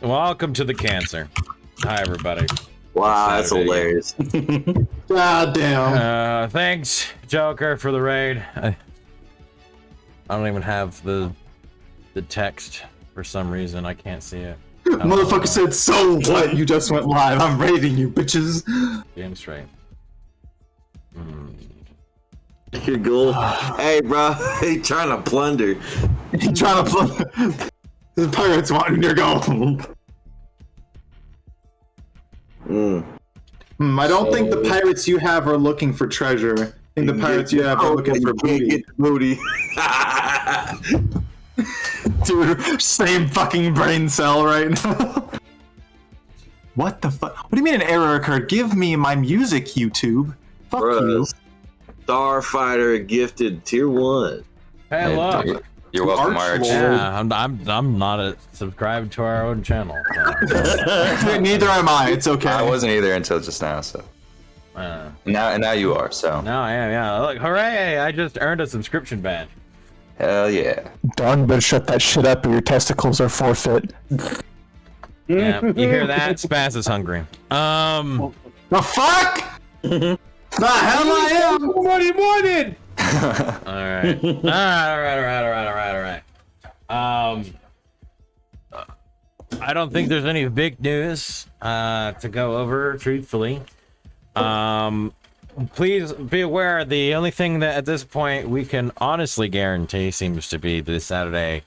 Welcome to the cancer. Hi, everybody. Wow, that's hilarious. God damn. Thanks, Joker, for the raid. I don't even have the text for some reason. I can't see it. Motherfucker said, so what? You just went live. I'm raiding you, bitches. Damn straight. You're cool. Hey, bro. He trying to plunder. He trying to plunder. The pirates wanting your gold. I don't think the pirates you have are looking for treasure. I think the pirates you have are looking for booty. Get the booty. Dude, same fucking brain cell right now. What the fuck? What do you mean an error occurred? Give me my music, YouTube. Fuck you. Starfighter gifted tier 1. Hey, look. You're welcome, Marge. Yeah, I'm not subscribed to our own channel. So. Neither am I. It's okay. I wasn't either until just now, so. Now you are, so. Now I am, yeah. Look, hooray! I just earned a subscription badge. Hell yeah. Don, better shut that shit up or your testicles are forfeit. Yeah, you hear that? Spaz is hungry. The fuck? The hell I am? What he wanted! Alright. I don't think there's any big news to go over, truthfully. Please be aware, the only thing that at this point we can honestly guarantee seems to be the Saturday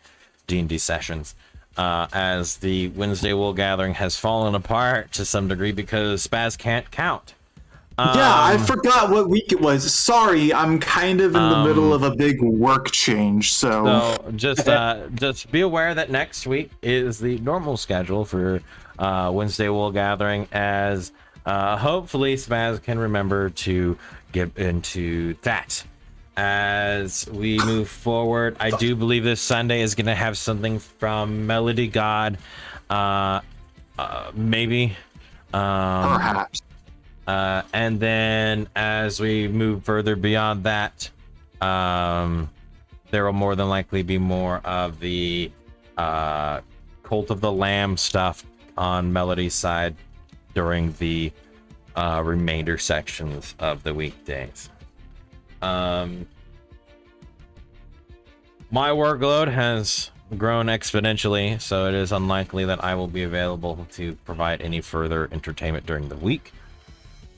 D&D sessions, as the Wednesday Wool Gathering has fallen apart to some degree because Spaz can't count. Yeah, I forgot what week it was. Sorry, I'm kind of in the middle of a big work change, so just be aware that next week is the normal schedule for Wednesday Wool Gathering, as hopefully Spaz can remember to get into that. As we move forward, I do believe this Sunday is going to have something from Melody God, maybe. perhaps. And then as we move further beyond that, there will more than likely be more of the Cult of the Lamb stuff on Melody's side during the remainder sections of the weekdays. My workload has grown exponentially, so it is unlikely that I will be available to provide any further entertainment during the week.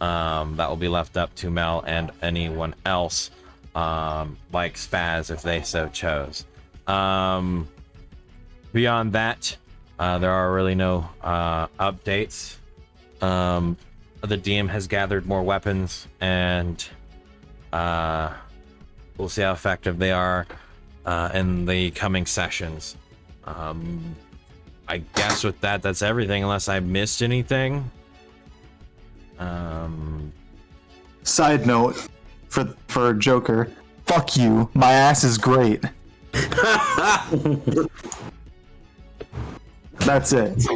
That will be left up to Mel and anyone else, like Spaz, if they so chose. Beyond that, there are really no updates. The DM has gathered more weapons, and we'll see how effective they are in the coming sessions. I guess with that, that's everything, unless I missed anything. Side note for Joker, fuck you. My ass is great. That's it.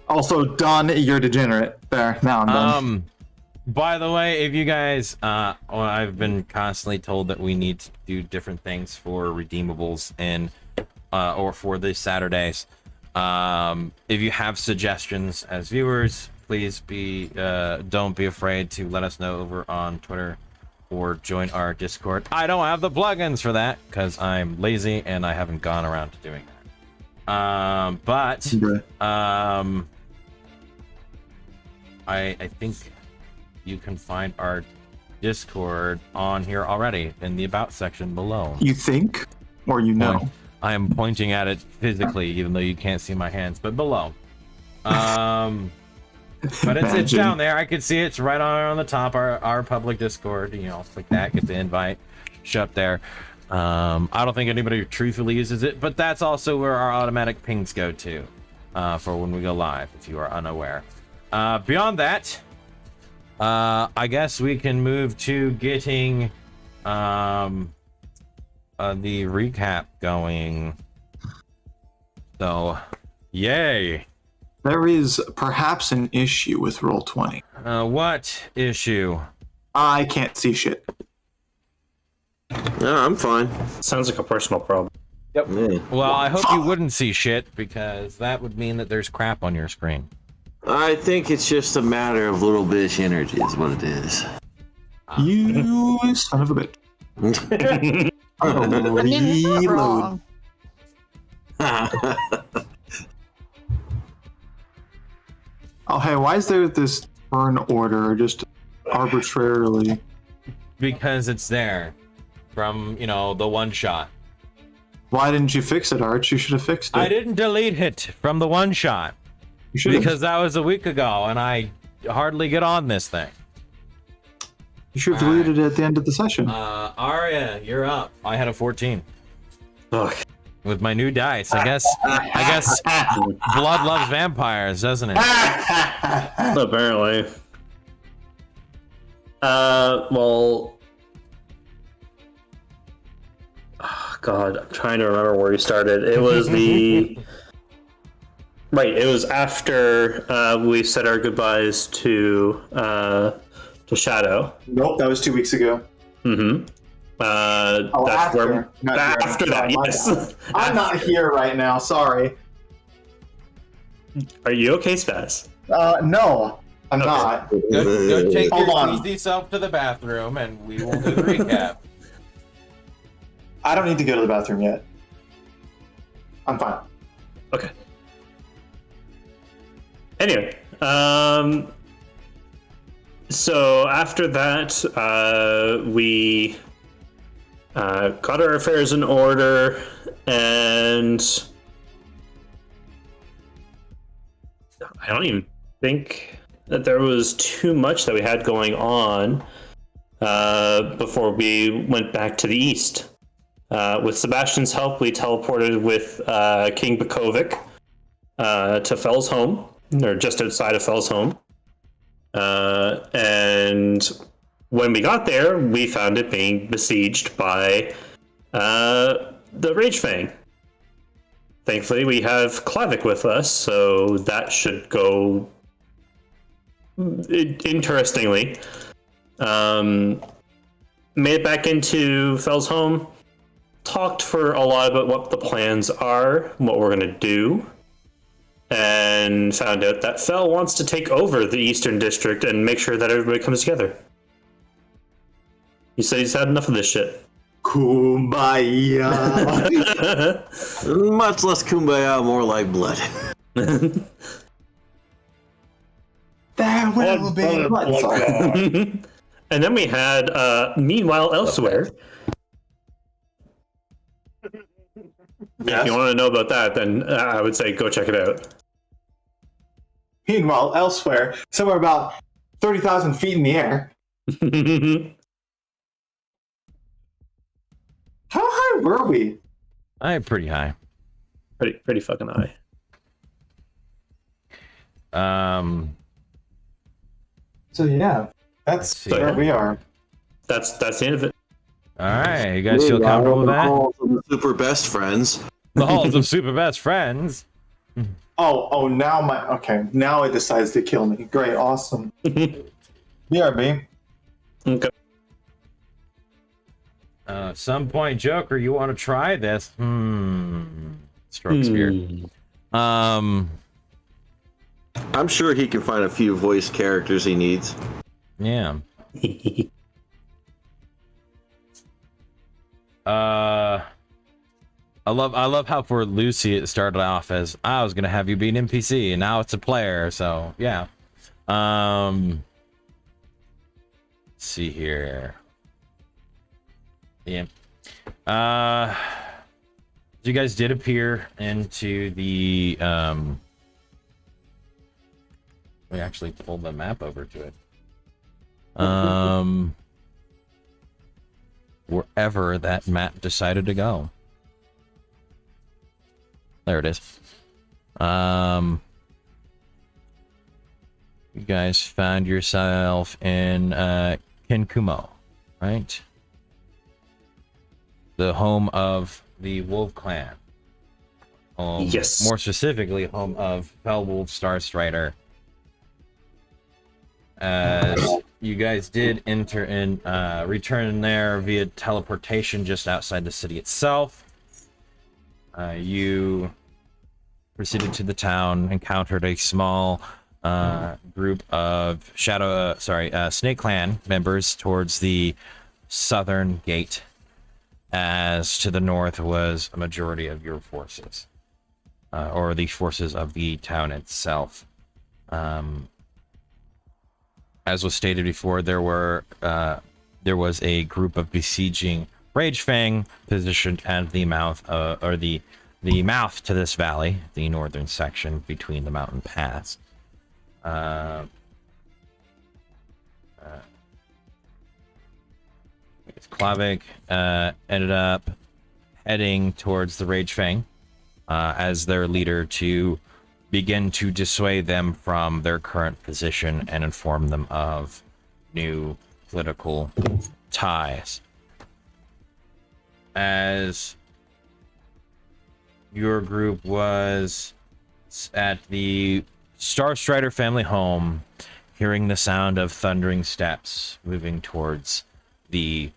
Also, Don, you're degenerate. There, now I'm done. By the way, if you guys, I've been constantly told that we need to do different things for redeemables and or for the Saturdays. If you have suggestions as viewers, please don't be afraid to let us know over on Twitter or join our Discord. I don't have the plugins for that because I'm lazy and I haven't gone around to doing that. I think you can find our Discord on here already in the About section below. You think? Or you know? I am pointing at it physically, even though you can't see my hands, but below. But it's down there. I can see it's right on the top. Our public Discord. You know, click that, get the invite, show up there. I don't think anybody truthfully uses it, but that's also where our automatic pings go to for when we go live, if you are unaware. Beyond that, I guess we can move to getting the recap going. So, yay. There is perhaps an issue with Roll20. What issue? I can't see shit. No, I'm fine. Sounds like a personal problem. Yeah. Well, I hope you wouldn't see shit, because that would mean that there's crap on your screen. I think it's just a matter of little bitch energy is what it is. You son of a bitch. I mean, it's not wrong. Oh, hey, why is there this burn order just arbitrarily? Because it's there from, the one shot. Why didn't you fix it, Arch? You should have fixed it. I didn't delete it from the one shot. You should have. Because that was a week ago, and I hardly get on this thing. You should have deleted it at the end of the session. Arya, you're up. I had a 14. Ugh. With my new dice, I guess blood loves vampires, doesn't it? Apparently. Well. Oh, God, I'm trying to remember where we started. It was the. Right, it was after we said our goodbyes to Shadow. Nope, that was 2 weeks ago. Mm-hmm. That's after. where Not after during. that, Oh, my yes. I'm not here right now, sorry. Are you okay, Spaz? No, I'm not. Go take Hold your on. easy self to the bathroom, and we will do the recap. I don't need to go to the bathroom yet. I'm fine. Okay. Anyway, so after that, we got our affairs in order, and I don't even think that there was too much that we had going on before we went back to the east. With Sebastian's help, we teleported with King Bakovic to Fell's home, or just outside of Fell's home. And when we got there, we found it being besieged by the Rage Fang. Thankfully, we have Klavic with us, so that should go interestingly. Made it back into Fell's home, talked for a lot about what the plans are, what we're going to do, and found out that Fell wants to take over the Eastern District and make sure that everybody comes together. He said he's had enough of this shit. Kumbaya. Much less kumbaya, more like blood. There will be blood. And then we had, meanwhile, elsewhere. Yes. If you want to know about that, then I would say go check it out. Meanwhile, elsewhere, somewhere about 30,000 feet in the air. How high were we? I'm pretty high. Pretty fucking high. So yeah, that's see. where we are. That's the end of it. All right, you guys feel comfortable with that? Super best friends. The halls of super best friends. Oh, now it decides to kill me. Great, awesome. BRB. Okay. Some point, Joker, you want to try this? Stroke spear. I'm sure he can find a few voice characters he needs. Yeah. I love how for Lucy it started off as I was gonna have you be an NPC, and now it's a player. So yeah. Let's see here. Yeah. You guys did appear into the we actually pulled the map over to it. Wherever that map decided to go. There it is. You guys found yourself in Kinkumo, right? The home of the Wolf Clan. Yes. More specifically, home of Fellwolf Starstrider. As you guys did enter in, return there via teleportation just outside the city itself. You proceeded to the town, encountered a small group of Snake Clan members towards the southern gate, as to the north was a majority of your forces, or the forces of the town itself. As was stated before, there was a group of besieging Rage Fang positioned at the mouth, or the mouth to this valley, the northern section between the mountain paths. Klavik ended up heading towards the Rage Fang as their leader to begin to dissuade them from their current position and inform them of new political ties. As your group was at the Star Strider family home, hearing the sound of thundering steps moving towards the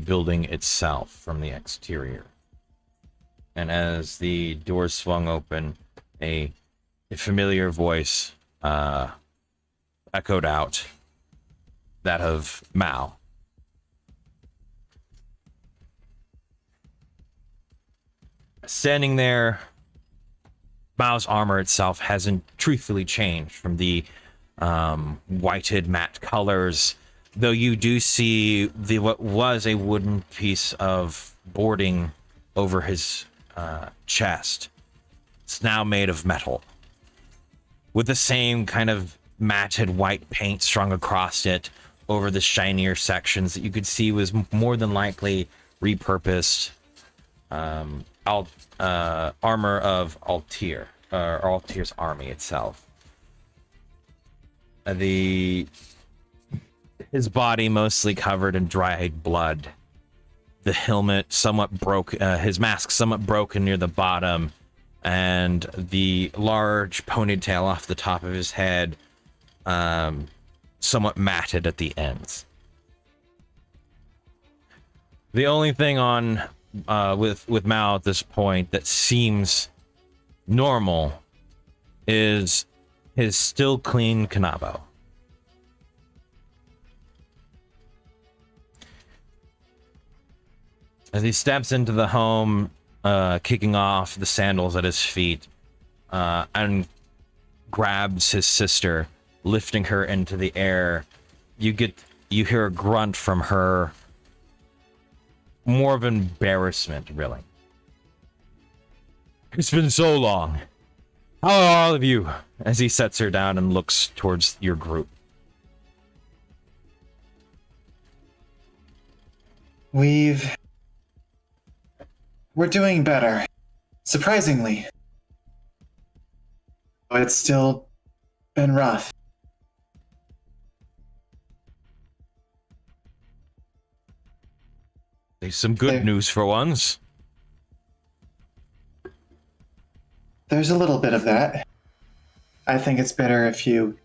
building itself from the exterior. And as the doors swung open, a familiar voice echoed out, that of Mao. Standing there, Mao's armor itself hasn't truthfully changed from the whited matte colors, though you do see what was a wooden piece of boarding over his chest. It's now made of metal, with the same kind of matted white paint strung across it over the shinier sections that you could see was more than likely repurposed armor of Altair, or Altair's army itself. His body mostly covered in dried blood. The helmet somewhat broke, his mask somewhat broken near the bottom, and the large ponytail off the top of his head somewhat matted at the ends. The only thing on with Mao at this point that seems normal is his still clean Kanabo. As he steps into the home, kicking off the sandals at his feet, and grabs his sister, lifting her into the air, you hear a grunt from her, more of embarrassment, really. It's been so long. How are all of you? As he sets her down and looks towards your group. We're doing better. Surprisingly. But it's still been rough. There's some good news for once. There's a little bit of that. I think it's better if you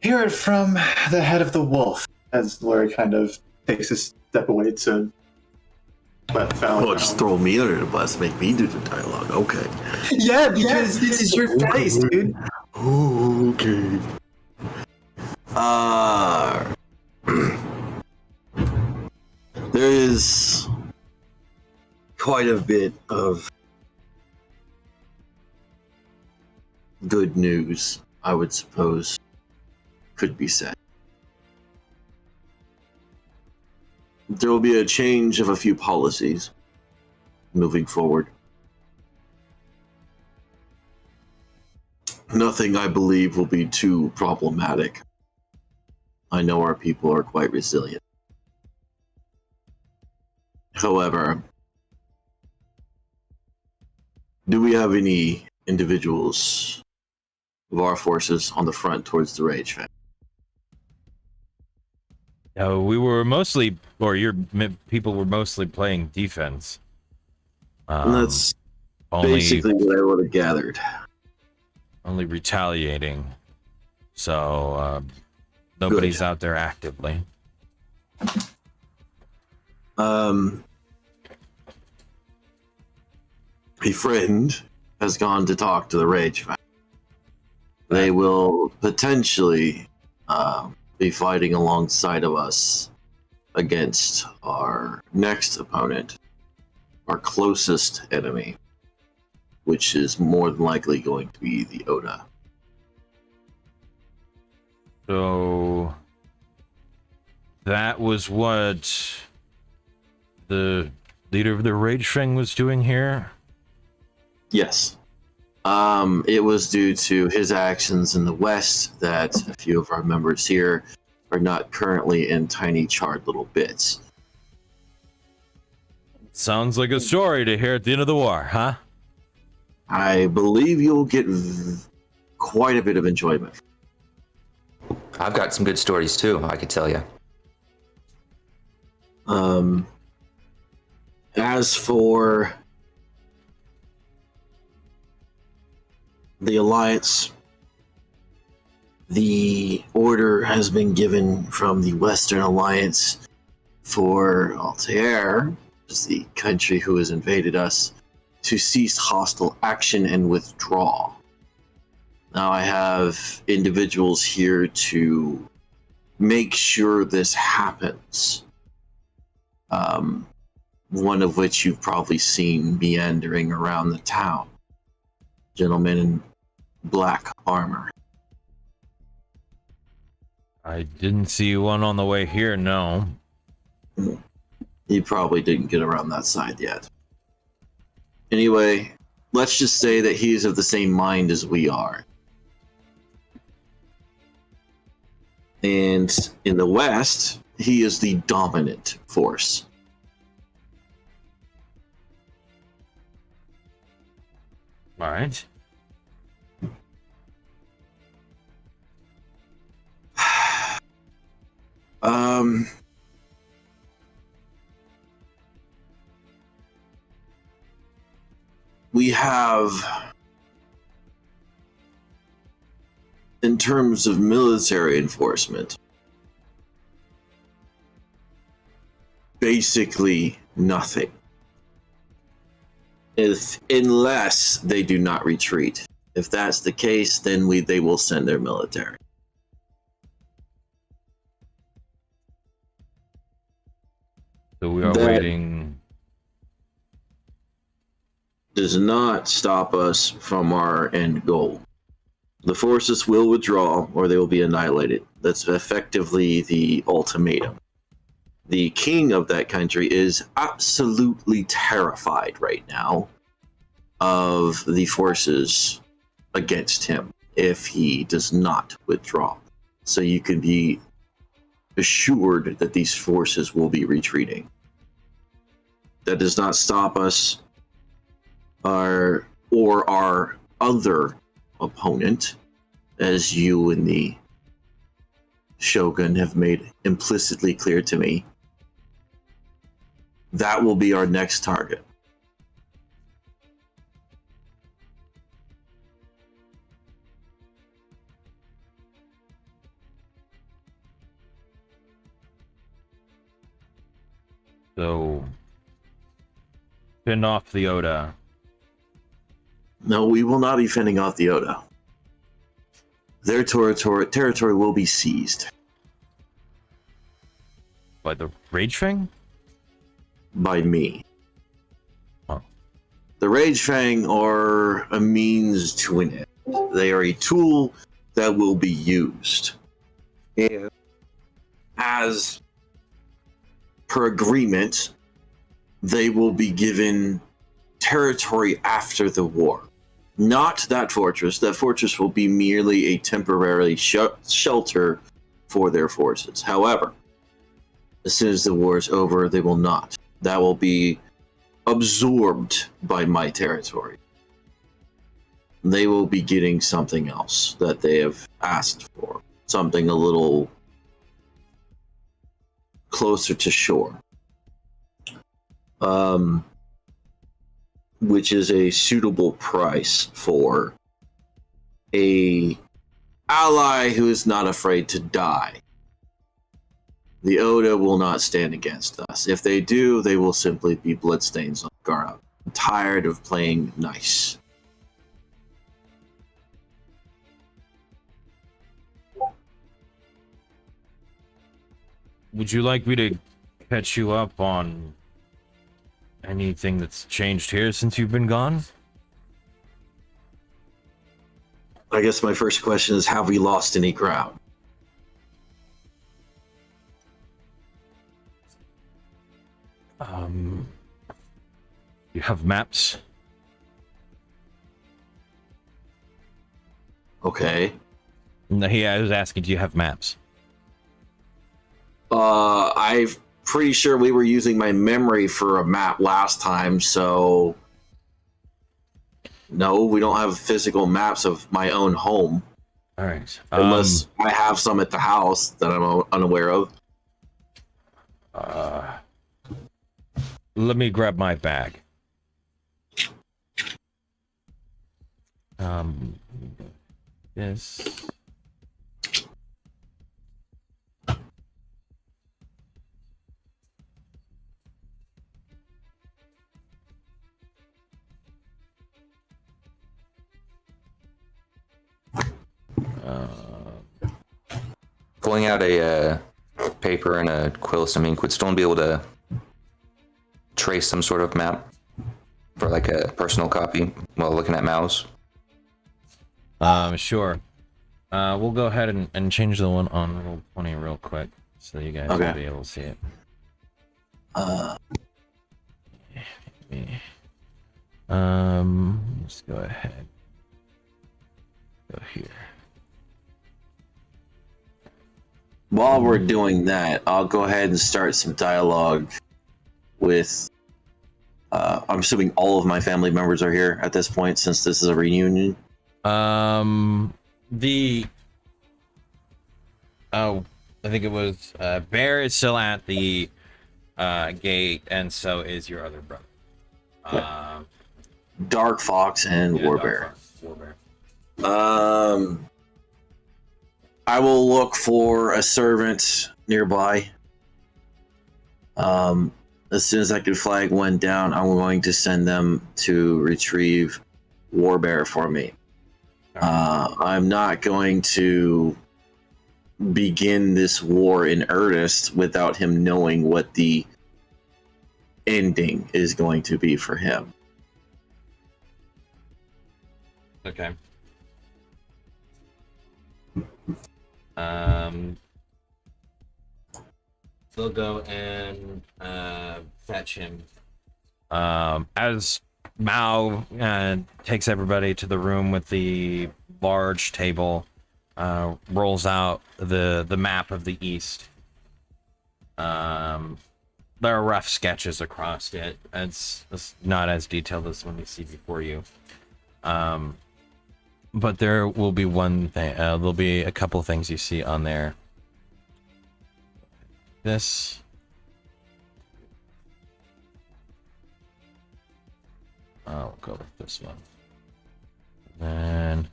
hear it from the head of the wolf, as Lori kind of takes a step away to let Fallon Oh, just throw me under the bus, make me do the dialogue. Okay. Yeah, because this is your face, dude. Okay. There is quite a bit of good news, I would suppose, could be said. There will be a change of a few policies moving forward. Nothing, I believe, will be too problematic. I know our people are quite resilient. However, do we have any individuals of our forces on the front towards the Rage Fang? We were mostly, or your people were mostly playing defense. And that's basically what I would have gathered. Only retaliating. So, nobody's out there actively. a friend has gone to talk to the Rage Faction. They will potentially be fighting alongside of us against our next opponent, our closest enemy, which is more than likely going to be the Oda. So that was what the leader of the Rage Fang was doing here? Yes. It was due to his actions in the West that a few of our members here are not currently in tiny charred little bits. Sounds like a story to hear at the end of the war, huh? I believe you'll get quite a bit of enjoyment. I've got some good stories too, I could tell you. As for the Alliance, the order has been given from the Western Alliance for Altair, which is the country who has invaded us, to cease hostile action and withdraw. Now I have individuals here to make sure this happens. One of which you've probably seen meandering around the town. Gentleman in black armor. I didn't see one on the way here, no. He probably didn't get around that side yet. Anyway, let's just say that he is of the same mind as we are. And in the West, he is the dominant force. All right. We have, in terms of military enforcement, basically nothing. Unless they do not retreat. If that's the case, then they will send their military. So we are waiting. Does not stop us from our end goal. The forces will withdraw or they will be annihilated. That's effectively the ultimatum. The king of that country is absolutely terrified right now of the forces against him if he does not withdraw. So you can be assured that these forces will be retreating. That does not stop us or our other opponent, as you and the Shogun have made implicitly clear to me. That will be our next target. So, fend off the Oda. No, we will not be fending off the Oda. Their territory will be seized. By the Rage Fang? By me. Oh. The Rage Fang are a means to an end. They are a tool that will be used. And as per agreement, they will be given territory after the war. Not that fortress. That fortress will be merely a temporary shelter for their forces. However, as soon as the war is over, they will not. That will be absorbed by my territory. They will be getting something else that they have asked for. Something a little closer to shore. Which is a suitable price for a ally who is not afraid to die. The Oda will not stand against us. If they do, they will simply be bloodstains on Gara. I'm tired of playing nice. Would you like me to catch you up on anything that's changed here since you've been gone? I guess my first question is, have we lost any ground? You have maps? Okay. No, I was asking, do you have maps? I'm pretty sure we were using my memory for a map last time, so no, we don't have physical maps of my own home. All right. Unless I have some at the house that I'm unaware of. Let me grab my bag. Yes. Pulling out a paper and a quill, some ink, would Stone be able to trace some sort of map for like a personal copy while looking at Mao's? Sure. We'll go ahead and change the one on Roll20 real quick so you guys will be able to see it. Let's go ahead. Go here. While we're doing that, I'll go ahead and start some dialogue with. I'm assuming all of my family members are here at this point, since this is a reunion. I think it was Bear is still at the gate, and so is your other brother. Dark Fox and Warbear. I will look for a servant nearby. As soon as I can flag one down, I'm going to send them to retrieve Warbear for me. I'm not going to begin this war in earnest without him knowing what the ending is going to be for him. Okay. They'll go and fetch him. As Mao takes everybody to the room with the large table, rolls out the map of the East. There are rough sketches across it. It's not as detailed as one you see before you. But there will be one thing. There'll be a couple of things you see on there. This. I'll go with this one. And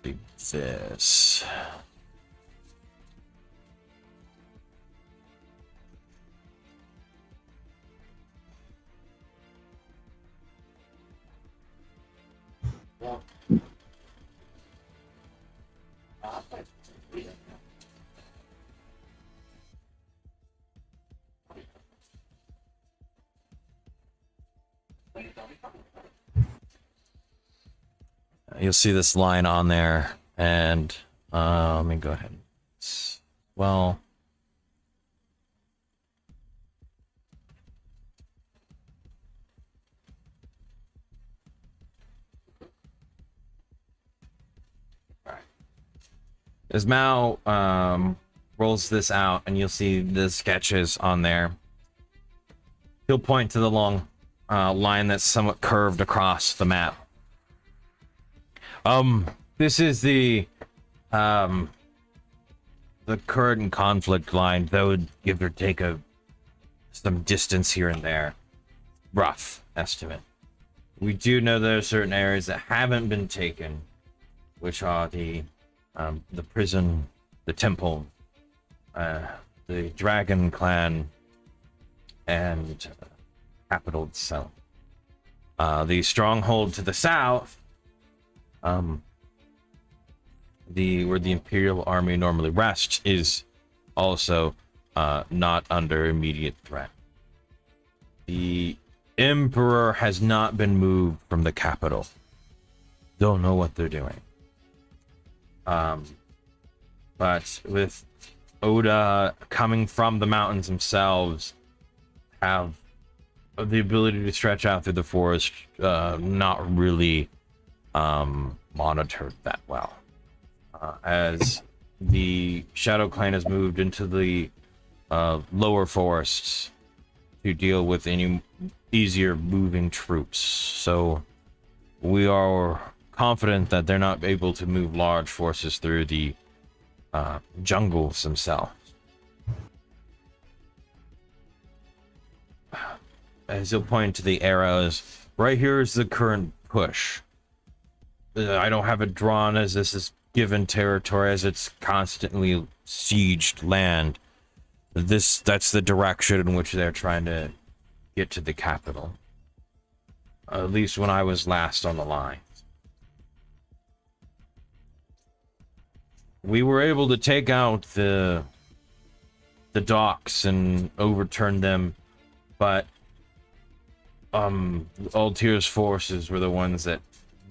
be this. You'll see this line on there, and let me go ahead. Well, as Mao rolls this out, and you'll see the sketches on there. He'll point to the long line that's somewhat curved across the map. This is the current conflict line, though would give or take some distance here and there. Rough estimate. We do know there are certain areas that haven't been taken, which are the prison, the temple, the Dragon Clan and capital itself. The stronghold to the south, where the Imperial Army normally rests, is also not under immediate threat. The Emperor has not been moved from the capital. Don't know what they're doing. But with Oda coming from the mountains themselves, have the ability to stretch out through the forest, not really monitored that well. As the Shadow Clan has moved into the lower forests to deal with any easier moving troops. So we are confident that they're not able to move large forces through the jungles themselves. As he'll point to the arrows, right here is the current push. I don't have it drawn as this is given territory, as it's constantly sieged land. That's the direction in which they're trying to get to the capital. At least when I was last on the line. We were able to take out the docks and overturn them, but Altier's forces were the ones that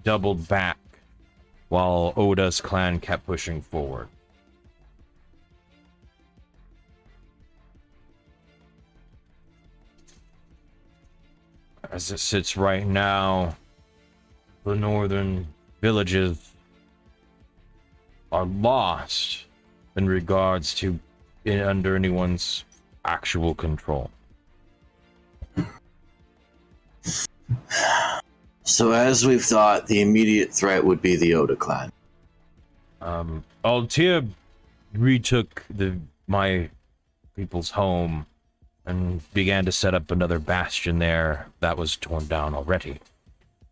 doubled back while Oda's clan kept pushing forward. As it sits right now, the northern villages are lost in regards to under anyone's actual control. So as we've thought, the immediate threat would be the Oda clan. Altia retook my people's home and began to set up another bastion there that was torn down already.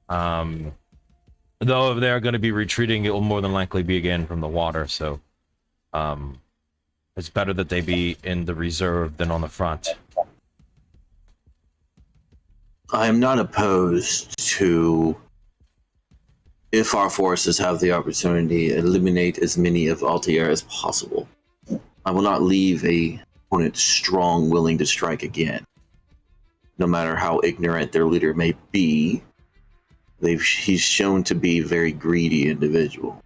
Though if they're going to be retreating, it will more than likely be again from the water, so it's better that they be in the reserve than on the front. I am not opposed to, if our forces have the opportunity, eliminate as many of Altair as possible. I will not leave a opponent strong, willing to strike again. No matter how ignorant their leader may be, he's shown to be a very greedy individual.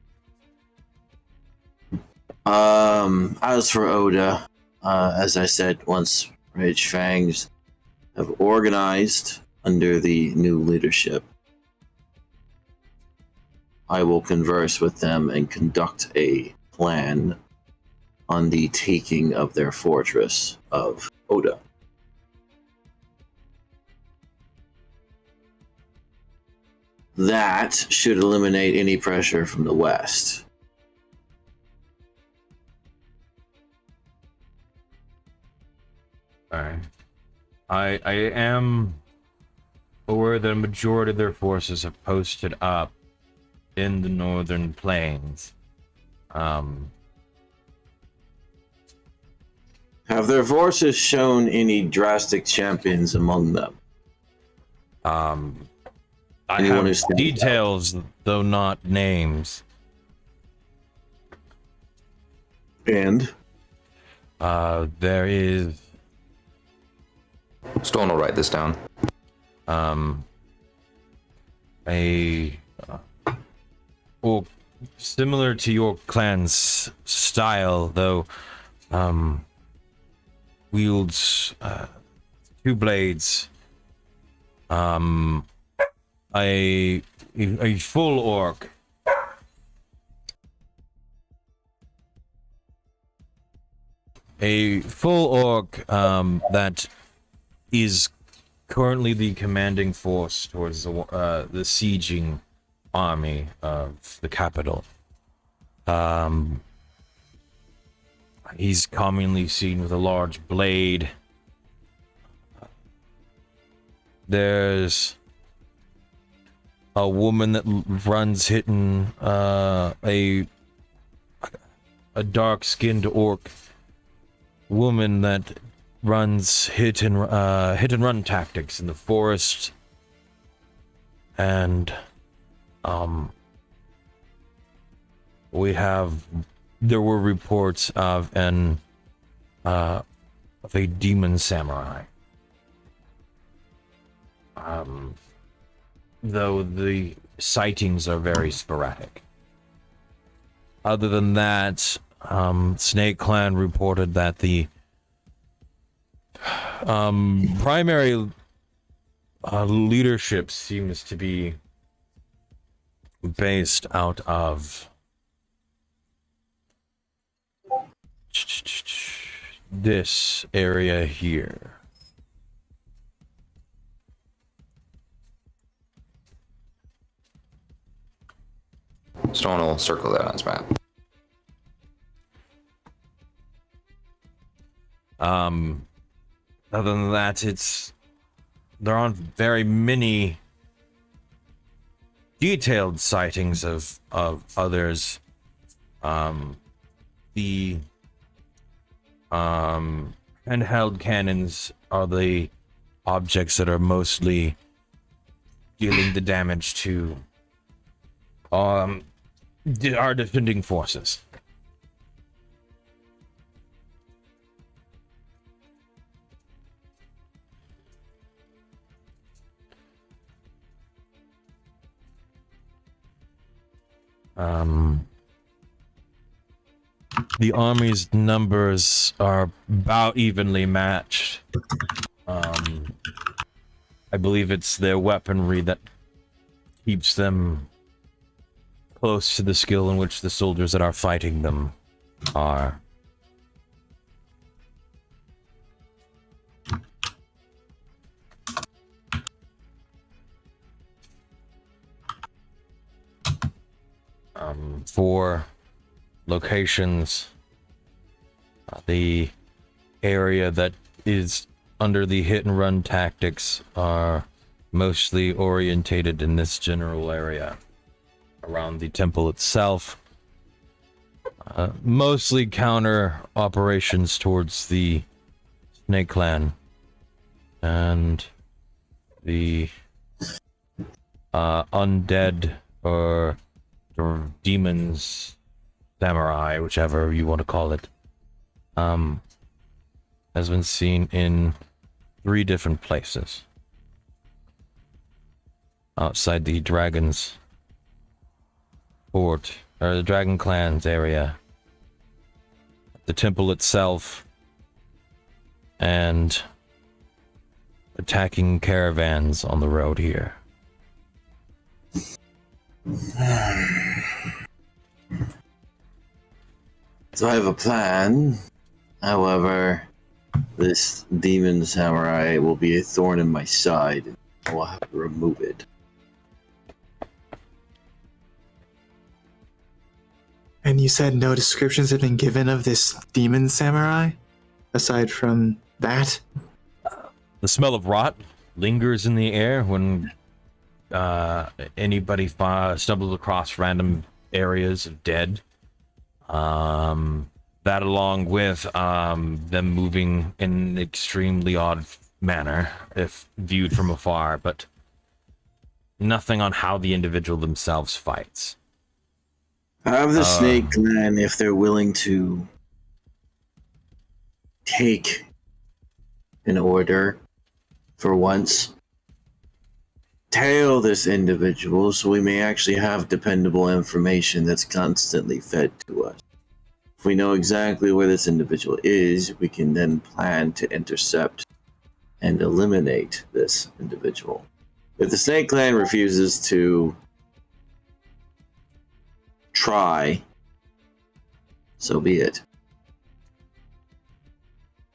As for Oda, as I said once, Rage Fangs have organized under the new leadership. I will converse with them and conduct a plan on the taking of their fortress of Oda. That should eliminate any pressure from the west. Alright. I am aware that a majority of their forces have posted up in the northern plains. Have their forces shown any drastic champions among them? I Anyone have who stands details, though not names. And? There is Stone will write this down. well, similar to your clan's style, though, wields two blades, a full orc, that is currently the commanding force towards the sieging army of the capital. He's commonly seen with a large blade. There's a woman that runs hitting a dark-skinned orc woman that runs hit and run tactics in the forest, and there were reports of a demon samurai. Though the sightings are very sporadic. Other than that, Snake Clan reported that the primary leadership seems to be based out of this area here. Stone will circle that on his map. Other than that, there aren't very many detailed sightings of others. The handheld cannons are the objects that are mostly dealing the damage to our defending forces. The army's numbers are about evenly matched. I believe it's their weaponry that keeps them close to the skill in which the soldiers that are fighting them are. For locations, the area that is under the hit and run tactics are mostly orientated in this general area around the temple itself. Mostly counter operations towards the Snake Clan and the undead or demons, samurai, whichever you want to call it, has been seen in 3 different places outside the Dragon's Fort, or the Dragon Clan's area, the temple itself, and attacking caravans on the road here. So I have a plan. However, this demon samurai will be a thorn in my side. I will have to remove it. And you said no descriptions have been given of this demon samurai? Aside from that? The smell of rot lingers in the air when anybody stumbles across random areas of dead. That along with them moving in an extremely odd manner if viewed from afar, but nothing on how the individual themselves fights. Have the Snake Clan, if they're willing to take an order for once, tail this individual so we may actually have dependable information that's constantly fed to us. If we know exactly where this individual is, we can then plan to intercept and eliminate this individual. If the Snake Clan refuses to try, so be it.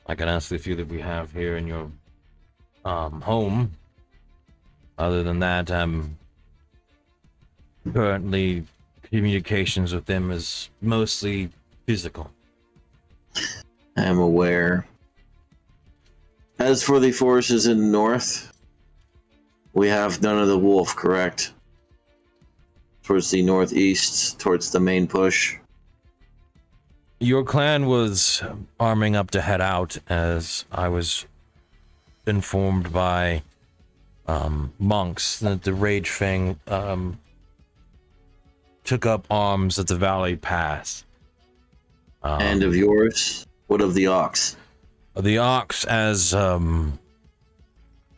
I can ask the few that we have here in your home. Other than that, currently communications with them is mostly physical. I am aware. As for the forces in the north, we have none of the wolf, correct? Towards the northeast, towards the main push. Your clan was arming up to head out, as I was informed by monks that the Rage Fang took up arms at the Valley Pass. And of yours? What of the Ox? The Ox, as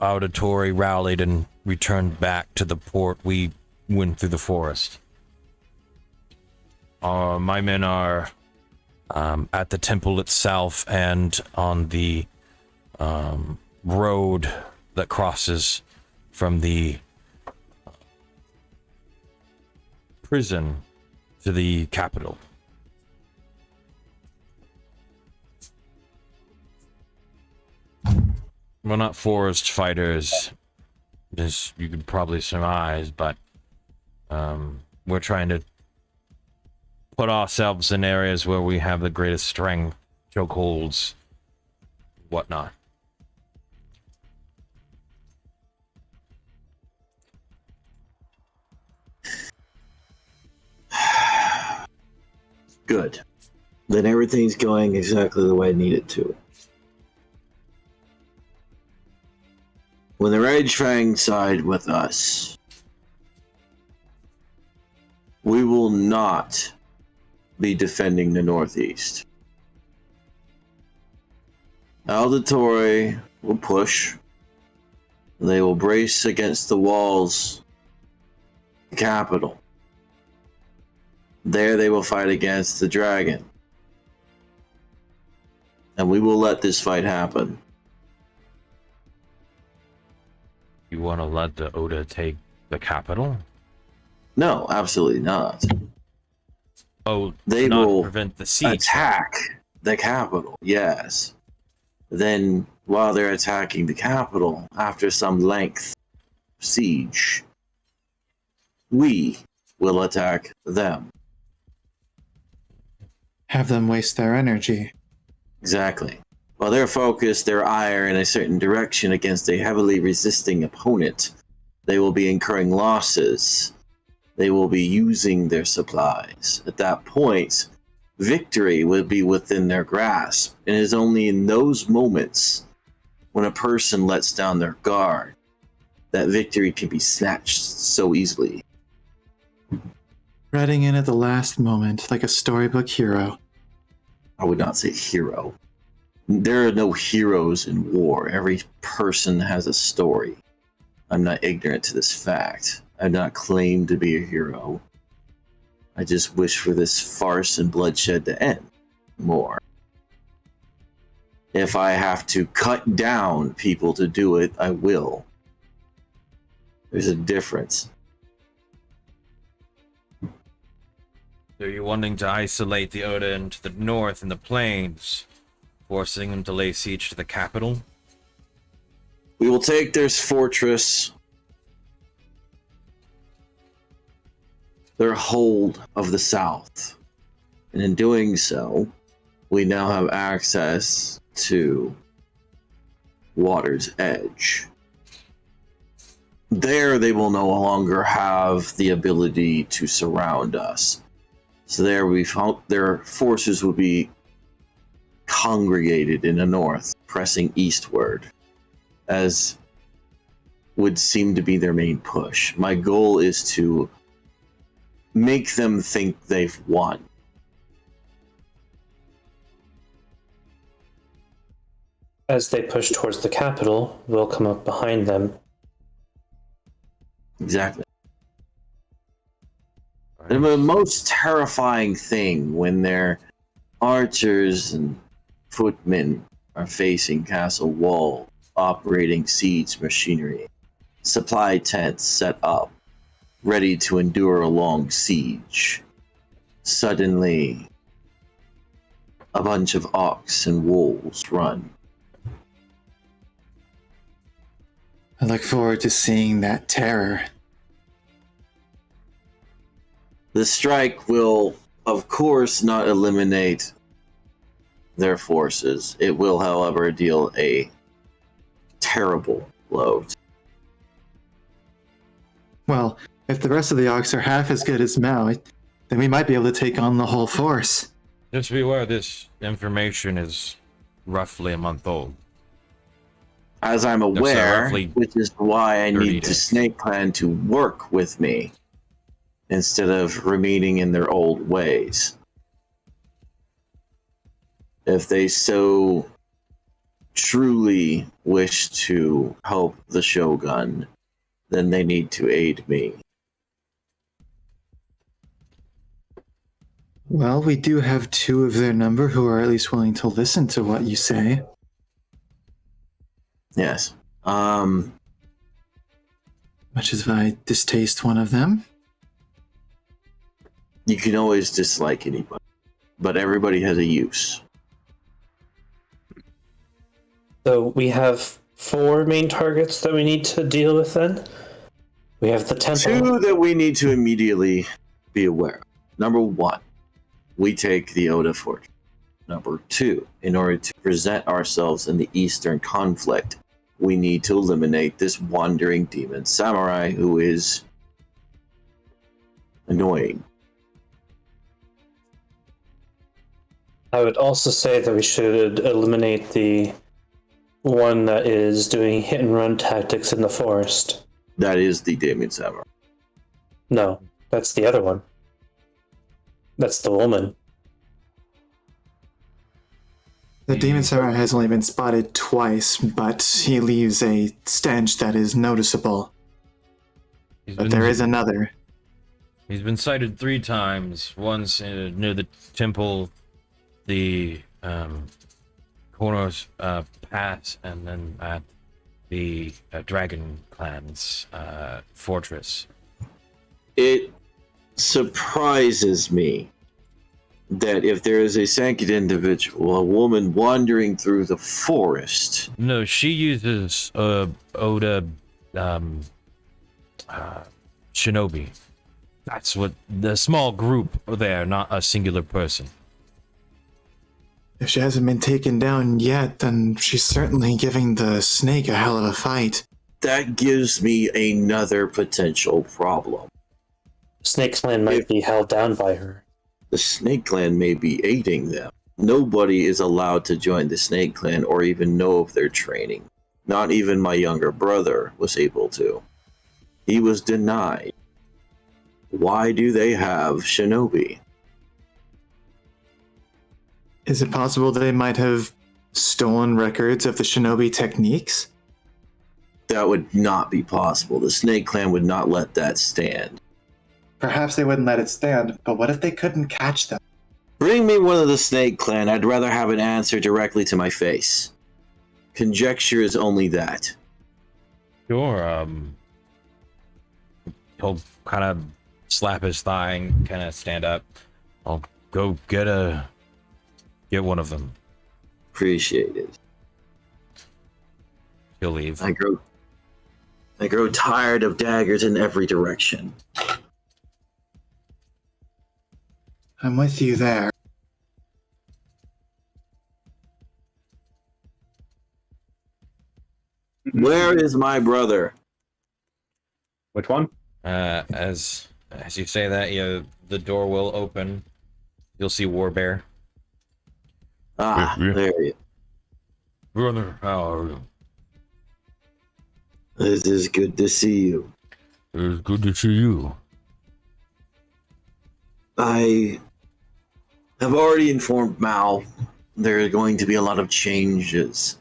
Auditory rallied and returned back to the port, we went through the forest. My men are at the temple itself and on the road that crosses from the prison to the capital. We're not forest fighters, as you could probably surmise, but we're trying to put ourselves in areas where we have the greatest strength, chokeholds, whatnot. Good. Then everything's going exactly the way I need it to. When the Rage Fang side with us, we will not be defending the Northeast. Auditory will push. They will brace against the walls, the capital. There they will fight against the dragon. And we will let this fight happen. You want to let the Oda take the capital? No, absolutely not. Oh, They not will prevent the siege. attack the capital, yes. Then, while they're attacking the capital, after some length siege, we will attack them. Have them waste their energy. Exactly. While they're focused their ire in a certain direction against a heavily resisting opponent, they will be incurring losses. They will be using their supplies. At that point, victory will be within their grasp. And it is only in those moments when a person lets down their guard that victory can be snatched so easily. Riding in at the last moment like a storybook hero. I would not say hero. There are no heroes in war. Every person has a story. I'm not ignorant to this fact. I do not claim to be a hero. I just wish for this farce and bloodshed to end more. If I have to cut down people to do it, I will. There's a difference. So you're wanting to isolate the Oda into the north and the plains, forcing them to lay siege to the capital? We will take their fortress, their hold of the south. And in doing so, we now have access to Water's Edge. There they will no longer have the ability to surround us. So there we found their forces will be congregated in the north, pressing eastward, as would seem to be their main push. My goal is to make them think they've won. As they push towards the capital, we'll come up behind them. Exactly. The most terrifying thing when their archers and footmen are facing castle wall, operating siege machinery, supply tents set up, ready to endure a long siege. Suddenly, a bunch of ox and wolves run. I look forward to seeing that terror. The strike will, of course, not eliminate their forces. It will, however, deal a terrible blow. Well, if the rest of the Ox are half as good as Mao, then we might be able to take on the whole force. Just be aware this information is roughly a month old. As I'm so aware, roughly which is why I 30 need the days. Snake Clan to work with me instead of remaining in their old ways. If they so truly wish to help the Shogun, then they need to aid me. Well, we do have 2 of their number who are at least willing to listen to what you say. Yes. Much as I distaste one of them. You can always dislike anybody, but everybody has a use. So we have 4 main targets that we need to deal with then. We have the temple. 2 that we need to immediately be aware of. Number 1, we take the Oda Fortress. Number 2, in order to present ourselves in the Eastern conflict, we need to eliminate this wandering demon samurai who is annoying. I would also say that we should eliminate the one that is doing hit and run tactics in the forest. That is the demon samurai. No, that's the other one. That's the woman. The demon samurai has only been spotted twice, but he leaves a stench that is noticeable. But there is another. He's been sighted 3 times. Once near the temple, the Konos Pass, and then at the Dragon Clan's fortress. It surprises me that if there is a second individual, a woman wandering through the forest. No, she uses Oda Shinobi. That's what the small group there, not a singular person. If she hasn't been taken down yet, then she's certainly giving the snake a hell of a fight. That gives me another potential problem. Snake Clan might be held down by her. The Snake Clan may be aiding them. Nobody is allowed to join the Snake Clan or even know of their training. Not even my younger brother was able to. He was denied. Why do they have Shinobi? Is it possible they might have stolen records of the shinobi techniques? That would not be possible. The Snake Clan would not let that stand. Perhaps they wouldn't let it stand, but what if they couldn't catch them? Bring me one of the Snake Clan. I'd rather have an answer directly to my face. Conjecture is only that. Sure, he'll kind of slap his thigh and kind of stand up. I'll go get one of them. Appreciate it. He'll leave. I grow tired of daggers in every direction. I'm with you there. Where is my brother? Which one? As you say that, the door will open. You'll see Warbear. Ah, Yeah. there you. Brother, how are you? This is good to see you. It's good to see you. I have already informed Mao there are going to be a lot of changes.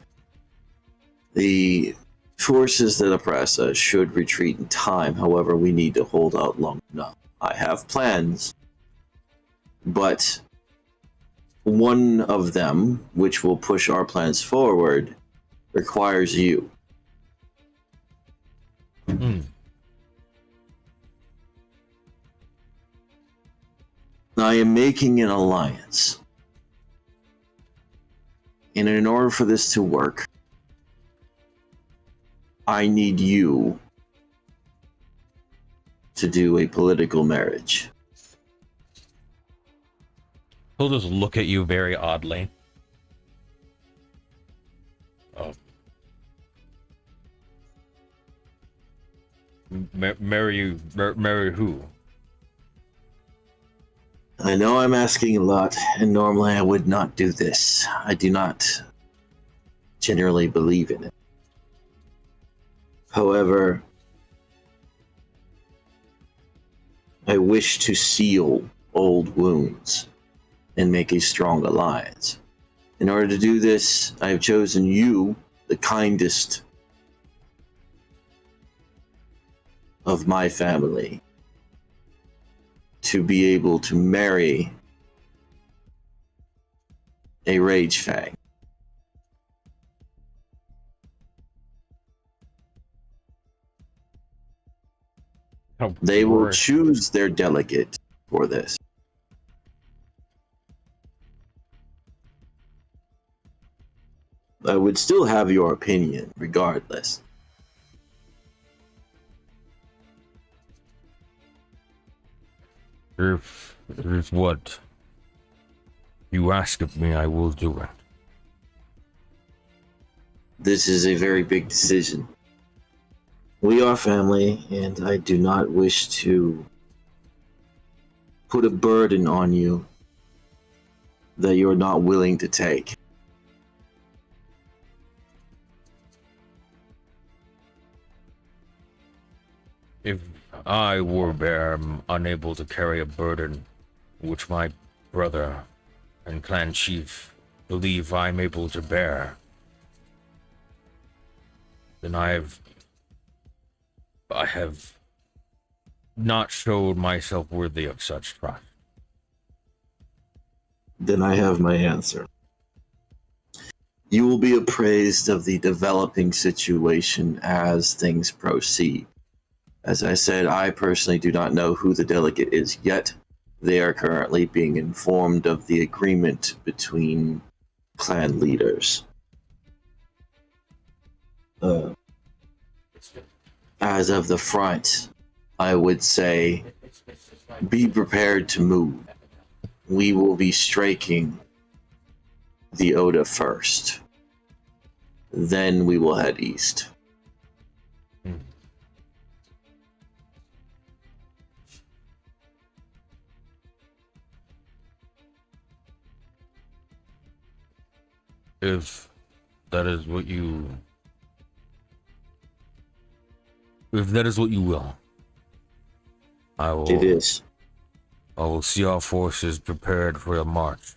The forces that oppress us should retreat in time. However, we need to hold out long enough. I have plans, but one of them, which will push our plans forward, requires you. I am making an alliance. And in order for this to work, I need you to do a political marriage. He'll just look at you very oddly. Oh. Marry you? Marry who? I know I'm asking a lot, and normally I would not do this. I do not generally believe in it. However, I wish to seal old wounds and make a strong alliance. In order to do this, I have chosen you, the kindest of my family, to be able to marry a Rage Fang. They will choose their delegate for this. I would still have your opinion regardless. If what you ask of me, I will do it. This is a very big decision. We are family, and I do not wish to put a burden on you that you're not willing to take. If I, Warbear, am unable to carry a burden which my brother and clan chief believe I'm able to bear, then I have not showed myself worthy of such trust. Then I have my answer. You will be appraised of the developing situation as things proceed. As I said, I personally do not know who the delegate is yet. They are currently being informed of the agreement between clan leaders. As of the front, I would say be prepared to move. We will be striking the Oda first. Then we will head east. If that is what you will, I will. It is. I will see our forces prepared for a march.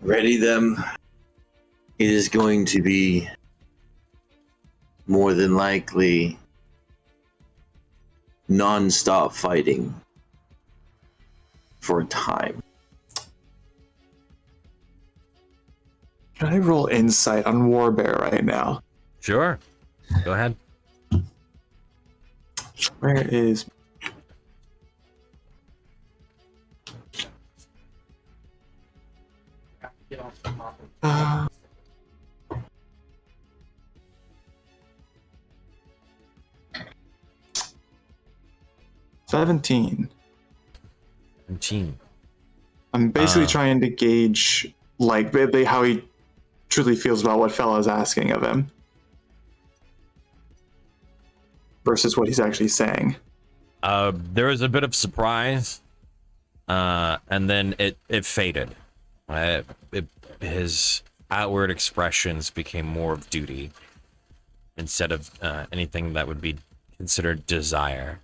Ready them. It is going to be more than likely non-stop fighting for a time. Can I roll insight on Warbear right now? Sure. Go ahead. Where is... Uh, 17. 17. I'm basically trying to gauge like how he truly feels about what Fella's asking of him versus what he's actually saying. There was a bit of surprise, and then it faded. His outward expressions became more of duty instead of anything that would be considered desire.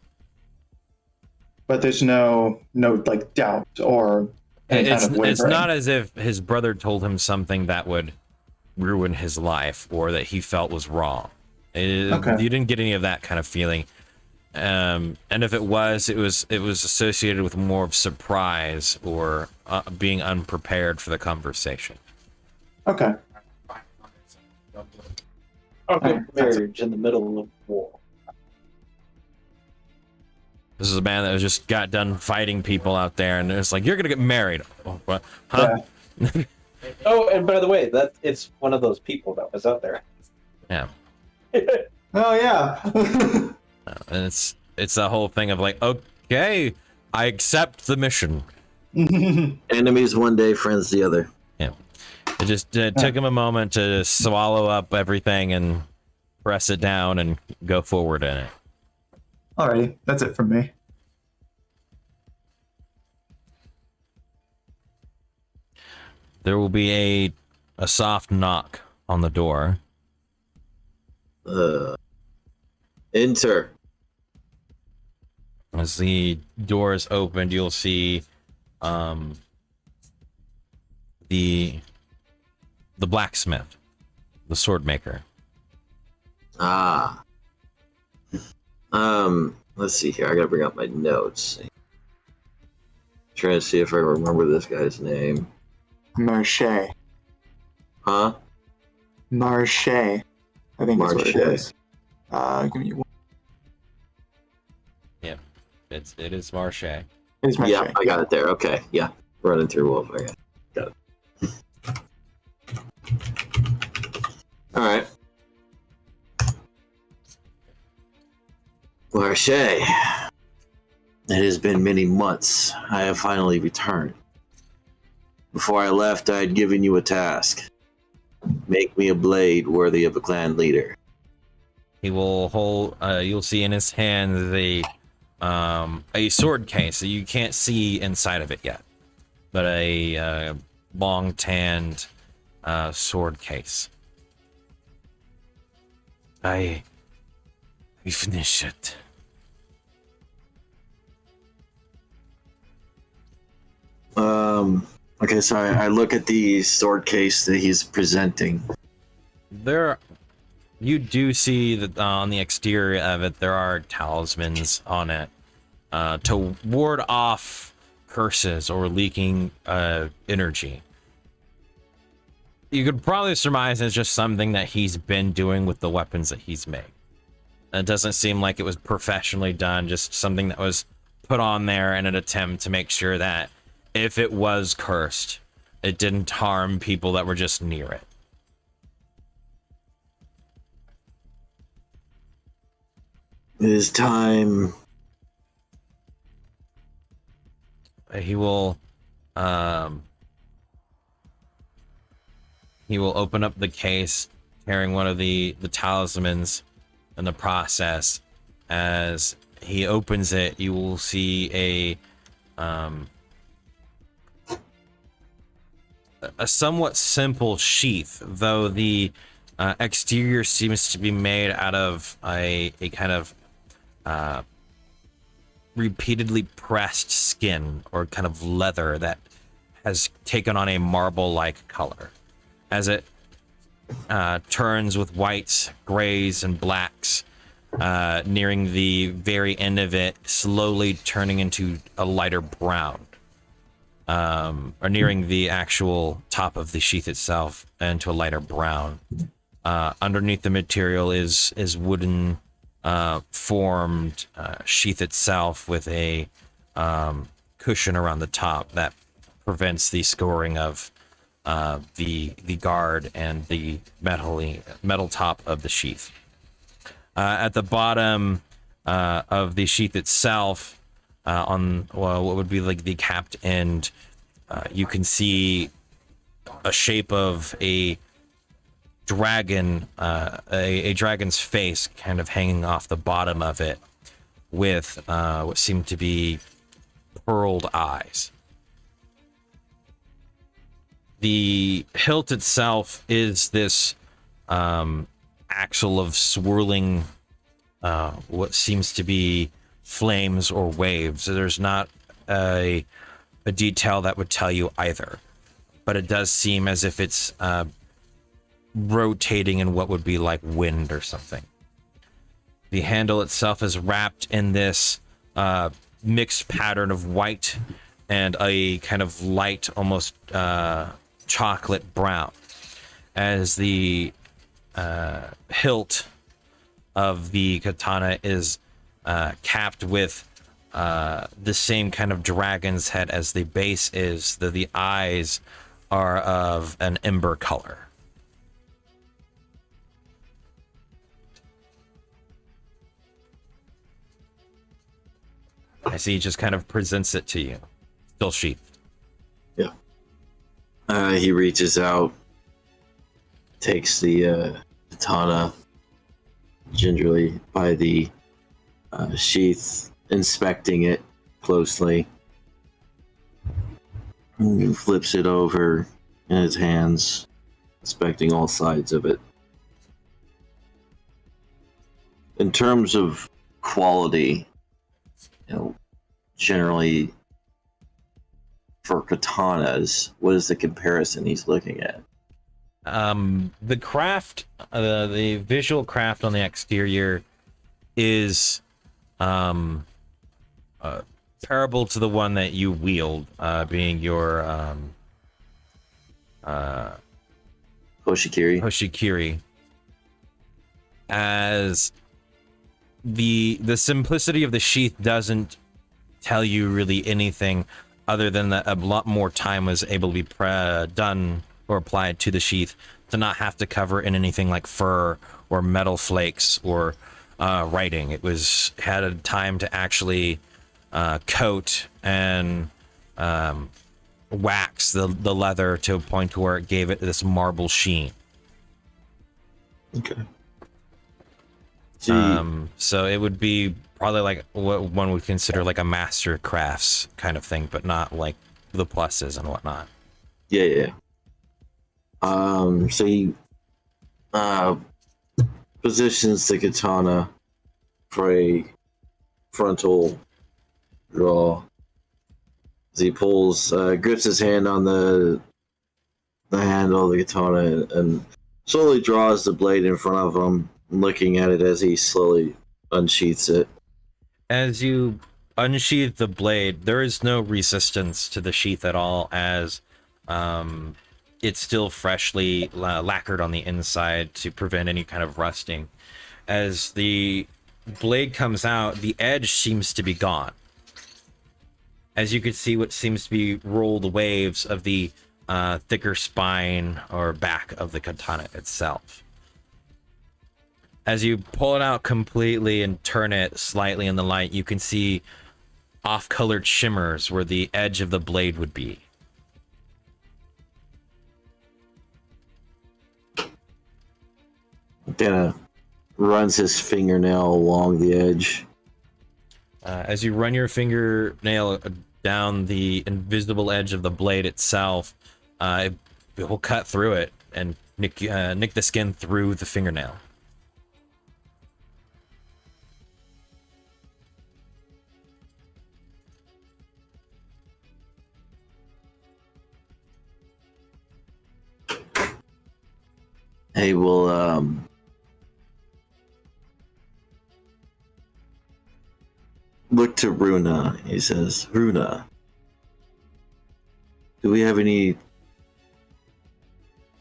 But there's no like doubt or any kind of wavering. It's not as if his brother told him something that would ruin his life or that he felt was wrong. Okay. You didn't get any of that kind of feeling. And if it was associated with more of surprise or being unprepared for the conversation. Okay. Okay. Marriage in the middle of war. This is a man that just got done fighting people out there, and it's like, you're gonna get married. Oh, what? Huh? Yeah. Oh, and by the way, it's one of those people that was out there. Yeah. Oh yeah. And it's a whole thing of like, okay, I accept the mission. Enemies one day, friends the other. Yeah. It just took him a moment to swallow up everything and press it down and go forward in it. Alrighty, that's it from me. There will be a soft knock on the door. Enter. As the door is opened, you'll see the blacksmith, the sword maker. Ah. Let's see here. I gotta bring up my notes. Trying to see if I remember this guy's name. Marche. Huh? Marche. I think that's what it Marche. is. Give me one. Yep, it is Marche. It is Marche. Yeah, I got it there. Okay, yeah. Running through Wolf. I got it. All right. Marche. It has been many months. I have finally returned. Before I left, I had given you a task. Make me a blade worthy of a clan leader. He will hold. You'll see in his hand a sword case that you can't see inside of it yet, but a long tanned sword case. I finish it. Okay, so I look at the sword case that he's presenting. You do see that on the exterior of it, there are talismans on it to ward off curses or leaking energy. You could probably surmise it's just something that he's been doing with the weapons that he's made. It doesn't seem like it was professionally done, just something that was put on there in an attempt to make sure that if it was cursed, it didn't harm people that were just near it. It is time. He will open up the case carrying one of the talismans in the process. As he opens it, you will see a somewhat simple sheath, though the exterior seems to be made out of a kind of repeatedly pressed skin or kind of leather that has taken on a marble-like color. As it turns with whites, grays, and blacks, nearing the very end of it, slowly turning into a lighter brown. Or nearing the actual top of the sheath itself into a lighter brown. Underneath the material is wooden formed sheath itself with a cushion around the top that prevents the scoring of the guard and the metal top of the sheath. At the bottom of the sheath itself, on what would be like the capped end, you can see a shape of a dragon, a dragon's face kind of hanging off the bottom of it with what seem to be pearled eyes. The hilt itself is this axle of swirling what seems to be flames or waves. There's not a detail that would tell you either, but it does seem as if it's rotating in what would be like wind or something. The handle itself is wrapped in this mixed pattern of white and a kind of light, almost chocolate brown, as the hilt of the katana is capped with the same kind of dragon's head as the base is. The eyes are of an ember color. I see he just kind of presents it to you, still sheathed. Yeah. He reaches out, takes the katana gingerly by the sheath, inspecting it closely. And flips it over, in his hands, inspecting all sides of it. In terms of quality, generally for katanas, what is the comparison he's looking at? The craft, the visual craft on the exterior is comparable to the one that you wield, being your Hoshikiri. As the simplicity of the sheath doesn't tell you really anything other than that a lot more time was able to be done or applied to the sheath to not have to cover in anything like fur or metal flakes or writing. It had a time to actually coat and wax the leather to a point to where it gave it this marble sheen. Okay. So it would be probably like what one would consider like a master crafts kind of thing, but not like the pluses and whatnot. Yeah. So he positions the katana for a frontal draw. As he grips his hand on the handle of the katana and slowly draws the blade in front of him, looking at it as he slowly unsheaths it. As you unsheath the blade, there is no resistance to the sheath at all, as it's still freshly lacquered on the inside to prevent any kind of rusting. As the blade comes out, the edge seems to be gone. As you could see what seems to be rolled waves of the thicker spine or back of the katana itself. As you pull it out completely and turn it slightly in the light, you can see off-colored shimmers where the edge of the blade would be. Kinda runs his fingernail along the edge. As you run your fingernail down the invisible edge of the blade itself, it will cut through it and nick the skin through the fingernail. He will look to Runa. He says, Runa, do we have any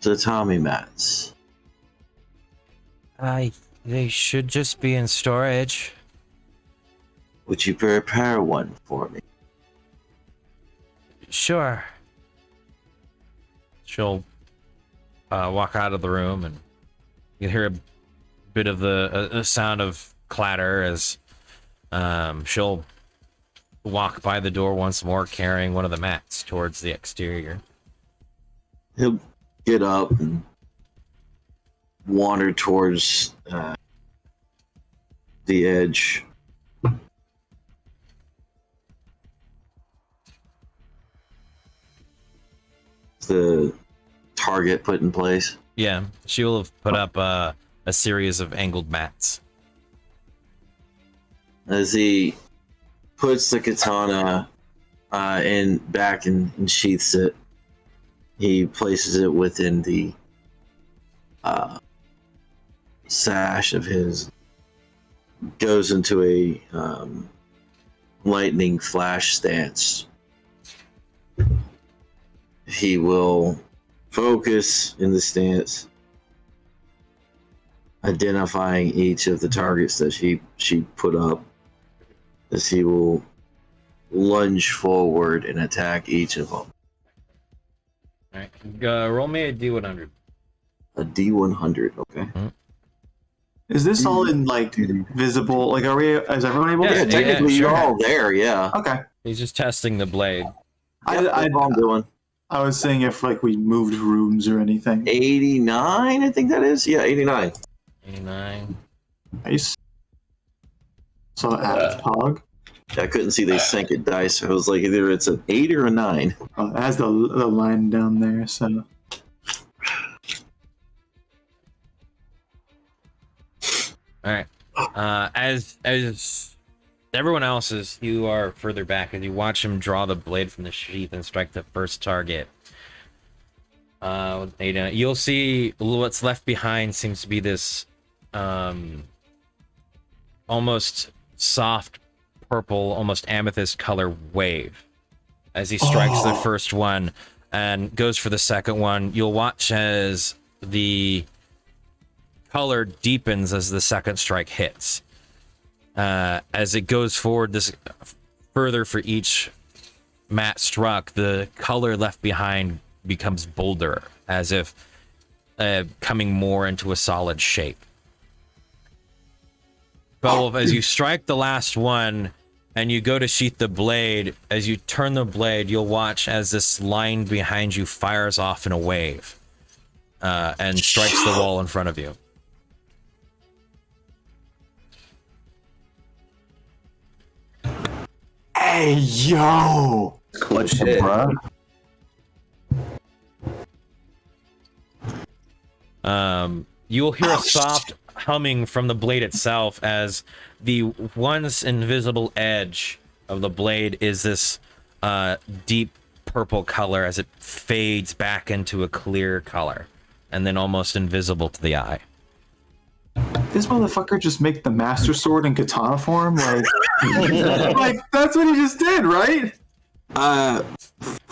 tatami mats? They should just be in storage. Would you prepare one for me? Sure. She'll walk out of the room, and you hear a bit of the sound of clatter as she'll walk by the door once more, carrying one of the mats towards the exterior. He'll get up and wander towards the edge. The target put in place. Yeah, she will have put up a series of angled mats. As he puts the katana back and sheaths it, he places it within the sash of his, goes into a lightning flash stance. He will focus in the stance, identifying each of the targets that she put up, as he will lunge forward and attack each of them. Alright, roll me a D100. A D100, okay. Mm-hmm. Is this all in like visible? Like, is everyone able to Yeah, see? technically sure. you're all there, yeah. Okay. He's just testing the blade. That's all I'm doing. I was saying if like we moved rooms or anything. 89, I think that is. Yeah, 89. 89. Nice. So average pog. I couldn't see they sank it dice. I was like, either it's an 8 or a 9. It has the line down there, so All right. As everyone else is, you are further back as you watch him draw the blade from the sheath and strike the first target. Ada, you'll see what's left behind seems to be this almost soft purple, almost amethyst color wave. As he strikes the first one and goes for the second one, you'll watch as the color deepens as the second strike hits. As it goes forward, this further for each mat struck, the color left behind becomes bolder, as if coming more into a solid shape. Beowulf, as you strike the last one and you go to sheath the blade, as you turn the blade, you'll watch as this line behind you fires off in a wave and strikes the wall in front of you. Hey, yo! Good shit. Bruh. You'll hear a soft humming from the blade itself as the once invisible edge of the blade is this deep purple color as it fades back into a clear color and then almost invisible to the eye. This motherfucker just make the Master Sword in katana form? Like, like that's what he just did, right?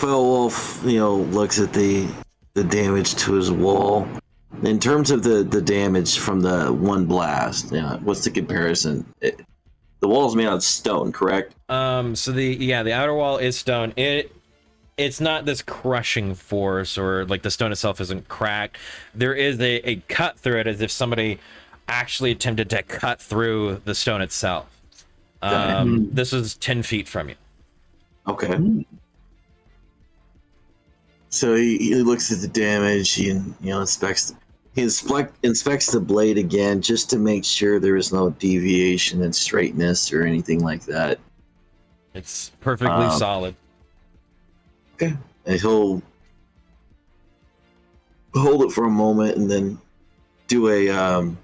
Beowulf, looks at the damage to his wall. In terms of the damage from the one blast, what's the comparison? The wall's made out of stone, correct? So the outer wall is stone. It's not this crushing force, or like the stone itself isn't cracked. There is a cut through it, as if somebody actually attempted to cut through the stone itself. This is 10 feet from you. Okay. So he looks at the damage. He inspects the blade again just to make sure there is no deviation in straightness or anything like that. It's perfectly solid. Okay. And he'll hold it for a moment and then do a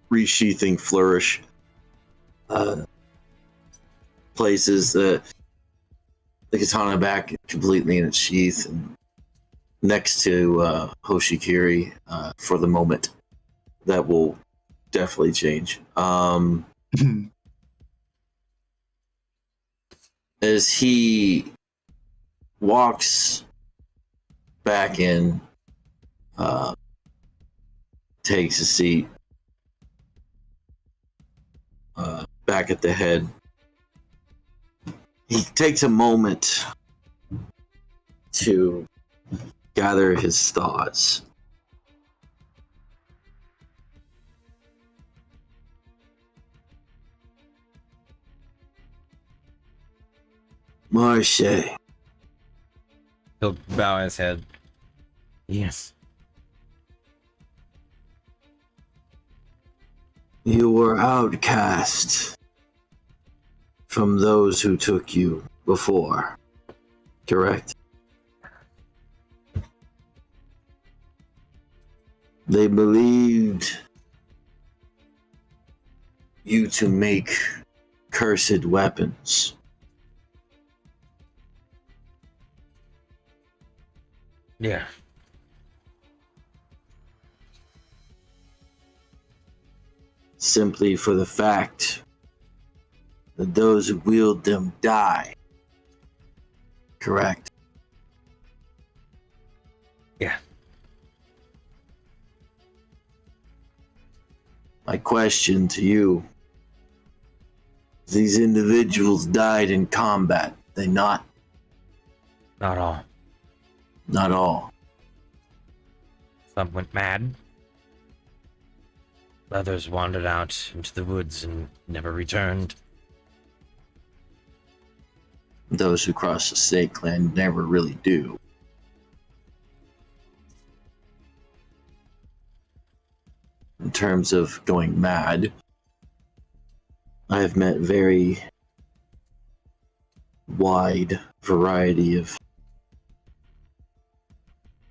resheathing flourish. Places the katana back completely in its sheath and next to Hoshikiri for the moment. That will definitely change. As he walks back in, takes a seat back at the head. He takes a moment to gather his thoughts. Marche, He'll bow his head. Yes. you were outcast from those who took you before, correct? They believed you to make cursed weapons. Yeah. Simply for the fact that those who wield them die. Correct? Yeah. My question to you: these individuals died in combat, they not? Not all. Not all. Some went mad. Others wandered out into the woods and never returned. Those who cross the Snake Land never really do. In terms of going mad, I have met very wide variety of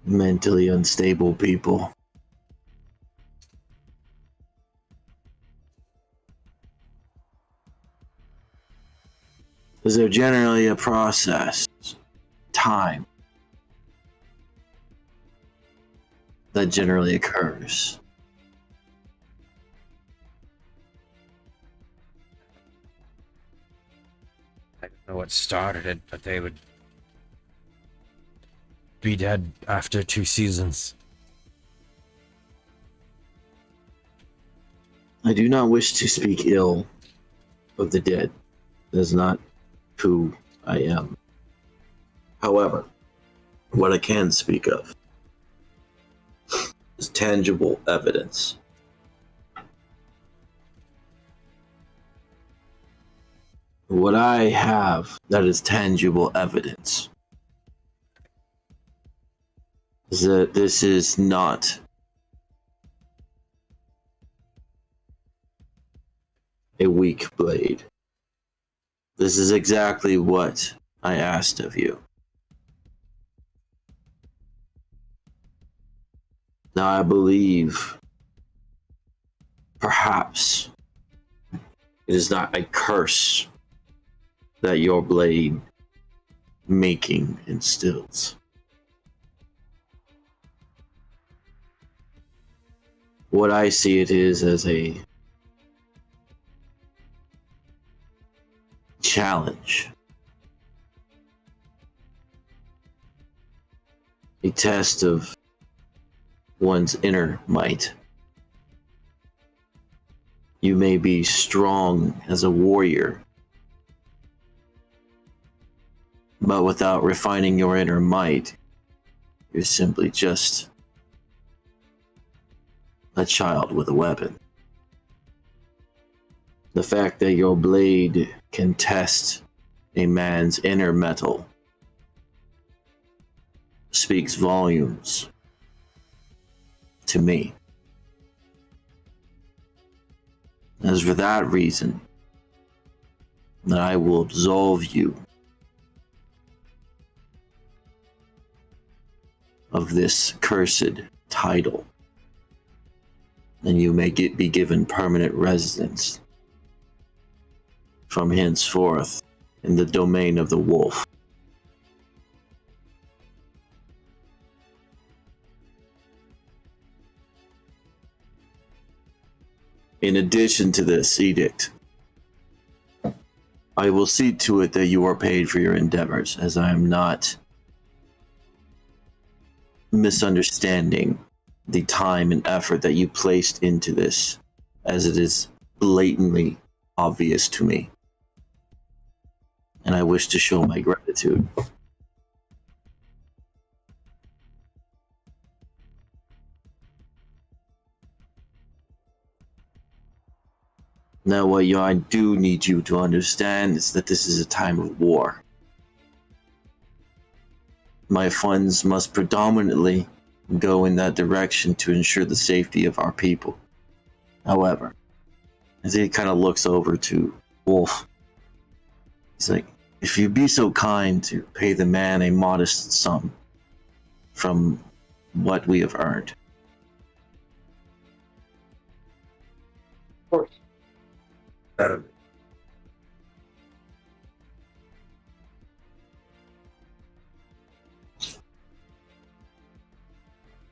mentally unstable people. Is there generally a process, time, that generally occurs? I don't know what started it, but they would be dead after 2 seasons. I do not wish to speak ill of the dead. That is not who I am. However, what I can speak of is tangible evidence. What I have that is tangible evidence is that this is not a weak blade. This is exactly what I asked of you. Now I believe perhaps it is not a curse that your blade making instills. What I see it is as a challenge, a test of one's inner might. You may be strong as a warrior, but without refining your inner might, you're simply just a child with a weapon. The fact that your blade can test a man's inner metal speaks volumes to me. As for that reason, that I will absolve you of this cursed title, and you may be given permanent residence from henceforth in the domain of the wolf. In addition to this edict, I will see to it that you are paid for your endeavors, as I am not misunderstanding the time and effort that you placed into this, as it is blatantly obvious to me. And I wish to show my gratitude. Now, what I do need you to understand is that this is a time of war. My funds must predominantly go in that direction to ensure the safety of our people. However, as he kind of looks over to Wolf, he's like, if you'd be so kind to pay the man a modest sum from what we have earned. Of course.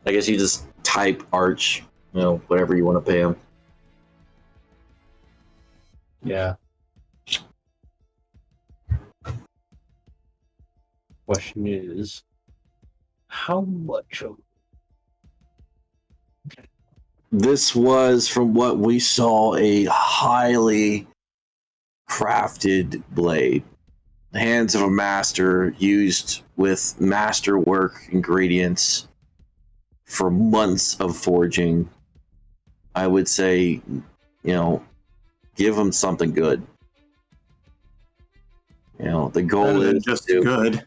I guess you just type Arch, whatever you want to pay him. Yeah. Question is, how much of This was, from what we saw, a highly crafted blade. The hands of a master, used with masterwork ingredients for months of forging. I would say, give them something good. The goal Better than is just to, good.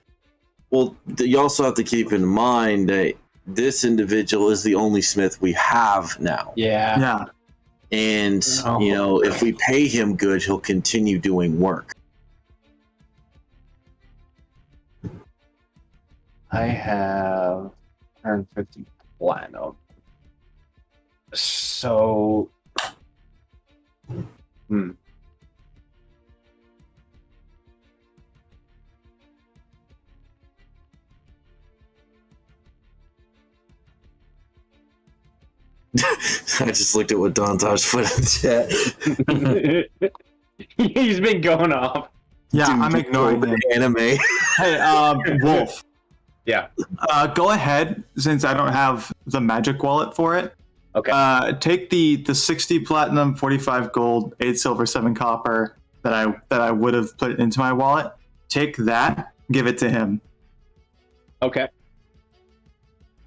Well, you also have to keep in mind that this individual is the only smith we have now. Yeah. Yeah. And, if we pay him good, he'll continue doing work. I have 150 platinum. So, I just looked at what Dontage put in the chat. He's been going off. Yeah, Dude, I'm ignoring the him. anime. Hey, Wolf. Yeah. Go ahead, since I don't have the magic wallet for it. Okay. Take the 60 platinum, 45 gold, 8 silver, 7 copper that I would have put into my wallet. Take that, give it to him, Okay.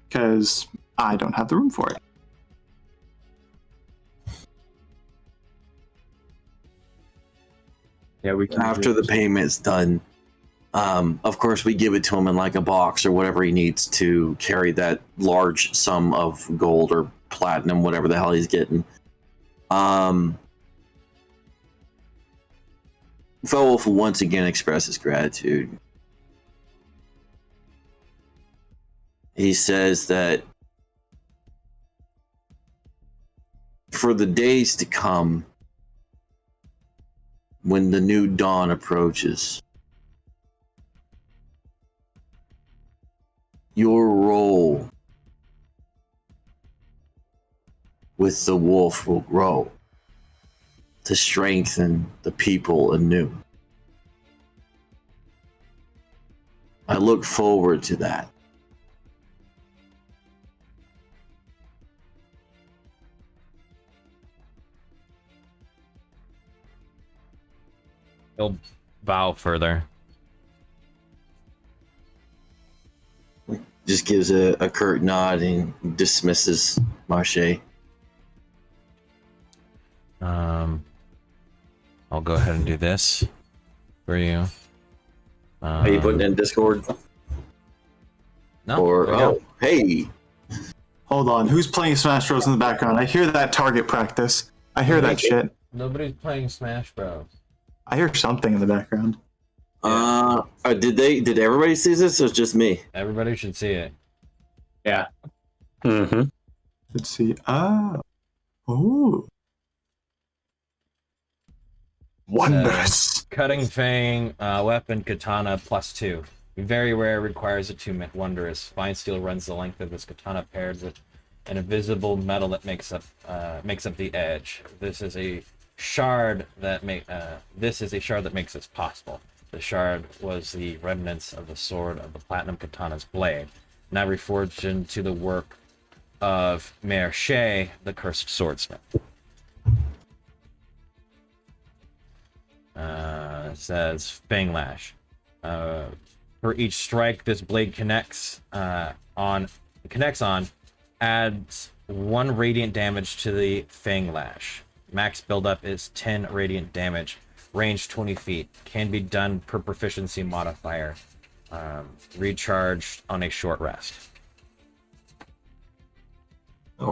because I don't have the room for it. Yeah, we can. After the payment's done, of course, we give it to him in like a box or whatever he needs to carry that large sum of gold or platinum, whatever the hell he's getting. Felwolf once again expresses gratitude. He says that for the days to come, when the new dawn approaches, your role with the wolf will grow to strengthen the people anew. I look forward to that. He'll bow further. Just gives a curt nod and dismisses Marche. I'll go ahead and do this for you. Are you putting it in Discord? No. Or, there you go. oh, hey. Hold on, who's playing Smash Bros in the background? I hear that target practice. I hear that shit. Nobody's playing Smash Bros. I hear something in the background. Did everybody see this or just me? Everybody should see it. Yeah. Mm-hmm. Let's see. Oh. Wondrous. Cutting Fang, weapon, katana, +2. Very rare, requires attunement. Wondrous. Fine steel runs the length of this katana paired with an invisible metal that makes up the edge. This is a shard that makes this possible. The shard was the remnants of the sword of the platinum katana's blade, now reforged into the work of Marche, the cursed swordsmith. It says Fang Lash. For each strike this blade connects on, adds 1 radiant damage to the Fang Lash. Max buildup is 10 radiant damage. Range 20 feet. Can be done per proficiency modifier. Recharged on a short rest.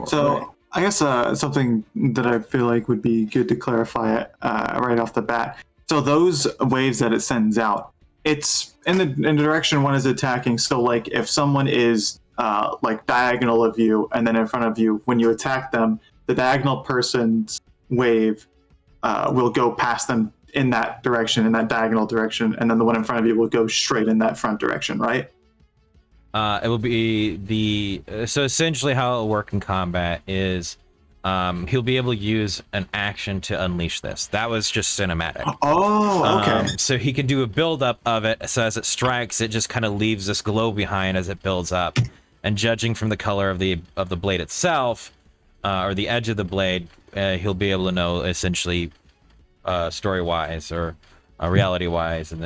So I guess something that I feel like would be good to clarify right off the bat. So those waves that it sends out, it's in the direction one is attacking. So like if someone is like diagonal of you and then in front of you, when you attack them, the diagonal person's wave will go past them in that direction, in that diagonal direction, and then the one in front of you will go straight in that front direction, right? It will be so essentially how it'll work in combat is he'll be able to use an action to unleash this. That was just cinematic. Oh, okay. So he can do a build-up of it, so as it strikes, it just kind of leaves this glow behind as it builds up. And judging from the color of the blade itself, or the edge of the blade, he'll be able to know essentially story-wise or reality-wise, and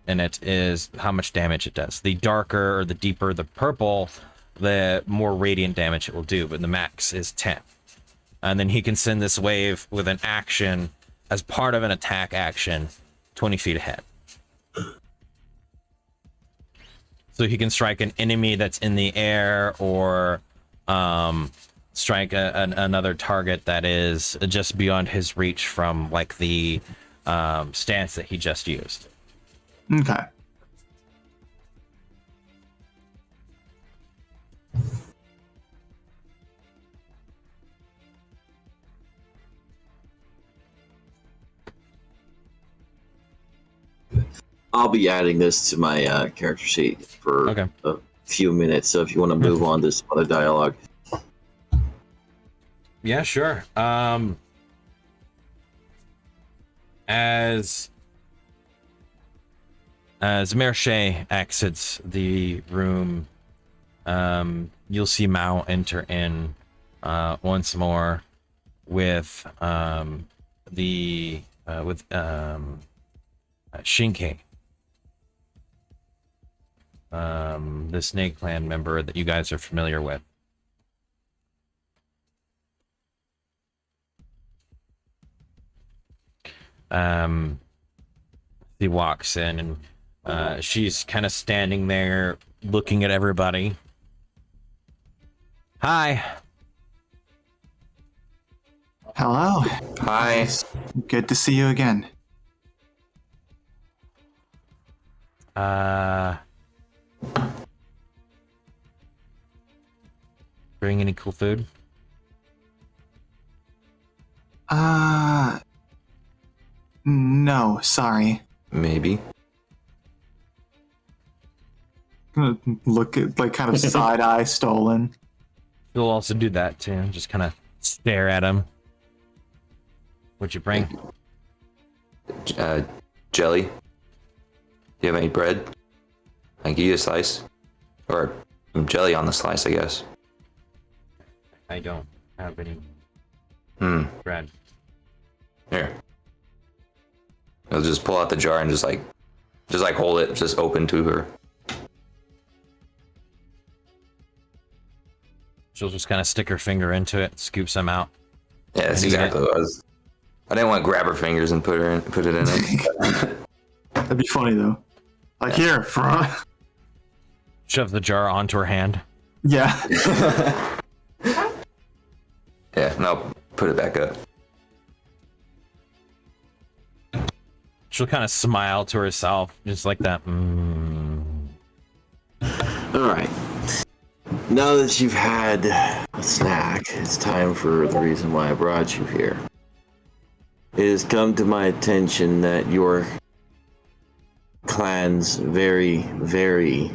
it is how much damage it does. The darker or the deeper the purple, the more radiant damage it will do, but the max is 10. And then he can send this wave with an action as part of an attack action 20 feet ahead. So he can strike an enemy that's in the air or strike another target that is just beyond his reach from like the stance that he just used. Okay. I'll be adding this to my character sheet for a few minutes. So if you want to move on to some other dialogue. Yeah, sure. As Mayor Shea exits the room, you'll see Mao enter in once more with Shinke, the Snake Clan member that you guys are familiar with. He walks in and she's kind of standing there looking at everybody. Hi. Hello. Hi. Good to see you again. Bring any cool food? No, sorry. Maybe. Gonna look at, like, kind of side eye stolen. You'll also do that too. Just kind of stare at him. What'd you bring? Jelly. Do you have any bread? I can give you a slice. Or some jelly on the slice, I guess. I don't have any bread. Here. I'll just pull out the jar and just like hold it, just open to her. She'll just kind of stick her finger into it, scoop some out. Yeah, that's And eat exactly what I was. I didn't want to grab her fingers and put it in it. That'd be funny though. Like, here, Shove the jar onto her hand. yeah. Yeah, no, put it back up. She'll kind of smile to herself, just like that. All right. Now that you've had a snack, it's time for the reason why I brought you here. It has come to my attention that your clan's very, very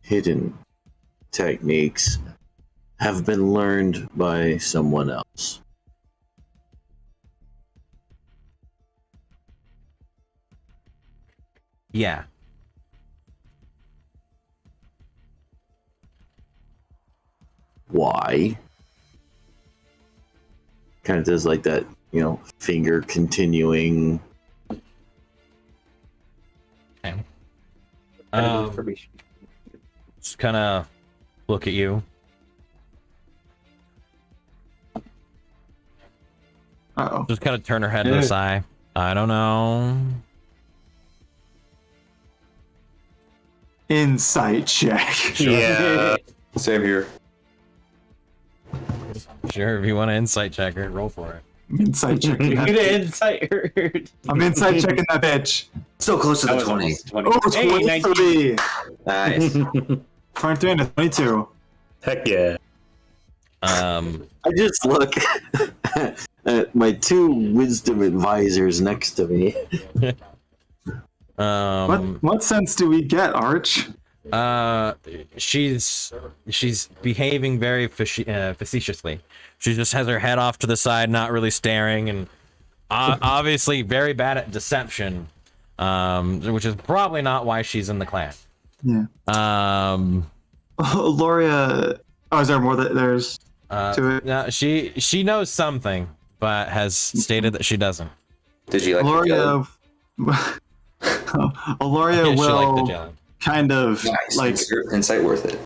hidden techniques have been learned by someone else. Yeah. Why? Kind of does like that, finger continuing. Okay. Information. Just kind of look at you. Uh-oh. Just kind of turn her head to the side. I don't know. Insight check. Yeah. Same here. Sure, if you want to insight check her, roll for it. Insight checking You're that. gonna insight her. I'm insight checking that bitch. So close to That the was 20. almost 20. Oh, Hey, 23. Nice. 23 into 22. Heck yeah. I just look at my two wisdom advisors next to me. What sense do we get, Arch? She's behaving very facetiously. She just has her head off to the side, not really staring, and obviously very bad at deception, which is probably not why she's in the clan. Yeah. Loria. Oh, is there more that there's to it? No, she knows something, but has stated that she doesn't. Did you like the jelly? Loria. Loria She liked the will jelly. kind of Nice. like. Insight worth it.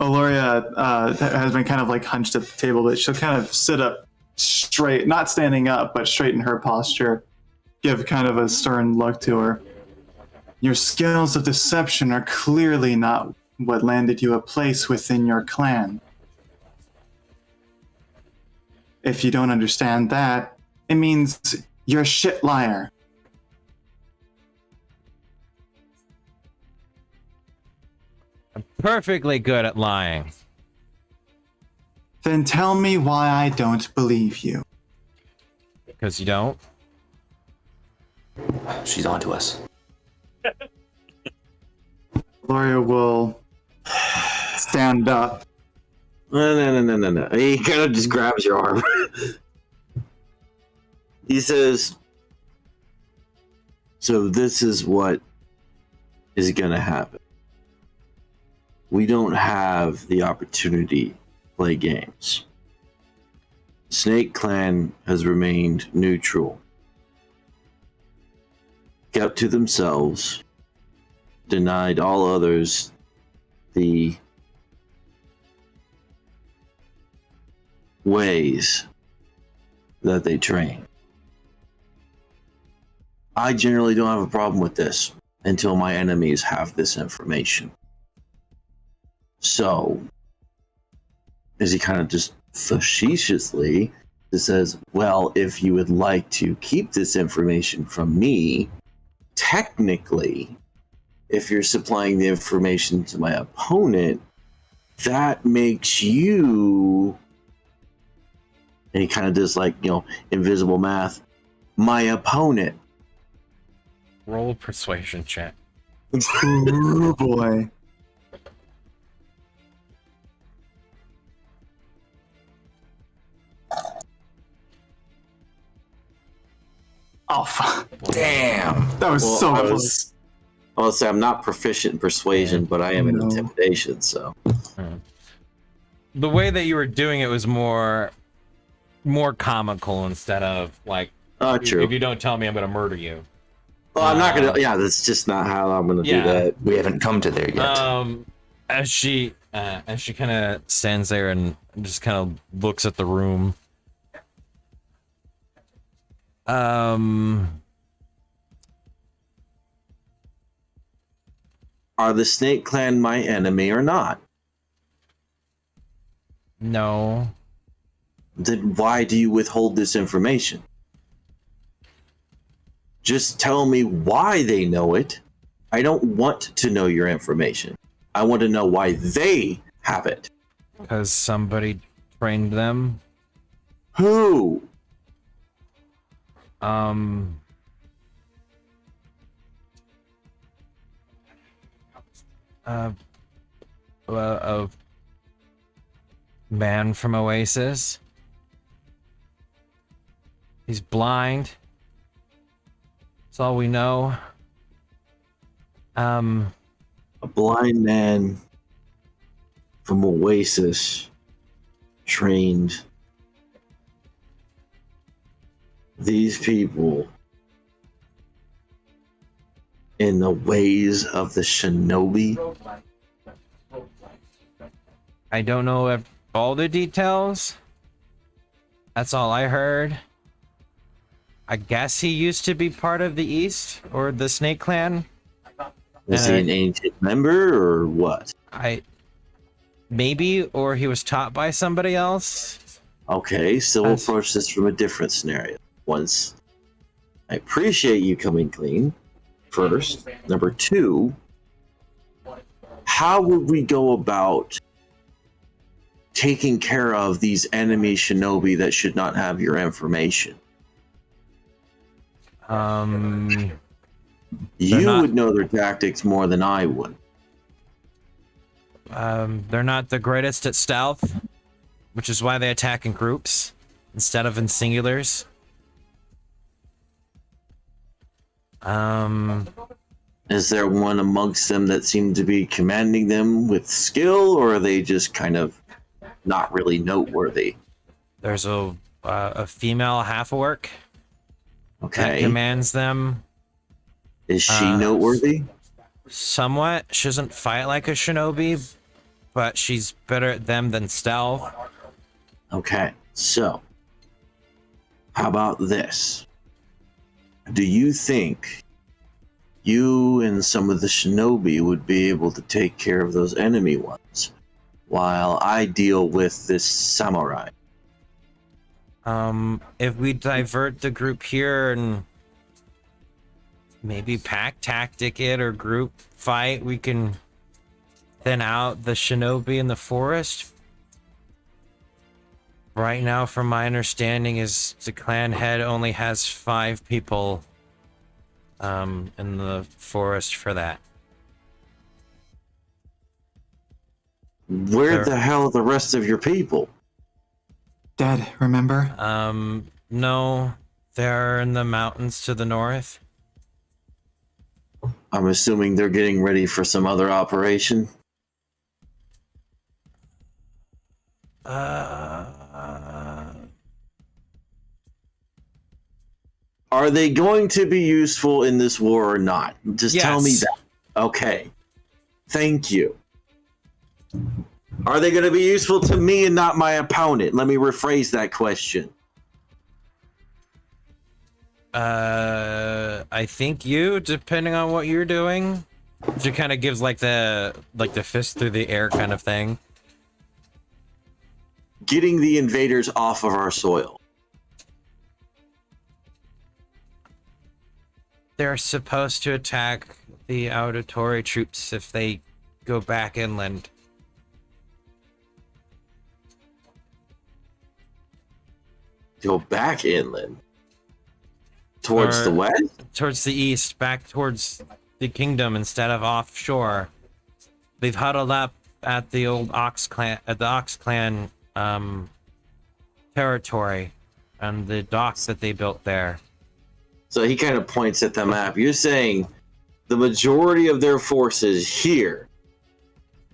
Aloria has been kind of like hunched at the table, but she'll kind of sit up straight, not standing up, but straighten her posture, give kind of a stern look to her. Your skills of deception are clearly not what landed you a place within your clan. If you don't understand that, it means you're a shit liar. I'm perfectly good at lying. Then tell me why I don't believe you. Because you don't? She's on to us. Gloria will stand up No. He kind of just grabs your arm. He says, so this is what is going to happen. We don't have the opportunity to play games. Snake Clan has remained neutral, kept to themselves, denied all others the ways that they train. I generally don't have a problem with this until my enemies have this information. So, as he kind of just facetiously says, well, if you would like to keep this information from me, technically, if you're supplying the information to my opponent, that makes you, and he kind of does like, invisible math, my opponent. Roll a persuasion check. Oh boy. Oh, fuck. Damn. That was Well, so I was- close. I'll say I'm not proficient in persuasion, but I am in No. intimidation, so. The way that you were doing it was more comical instead of like, True. if you don't tell me, I'm gonna murder you. Well, I'm not gonna. Yeah, that's just not how I'm gonna Yeah. do that. We haven't come to there yet. As she kind of stands there and just kind of looks at the room. Are the Snake Clan my enemy or not? No. Then why do you withhold this information? Just tell me why they know it. I don't want to know your information. I want to know why they have it. Because somebody trained them. Who? A man from Oasis. He's blind. That's all we know. A blind man from Oasis trained these people in the ways of the shinobi. I don't know if all the details. That's all I heard. I guess he used to be part of the East or the Snake Clan. Is he an ancient member or what? Maybe, or he was taught by somebody else. Okay, so we'll approach this from a different scenario. Once, I appreciate you coming clean. First, number two, how would we go about taking care of these enemy shinobi that should not have your information? You would know their tactics more than I would. They're not the greatest at stealth, which is why they attack in groups instead of in singulars. Is there one amongst them that seemed to be commanding them with skill, or are they just kind of not really noteworthy? There's a female half-orc that Okay. commands them. Is she noteworthy? Somewhat. She doesn't fight like a shinobi, but she's better at them than stealth. Okay, so how about this? Do you think you and some of the shinobi would be able to take care of those enemy ones while I deal with this samurai? If we divert the group here and maybe pack tactic it or group fight, we can thin out the shinobi in the forest. Right now, from my understanding, is the clan head only has 5 people in the forest for that. Where the hell are the rest of your people? Dead, remember? No, they're in the mountains to the north. I'm assuming they're getting ready for some other operation. Are they going to be useful in this war or not? Just tell me Yes. that. Okay. Thank you. Are they going to be useful to me and not my opponent? Let me rephrase that question. I think you, depending on what you're doing. She kind of gives like the fist through the air kind of thing. Getting the invaders off of our soil. They're supposed to attack the auditory troops if they go back inland. Go back inland. Towards Or- the west? Towards the east, back towards the kingdom instead of offshore. They've huddled up at the old Ox Clan, at the Ox Clan territory, and the docks that they built there. So he kind of points at the map. You're saying the majority of their forces here.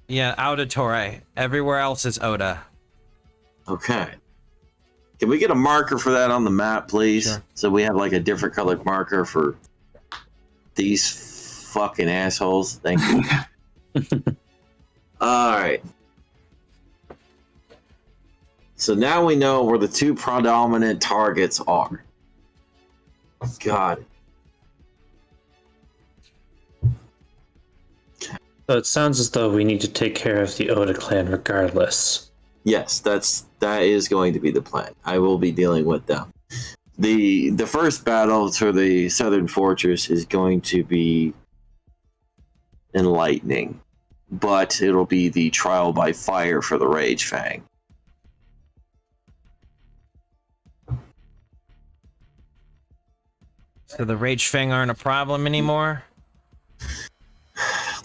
Yeah, auditory. Everywhere else is Oda. Okay. Can we get a marker for that on the map, please? Sure. So we have like a different colored marker for these fucking assholes. Thank you. All right. So now we know where the two predominant targets are. Got it. So it sounds as though we need to take care of the Oda clan regardless. Yes, that is going to be the plan. I will be dealing with them. The first battle for the southern fortress is going to be enlightening, but it'll be the trial by fire for the Rage Fang. So the Rage Fang aren't a problem anymore?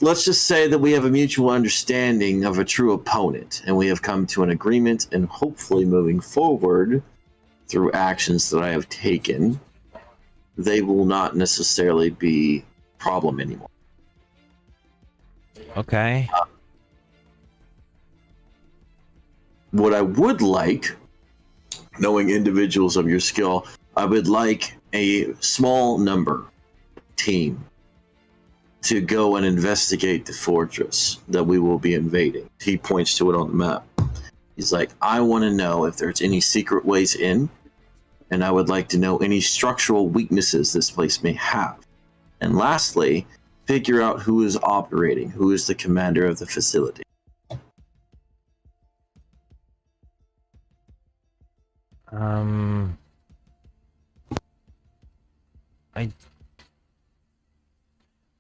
Let's just say that we have a mutual understanding of a true opponent, and we have come to an agreement, and hopefully moving forward through actions that I have taken, they will not necessarily be a problem anymore. Okay. What I would like, knowing individuals of your skill, I would like a small number team to go and investigate the fortress that we will be invading. He points to it on the map. He's like, I want to know if there's any secret ways in, and I would like to know any structural weaknesses this place may have. And lastly, figure out who is operating, who is the commander of the facility.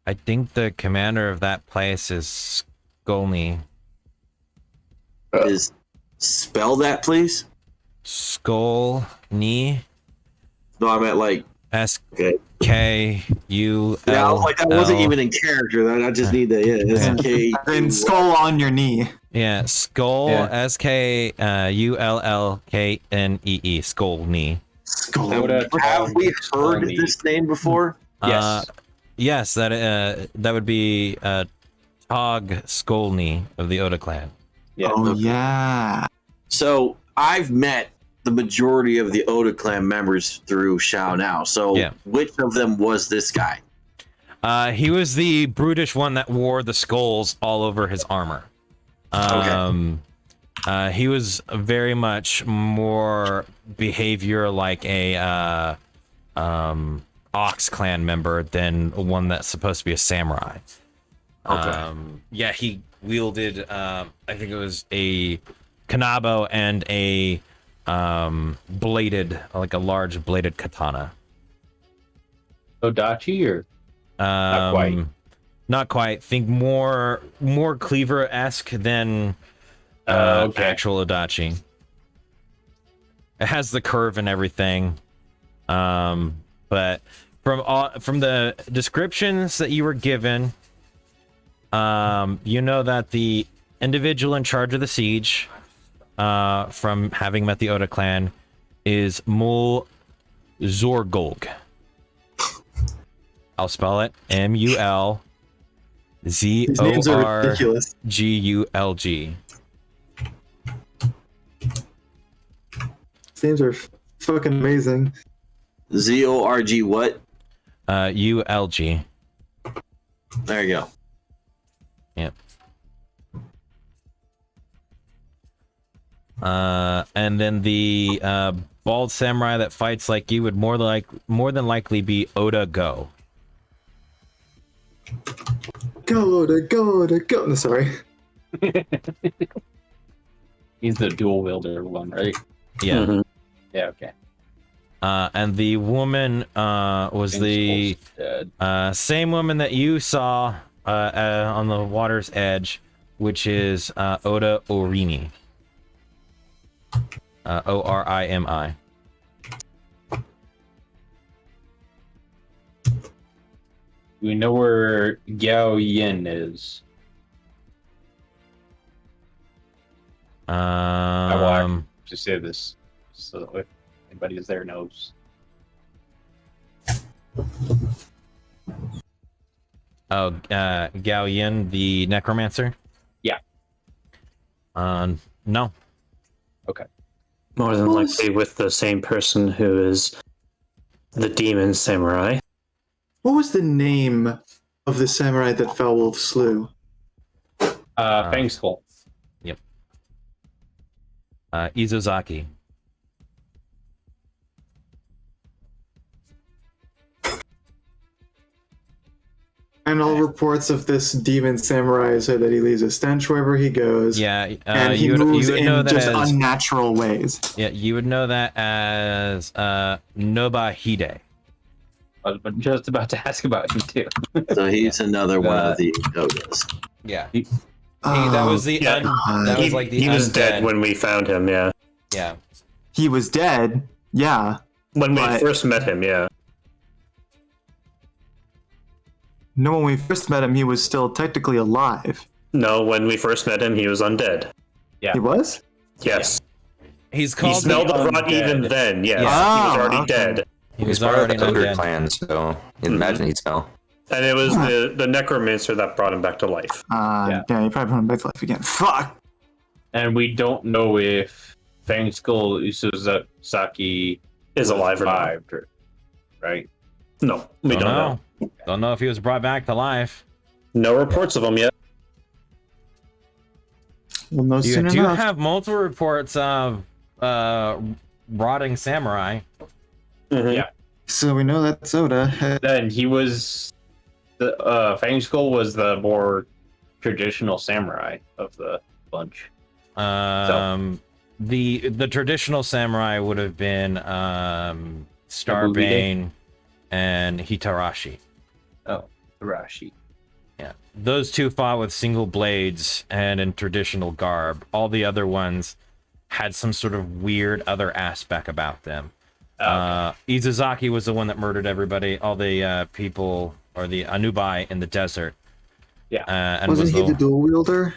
I think the commander of that place is Skolny. Is spell that, please? Skolny. No, I meant like S-K-U-L-L. yeah, I was like that wasn't even in character. I just need the S-K. And skull on your knee. Yeah, Skull, Yeah. S-K-U-L-L-K-N-E-E, Skolny. Skull. Oda Have we heard Skolny. this name before? Yes. Yes, that would be Tog Skolny of the Oda clan. Yeah. Oh, yeah. So I've met the majority of the Oda clan members through Shao Now. So Yeah. which of them was this guy? He was the brutish one that wore the skulls all over his armor. He was very much more behavior like a Ox clan member than one that's supposed to be a samurai. Okay. Yeah, he wielded I think it was a kanabo and a bladed, like a large bladed katana. Odachi or Not quite. Not quite. Think more cleaver-esque than Okay. actual Odachi. It has the curve and everything. But from the descriptions that you were given, you know that the individual in charge of the siege, from having met the Oda clan, is Mul Zorgulg. I'll spell it These names are ridiculous. Mulzorgulg. These names are fucking amazing. ZORG what? ULG. There you go. Yep. And then the bald samurai that fights like you would more than likely be Oda Go. Go. No, sorry. He's the dual wielder one, right? Yeah. Mhm. Yeah. Okay. And the woman was the same woman that you saw on the water's edge, which is Oda Orimi. Orimi. We know where Gao Yin is. I will just say this so if anybody is there knows. Oh, Gao Yin, the necromancer? Yeah. No. Okay. More than likely with the same person who is the demon samurai. What was the name of the samurai that Foulwolf slew? Fang Skull. Yep. Izozaki. And all reports of this demon samurai say that he leaves a stench wherever he goes. Yeah, and he you moves would know in that just as, unnatural ways. yeah, you would know that as Nobahide. I was just about to ask about him too. So he's another one of the Odas. Yeah. Oh, that was the Yeah. that was like the he was undead. dead when we found him, yeah. Yeah. he was dead. Yeah. When we But- first met him, yeah. No, when we first met him, he was still technically alive. No, when we first met him, he was undead. He was? Yes. He's He called smelled the of rot undead. even then, yes. Yeah. He was already okay. dead. He He's was part of already the Ogre undead. clan, so you'd imagine he'd smell. And it was the necromancer that brought him back to life. Yeah, he probably put him back to life again. Fuck! And we don't know if Fang Skull Usuzaki Is alive or not. survived, right? No, we don't know. Don't know if he was brought back to life. No reports of him yet. Well, no You sooner do enough. have multiple reports of rotting samurai. Mhm. Yeah. So we know that's Oda. Then he was the Fang Skull was the more traditional samurai of the bunch. The traditional samurai would have been Starbane and Hitarashi. Oh, Rashi. Yeah, those two fought with single blades and in traditional garb. All the other ones had some sort of weird other aspect about them. Izuzaki was the one that murdered everybody, all the people, or the Anubai in the desert. Yeah. And Wasn't was he the dual wielder?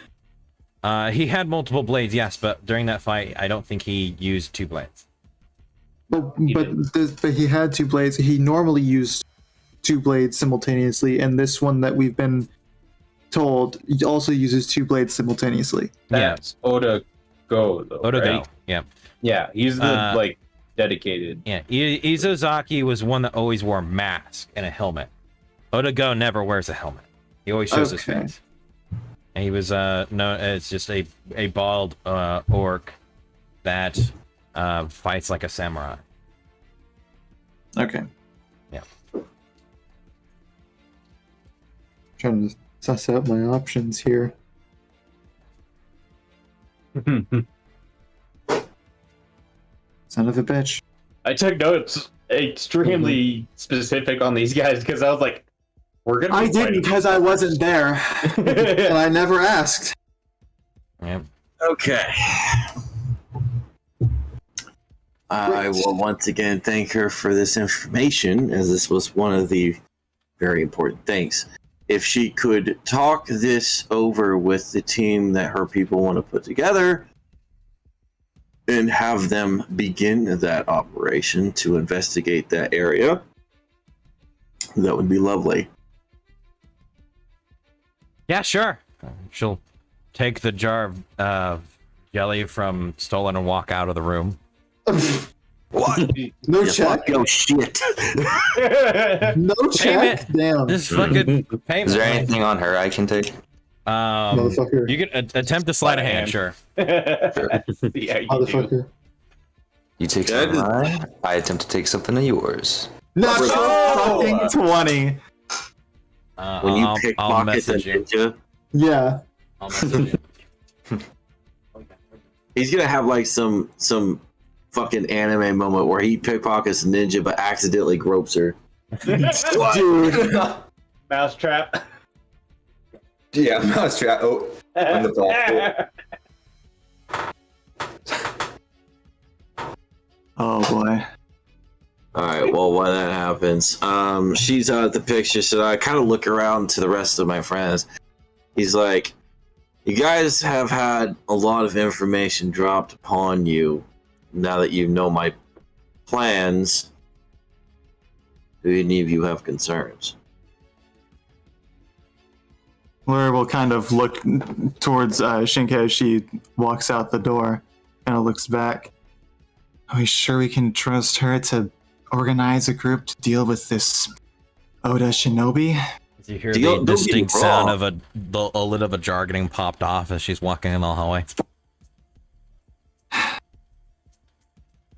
He had multiple blades, yes, but during that fight, I don't think he used two blades. But he had two blades. He normally used two blades simultaneously, and this one that we've been told also uses two blades simultaneously. That's Oda Go though. Oda right? Go, yeah. Yeah, he's the dedicated. Yeah, Izozaki was one that always wore a mask and a helmet. Oda Go never wears a helmet. He always shows his Okay. face. And he was known as just a bald orc that fights like a samurai. Okay. Yeah. Trying to suss out my options here. Son of a bitch. I took notes extremely specific on these guys because I was like, we're gonna. I be didn't fighting because I wasn't there, and I never asked. Yeah. Okay. I will once again thank her for this information, as this was one of the very important things. if she could talk this over with the team that her people want to put together and have them begin that operation to investigate that area, that would be lovely. Yeah, sure. She'll take the jar of jelly from Stolen and walk out of the room. What? No Yeah, check. fuck your shit. No check. Payment. Damn. This fucking payment. Is there anything on her I can take? Motherfucker. You can attempt to slide a hand, sure. Yeah, you do. Motherfucker. You take Yeah, something of mine, I attempt to take something of yours. Not Oh! fucking 20. When you I'll pickpocket the message you. ninja, Yeah. I'll message you. he's gonna have like some fucking anime moment where he pickpockets a ninja but accidentally gropes her. Dude. Mousetrap. Yeah, mousetrap. Oh, on the ball. Oh boy. All right. Well, while that happens, she's out of the picture, so I kind of look around to the rest of my friends. He's like, "You guys have had a lot of information dropped upon you. Now that you know my plans, do any of you have concerns?" Laura will kind of look towards Shinka as she walks out the door. Kind of looks back. Are we sure we can trust her to organize a group to deal with this Oda shinobi? You hear Don't the get me distinct sound wrong. of a lid of a jar getting popped off as she's walking in the hallway.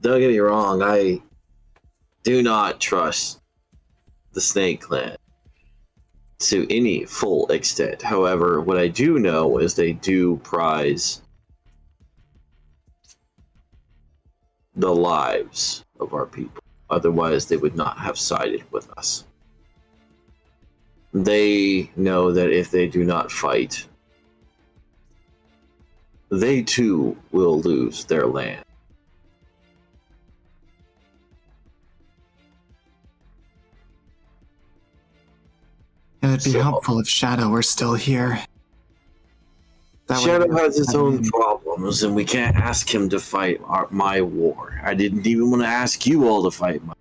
Don't get me wrong. I do not trust the Snake Clan to any full extent. However, what I do know is they do prize the lives of our people. Otherwise, they would not have sided with us. They know that if they do not fight, they too will lose their land. It would be So- helpful if Shadow were still here. That would Shadow be- has his own problems, and we can't ask him to fight my war. I didn't even want to ask you all to fight my.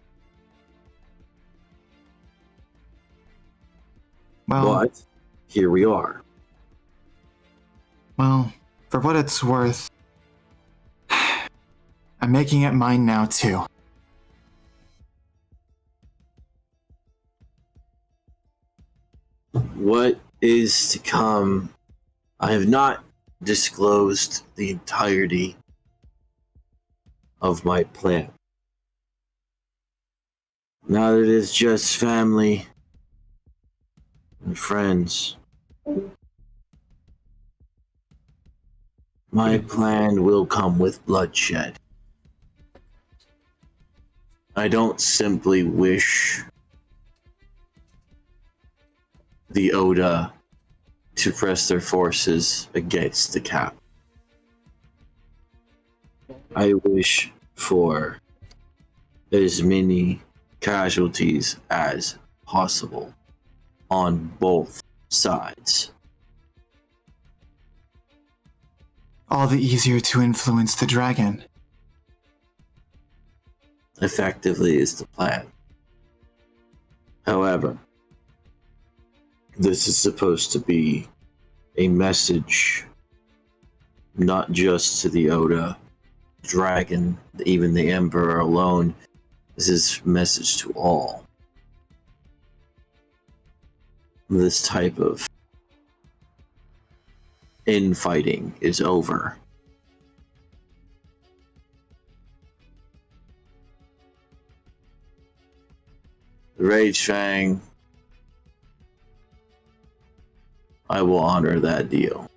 Well, But here we are. well, for what it's worth, I'm making it mine now too. What is to come? I have not disclosed the entirety of my plan. Now that it is just family and friends, my plan will come with bloodshed. I don't simply wish the Oda to press their forces against the cap. I wish for as many casualties as possible on both sides. All the easier to influence the dragon. Effectively is the plan. However, this is supposed to be a message not just to the Oda, dragon, even the Emperor alone. This is a message to all. This type of infighting is over. Rage Fang, I will honor that deal.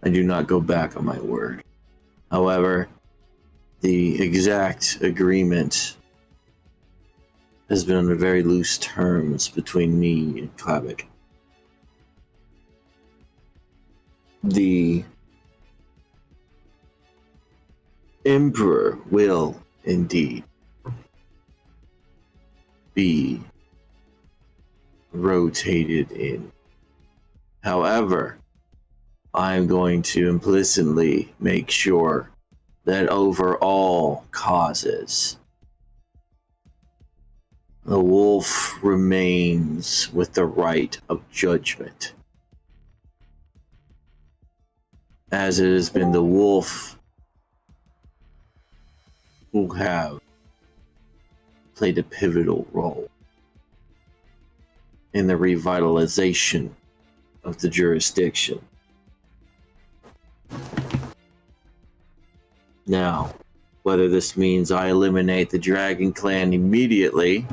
I do not go back on my word. However, the exact agreement has been on very loose terms between me and Klavik. The Emperor will indeed be rotated in. However, I'm going to implicitly make sure that over all causes, the wolf remains with the right of judgment. As it has been the wolf who have played a pivotal role in the revitalization of the jurisdiction. Now, whether this means I eliminate the Dragon Clan immediately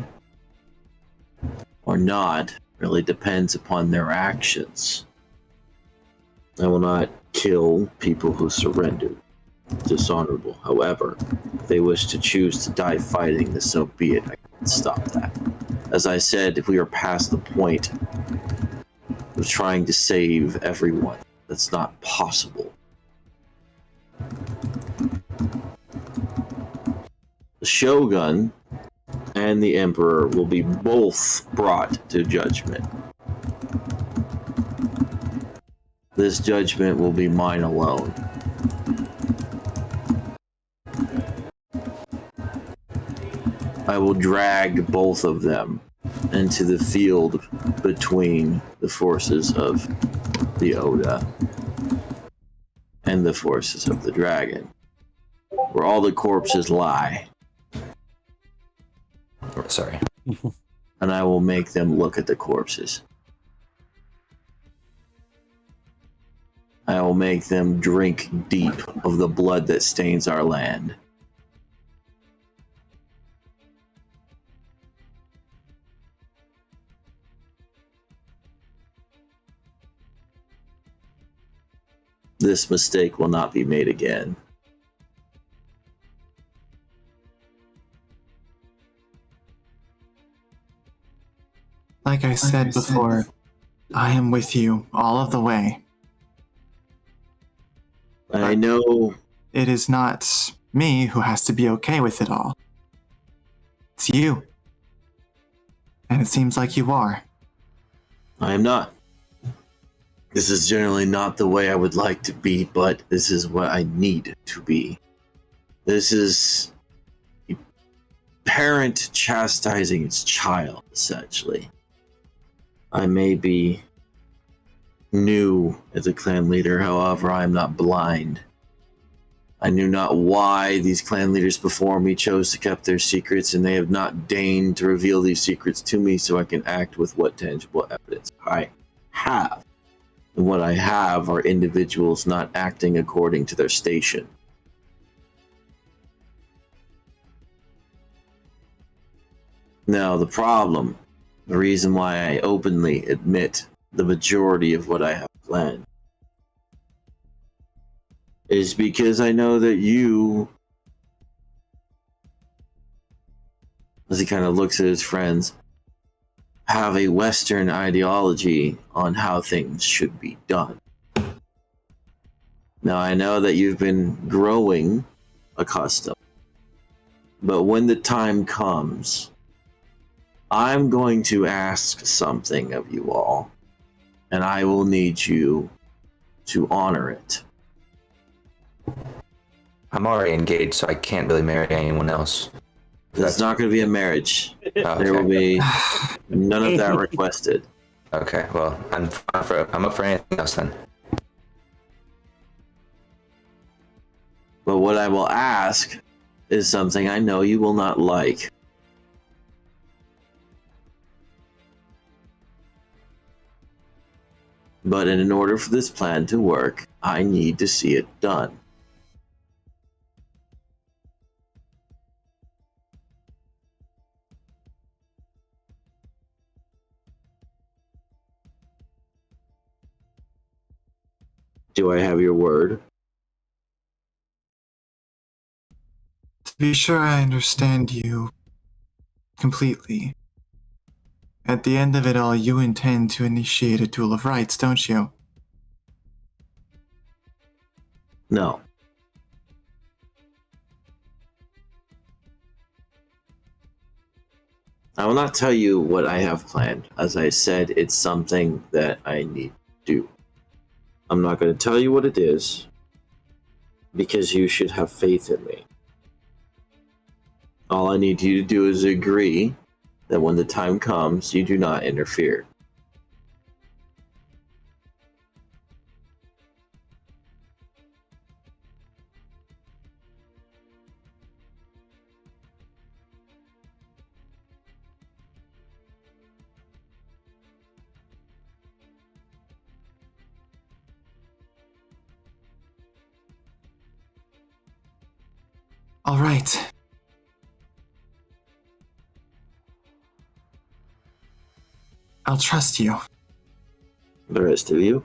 or not really depends upon their actions. I will not kill people who surrendered. Dishonorable. However, if they wish to choose to die fighting, then so be it. I can't stop that. As I said, we are past the point of trying to save everyone. That's not possible. The Shogun and the Emperor will be both brought to judgment. This judgment will be mine alone. I will drag both of them into the field between the forces of the Oda and the forces of the dragon, where all the corpses lie. Sorry. And I will make them look at the corpses. I will make them drink deep of the blood that stains our land. This mistake will not be made again. Like I said before, I am with you all of the way. I know It is not me who has to be okay with it all. It's you. And it seems like you are. I am not. This is generally not the way I would like to be, but this is what I need to be. This is a parent chastising its child, essentially. I may be new as a clan leader, however, I am not blind. I knew not why these clan leaders before me chose to keep their secrets, and they have not deigned to reveal these secrets to me so I can act with what tangible evidence I have. And what I have are individuals not acting according to their station. Now, the problem, the reason why I openly admit the majority of what I have planned, is because I know that you, as he kind of looks at his friends, have a Western ideology on how things should be done. Now, I know that you've been growing accustomed, but when the time comes, I'm going to ask something of you all, and I will need you to honor it. I'm already engaged, so I can't really marry anyone else. It's not going to be a marriage. Oh, There will okay. be none of that requested. Okay, well, I'm up for anything else then. But what I will ask is something I know you will not like. But in order for this plan to work, I need to see it done. Do I have your word? To be sure I understand you completely. At the end of it all, you intend to initiate a duel of rights, don't you? No. I will not tell you what I have planned. As I said, it's something that I need to do. I'm not going to tell you what it is, because you should have faith in me. All I need you to do is agree that when the time comes, you do not interfere. All right. I'll trust you. The rest of you?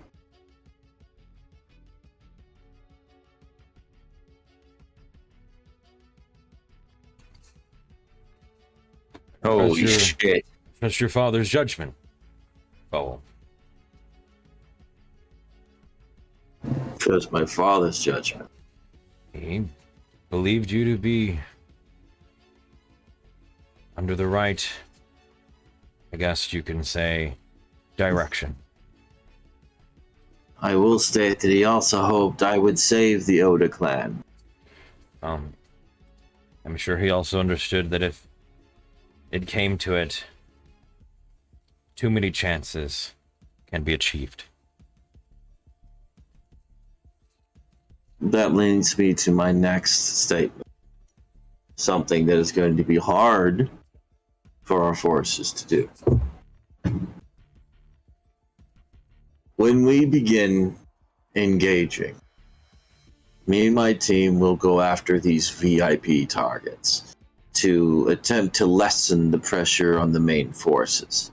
Holy your- shit. Trust your father's judgment. Oh, Trust my father's judgment. he believed you to be under the right, I guess you can say, direction. I will state that he also hoped I would save the Oda clan. I'm sure he also understood that if it came to it, too many chances can be achieved. That leads me to my next statement. Something that is going to be hard for our forces to do. When we begin engaging, me and my team will go after these VIP targets to attempt to lessen the pressure on the main forces.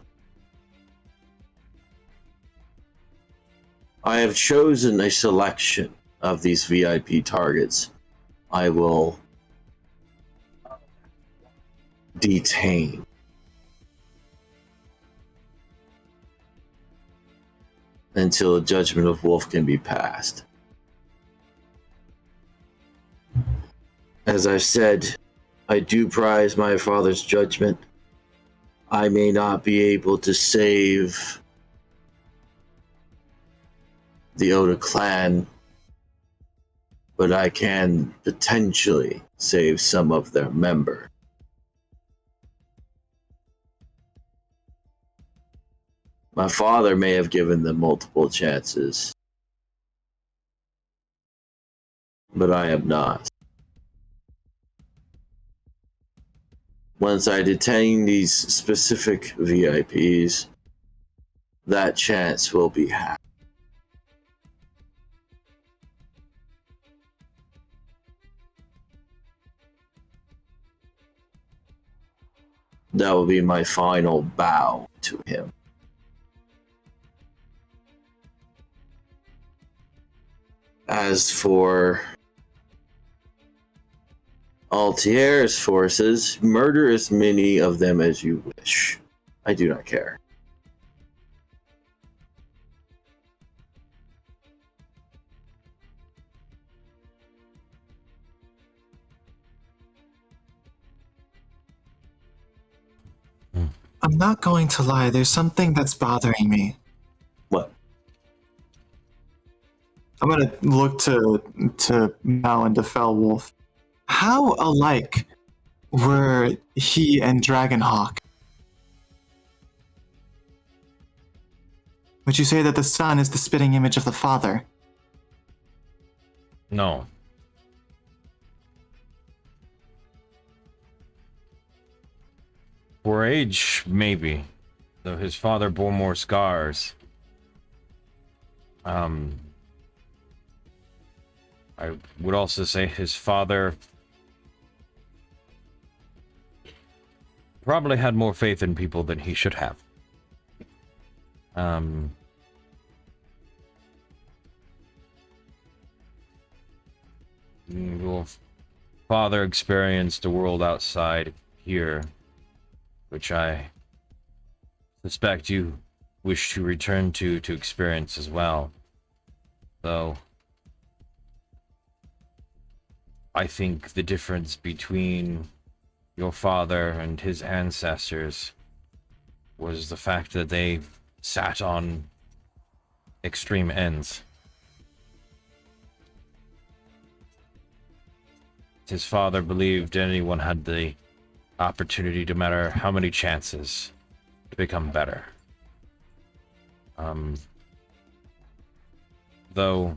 I have chosen a selection of these VIP targets. I will detain. Until a judgment of Wolf can be passed. As I've said, I do prize my father's judgment. I may not be able to save the Oda clan, but I can potentially save some of their members. My father may have given them multiple chances, but I am not. Once I detain these specific VIPs, that chance will be had. That will be my final bow to him. As for Altier's forces, murder as many of them as you wish. I do not care. I'm not going to lie, there's something that's bothering me. What? I'm gonna look to Mal and to Fell Wolf. How alike were he and Dragonhawk? Would you say that the son is the spitting image of the father? No. For age, maybe. Though his father bore more scars. I would also say his father probably had more faith in people than he should have. Your father experienced a world outside here, which I suspect you wish to return to experience as well. Though I think the difference between your father and his ancestors was the fact that they sat on extreme ends. His father believed anyone had the opportunity, no matter how many chances, to become better. Though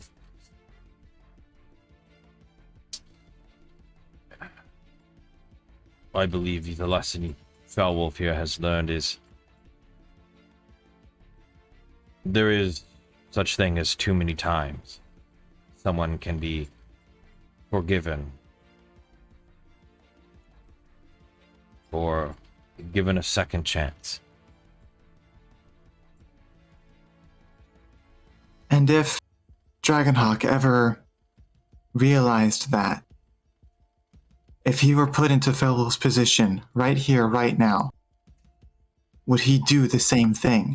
I believe the lesson Felwolf here has learned is there is such thing as too many times someone can be forgiven or given a second chance. And if Dragonhawk ever realized that, if he were put into Felwolf's position right here, right now, would he do the same thing?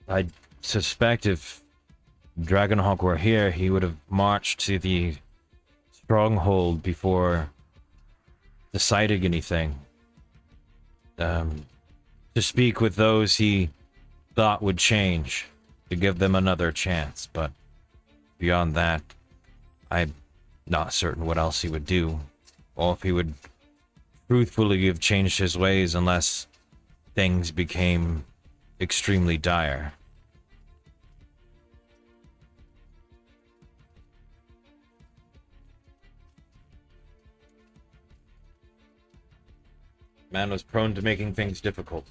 I suspect if Dragonhawk were here, he would have marched to the stronghold before deciding anything. To speak with those he thought would change, to give them another chance, but beyond that, I'm not certain what else he would do, or if he would truthfully have changed his ways unless things became extremely dire. Man was prone to making things difficult.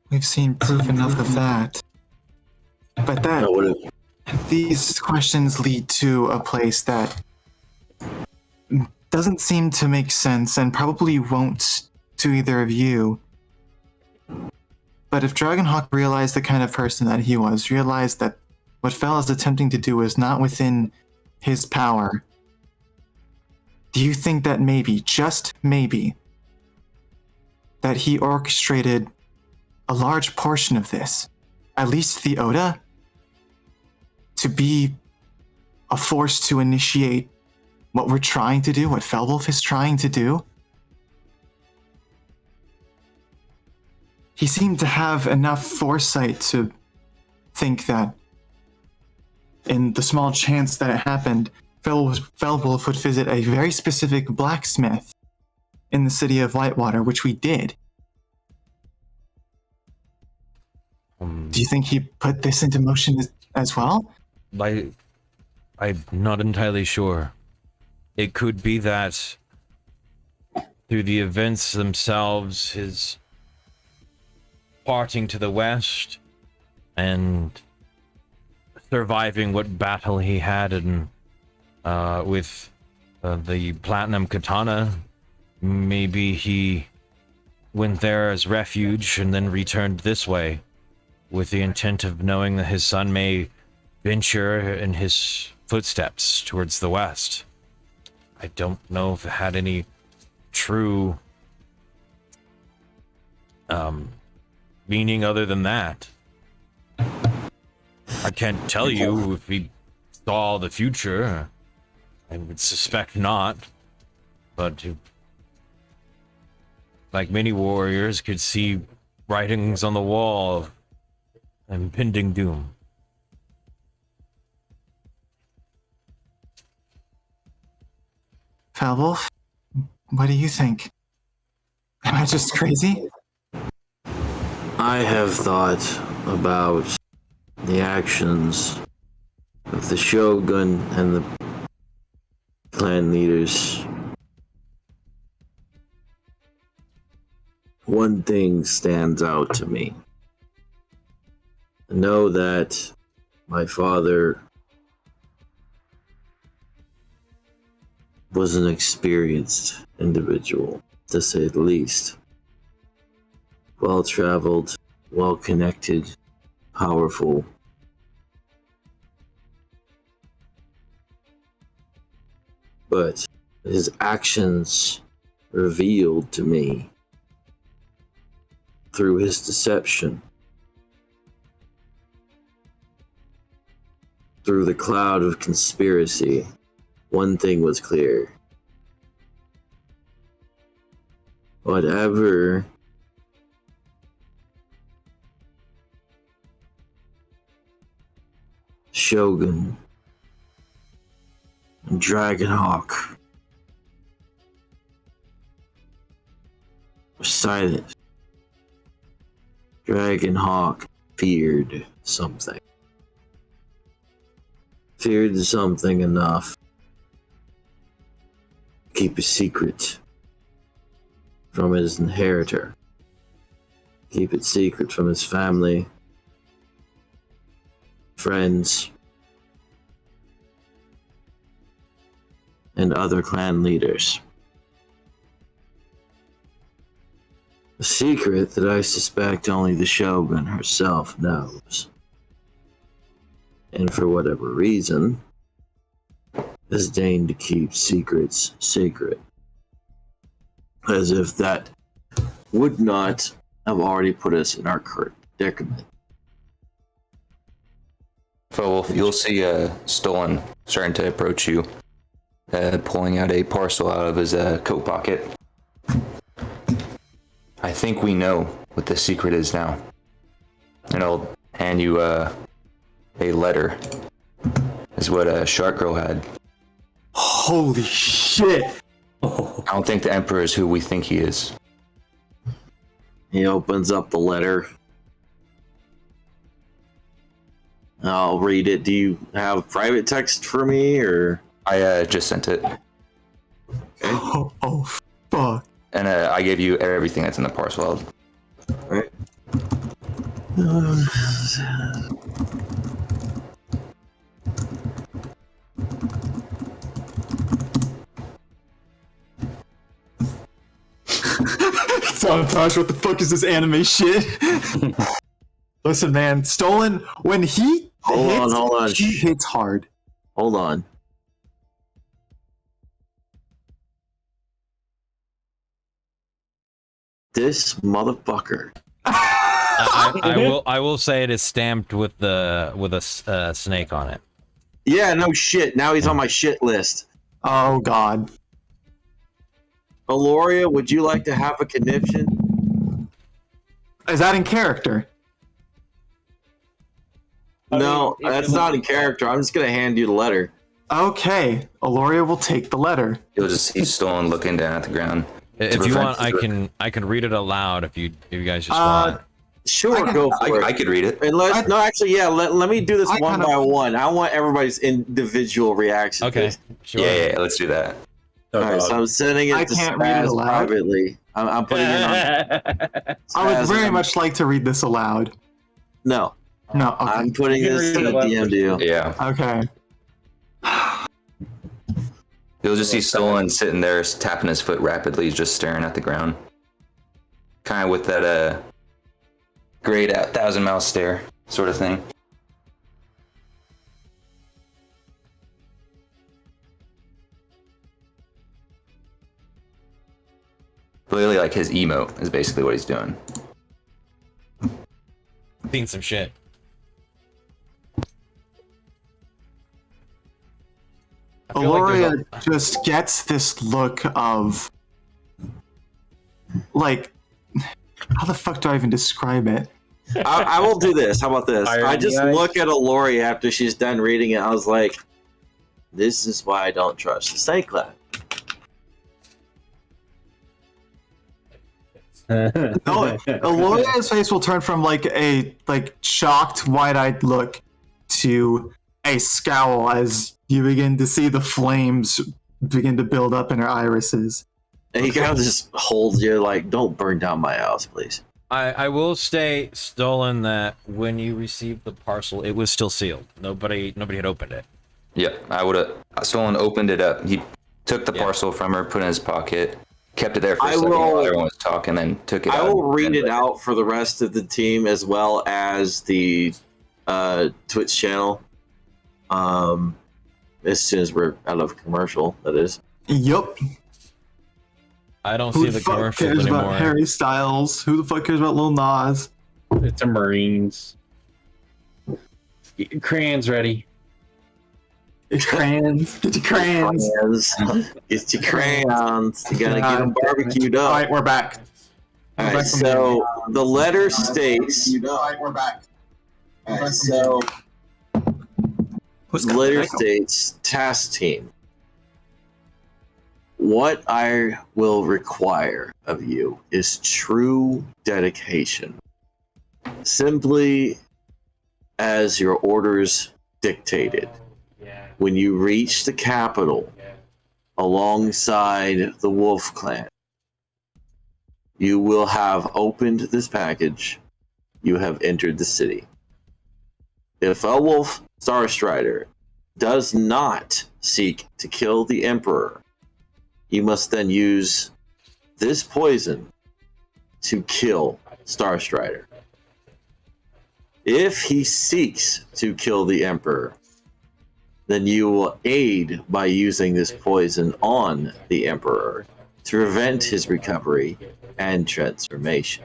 We've seen proof enough of that. But That would have these questions lead to a place that doesn't seem to make sense and probably won't to either of you. But if Dragonhawk realized the kind of person that he was, realized that what Fel is attempting to do is not within his power, do you think that maybe, just maybe, that he orchestrated a large portion of this, at least the Oda, to be a force to initiate what we're trying to do, what Felwolf is trying to do? He seemed to have enough foresight to think that in the small chance that it happened, Felwolf would visit a very specific blacksmith in the city of Lightwater, which we did. Do you think he put this into motion as well? I'm not entirely sure. It could be that through the events themselves, his parting to the west and surviving what battle he had in with the Platinum Katana, maybe he went there as refuge and then returned this way with the intent of knowing that his son may venture in his footsteps towards the west. I don't know if it had any true meaning other than that. I can't tell you if he saw the future. I would suspect not, but like many warriors, could see writings on the wall of impending doom. Felwolf, what do you think? Am I just crazy? I have thought about the actions of the Shogun and the clan leaders. One thing stands out to me. I know that my father was an experienced individual, to say the least. Well-traveled, well-connected, powerful. but his actions revealed to me through his deception, through the cloud of conspiracy, one thing was clear. Whatever Shogun and Dragonhawk were silent. Dragonhawk feared something. Feared something enough to keep a secret from his inheritor. Keep it secret from his family, friends, and other clan leaders. A secret that I suspect only the Shogun herself knows. And for whatever reason, has deigned to keep secrets sacred. As if that would not have already put us in our current predicament. So you'll see Stolen starting to approach you, pulling out a parcel out of his coat pocket. I think we know what the secret is now. And I'll hand you a letter. Is what Shark Girl had. Holy shit! I don't think the Emperor is who we think he is. He opens up the letter. I'll read it. Do you have private text for me, or? I just sent it. Okay. Oh, fuck. And I gave you everything that's in the parcel. Right. Sabotage, what the fuck is this anime shit? Listen, man, Stolen, when he Hold on. he hits hard. Hold on. This motherfucker. I will say it is stamped with a snake on it. Yeah, no shit. Now he's on my shit list. Oh, God. Aloria, would you like to have a conniption? Is that in character? No, that's not in character. I'm just gonna hand you the letter. Okay, Aloria will take the letter. You'll just see Stolen looking down at the ground. If you want, I can read it aloud if you guys just want. Sure, go for it. I could read it. And let me do this one by one. I want everybody's individial reaction. Okay, sure. Yeah, let's do that. All right, so I'm sending it to Spaz privately. I'm putting it on. I would very much like to read this aloud. No. No, okay. I'm putting this in the DM to you. Yeah. Okay. You'll just see Stolen sitting there, tapping his foot rapidly, just staring at the ground. Kind of with that great 1,000-mile stare sort of thing. Clearly, like, his emote is basically what he's doing. Seen some shit. Aloria just gets this look of, like, how the fuck do I even describe it? I will do this. How about this? Irony I just eyes. look at Aloria after she's done reading it. I was like, this is why I don't trust the Snake Clan. No, Aloria's face will turn from like a shocked, wide-eyed look to a scowl as you begin to see the flames begin to build up in her irises. And he kind of just holds you like, don't burn down my house, please. I will stay Stolen that when you received the parcel, it was still sealed. Nobody had opened it. Yeah, I would have. Stolen opened it up. He took the parcel from her, put it in his pocket, kept it there for a second while everyone was talking, then took it out. I will read it out for the rest of the team as well as the Twitch channel. As soon as we're out of commercial, that is. Yup. I don't Who see the the fuck commercials cares anymore. about Harry Styles? Who the fuck cares about Lil Nas? It's a Marines. Crayon's ready. It's crayons. Get your crayons. It's your crayons. You gotta get God them damn it. barbecued up. All right, we're back. All right, so the letter states. All right, we're back. All right, so What's the letter states task team. What I will require of you is true dedication. Simply as your orders dictated. When you reach the capital alongside the Wolf Clan, you will have opened this package. You have entered the city. If a Wolf Starstrider does not seek to kill the Emperor, you must then use this poison to kill Starstrider. If he seeks to kill the Emperor, then you will aid by using this poison on the Emperor to prevent his recovery and transformation.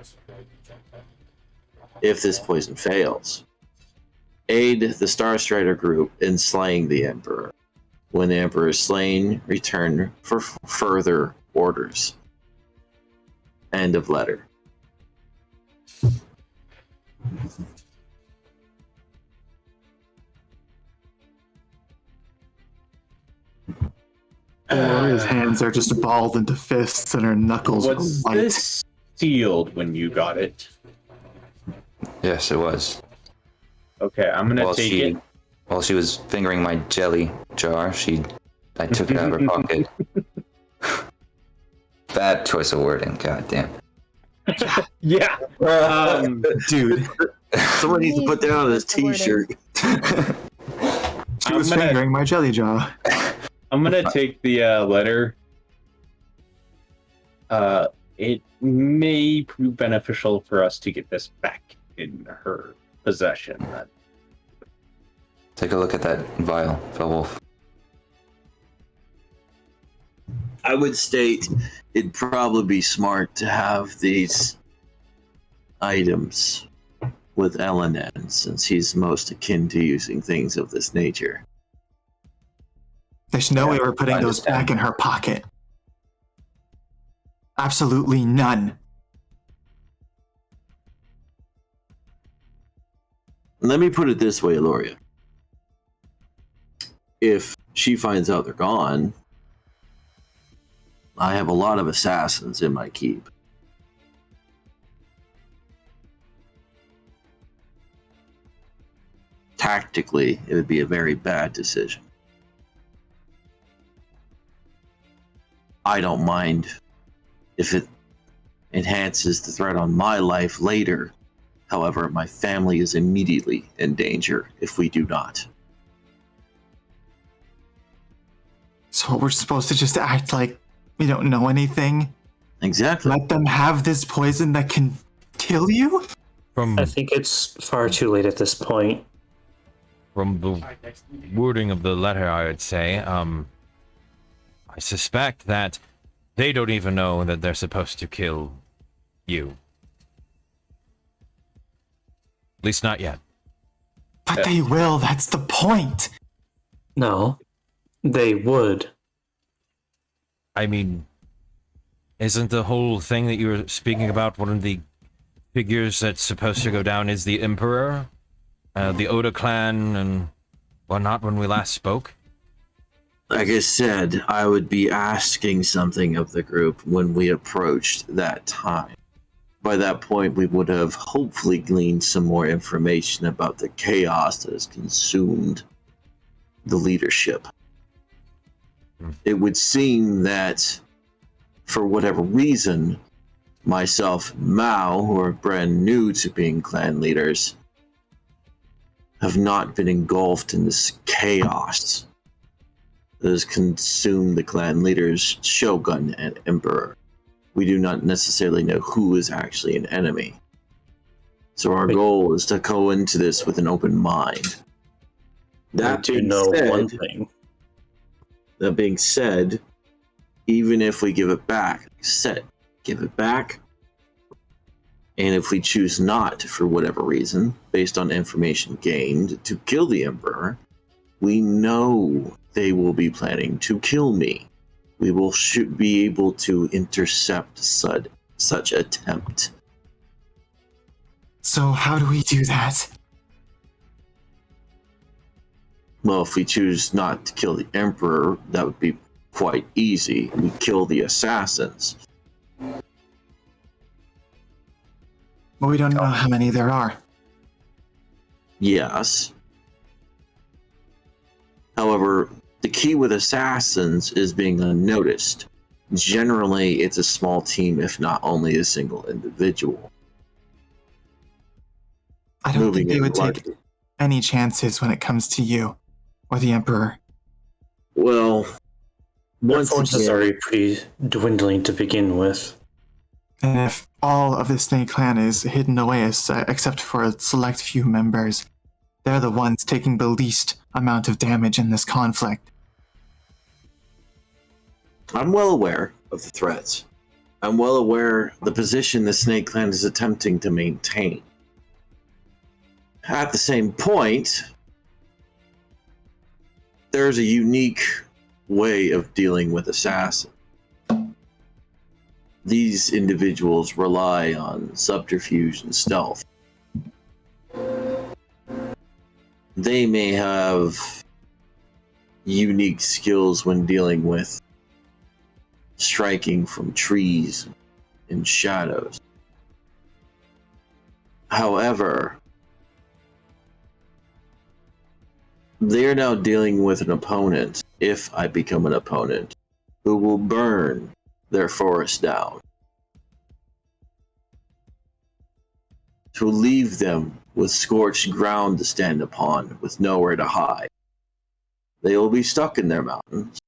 If this poison fails, aid the Starstrider group in slaying the Emperor. When the Emperor is slain, return for further orders. End of letter. His hands are just balled into fists and her knuckles are Was white. this sealed when you got it? Yes, it was. Okay, I'm gonna take it. While she was fingering my jelly jar, I took it out of her pocket. Bad choice of wording, goddamn. Yeah. Dude, Someone needs to put that on his t-shirt. she was fingering my jelly jar. I'm gonna take the letter. It may prove beneficial for us to get this back in her possession. Take a look at that vial, Felwolf. I would state it'd probably be smart to have these items with Elenan, since he's most akin to using things of this nature. There's no way we're putting those back in her pocket. Absolutely none. Let me put it this way, Loria. If she finds out they're gone, I have a lot of assassins in my keep. Tactically, it would be a very bad decision. I don't mind if it enhances the threat on my life later. However, my family is immediately in danger if we do not. So we're supposed to just act like we don't know anything? Exactly. Let them have this poison that can kill you? I think it's far too late at this point. From the wording of the letter, I would say, I suspect that they don't even know that they're supposed to kill you. At least not yet. But they will, that's the point. No, they would. I mean, isn't the whole thing that you were speaking about one of the figures that's supposed to go down is the Emperor? The Oda clan and whatnot when we last spoke? Like I said, I would be asking something of the group when we approached that time. By that point, we would have hopefully gleaned some more information about the chaos that has consumed the leadership. It would seem that, for whatever reason, myself and Mao, who are brand new to being clan leaders, have not been engulfed in this chaos that has consumed the clan leaders, Shogun and Emperor. We do not necessarily know who is actually an enemy. So our goal is to go into this with an open mind. That do know one thing. That being said, even if we give it back, like I said, give it back. And if we choose not, for whatever reason, based on information gained, to kill the Emperor, we know they will be planning to kill me. We should be able to intercept such attempt. So how do we do that? Well, if we choose not to kill the Emperor, that would be quite easy. We kill the assassins. But we don't know how many there are. Yes. However, the key with assassins is being unnoticed. Generally, it's a small team, if not only a single individual. I don't think they in would take larger- any chances when it comes to you or the Emperor. Well, Their once forces again, are already pretty dwindling to begin with. And if all of the Snake Clan is hidden away, except for a select few members, they're the ones taking the least amount of damage in this conflict. I'm well aware of the threats. I'm well aware the position the Snake Clan is attempting to maintain. At the same point, there's a unique way of dealing with assassins. These individuals rely on subterfuge and stealth. They may have unique skills when dealing with striking from trees and shadows. However, they're now dealing with an opponent, if I become an opponent, who will burn their forest down to leave them with scorched ground to stand upon with nowhere to hide. They will be stuck in their mountains,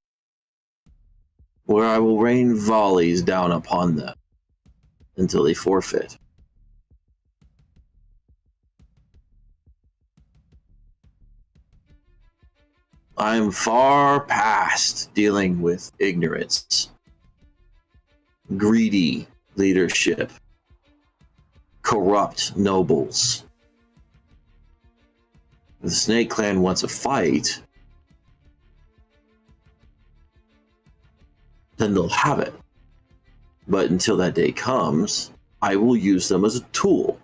where I will rain volleys down upon them until they forfeit. I am far past dealing with ignorance, greedy leadership, corrupt nobles. If the Snake Clan wants a fight, then they'll have it. But until that day comes, I will use them as a tool.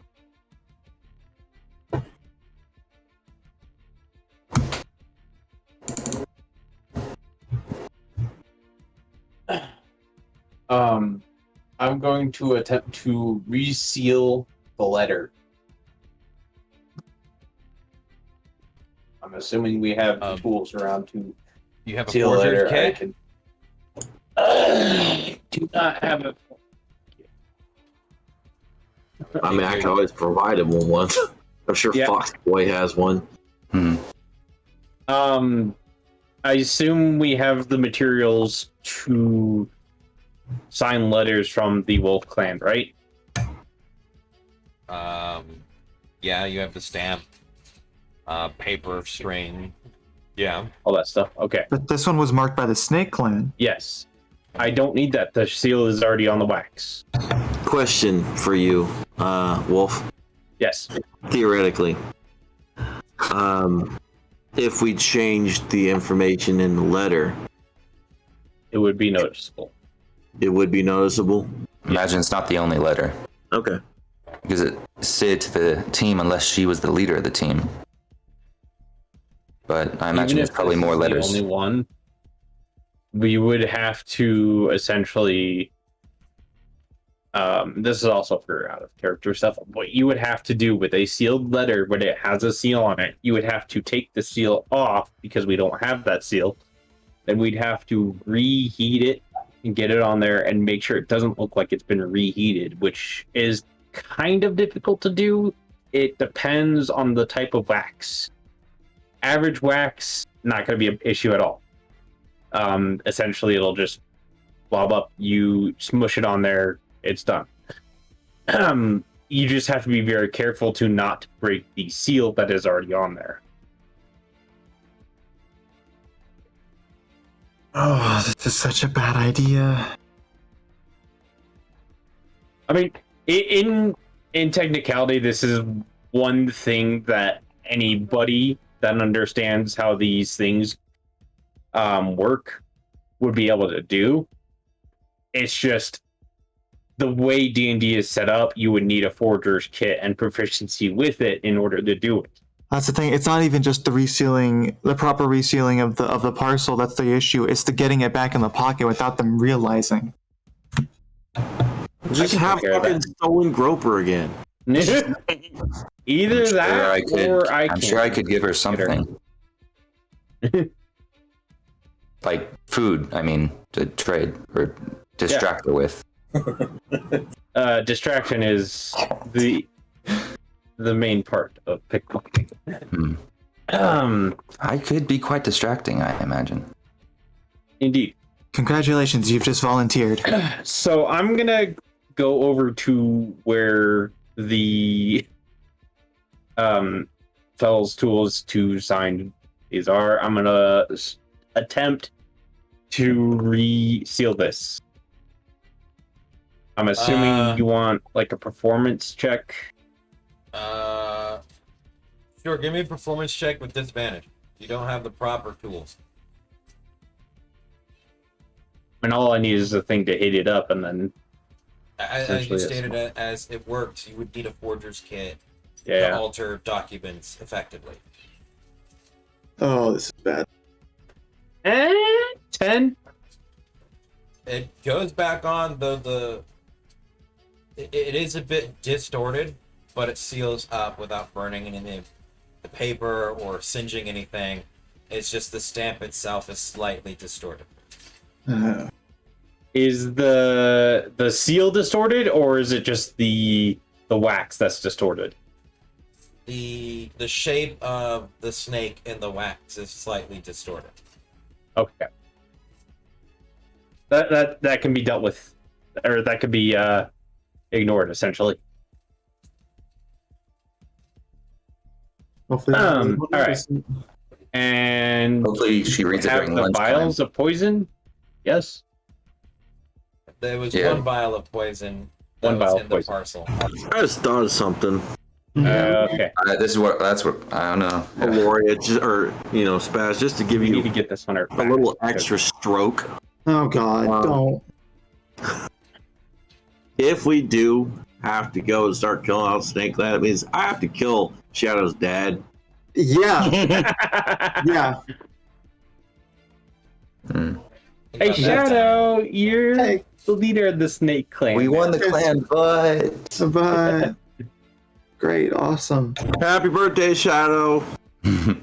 I'm going to attempt to reseal the letter. I'm assuming we have the tools around to You have a seal the letter. forger's I kit? can. Do not have it. I mean, I can always provide him with one. I'm sure Yeah. Foxboy has one. I assume we have the materials to sign letters from the Wolf Clan, right? Yeah, you have the stamp, paper, string. Yeah. All that stuff. Okay. But this one was marked by the Snake Clan. Yes. I don't need that. The seal is already on the wax. Question for you, Wolf. Yes. Theoretically, if we changed the information in the letter, It would be noticeable. it would be noticeable. Imagine it's not the only letter. Okay. Because it said to the team unless she was the leader of the team. But I imagine there's probably more letters. The only one. We would have to essentially. This is also for out of character stuff. What you would have to do with a sealed letter when it has a seal on it, you would have to take the seal off because we don't have that seal. Then we'd have to reheat it and get it on there and make sure it doesn't look like it's been reheated, which is kind of difficult to do. It depends on the type of wax. Average wax, not going to be an issue at all. Essentially, it'll just blob up. You smush it on there, it's done. You just have to be very careful to not break the seal that is already on there. Oh, this is such a bad idea. I mean, in technicality, this is one thing that anybody that understands how these things work would be able to do. It's just the way D&D is set up, you would need a forger's kit and proficiency with it in order to do it. That's the thing. It's not even just the resealing, the proper resealing of the parcel. That's the issue. It's the getting it back in the pocket without them realizing. Just have fucking stolen groper again. Either that, or I I'm can't. sure I could give her something. Like food, I mean, to trade or distract her with. Distraction is the main part of pickpocketing. I could be quite distracting, I imagine. Indeed. Congratulations, you've just volunteered. So I'm gonna go over to where the Fell's tools to sign these are. I'm gonna attempt to reseal this. I'm assuming you want like a performance check. Sure, give me a performance check with disadvantage. You don't have the proper tools. And all I need is a thing to hit it up, and then As you stated, as it works, you would need a forger's kit to yeah. alter documents effectively. Oh, this is bad. 10. It goes back on it is a bit distorted, but it seals up without burning any of the paper or singeing anything. It's just the stamp itself is slightly distorted. Is the seal distorted, or is it just the wax that's distorted? The shape of the snake in the wax is slightly distorted. Okay. That can be dealt with, or that could be ignored essentially. Hopefully, All right. And Hopefully she reads it have during the lunchtime. vials of poison. Yes. There was Yeah. one vial of poison that One was vial in of the poison. parcel. I just thought of something. Okay. That's what I don't know. Gloria, or Spaz, just to give We need you to get this 100 a little extra stroke. Oh God, don't. If we do have to go and start killing out Snake Lad, it means I have to kill Shadow's dad. Yeah, yeah. Hey Shadow, you're Hey. the leader of the Snake Clan. We won the clan, but But great, awesome. Happy birthday, Shadow. So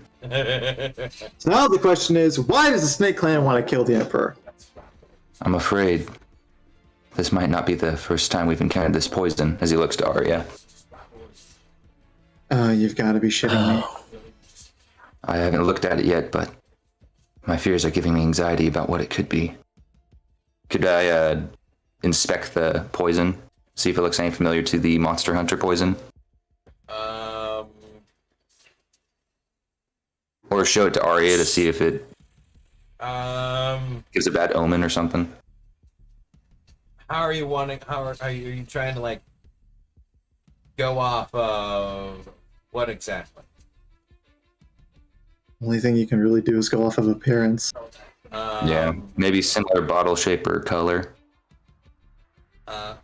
now the question is, why does the Snake Clan want to kill the Emperor? I'm afraid this might not be the first time we've encountered this poison. As he looks to Arya, You've got to be shitting me. I haven't looked at it yet, but my fears are giving me anxiety about what it could be. Could I inspect the poison, see if it looks any familiar to the Monster Hunter poison, or show it to Arya to see if it gives a bad omen or something? How are you wanting? Are you trying to like go off of what exactly? Only thing you can really do is go off of appearance. Yeah, maybe similar bottle shape or color.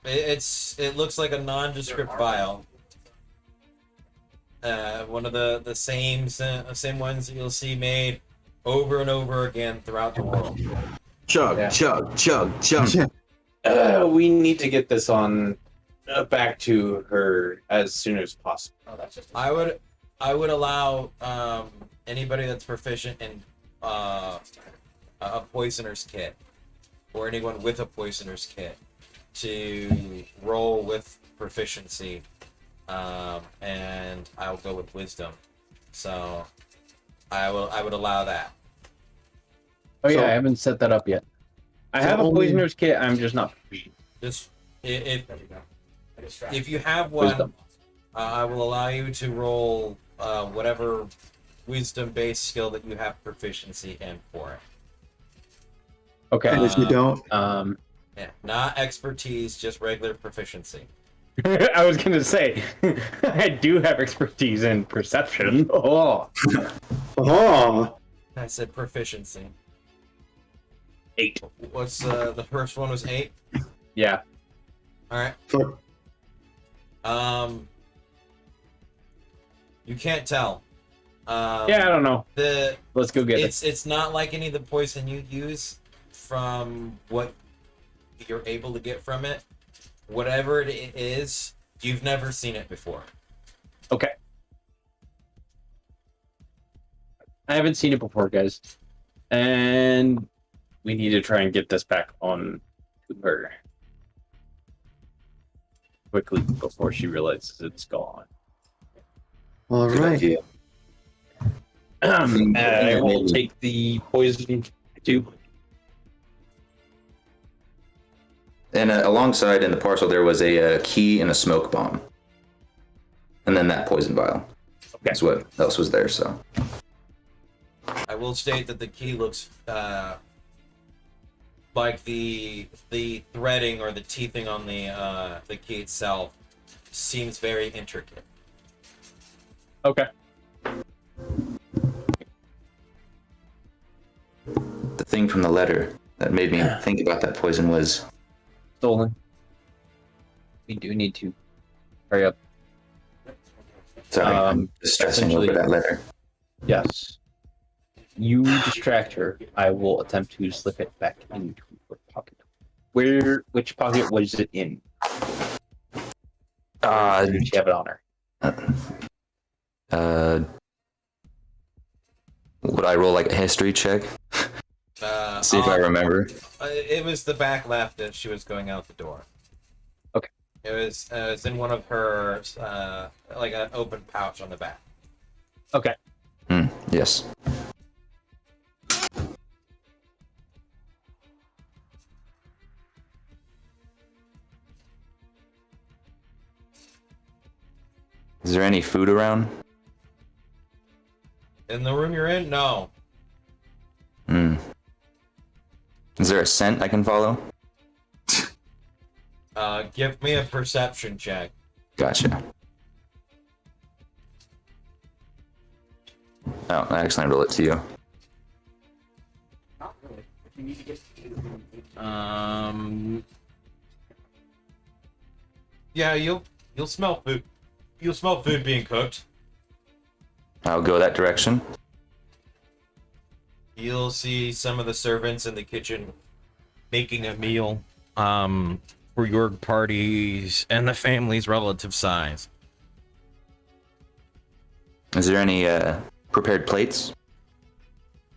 It looks like a nondescript vial. One of the same ones that you'll see made over and over again throughout the world. Chug, chug, chug, chug. We need to get this on back to her as soon as possible. I would allow anybody that's proficient in a poisoner's kit, or anyone with a poisoner's kit, to roll with proficiency, and I'll go with wisdom. So I would allow that. Oh yeah, So- I haven't set that up yet. I have a only- poisoner's kit. I'm just not proficient. Just if you have one, Wisdom. I will allow you to roll whatever wisdom-based skill that you have proficiency in for it. Okay. And if you don't, Yeah, not expertise, just regular proficiency. I was gonna say, I do have expertise in perception. Oh, oh, I said proficiency. 8. What's the first one was 8? Yeah. All right. fuck. You can't tell. Yeah, I don't know. Let's go get it. It's not like any of the poison you use from what you're able to get from it. Whatever it is, you've never seen it before. Okay. I haven't seen it before, guys. And we need to try and get this back on to her quickly before she realizes it's gone. All Good right. idea. I will take the poison tube. And alongside in the parcel, there was a key and a smoke bomb. And then that poison vial. Okay. That's what else was there, so. I will state that the key looks like the threading or the teething on the key itself seems very intricate. Okay. The thing from the letter that made me think about that poison was Stolen. We do need to hurry up. sorry, I'm just stressing over essentially- that letter. Yes. You distract her. I will attempt to slip it back into her pocket. Which pocket was it in? Or did she have it on her? Would I roll like a history check? See if I remember. It was the back left as she was going out the door. Okay. It was in one of her like an open pouch on the back. Okay. Yes. Is there any food around? In the room you're in? No. Is there a scent I can follow? Give me a perception check. Gotcha. Oh, I accidentally rolled it to you. Yeah, you'll smell food. You'll smell food being cooked. I'll go that direction. You'll see some of the servants in the kitchen making a meal for your parties and the family's relative size. Is there any prepared plates?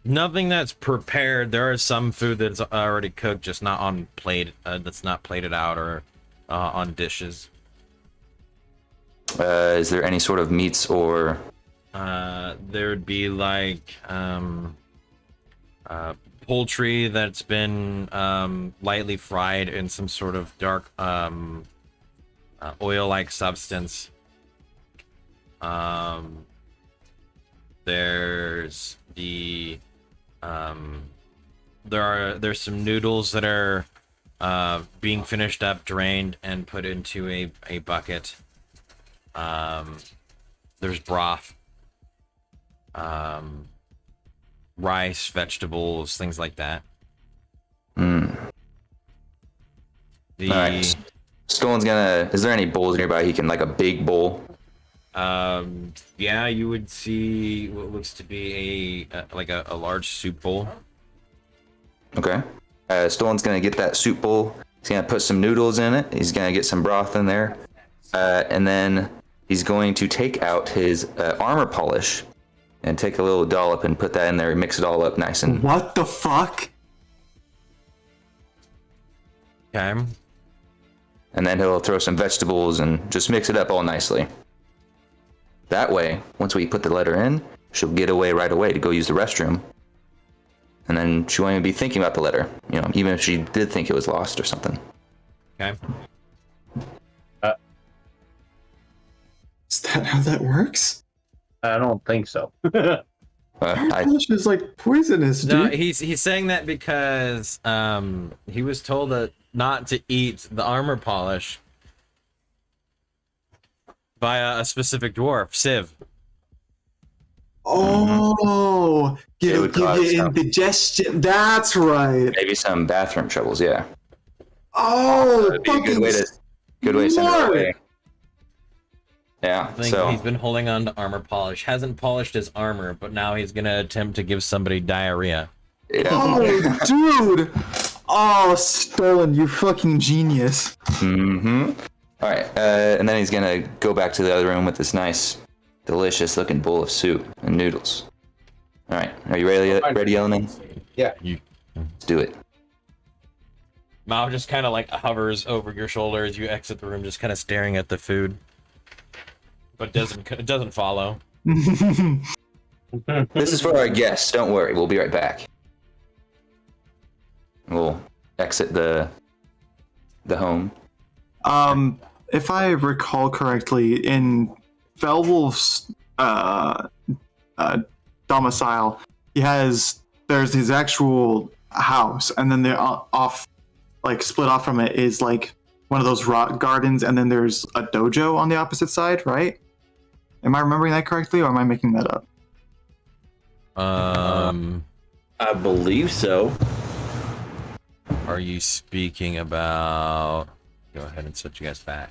Nothing that's prepared. There is some food that's already cooked, just not on plate. That's not plated out or on dishes. Is there any sort of meats or? There'd be like poultry that's been lightly fried in some sort of dark oil-like substance. There's the there's some noodles that are being finished up, drained, and put into a bucket. There's broth, rice, vegetables, things like that. All right. Stolen's gonna. Is there any bowls nearby? He can like a big bowl. Yeah, you would see what looks to be a large soup bowl. Okay. Stolen's gonna get that soup bowl. He's gonna put some noodles in it. He's gonna get some broth in there, and then he's going to take out his armor polish and take a little dollop and put that in there and mix it all up nice and. What the fuck? Okay. And then he'll throw some vegetables and just mix it up all nicely. That way, once we put the letter in, she'll get away right away to go use the restroom. And then she won't even be thinking about the letter, even if she did think it was lost or something. Okay. Is that how that works? I don't think so. Polish is like poisonous, No, dude. he's saying that because he was told that not to eat the armor polish by a specific dwarf, Civ. Oh, It it'll would give cause you some- indigestion. That's right. Maybe some bathroom troubles. Yeah. Oh, That'd be a good way to send her smart. away. Yeah. I think So he's been holding on to armor polish. Hasn't polished his armor, but now he's gonna attempt to give somebody diarrhea. yeah. Oh, dude. Oh, Stolen, you fucking genius. Mm-hmm. All right, and then he's gonna go back to the other room with this nice, delicious-looking bowl of soup and noodles. All right, are you ready, Elemen? Yeah. Let's do it. Mao just kind of like hovers over your shoulder as you exit the room, just kind of staring at the food, but it doesn't follow. This is for our guests. Don't worry, we'll be right back. We'll exit the home. If I recall correctly, in Felwolf's domicile, there's his actual house, and then they're split off from it is like one of those rock gardens, and then there's a dojo on the opposite side, right? Am I remembering that correctly, or am I making that up? I believe so. Are you speaking about? Go ahead and switch you guys back.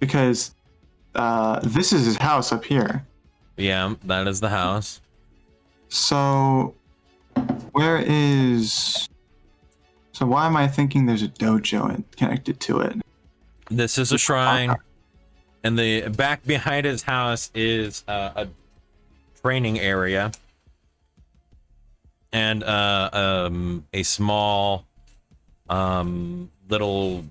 Because this is his house up here. Yeah, that is the house. So why am I thinking there's a dojo connected to it? This is a shrine, and the back behind his house is a training area, and a small little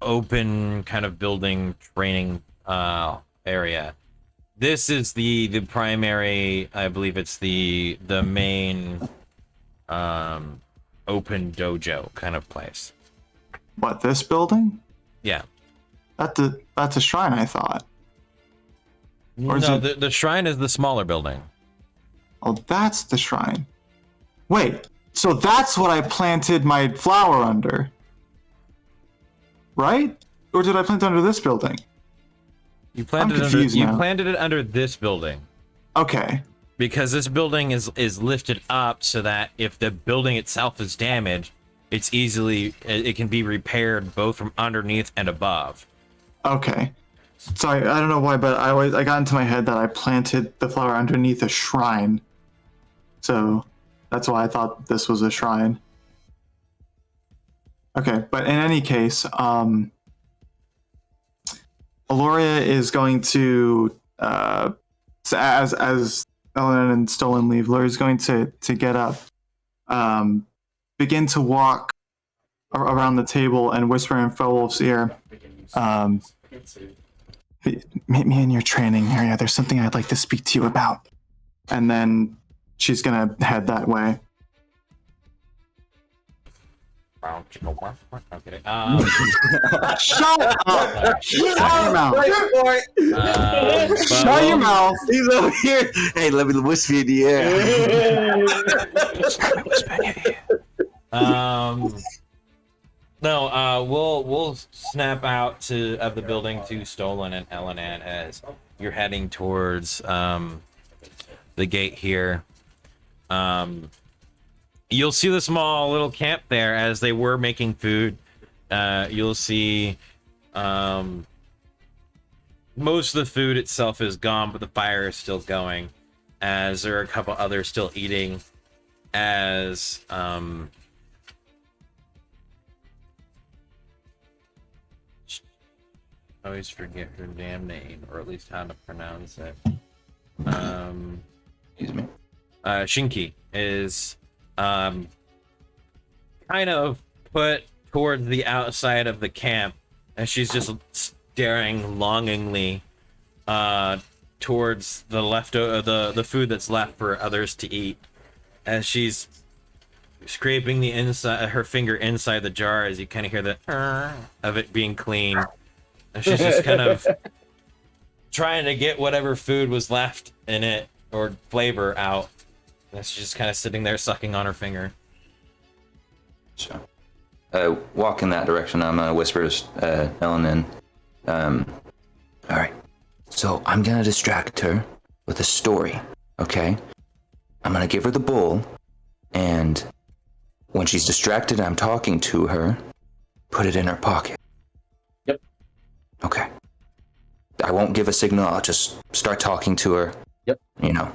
open kind of building training area. This is the primary, I believe it's the main open dojo kind of place. What, this building? Yeah. That's a shrine, I thought. Or is No, it- the shrine is the smaller building. Oh, that's the shrine. Wait, so that's what I planted my flower under. Right? Or did I plant it under this building? You planted confused now. planted it under this building Okay. because this building is lifted up so that if the building itself is damaged, it can be repaired both from underneath and above. Okay. Sorry, I don't know why, but I got into my head that I planted the flower underneath a shrine. So that's why I thought this was a shrine. Okay, but in any case, Aloria is going to so as Ellen and Stolen leave, Aloria is going to get up, begin to walk around the table and whisper in Felwolf's ear. Meet me in your training area. There's something I'd like to speak to you about. And then she's gonna head that way. Okay. Shut up! Shut your mouth! Shut your mouth! He's over here. Hey, let me whisper in the air. No, we'll snap out of the building to Stolen and Elenan as you're heading towards the gate here. You'll see the small little camp there as they were making food. You'll see most of the food itself is gone, but the fire is still going, as there are a couple others still eating, as I always forget her damn name, or at least how to pronounce it. Excuse me. Shinki is kind of put towards the outside of the camp, and she's just staring longingly towards the the food that's left for others to eat, as she's scraping the inside her finger inside the jar as you kind of hear the of it being clean. And she's just kind of trying to get whatever food was left in it or flavor out. And she's just kind of sitting there sucking on her finger. So, walk in that direction. I'm gonna whisper to Ellen in. All right. So I'm gonna distract her with a story. Okay. I'm gonna give her the bowl, and when she's distracted, and I'm talking to her. Put it in her pocket. Yep. Okay. I won't give a signal. I'll just start talking to her. Yep. You know.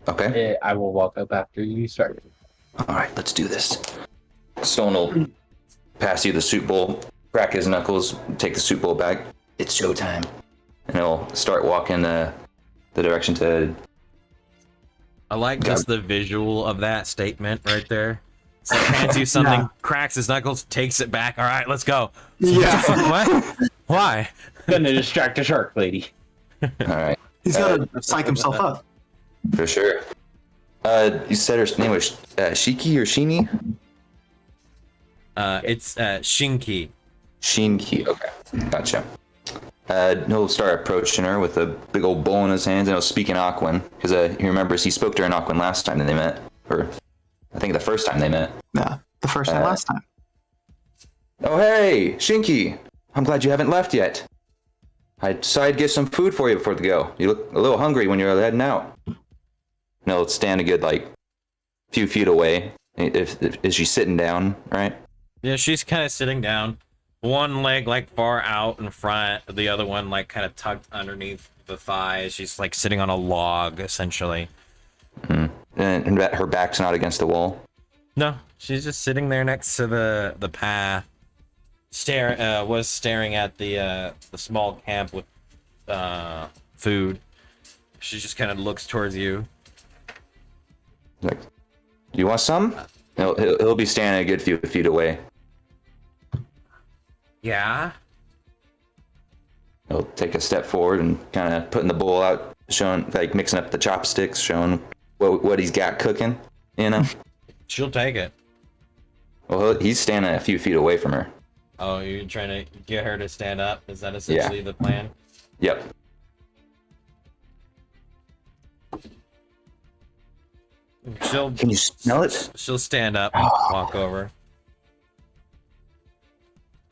Okay. I will walk up after you start. All right, let's do this. Stone will pass you the soup bowl, crack his knuckles, take the soup bowl back. It's showtime. And he'll start walking the direction to... I like just the visual of that statement right there. It's like hands you something, Yeah. cracks his knuckles, takes it back. All right, let's go. Yeah. What? Why? Gonna distract a shark lady. All right, He's gotta psych himself up. for sure. You said her name was Shiki or Shini? It's Shinki. Shinki, okay. Gotcha. He'll start approaching her with a big old bowl in his hands, and he'll speak in Aquan, because he remembers he spoke to her in Aquan last time that they met. Or, I think the first time they met. Yeah, the first and last time. Oh, hey, Shinki. I'm glad you haven't left yet. I decided to get some food for you before the go. You look a little hungry when you're heading out. And he'll stand a good, few feet away. If is she sitting down, right? Yeah, she's kind of sitting down. One leg far out in front, the other one kind of tucked underneath the thighs. She's sitting on a log essentially. Mm. And her back's not against the wall. No, she's just sitting there next to the path. Was staring at the small camp with food. She just kind of looks towards you. Like, you want some? He'll be standing a good few feet away. Yeah. He'll take a step forward and kind of putting the bowl out, showing mixing up the chopsticks, showing what he's got cooking. You know. She'll take it. Well, he's standing a few feet away from her. Oh, you're trying to get her to stand up? Is that essentially the plan? Yep. Can you smell it? She'll stand up and walk over.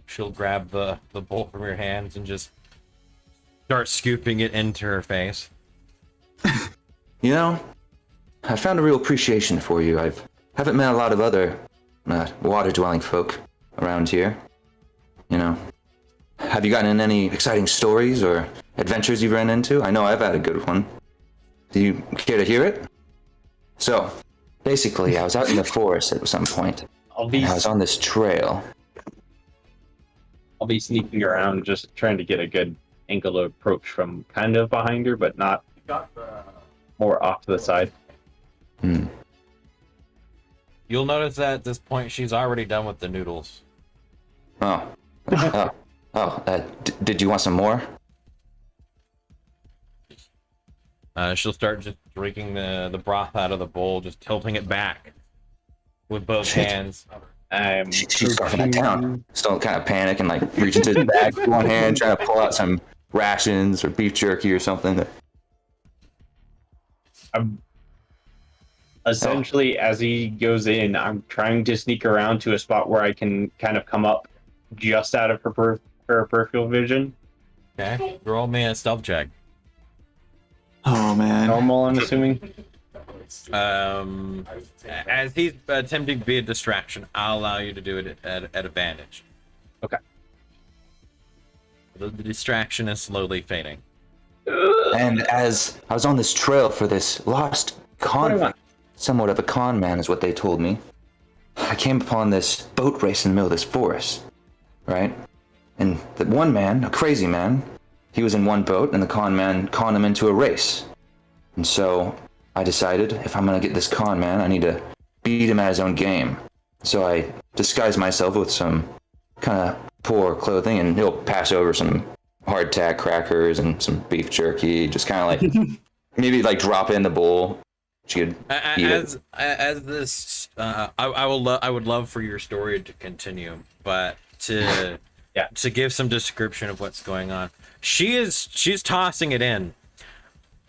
She'll grab the bowl from your hands and just start scooping it into her face. You know, I found a real appreciation for you. Haven't met a lot of other water-dwelling folk around here. You know, have you gotten in any exciting stories or adventures you've run into? I know I've had a good one. Do you care to hear it? So, basically, I was out in the forest at some point. I was on this trail. I'll be sneaking around, just trying to get a good angle of approach from kind of behind her, but not more off to the side. Hmm. You'll notice that at this point she's already done with the noodles. Oh. Did you want some more? She'll start just drinking the broth out of the bowl, just tilting it back with both hands. She's scarfing that down. Still kind of panic and reach into his bag with one hand, trying to pull out some rations or beef jerky or something. Essentially, as he goes in, I'm trying to sneak around to a spot where I can kind of come up just out of her peripheral vision. Okay, roll me a stealth check. Oh man. Normal, I'm assuming. As he's attempting to be a distraction, I'll allow you to do it at advantage. Okay. The distraction is slowly fading. And as I was on this trail for this lost convict, somewhat of a con man is what they told me, I came upon this boat race in the middle of this forest, right? And the one man, a crazy man, he was in one boat and the con man conned him into a race. And so I decided if I'm going to get this con man, I need to beat him at his own game. So I disguised myself with some kind of poor clothing, and he'll pass over some hardtack crackers and some beef jerky, just kind of maybe drop it in the bowl. She could eat it. As this, I would love for your story to continue, but to to give some description of what's going on. She's tossing it in.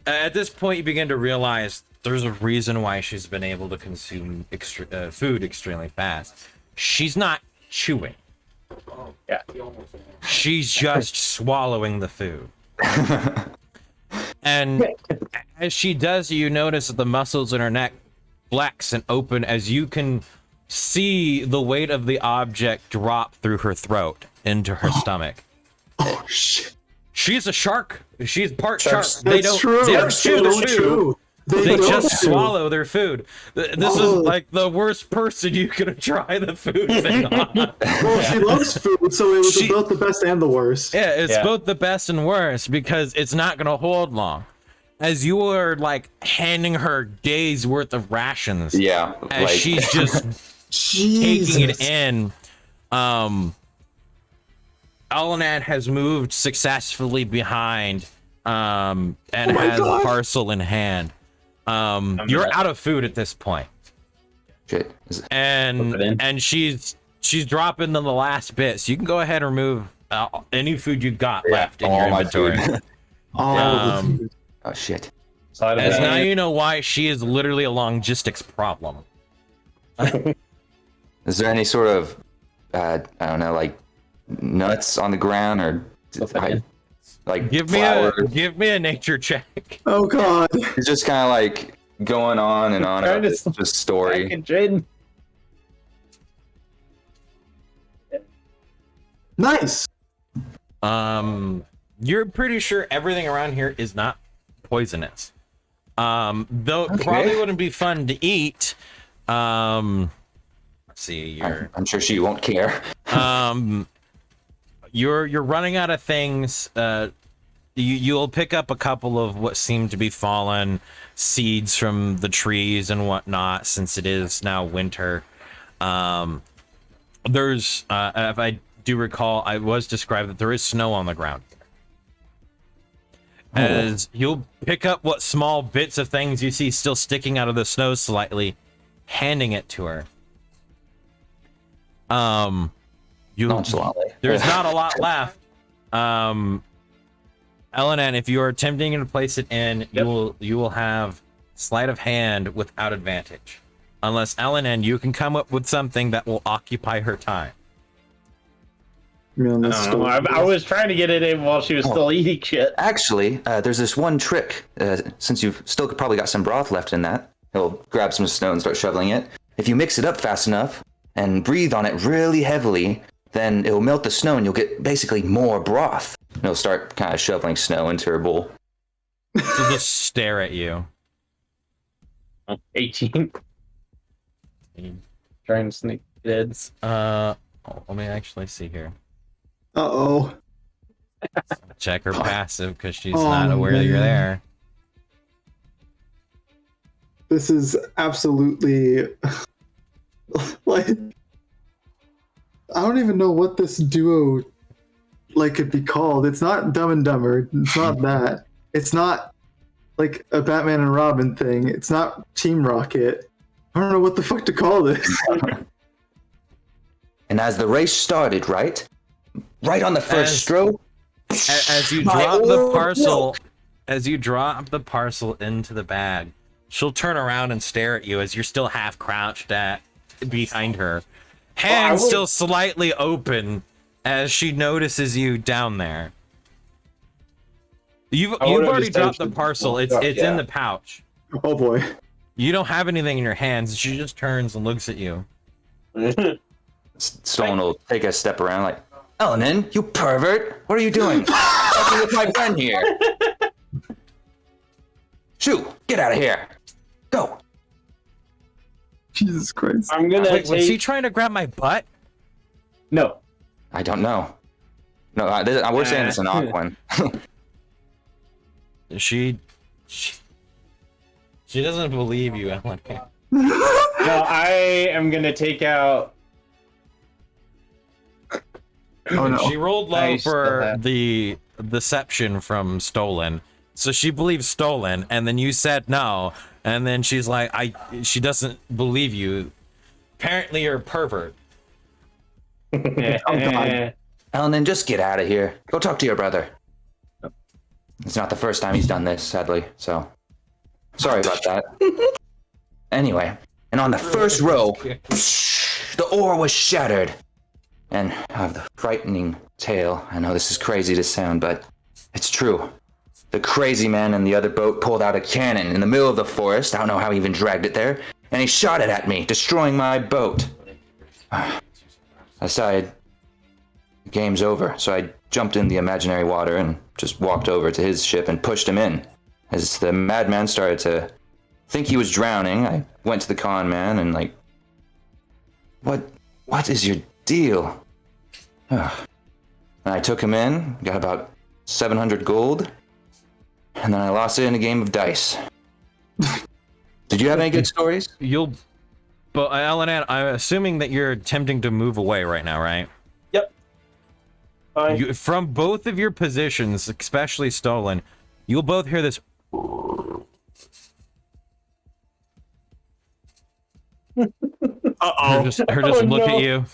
At this point, you begin to realize there's a reason why she's been able to consume food extremely fast. She's not chewing. Yeah. She's just swallowing the food. And as she does, you notice that the muscles in her neck flex and open as you can see the weight of the object drop through her throat into her stomach. Oh shit! She's a shark. She's part shark. That's They don't true. chew That's the so food. true. They don't just chew. swallow their food. This is like the worst person you could try the food thing on. Well, she loves food, so it was both the best and the worst. Yeah, it's both the best and worst because it's not going to hold long. As you are like handing her days worth of rations. Yeah. As she's just taking it in. Alanad has moved successfully behind and has a parcel in hand. You're out of food at this point. Shit. And she's dropping the last bit, so you can go ahead and remove any food you got left in your inventory. Oh shit. As now you know why she is literally a logistics problem. Is there any sort of I don't know, like nuts on the ground or like give me a nature check. Oh god. It's just kind of like going on and on about this just story. Nice. You're pretty sure everything around here is not poisonous. Though it probably wouldn't be fun to eat. Let's see, I'm sure she won't care. You're running out of things. You'll pick up a couple of what seem to be fallen seeds from the trees and whatnot, since it is now winter. There's, if I do recall, I was described that there is snow on the ground. As you'll pick up what small bits of things you see still sticking out of the snow slightly, handing it to her. There's not a lot left. Elenan, if you are attempting to place it in, you will have sleight of hand without advantage. Unless Elenan, you can come up with something that will occupy her time. I was trying to get it in while she was still eating shit. Actually, there's this one trick. Since you've still probably got some broth left in that, he'll grab some snow and start shoveling it. If you mix it up fast enough and breathe on it really heavily, then it'll melt the snow and you'll get basically more broth. And he'll start kind of shoveling snow into her bowl. She'll just stare at you. 18. Trying to sneak bids. Let me actually see here. Uh-oh. Check her passive because she's not aware that you're there. This is absolutely like I don't even know what this duo like could be called. It's not Dumb and Dumber. It's not that. It's not like a Batman and Robin thing. It's not Team Rocket. I don't know what the fuck to call this. And as the race started, right on the first stroke, as you drop the parcel, as you drop the parcel into the bag, she'll turn around and stare at you as you're still half crouched behind her, hands still slightly open, as she notices you down there. You've already dropped the parcel. It's in the pouch. Oh boy. You don't have anything in your hands. She just turns and looks at you. Stolen will take a step around like, Elenan, you pervert! What are you doing? Fucking with my friend here. Shoo, get out of here. Go. Jesus Christ. I'm gonna Wait, was he trying to grab my butt? No. I don't know. No, we're saying it's an odd one. She doesn't believe you, Ellen. No, I am gonna take out. Oh no. She rolled low for the deception from stolen, so she believes stolen, and then you said no, and then she's like, she doesn't believe you. Apparently, you're a pervert. Oh god. Elenin, just get out of here. Go talk to your brother. It's not the first time he's done this, sadly, so sorry about that. Anyway, and on the first row, the ore was shattered. And I have the frightening tale. I know this is crazy to sound, but it's true. The crazy man in the other boat pulled out a cannon in the middle of the forest. I don't know how he even dragged it there. And he shot it at me, destroying my boat. I decided the game's over, so I jumped in the imaginary water and just walked over to his ship and pushed him in. As the madman started to think he was drowning, I went to the con man and what is your deal? And I took him in, got about 700 gold, and then I lost it in a game of dice. Did you have any good stories? But Alanan, I'm assuming that you're attempting to move away right now, right? Yep. Fine. From both of your positions, especially Stolen, you'll both hear this. Uh-oh. Her just Oh, look no. at you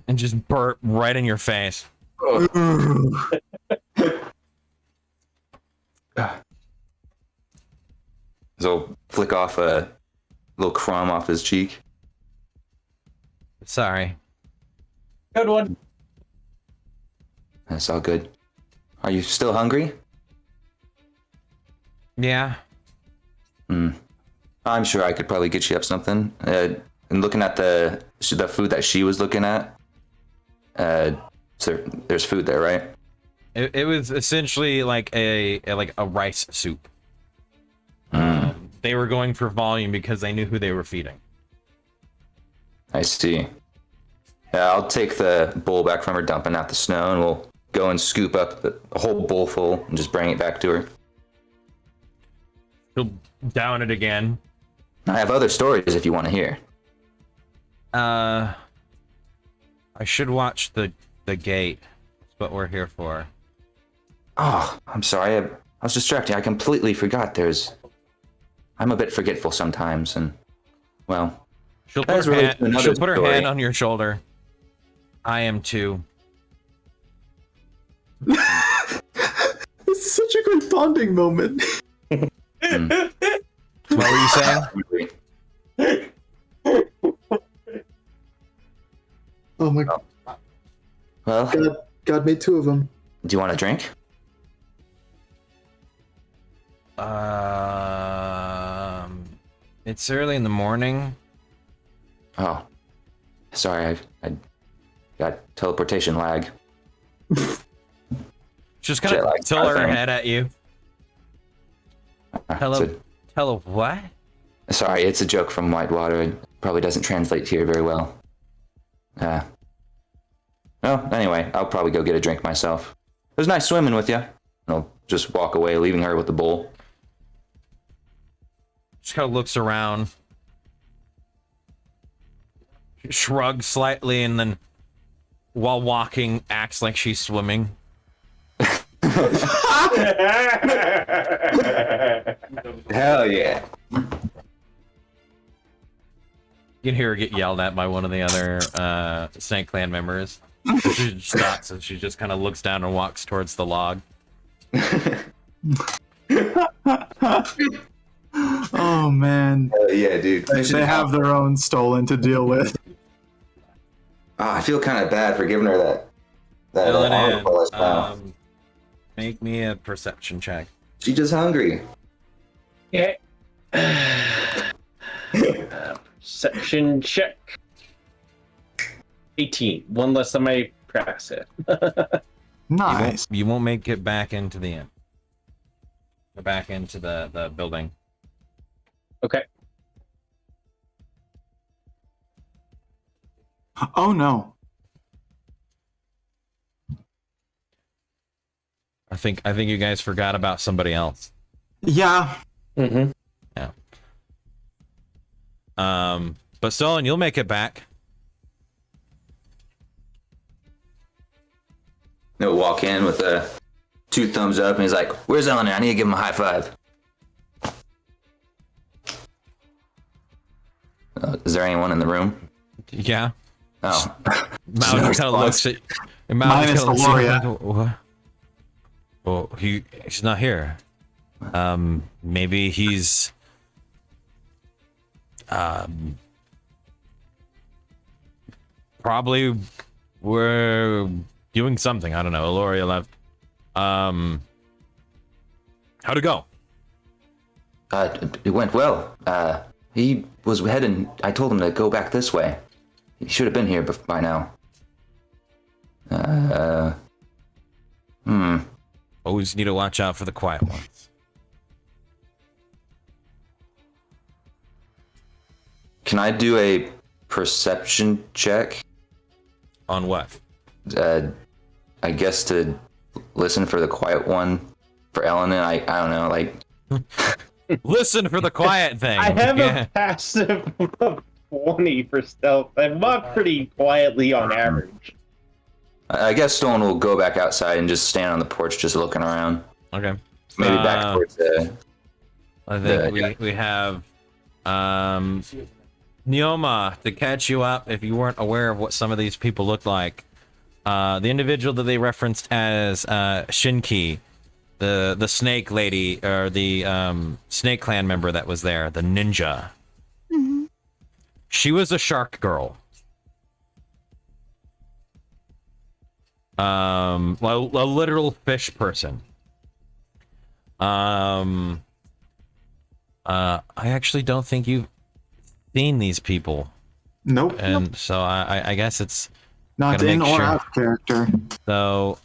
and just burp right in your face. So flick off a little crumb off his cheek. Sorry. Good one. That's all good. Are you still hungry? Yeah. I'm sure I could probably get you up something. And looking at the food that she was looking at, so there's food there, right? It was essentially like a rice soup. They were going for volume because they knew who they were feeding. I see. Yeah, I'll take the bowl back from her dumping out the snow, and we'll go and scoop up a whole bowl full and just bring it back to her. She'll down it again. I have other stories if you want to hear. I should watch the gate. That's what we're here for. Oh, I'm sorry. I was distracted. I completely forgot I'm a bit forgetful sometimes, and, well... She'll That put, is her, related to hand, another she'll put her story. hand on your shoulder. I am too. This is such a great bonding moment. What were you saying? Oh my god. Well, God made two of them. do you want a drink? It's early in the morning. Oh, sorry. I got teleportation lag. Just kind Jet of lag, tilt her I think. head at you. Hello. Hello. What? Sorry, it's a joke from Whitewater. It probably doesn't translate here very well. No, anyway, I'll probably go get a drink myself. It was nice swimming with you. And I'll just walk away, leaving her with the bowl. Just kind of looks around, shrugs slightly, and then, while walking, acts like she's swimming. Hell yeah. You can hear her get yelled at by one of the other Snake Clan members. She just stops and she just kind of looks down and walks towards the log. Oh man. Hell yeah, dude. They have their own Stolen to deal with. Oh, I feel kind of bad for giving her that Ellen, armor now. make me a perception check. She's just hungry. Okay. Perception check. 18. One less than my practice it. Nice. You won't make it back into the inn. Or back into the building. Okay. Oh no. I think you guys forgot about somebody else. Yeah. Mm-hmm. But Stolen, you'll make it back. He'll walk in with two thumbs up, and he's like, "Where's Eleanor? I need to give him a high five." Is there anyone in the room? Yeah. Oh, Mal just kind of looks at. Mal Minus just kinda looks at you Aloria. like, what? Well, he's not here. Maybe he's. Probably we're doing something. I don't know. Aloria left. How'd it go? it went well. He was heading. I told him to go back this way. He should have been here by now. Always need to watch out for the quiet ones. Can I do a perception check? On what? I guess to listen for the quiet one for Ellen. And I don't know, like. Listen for the quiet thing. I have a passive of 20 for stealth. I walk pretty quietly on average. I guess Stolen will go back outside and just stand on the porch, just looking around. Okay. Maybe back towards the. I think we have Neoma to catch you up if you weren't aware of what some of these people look like. The individual that they referenced as Shinki, the snake lady, or the snake clan member that was there, the ninja. Mm-hmm. She was a shark girl. A literal fish person. I actually don't think you've seen these people, Nope. and so I guess it's Not gotta in make or sure. out of character. So,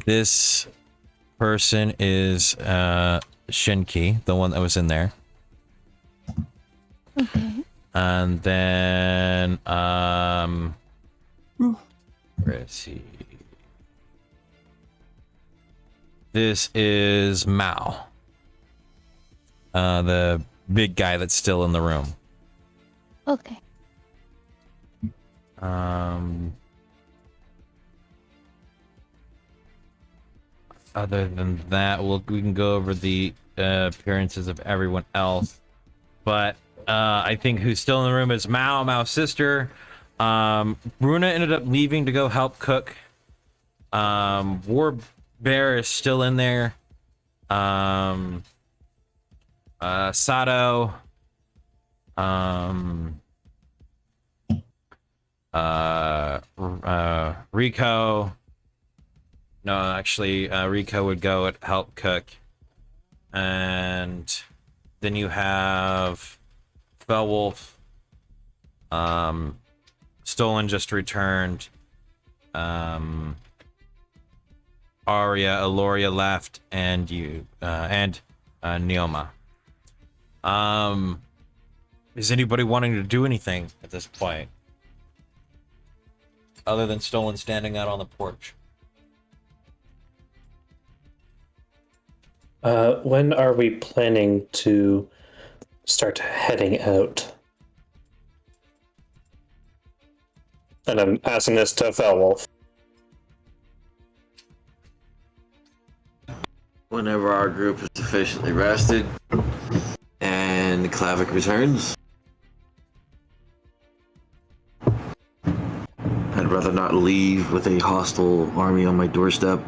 this person is Shinki, the one that was in there, Okay. and then where is he? This is Mao, the big guy that's still in the room. Okay. Other than that, we can go over the appearances of everyone else. But I think who's still in the room is Mao's sister. Bruna ended up leaving to go help cook. War Bear is still in there. Sato. Rico. No, actually, Rico would go and help cook. And then you have Fellwolf. Stolen just returned. Arya, Aloria left, and you, and Neoma. Is anybody wanting to do anything at this point? Other than Stolen standing out on the porch? When are we planning to start heading out? And I'm asking this to Felwolf. Whenever our group is sufficiently rested and Klavic returns. I'd rather not leave with a hostile army on my doorstep.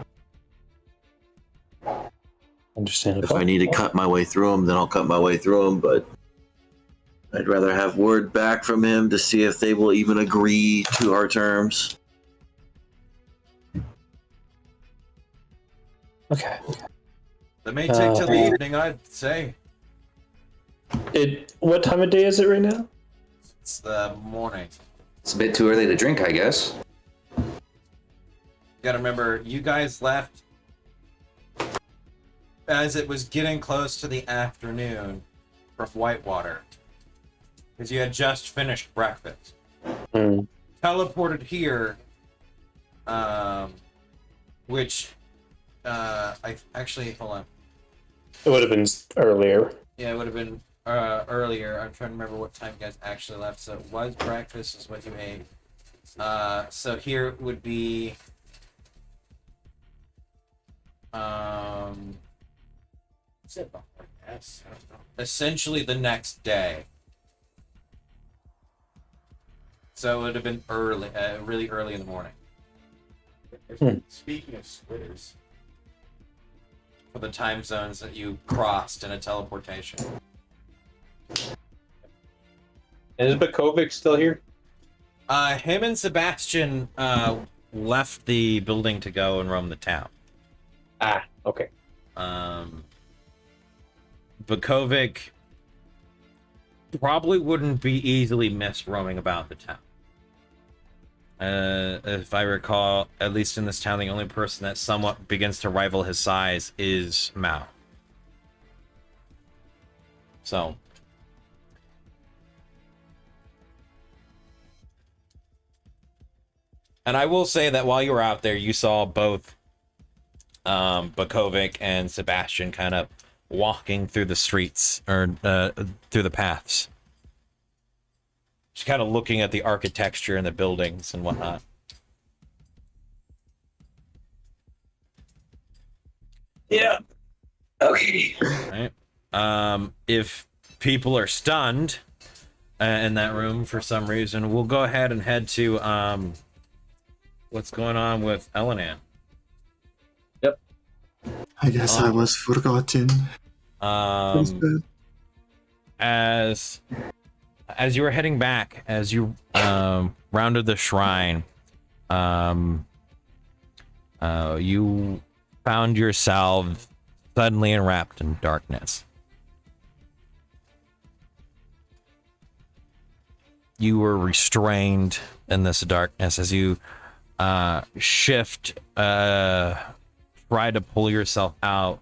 Understandable. If I need to cut my way through them, then I'll cut my way through them, but I'd rather have word back from him to see if they will even agree to our terms. Okay. That may take till the evening, I'd say. What time of day is it right now? It's the morning. It's a bit too early to drink, I guess. You gotta remember, you guys left as it was getting close to the afternoon from Whitewater. Because you had just finished breakfast. Mm. Teleported here, which, I actually, hold on. It would have been earlier. Yeah, it would have been earlier. I'm trying to remember what time you guys actually left. So it was breakfast is what you ate. So here would be essentially the next day. So it would have been early, really early in the morning. Speaking of squitters, For the time zones that you crossed in a teleportation. Is Bakovic still here? Him and Sebastian left the building to go and roam the town. Ah, okay. Bakovic probably wouldn't be easily missed roaming about the town. If I recall, at least in this town, the only person that somewhat begins to rival his size is Mao. So. And I will say that while you were out there, you saw both Bakovic and Sebastian kind of walking through the streets, or through the paths. Just kind of looking at the architecture and the buildings and whatnot. Yeah. Okay. Right. If people are stunned in that room for some reason, we'll go ahead and head to what's going on with Elenan. Yep. I guess I was forgotten. As you were heading back, as you rounded the shrine, you found yourself suddenly enwrapped in darkness. You were restrained in this darkness as you try to pull yourself out.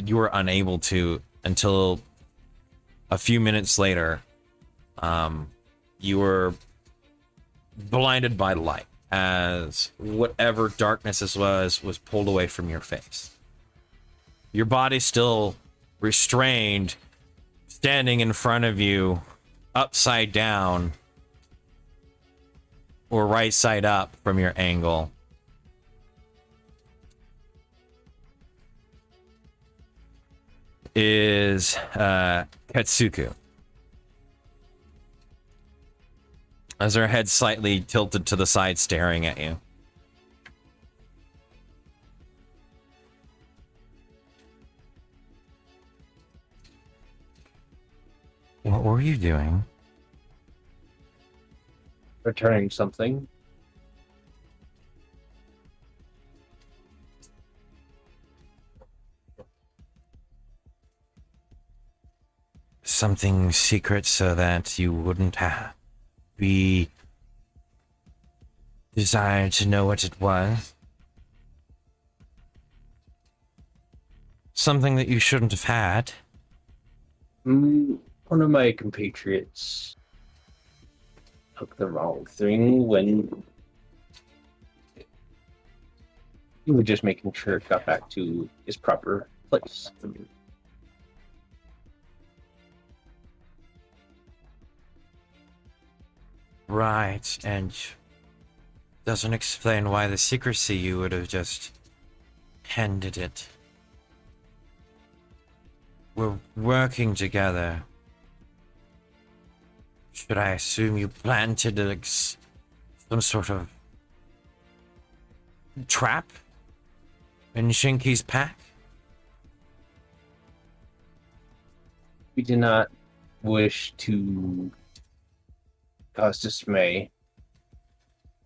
You were unable to until a few minutes later. You were blinded by light as whatever darkness this was pulled away from your face. Your body still restrained, standing in front of you, upside down, or right side up from your angle. Is Katsuku. As her head slightly tilted to the side, staring at you. What were you doing? Returning something. Something secret so that you wouldn't be desired to know what it was? Something that you shouldn't have had? One of my compatriots took the wrong thing when he was just making sure it got back to his proper place. Right, and doesn't explain why the secrecy. You would have just handed it. We're working together. Should I assume you planted some sort of trap in Shinki's pack? We did not wish to cause dismay.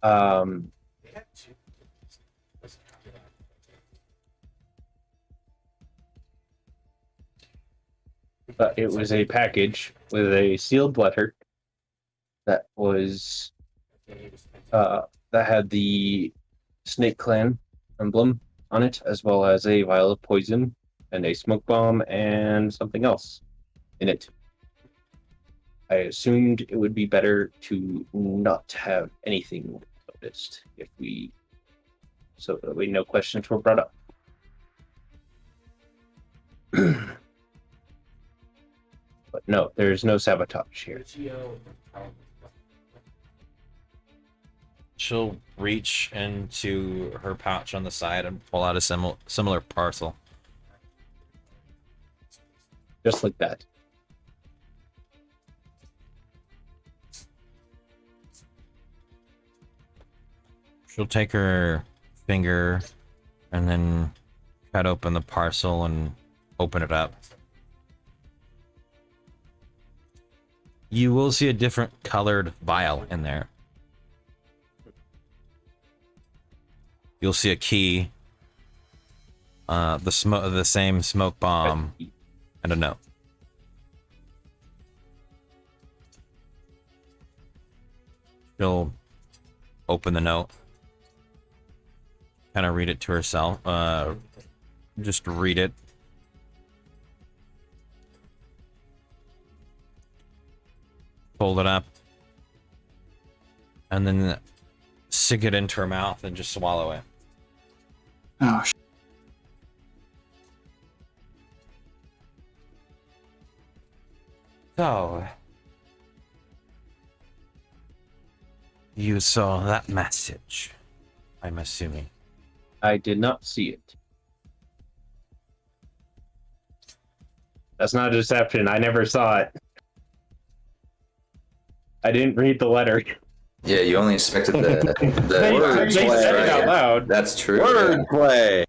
But it was a package with a sealed letter that was that had the Snake Clan emblem on it, as well as a vial of poison and a smoke bomb and something else in it. I assumed it would be better to not have anything noticed so that way no questions were brought up. But no, there's no sabotage here. She'll reach into her pouch on the side and pull out a similar parcel. Just like that. She'll take her finger and then cut open the parcel and open it up. You will see a different colored vial in there. You'll see a key, the same smoke bomb, and a note. She'll open the note, kind of read it to herself. Just read it. Fold it up, and then sink it into her mouth and just swallow it. Oh, So, you saw that message, I'm assuming. I did not see it. That's not a deception. I never saw it. I didn't read the letter. Yeah, you only expected the They word said play. it out loud. That's true. yeah. Wordplay!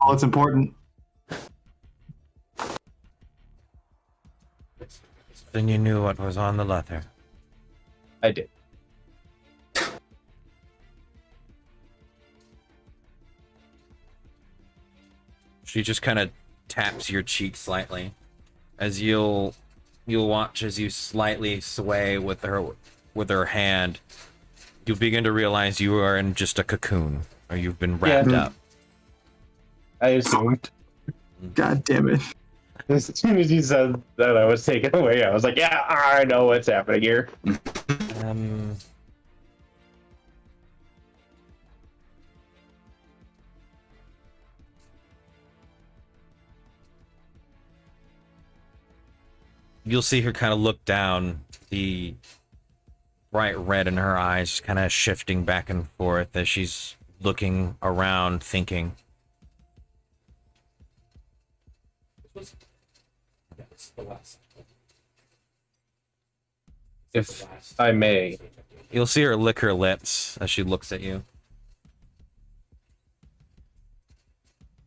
oh, it's important. Then you knew what was on the letter. I did. She just kind of taps your cheek slightly, as you'll watch as you slightly sway with her hand. You begin to realize you are in just a cocoon, or you've been wrapped Yeah. up. I assumed. God damn it. As soon as you said that I was taken away, I was like, yeah, I know what's happening here. You'll see her kind of look down, the bright red in her eyes kind of shifting back and forth as she's looking around, thinking. If I may. You'll see her lick her lips as she looks at you.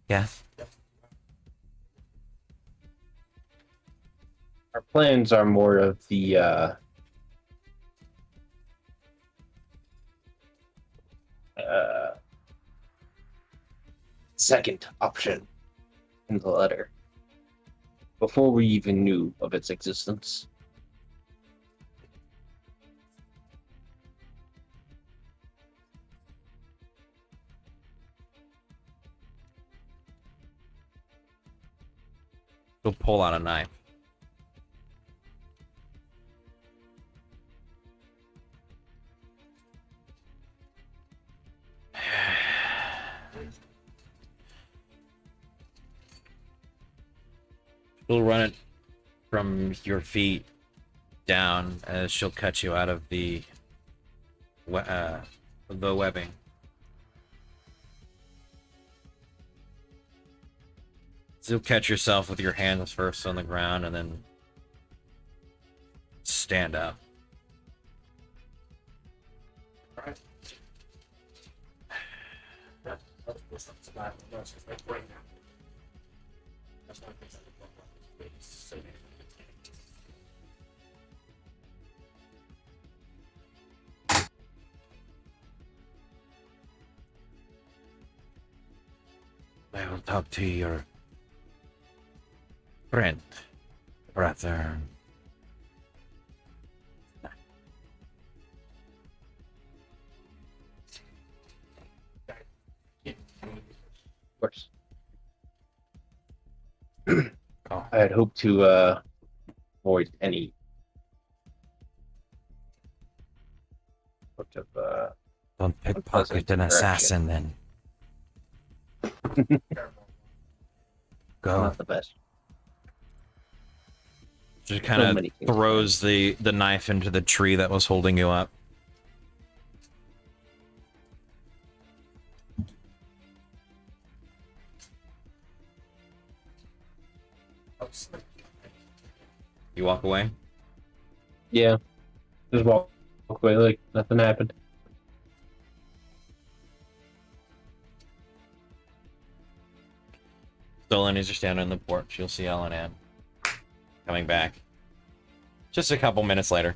Yes? Our plans are more of the second option in the letter. Before we even knew of its existence. She'll pull out a knife. She'll run it from your feet down as she'll cut you out of the webbing. So you'll catch yourself with your hands first on the ground and then stand up. I will talk to your friend, brother. Of course. I had hoped to avoid any sort of Don't pickpocket an assassin then. Go. not the best. Just kind So of many things. throws the knife into the tree that was holding you up. You walk away? Yeah. Just walk away like nothing happened. Stolen as you're standing on the porch, you'll see Ellen Ann coming back. Just a couple minutes later.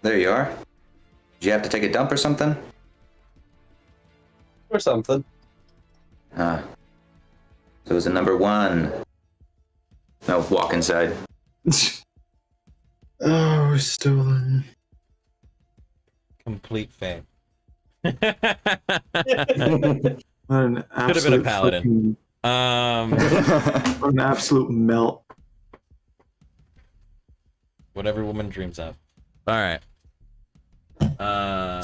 There you are. Did you have to take a dump or something? Or something. So it was a number 1. No, walk inside. Oh, stolen. Complete fame. What an Could have been a absolute paladin. what an absolute melt. What every woman dreams of. All right.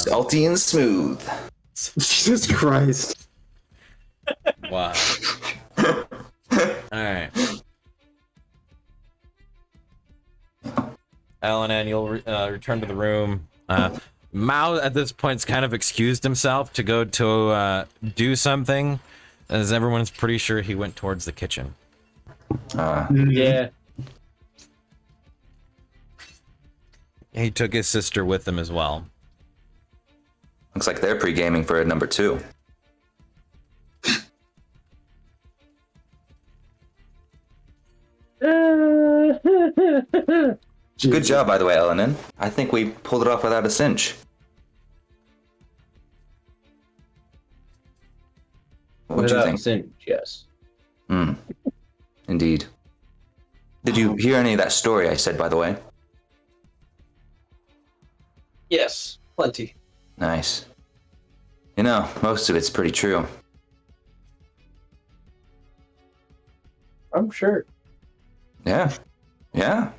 Salty and smooth. Jesus Christ. Wow. All right. Ellen and you'll return to the room. Mao at this point's kind of excused himself to go to do something, as everyone's pretty sure he went towards the kitchen. Yeah. He took his sister with him as well. Looks like they're pre-gaming for a number 2. Good job, by the way, Elenin. I think we pulled it off without a cinch. What do you think? Cinch, yes. Indeed. Did you hear any of that story I said, by the way? Yes, plenty. Nice. You know, most of it's pretty true. I'm sure. Yeah. Yeah.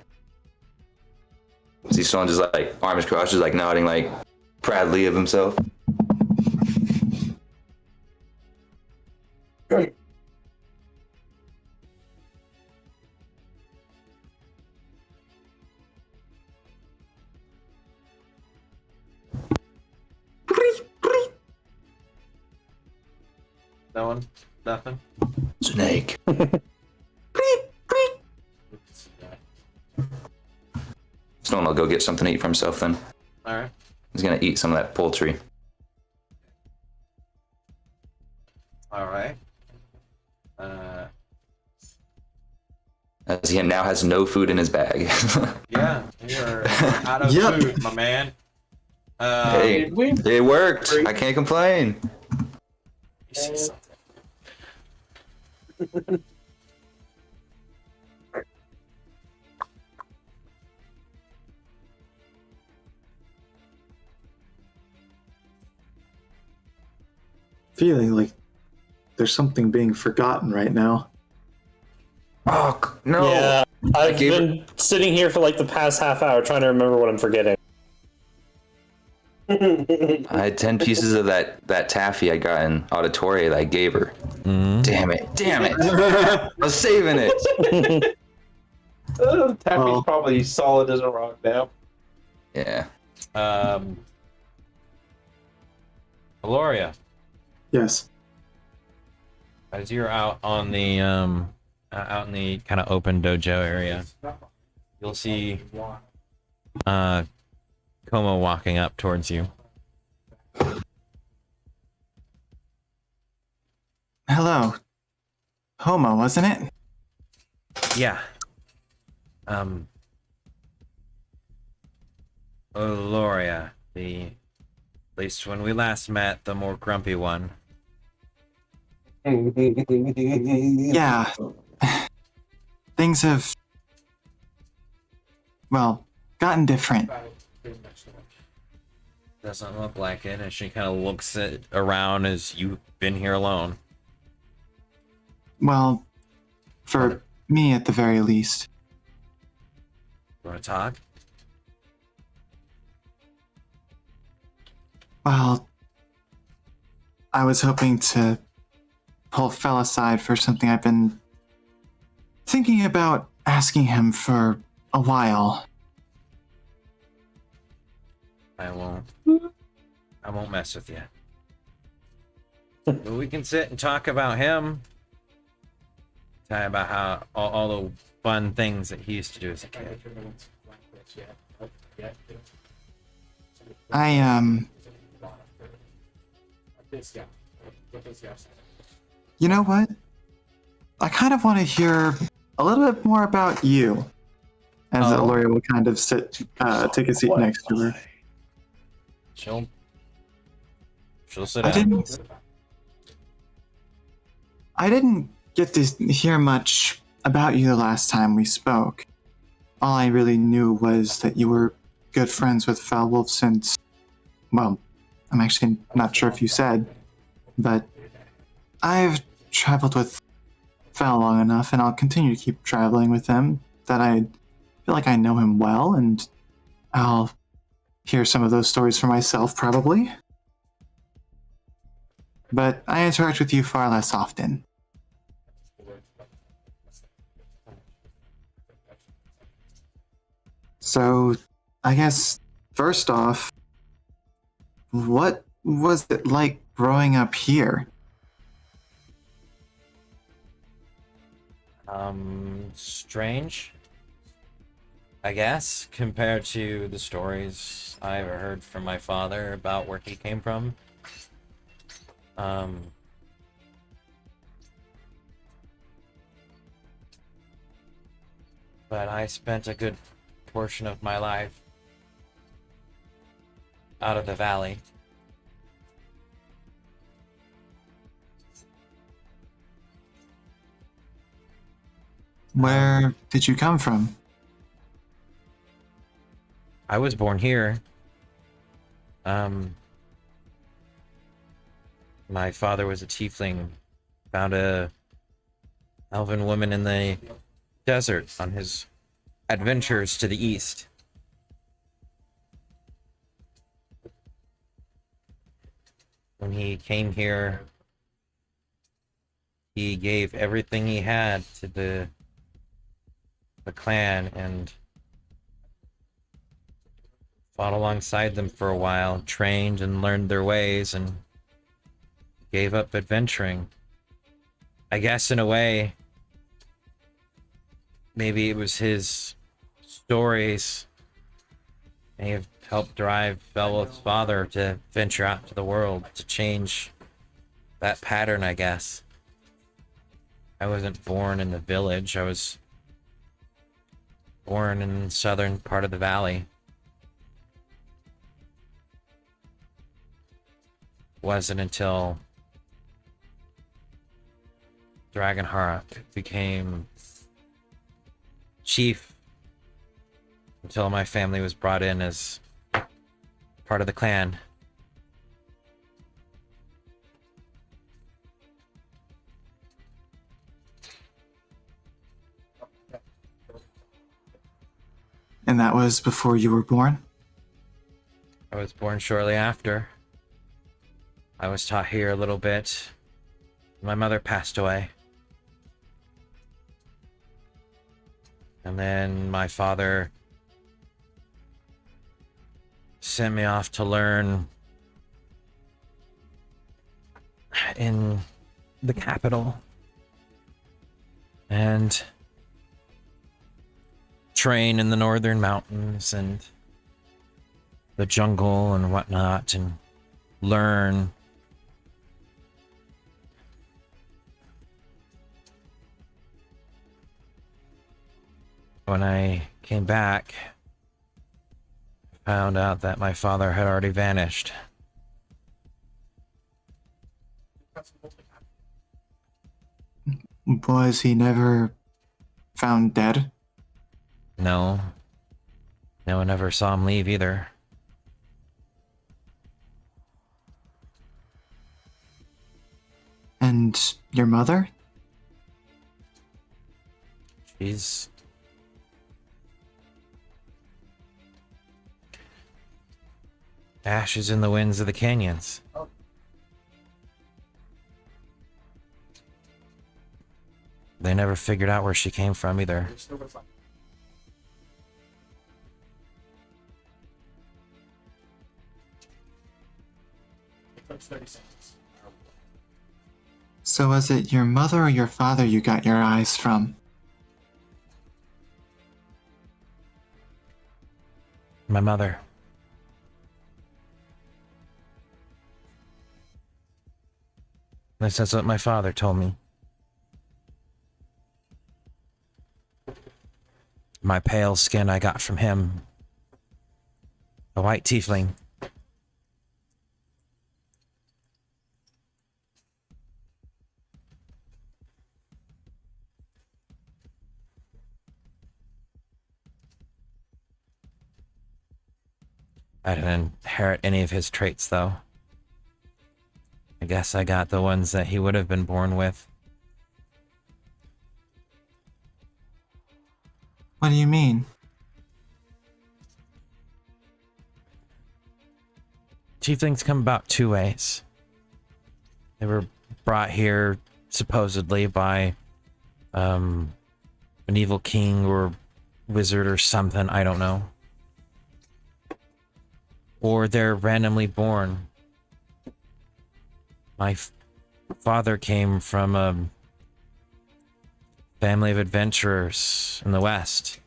See someone just like arms crossed, just like nodding like proudly of himself. No one? Nothing? Snake. Stone will go get something to eat for himself then. Alright. He's gonna eat some of that poultry. Alright. As he now has no food in his bag. Yeah, you're out of Yep. food, my man. Hey, it worked. I can't complain. You see something. Feeling like there's something being forgotten right now. Oh no! Yeah, I've gave been sitting here for like the past half hour trying to remember what I'm forgetting. I had 10 pieces of that taffy I got in Auditoria that I gave her. Damn it! Damn it! I was saving it. Taffy's Well. probably solid as a rock now. Yeah. Valoria, Yes. as you're out on the out in the kind of open dojo area, you'll see Como walking up towards you. Hello. Homo, wasn't it? Yeah. Valoria, at least when we last met, the more grumpy one. Yeah. Things have, well, gotten different. Doesn't look like it, and she kind of looks around as you've been here alone. Well, for me at the very least. You want to talk? Well, I was hoping to pull Fell aside for something I've been thinking about asking him for a while. I won't mess with you. But we can sit and talk about him. Tell you about how all the fun things that he used to do as a kid. You know what? I kind of want to hear a little bit more about you. As Oh. Aloria will kind of take a seat next to her. She'll sit I down. didn't get to hear much about you the last time we spoke. All I really knew was that you were good friends with Foulwolf since, well, I'm actually not sure if you said, but I've traveled with Foul long enough, and I'll continue to keep traveling with him, that I feel like I know him well, and I'll hear some of those stories for myself, probably. But I interact with you far less often. So, I guess, first off, what was it like growing up here? Strange, I guess, compared to the stories I ever heard from my father about where he came from. But I spent a good portion of my life out of the valley. Where did you come from? I was born here. My father was a tiefling, found a elven woman in the desert on his adventures to the east. When he came here, he gave everything he had to the clan and fought alongside them for a while, trained and learned their ways, and gave up adventuring. I guess in a way, maybe it was his stories may have helped drive Belwolf's father to venture out to the world, to change that pattern, I guess. I wasn't born in the village. I was born in the southern part of the valley. Wasn't until Dragonheart became chief, until my family was brought in as part of the clan. And that was before you were born? I was born shortly after. I was taught here a little bit. My mother passed away. And then my father sent me off to learn in the capital and train in the northern mountains and the jungle and whatnot, and learn. When I came back, I found out that my father had already vanished. Was he never found dead? No. No one ever saw him leave either. And your mother? She's ashes in the winds of the canyons. They never figured out where she came from either. So was it your mother or your father you got your eyes from? My mother. That's what my father told me. My pale skin I got from him. A white tiefling. I didn't inherit any of his traits, though. I guess I got the ones that he would have been born with. What do you mean? Tieflings come about two ways. They were brought here supposedly by an evil king or wizard or something, I don't know. Or they're randomly born. My father came from a family of adventurers in the West.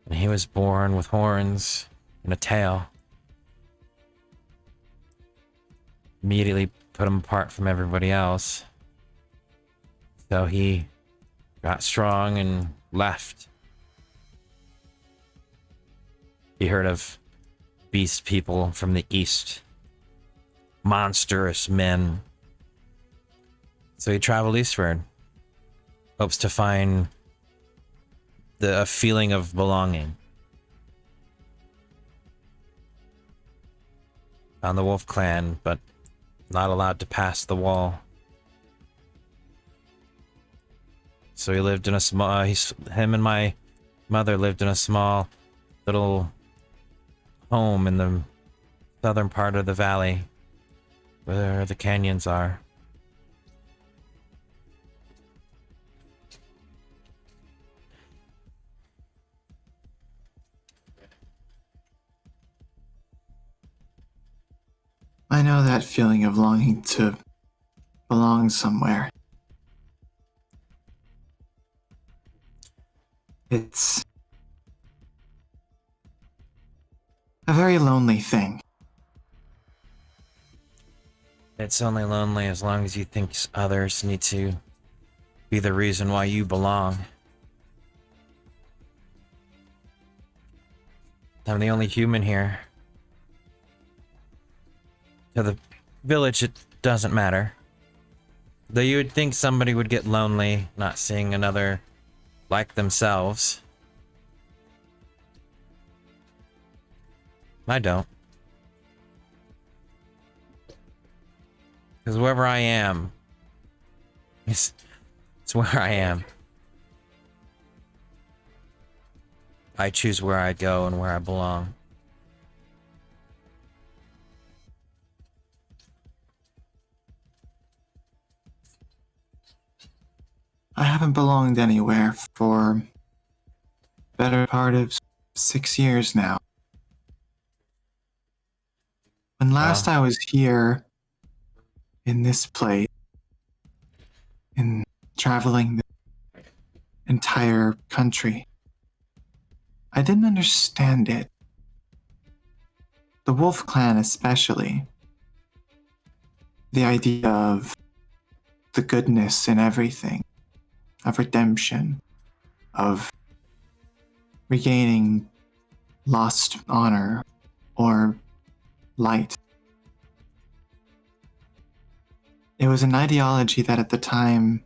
And he was born with horns and a tail. Immediately put him apart from everybody else. So he got strong and left. He heard of beast people from the east. Monstrous men. So he traveled eastward. Hopes to find a feeling of belonging. Found the Wolf Clan, but not allowed to pass the wall. So he lived in a small, him and my mother lived in a small little home in the southern part of the valley where the canyons are. I know that feeling of longing to belong somewhere. It's a very lonely thing. It's only lonely as long as you think others need to be the reason why you belong. I'm the only human here. To the village, it doesn't matter. Though you would think somebody would get lonely not seeing another like themselves. I don't. Because wherever I am, it's where I am. I choose where I go and where I belong. I haven't belonged anywhere for the better part of 6 years now. When last I was here in this place, in traveling the entire country, I didn't understand it. The Wolf Clan especially. The idea of the goodness in everything, of redemption, of regaining lost honor or light. It was an ideology that at the time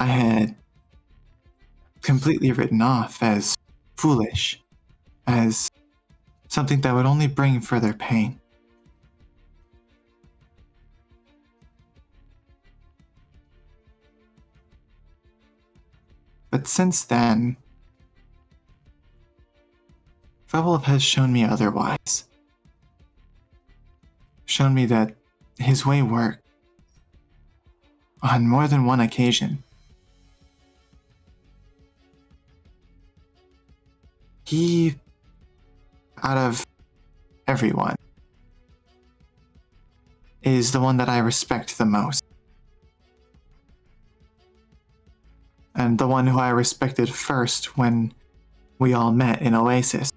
I had completely written off as foolish, as something that would only bring further pain. But since then, Febulov has shown me otherwise. Shown me that his way worked on more than one occasion. He, out of everyone, is the one that I respect the most. And the one who I respected first when we all met in Oasis.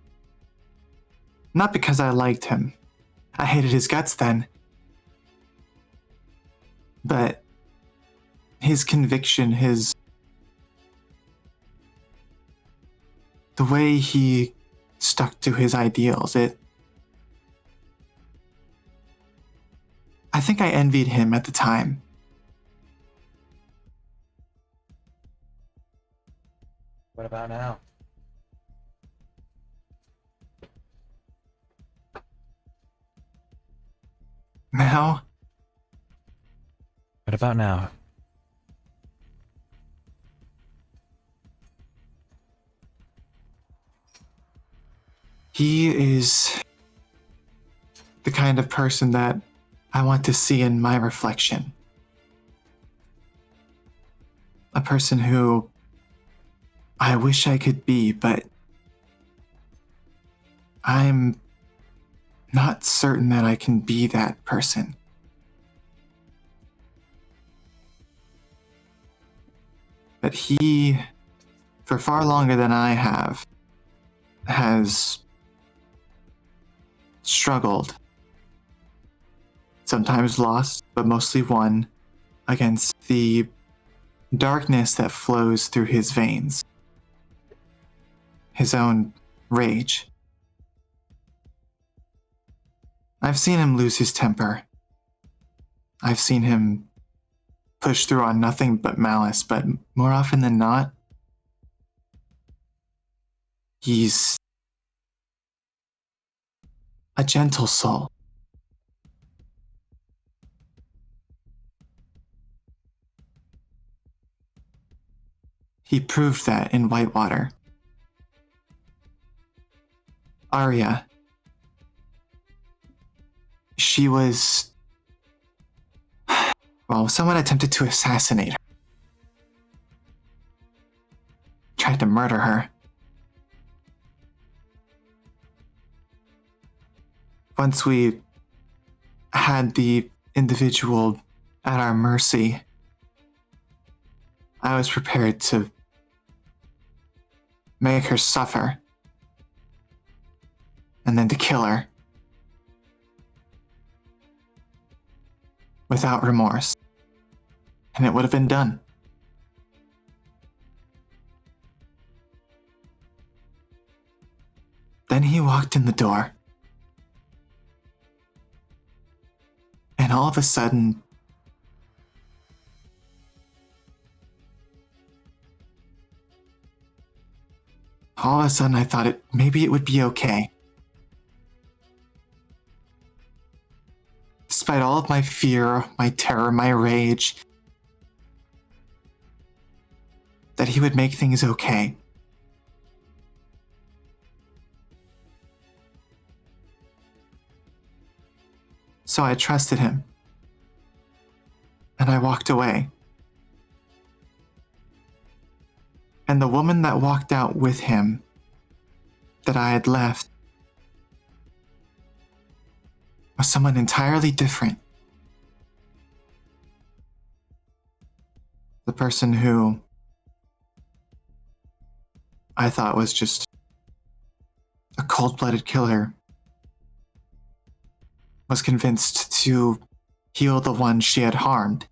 Not because I liked him. I hated his guts then. But his conviction, the way he stuck to his ideals, I think I envied him at the time. What about now? Now, What about now? he is the kind of person that I want to see in my reflection. A person who I wish I could be, but I'm not certain that I can be that person. But he, for far longer than I have, has struggled, sometimes lost, but mostly won, against the darkness that flows through his veins. His own rage. I've seen him lose his temper. I've seen him push through on nothing but malice, but more often than not, he's a gentle soul. He proved that in Whitewater. Arya. She was... Well, someone attempted to assassinate her. Tried to murder her. Once we had the individual at our mercy, I was prepared to make her suffer, and then to kill her without remorse. And it would have been done. Then he walked in the door. And all of a sudden, I thought maybe it would be okay. Despite all of my fear, my terror, my rage, that he would make things okay. So I trusted him. And I walked away. And the woman that walked out with him, that I had left, was someone entirely different. The person who I thought was just a cold-blooded killer was convinced to heal the one she had harmed.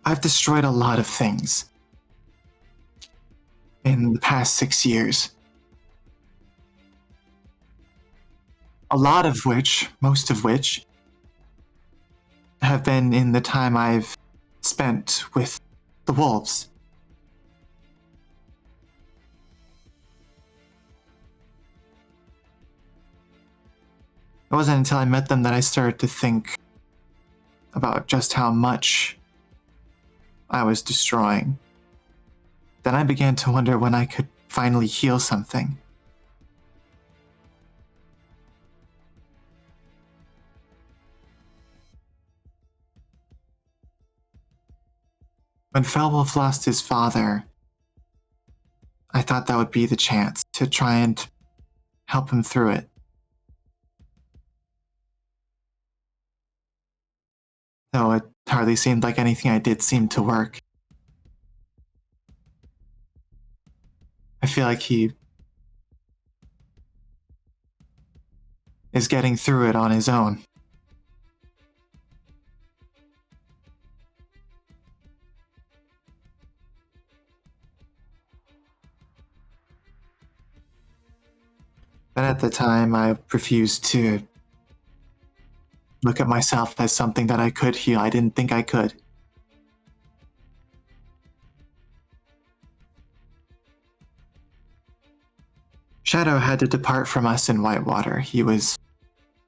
I've destroyed a lot of things in the past 6 years. A lot of which, most of which, have been in the time I've spent with the wolves. It wasn't until I met them that I started to think about just how much I was destroying. Then I began to wonder when I could finally heal something. When Felwolf lost his father, I thought that would be the chance to try and help him through it. Though it hardly seemed like anything I did seemed to work. I feel like he is getting through it on his own. But at the time, I refused to look at myself as something that I could heal. I didn't think I could. Shadow had to depart from us in Whitewater. He was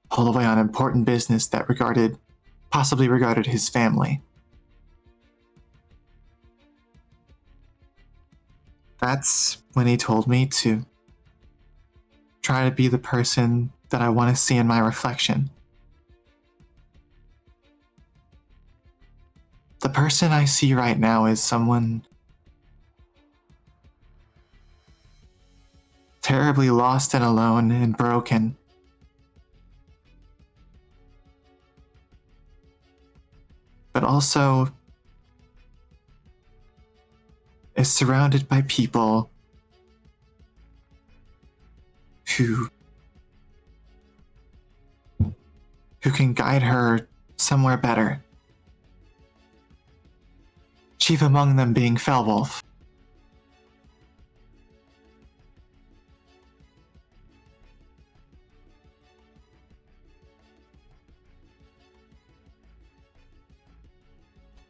hauled away on important business that possibly regarded his family. That's when he told me to try to be the person that I want to see in my reflection. The person I see right now is someone terribly lost and alone and broken. But also is surrounded by people who can guide her somewhere better. Chief among them being Felwolf.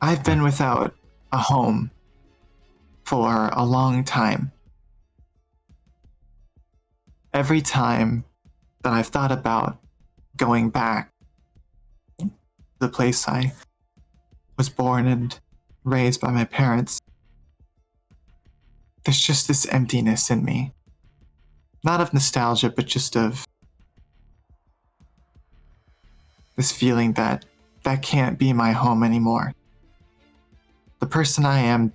I've been without a home for a long time. Every time that I've thought about going back to the place I was born and raised by my parents, there's just this emptiness in me. Not of nostalgia, but just of this feeling that can't be my home anymore. The person I am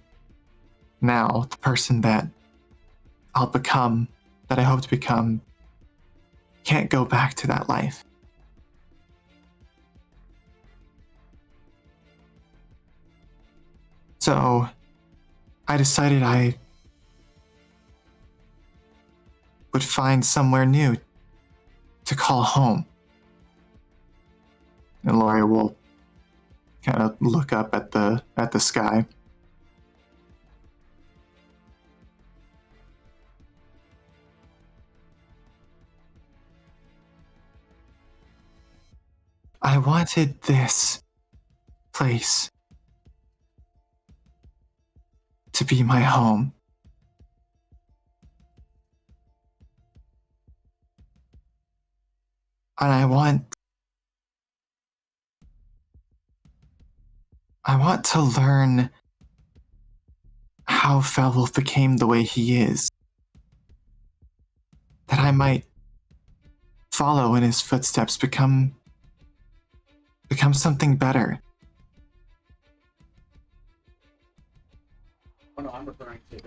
now, the person that I'll become, that I hope to become, can't go back to that life. So I decided I would find somewhere new to call home. And Laurie will kind of look up at the sky. I wanted this place to be my home. And I want to learn how Felwolf became the way he is. That I might follow in his footsteps, become something better. Oh no, I'm referring to.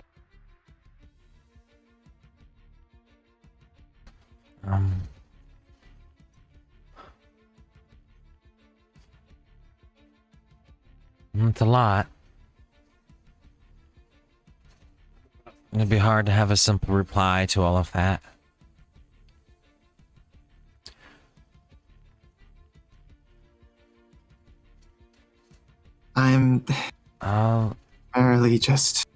It's a lot. It'd be hard to have a simple reply to all of that. I'm Oh, merely just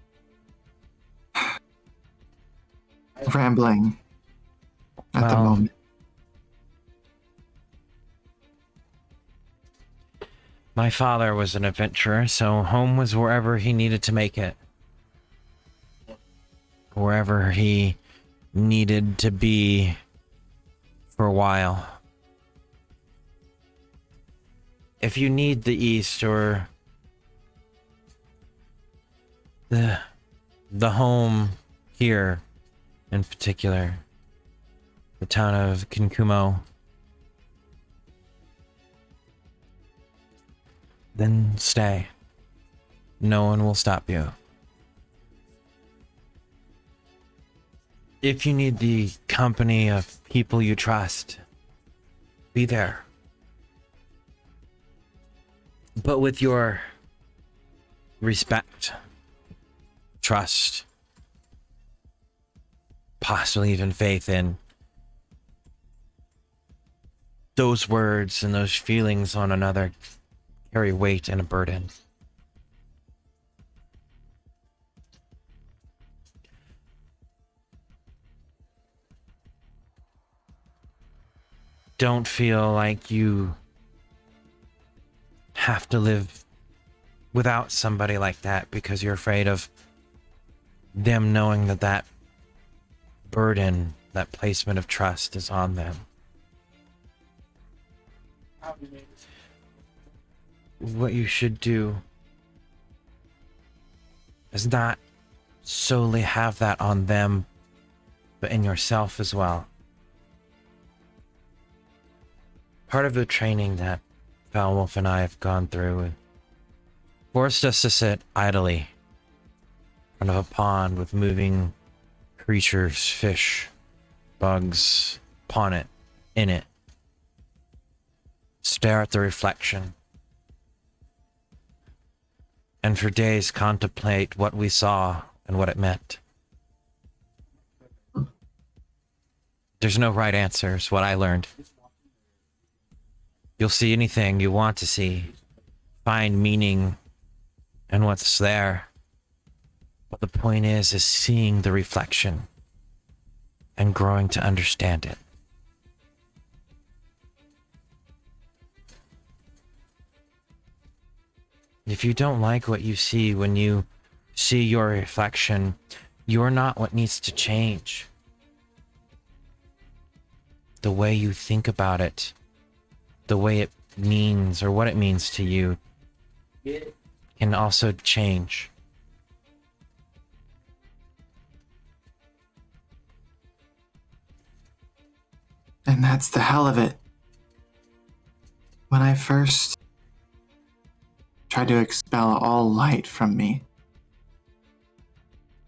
rambling at the Well, moment. my father was an adventurer, so home was wherever he needed to make it. Wherever he needed to be for a while. If you need the East or the home here in particular, the town of Kinkumo, then stay. No one will stop you. If you need the company of people you trust, be there. But with your respect, trust, possibly even faith in those words and those feelings on another carry weight and a burden. Don't feel like you have to live without somebody like that because you're afraid of them knowing that that burden, that placement of trust is on them. What you should do is not solely have that on them, but in yourself as well. Part of the training that Foulwolf and I have gone through forced us to sit idly in front of a pond with moving creatures, fish, bugs upon it, in it. Stare at the reflection. And for days contemplate what we saw and what it meant. There's no right answer, is what I learned. You'll see anything you want to see, find meaning in what's there. But the point is seeing the reflection and growing to understand it. If you don't like what you see when you see your reflection, you're not what needs to change. The way you think about it, the way it means or what it means to you can also change. And that's the hell of it. When I first tried to expel all light from me,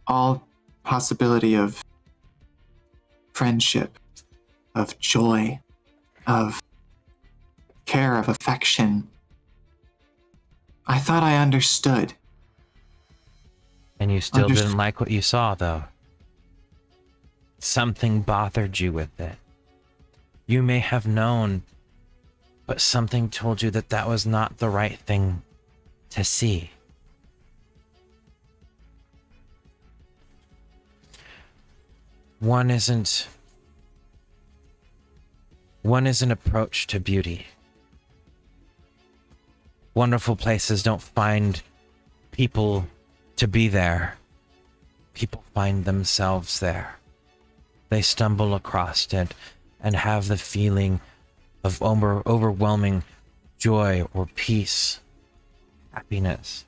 all possibility of friendship, of joy, of care, of affection, I thought I understood. And you still didn't like what you saw, though. Something bothered you with it. You may have known, but something told you that that was not the right thing to see. One isn't an approach to beauty. Wonderful places don't find people to be there. People find themselves there. They stumble across it and have the feeling of overwhelming joy or peace, happiness.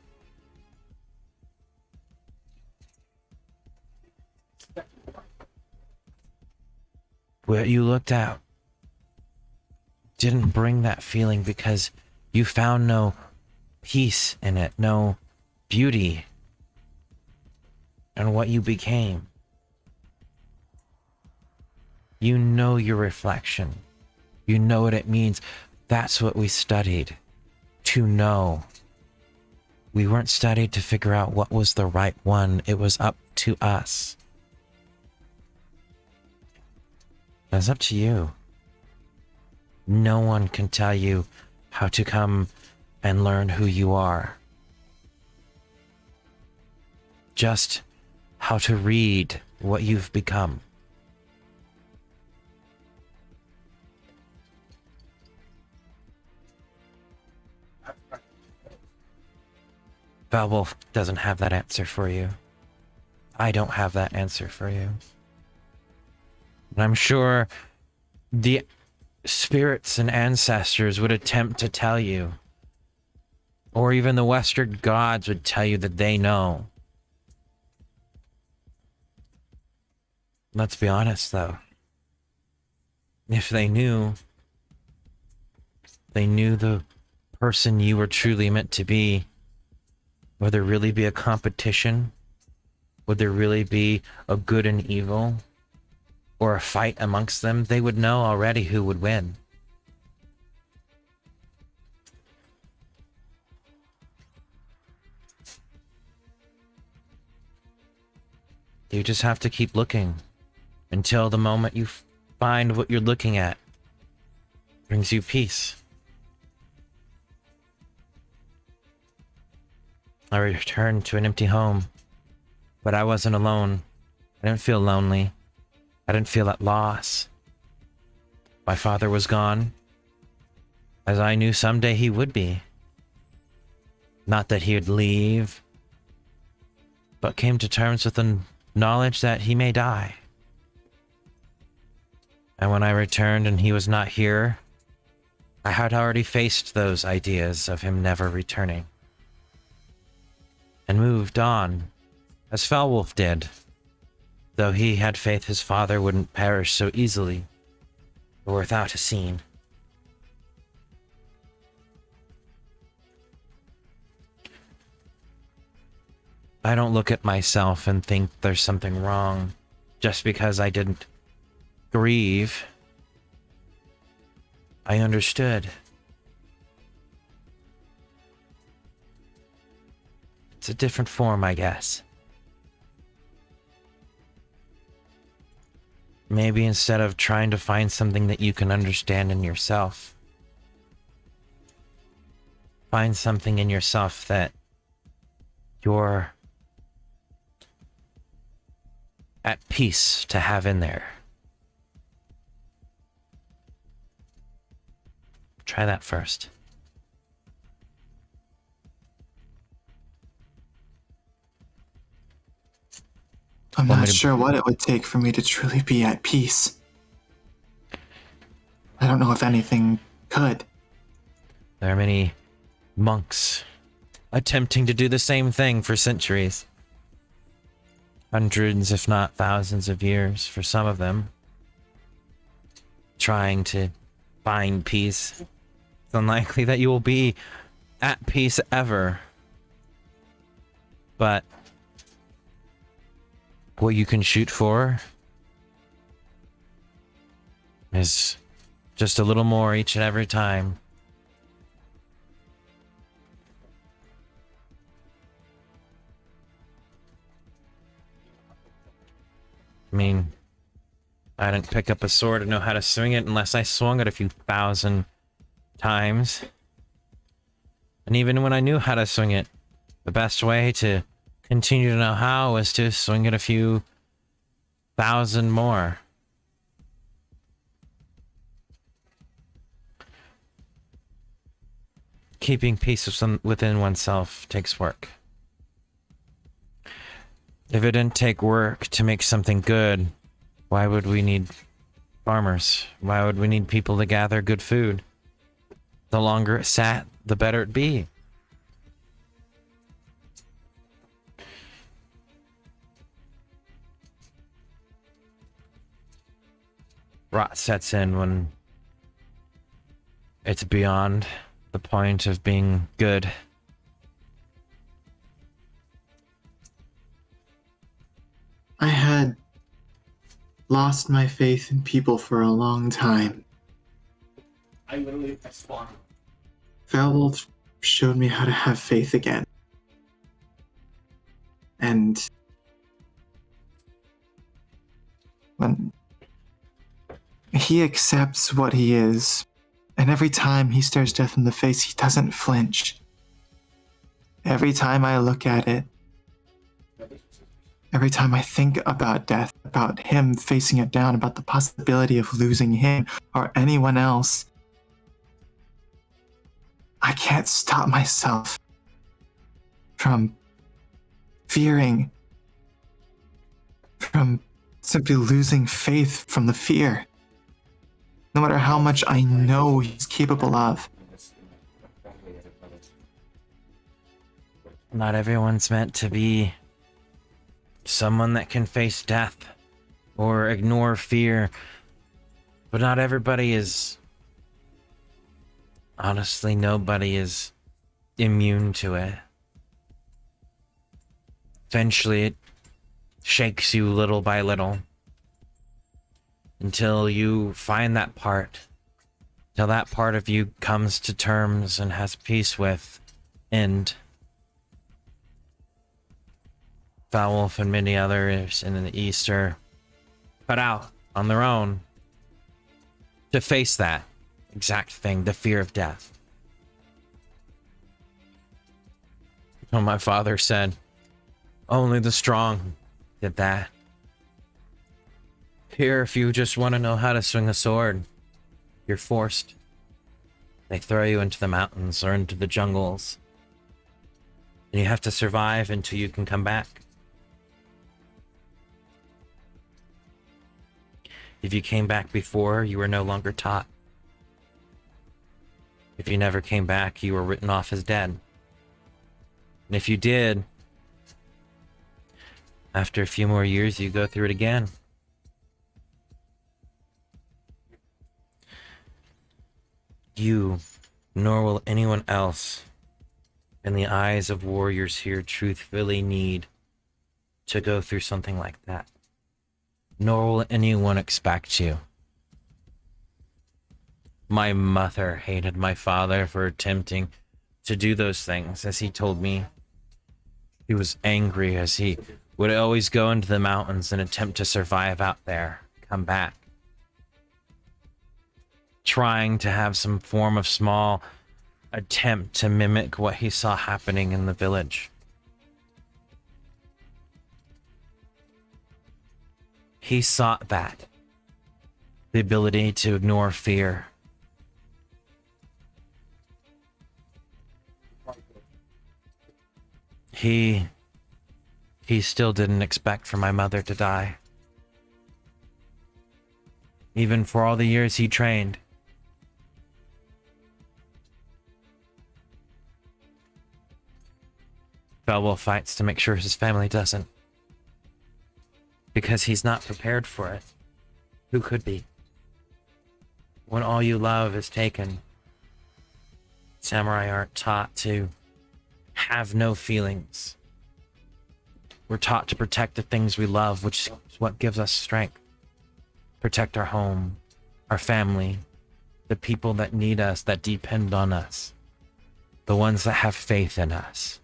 What you looked at didn't bring that feeling because you found no peace in it, no beauty in what you became. You know your reflection. You know what it means. That's what we studied. To know. We weren't studied to figure out what was the right one. It was up to us. It's up to you. No one can tell you how to come and learn who you are. Just how to read what you've become. Foulwolf doesn't have that answer for you. I don't have that answer for you. And I'm sure the spirits and ancestors would attempt to tell you, or even the Western gods would tell you that they know. Let's be honest, though. If they knew the person you were truly meant to be, would there really be a competition? Would there really be a good and evil? Or a fight amongst them? They would know already who would win. You just have to keep looking until the moment you find what you're looking at. brings you peace. I returned to an empty home, but I wasn't alone. I didn't feel lonely. I didn't feel at loss. My father was gone, as I knew someday he would be. Not that he would leave, but came to terms with the knowledge that he may die. And when I returned and he was not here, I had already faced those ideas of him never returning. And moved on, as Foulwolf did, though he had faith his father wouldn't perish so easily, or without a scene. I don't look at myself and think there's something wrong just because I didn't grieve. I understood. It's a different form, I guess. Maybe instead of trying to find something that you can understand in yourself, find something in yourself that you're at peace to have in there. Try that first. I'm Want me not to- sure what it would take for me to truly be at peace. I don't know if anything could. There are many monks attempting to do the same thing for centuries. Hundreds, if not thousands of years for some of them. Trying to find peace. It's unlikely that you will be at peace ever. But what you can shoot for is just a little more each and every time. I mean, I didn't pick up a sword and know how to swing it unless I swung it a few thousand times. And even when I knew how to swing it, the best way to continue to know how was to swing it a few thousand more. Keeping peace within oneself takes work. If it didn't take work to make something good, why would we need farmers? Why would we need people to gather good food? The longer it sat, the better it'd be. Rot sets in when it's beyond the point of being good. I had lost my faith in people for a long time. I spawned. Foulwolf showed me how to have faith again. And when he accepts what he is, and every time he stares death in the face, he doesn't flinch. Every time I look at it, every time I think about death, about him facing it down, about the possibility of losing him or anyone else, I can't stop myself from fearing, from simply losing faith from the fear. No matter how much I know he's capable of. Not everyone's meant to be someone that can face death or ignore fear, but not everybody is. Honestly, nobody is immune to it. Eventually, it shakes you little by little until you find that part, till that part of you comes to terms and has peace with end. Foulwolf and many others in the East are put out on their own to face that exact thing, the fear of death. Well, my father said, only the strong did that. Here, if you just want to know how to swing a sword, you're forced. They throw you into the mountains or into the jungles. And you have to survive until you can come back. If you came back before, you were no longer taught. If you never came back, you were written off as dead. And if you did, after a few more years, you go through it again. You, nor will anyone else, in the eyes of warriors here, truthfully need to go through something like that. Nor will anyone expect you. My mother hated my father for attempting to do those things, as he told me. He was angry as he would always go into the mountains and attempt to survive out there, come back, trying to have some form of small attempt to mimic what he saw happening in the village. He sought that, the ability to ignore fear. He still didn't expect for my mother to die. Even for all the years he trained. Felwell fights to make sure his family doesn't. Because he's not prepared for it. Who could be? When all you love is taken, samurai aren't taught to have no feelings. We're taught to protect the things we love, which is what gives us strength. Protect our home, our family, the people that need us, that depend on us, the ones that have faith in us.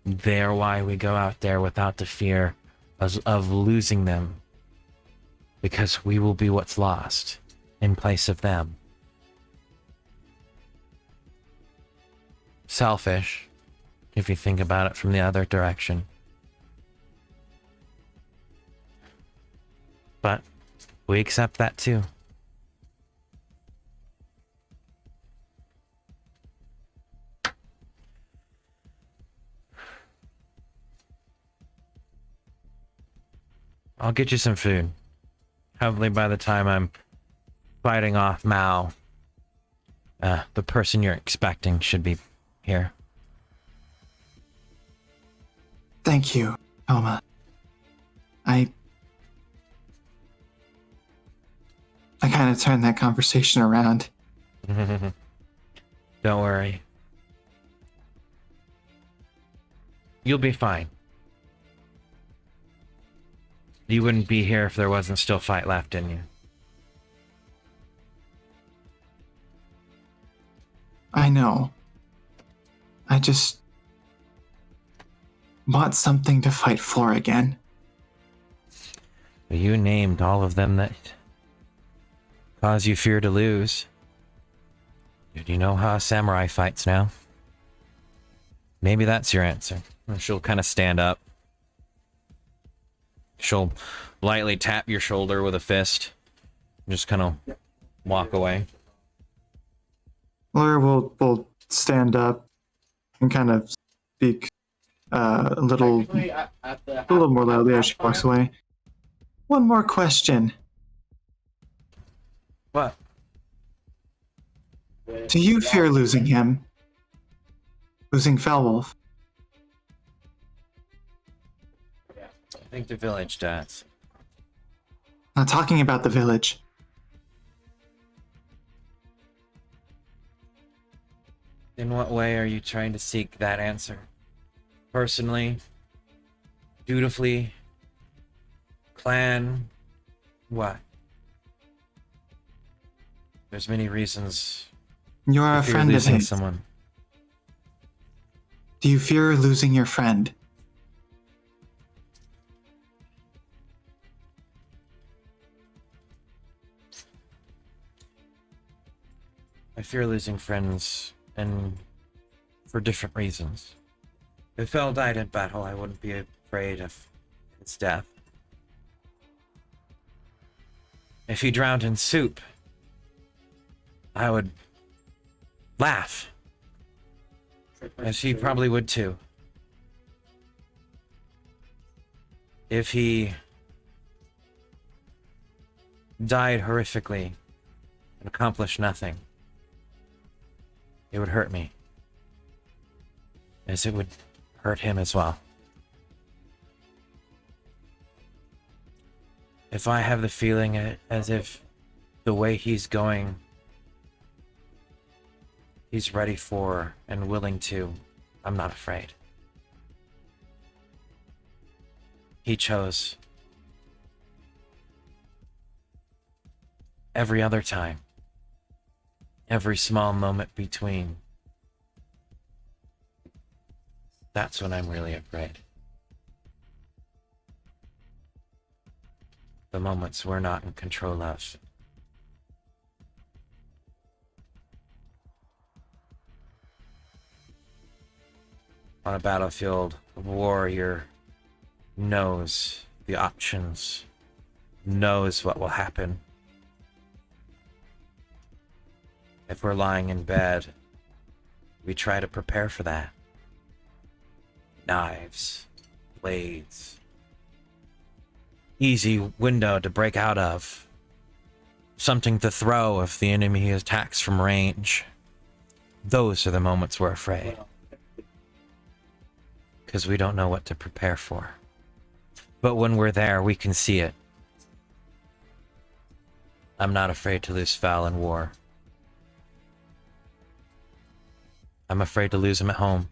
They're why we go out there without the fear of losing them, because we will be what's lost in place of them. Selfish, if you think about it from the other direction. But we accept that too. I'll get you some food. Hopefully by the time I'm fighting off Mao, the person you're expecting should be here. Thank you, Toma. I kind of turned that conversation around. Don't worry. You'll be fine. You wouldn't be here if there wasn't still fight left in you. I know. I just want something to fight for again. You named all of them that cause you fear to lose. Do you know how a samurai fights now? Maybe that's your answer. She'll kind of stand up. She'll lightly tap your shoulder with a fist. Just kind of walk away. Laura will stand up and kind of speak a little more loudly as she walks away. One more question. What? Do you fear losing him? Losing Felwolf? I think the village does. Not talking about the village. In what way are you trying to seek that answer? Personally? Dutifully? Clan? What? There's many reasons. You are a if you're friend of losing his. someone. Do you fear losing your friend? fear losing friends, and for different reasons. If Fel died in battle, I wouldn't be afraid of his death. If he drowned in soup, I would laugh, as he probably would too. If he died horrifically and accomplished nothing, it would hurt me, as it would hurt him as well. If I have the feeling as if the way he's going, he's ready for and willing to, I'm not afraid. He chose every other time, every small moment between. That's when I'm really afraid. The moments we're not in control of. On a battlefield, a warrior knows the options, knows what will happen. If we're lying in bed, we try to prepare for that. Knives, blades, easy window to break out of, something to throw if the enemy attacks from range. Those are the moments we're afraid, because we don't know what to prepare for. But when we're there, we can see it. I'm not afraid to lose Fel in war. I'm afraid to lose him at home.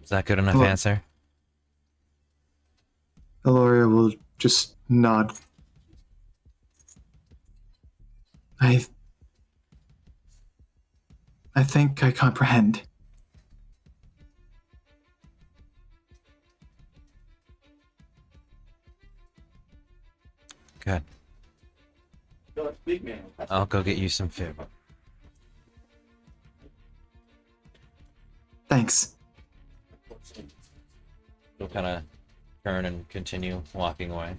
Is that good enough Well, answer? Eloria will just nod. I think I comprehend. Good. I'll go get you some food. Thanks. We'll kind of turn and continue walking away.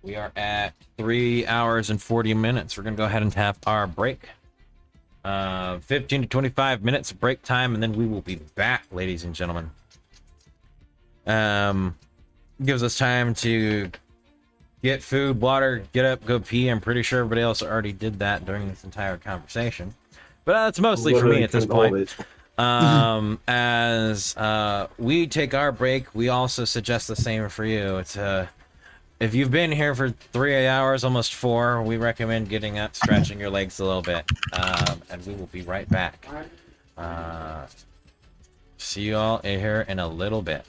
We are at 3 hours and 40 minutes. We're going to go ahead and have our break. 15 to 25 minutes of break time, and then we will be back, ladies and gentlemen. Gives us time to get food, water, get up, go pee. I'm pretty sure everybody else already did that during this entire conversation. But that's mostly for me at this point. As we take our break, we also suggest the same for you. It's if you've been here for 3 hours, almost 4, we recommend getting up, stretching your legs a little bit, and we will be right back. See you all here in a little bit.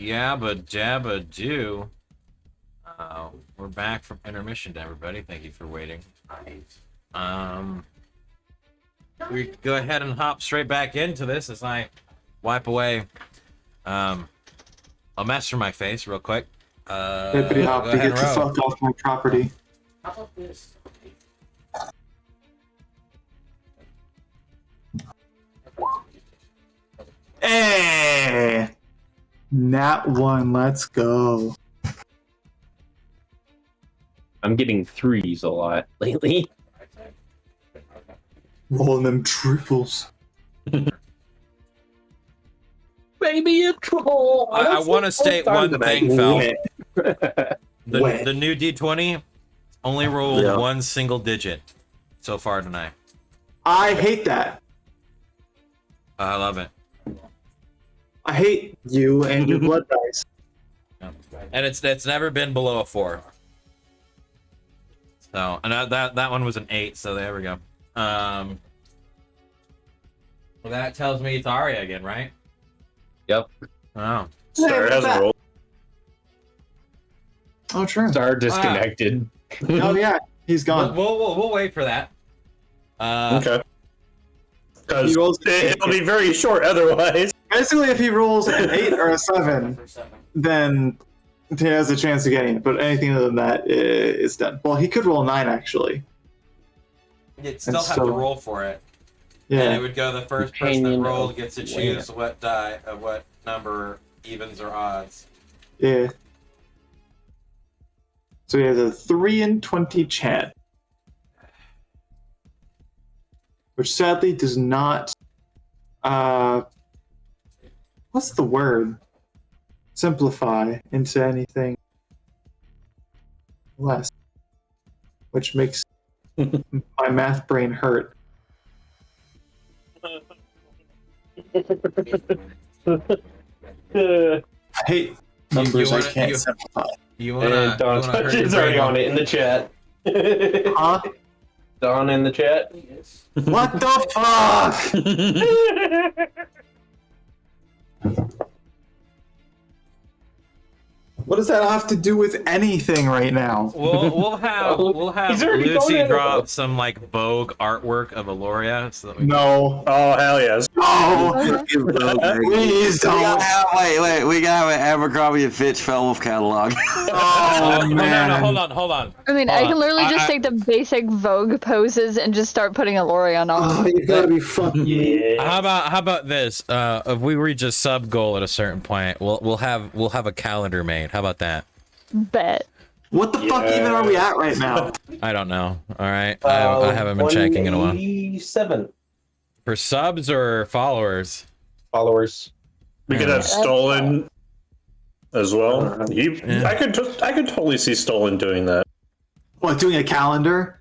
Yabba dabba do. We're back from intermission, everybody. Thank you for waiting. We go ahead and hop straight back into this as I wipe away a mess from my face real quick. Hippity go hop to ahead get and the roll. fuck off my property. How about this? Hey! Nat 1, let's go. I'm getting threes a lot lately. Rolling them triples. Baby, a troll. I want to state one thing, Fel. Wet. The new D20 only rolled Yeah. one single digit so far tonight. I hate that. I love it. I hate you and your blood dice. And it's never been below a 4. So, and that one was an 8, so there we go. Well, that tells me it's Arya again, right? Yep. Oh. Star hasn't rolled. Oh, true. Star disconnected. Oh, yeah. He's gone. We'll wait for that. Okay. Because He rolls it'll be very short otherwise. Basically, if he rolls an 8 or a 7, then he has a chance of getting it. But anything other than that is done. Well, he could roll 9, actually. You'd still And have so- to roll for it. And Yeah. it would go the first person that Companion rolled gets to choose of what number, evens or odds. Yeah. So he has a 3 and 20 chance. Which sadly does not what's the word? Simplify into anything less. Which makes my math brain hurt. I hate numbers wanna- I can't you- simplify. You wanna, And Don you wanna hurt your Touch is already brain? on it in the chat. Huh? Don in the chat. What the fuck? What does that have to do with anything right now? We'll have He's already Lucy going drop at some like Vogue artwork of Aloria so that we No. Oh, hell yes. No. Please Please don't. Wait. We got an Abercrombie and Fitch Felwolf catalog. Oh, no, man. hold on. I mean, Hold I on. can literally just I- take the basic Vogue poses and just start putting Alorion on. Oh, you gotta be fucking. Yeah. How about this? If we reach a sub goal at a certain point, we'll have a calendar made. How about that? Bet. What the fuck even are we at right now? I don't know. All right, I haven't been checking in a while. 187 For subs or followers? followers. We could have Stolen as well. Yeah. I could totally see Stolen doing that. What, doing a calendar?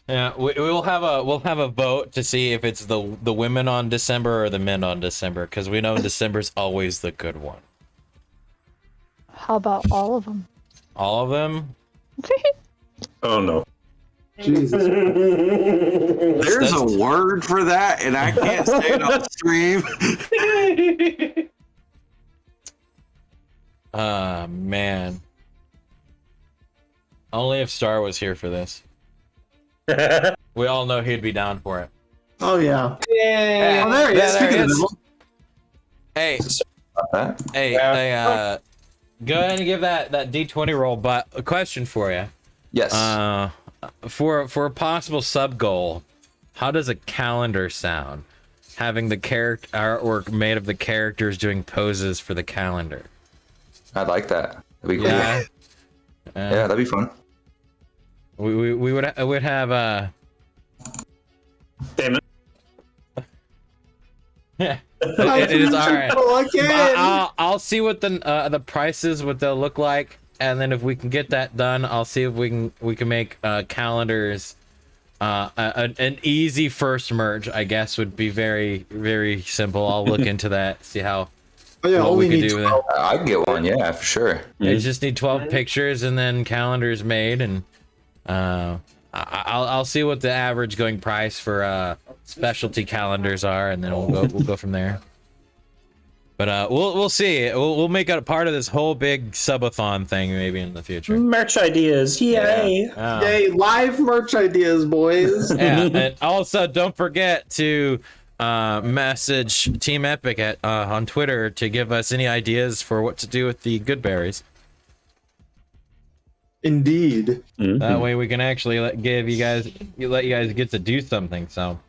Yeah, we'll have a vote to see if it's the women on December or the men on December, because we know December's always the good one. How about all of them? All of them. Oh no. Jesus. There's a word for that, and I can't say it on stream. Man. Only if Star was here for this. We all know he'd be down for it. Oh, yeah. Yeah. Oh, there he is. there Speaking he of is. the Hey, That? hey, go ahead and give that D20 roll. But a question for you. Yes. For a possible sub goal, how does a calendar sound? Having the character artwork made of the characters doing poses for the calendar. I'd like that. That'd be cool. Yeah. Yeah, that'd be fun. We would have Damn it. yeah. It is all right. Again. I'll see what the prices, what they'll look like, and then if we can get that done, I'll see if we can make calendars. An easy first merge, I guess, would be very, very simple. I'll look into that, see how Oh, yeah, what all we we could need do to with it. I can get one, yeah, for sure. I just need 12 pictures and then calendars made, and I'll see what the average going price for specialty calendars are, and then we'll go from there. But we'll see. We'll make it a part of this whole big subathon thing maybe in the future. Merch ideas, yay! Yay, live merch ideas, boys. Yeah, and also don't forget to message Team Epic on Twitter to give us any ideas for what to do with the good berries. Indeed. That way we can actually let you guys get to do something. So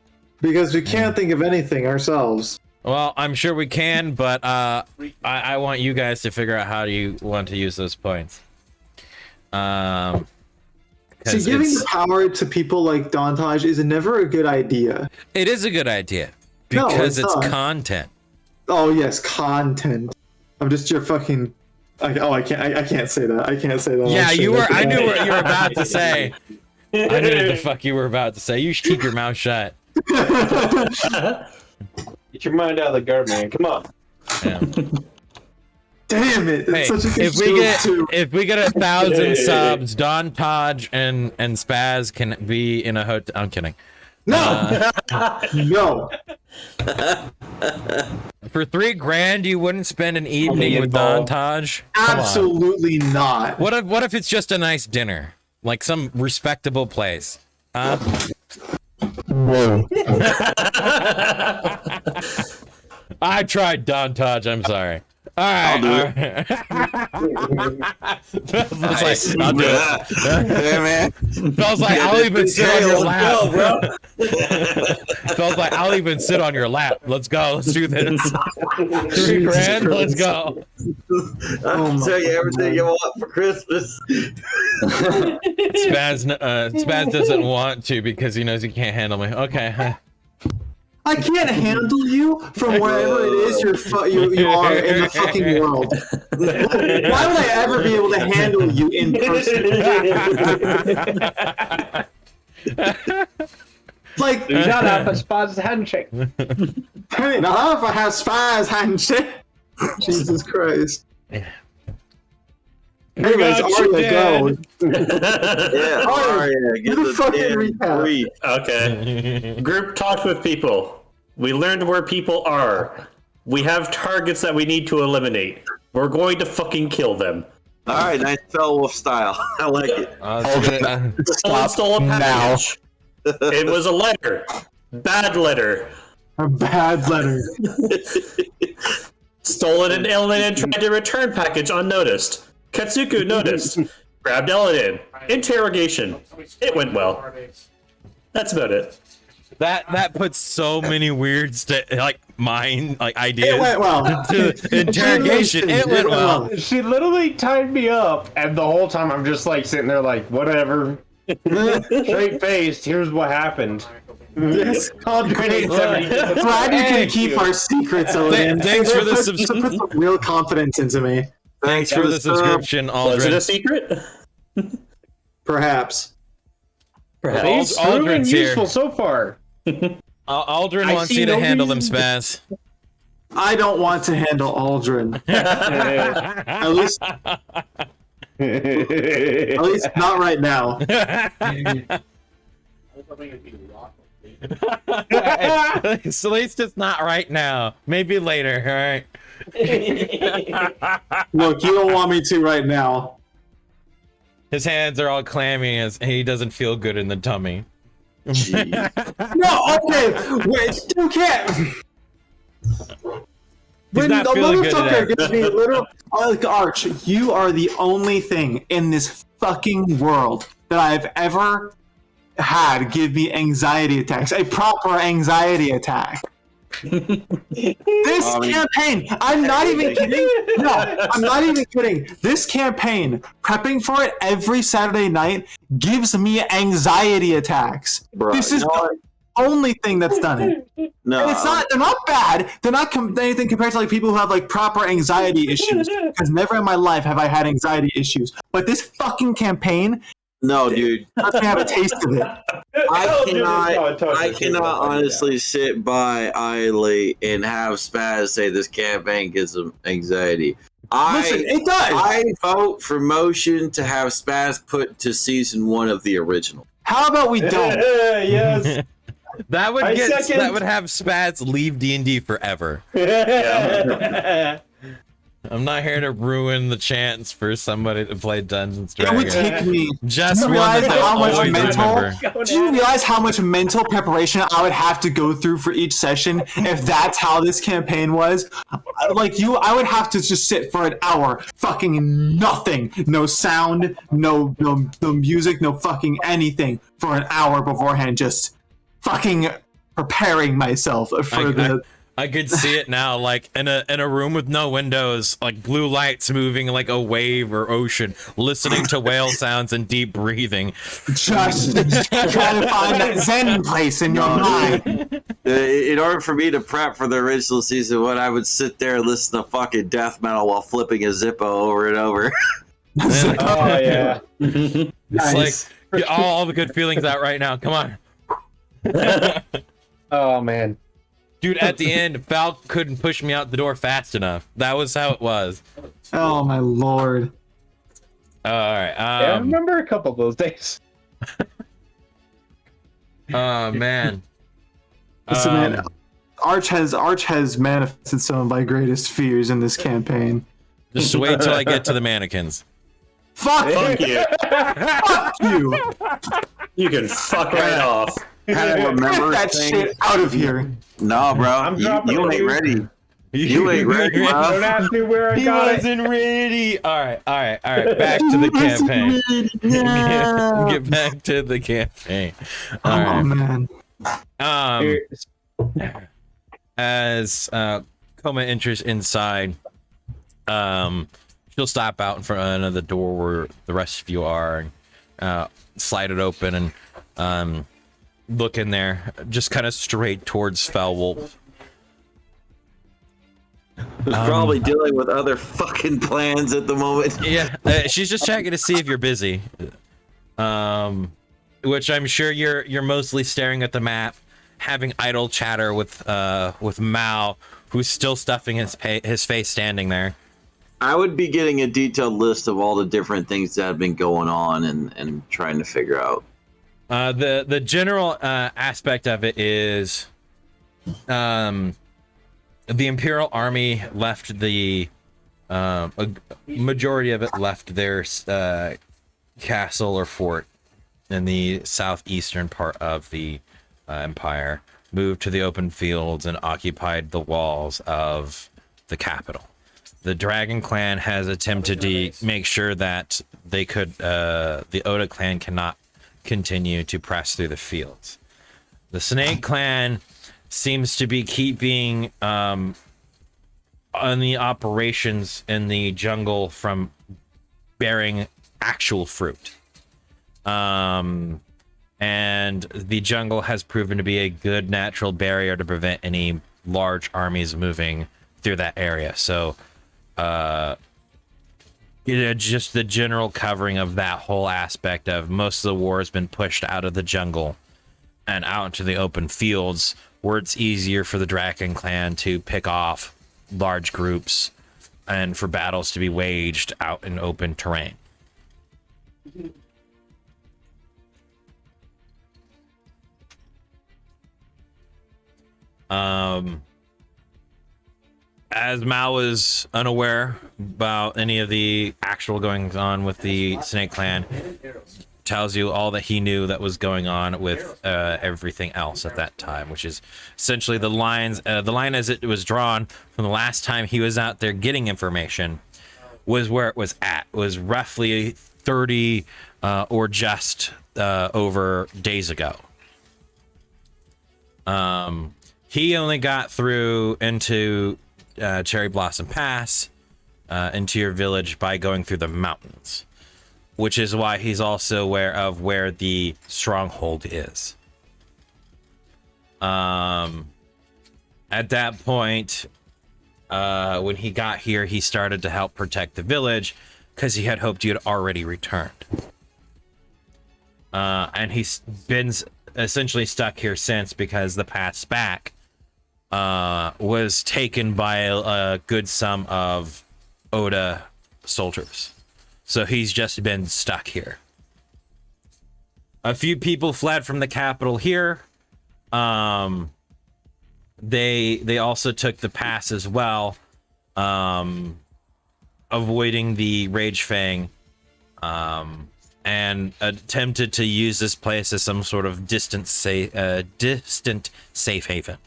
Because we can't think of anything ourselves. well, I'm sure we can, but I want you guys to figure out how do you want to use those points. See, giving the power to people like Dantage is never a good idea. It is a good idea No, because it's it's not. content. Oh yes, content. I'm just your fucking. I can't say that. I can't say that. Yeah, I'll say you were. that. I knew what you were about to say. I knew what the fuck you were about to say. You should keep your mouth shut. Get your mind out of the guard, man. Come on. Yeah. Damn it! Hey, It's such a good if we get 1,000 subs, Don Taj and Spaz can be in a hotel. I'm kidding. No, no. For $3,000, you wouldn't spend an evening with Don Taj? Come on. Absolutely not. What if it's just a nice dinner, like some respectable place? Huh? Whoa. I tried Don Taj. I'm sorry. All right. Nice. I'll do it. Yeah, man. Feels like I'll even sit on your lap. Feels like I'll even sit on your lap. Let's go. Let's do this. $3,000. Let's go. I'll tell you everything you want for Christmas. Spaz doesn't want to because he knows he can't handle me. Okay. I can't handle you from wherever it is you are in the fucking world. Why would I ever be able to handle you in person? Like, Do not have a spaz handshake. hey, not if I have spies handshake. Jesus Christ. Anyways, Arya, go. Yeah, Arya, Do the fucking recap. brief. Okay. Group talked with people. We learned where people are. We have targets that we need to eliminate. We're going to fucking kill them. All right, nice Fell Wolf style. I like it. Someone stole a package. It was a letter. Bad letter. A bad letter. Stolen an Eldin and tried to return package unnoticed. Katsuku noticed. Grabbed Eldin. Interrogation. It went well. That's about it. That puts so many weird ideas. It went well. To interrogation. It went well. She literally tied me up, and the whole time I'm just like sitting there like, whatever. Straight faced, here's what happened. It's called Grenade Glad you can keep our secrets, Odin. Thanks for the Put some real confidence into me. Thanks for the subscription, Was it Aldrin. a secret? Perhaps. Perhaps. It's proven Aldrin's here. useful so far. Aldrin I wants see you to no handle them, reason- Spaz. I don't want to handle Aldrin. At least not right now. At least it's not right now. Maybe later, all right? Look, you don't want me to right now. His hands are all clammy as he doesn't feel good in the tummy. No, okay. Wait, you can't. When not the feeling good motherfucker today. gives me literal, like, Arch, you are the only thing in this fucking world that I've ever had give me anxiety attacks. A proper anxiety attack. This campaign, I'm not even kidding. No, I'm not even kidding. This campaign, prepping for it every Saturday night, gives me anxiety attacks. Bro, This is you know what? the only thing that's done it. No, And it's not. They're not bad. They're not anything compared to like people who have like proper anxiety issues. Because never in my life have I had anxiety issues. But this fucking campaign no, dude. lets me have a taste of it. I cannot honestly sit by idly and have Spaz say this campaign gives him anxiety. Listen, it does. I vote for motion to have Spaz put to season 1 of the original. How about we don't? Yes. That would I get second. that would have Spats leave D&D forever. Yeah. I'm not here to ruin the chance for somebody to play Dungeons It would Dragons. take me. Just Do you one that realize they'll how much always mental? remember. Do you realize how much mental preparation I would have to go through for each session if that's how this campaign was? Like I would have to just sit for an hour, fucking nothing, no sound, no music, no fucking anything for an hour beforehand, just fucking preparing myself for the. I could see it now, like in a room with no windows, like blue lights moving like a wave or ocean, listening to whale sounds and deep breathing. Just trying to find that zen place in your mind. In order for me to prep for the original season one, I would sit there and listen to fucking death metal while flipping a Zippo over and over. Oh yeah. It's Nice. like get all the good feelings out right now. Come on. Oh man. Dude, at the end, Val couldn't push me out the door fast enough. That was how it was. Oh my lord. All right. Yeah, I remember a couple of those days. Oh man. Listen, man, Arch has manifested some of my greatest fears in this campaign. Just wait till I get to the mannequins. Fuck Fuck you. you! You can fuck right off. Kind of remember Get that shit out of here! No, bro, I'm dropping you it, ain't dude. ready. You ain't ready, Don't bro. ask me where I He got it. wasn't ready. All right. Back to the campaign. Get back to the campaign. All Oh right. man. As Coma enters inside, she'll stop out in front of the door where the rest of you are, and slide it open and look in there, just kind of straight towards Foulwolf. Who's probably dealing with other fucking plans at the moment. Yeah, she's just checking to see if you're busy. Which I'm sure you're mostly staring at the map, having idle chatter with Mao, who's still stuffing his face standing there. I would be getting a detailed list of all the different things that have been going on and trying to figure out. The general aspect of it is the Imperial Army left a majority of it left their castle or fort in the southeastern part of the Empire, moved to the open fields and occupied the walls of the capital. The Dragon Clan has attempted to make sure that they could, the Oda clan cannot continue to press through the fields. The Snake Clan seems to be keeping on the operations in the jungle from bearing actual fruit. And the jungle has proven to be a good natural barrier to prevent any large armies moving through that area. So, just the general covering of that whole aspect of most of the war has been pushed out of the jungle and out into the open fields, where it's easier for the Draken clan to pick off large groups and for battles to be waged out in open terrain. As Mao is unaware about any of the actual goings on with the Snake Clan, tells you all that he knew that was going on with everything else at that time, which is essentially the line as it was drawn from the last time he was out there getting information was where it was at. It was roughly 30 or just over days ago. He only got through into Cherry Blossom Pass, into your village by going through the mountains, which is why he's also aware of where the stronghold is. At that point, when he got here, he started to help protect the village because he had hoped you had already returned. And he's been essentially stuck here since because the path back was taken by a good sum of Oda soldiers. So he's just been stuck here. A few people fled from the capital here, They also took the pass as well, avoiding the Rage Fang, and attempted to use this place as some sort of distant safe haven.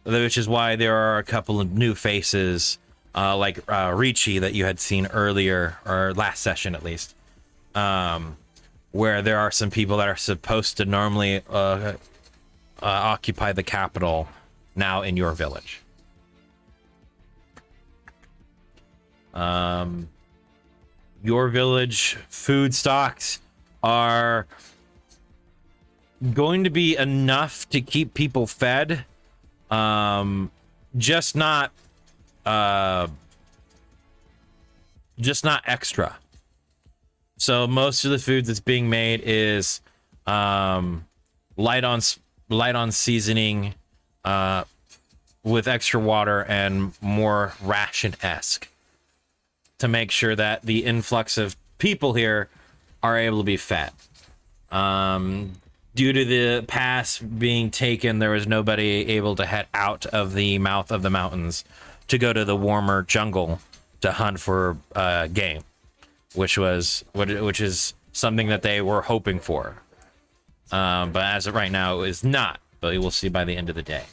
Which is why there are a couple of new faces, like Ricci that you had seen earlier, or last session at least, where there are some people that are supposed to normally occupy the capital now in your village. Your village food stocks are going to be enough to keep people fed, just not extra. So most of the food that's being made is light on seasoning, with extra water and more ration-esque, to make sure that the influx of people here are able to be fed. Due to the pass being taken, there was nobody able to head out of the mouth of the mountains to go to the warmer jungle to hunt for game, which is something that they were hoping for. But as of right now, it is not. But we will see by the end of the day.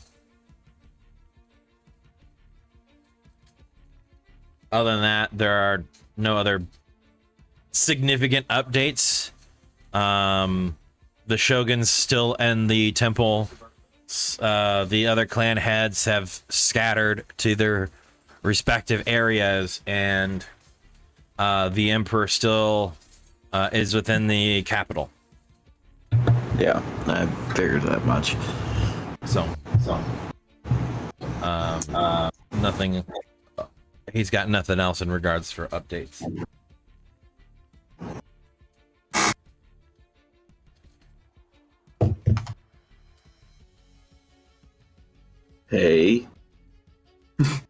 Other than that, there are no other significant updates. The shoguns still in the temple. The other clan heads have scattered to their respective areas, and the emperor still is within the capital. Yeah, I figured that much. So nothing. He's got nothing else in regards for updates. Hey. I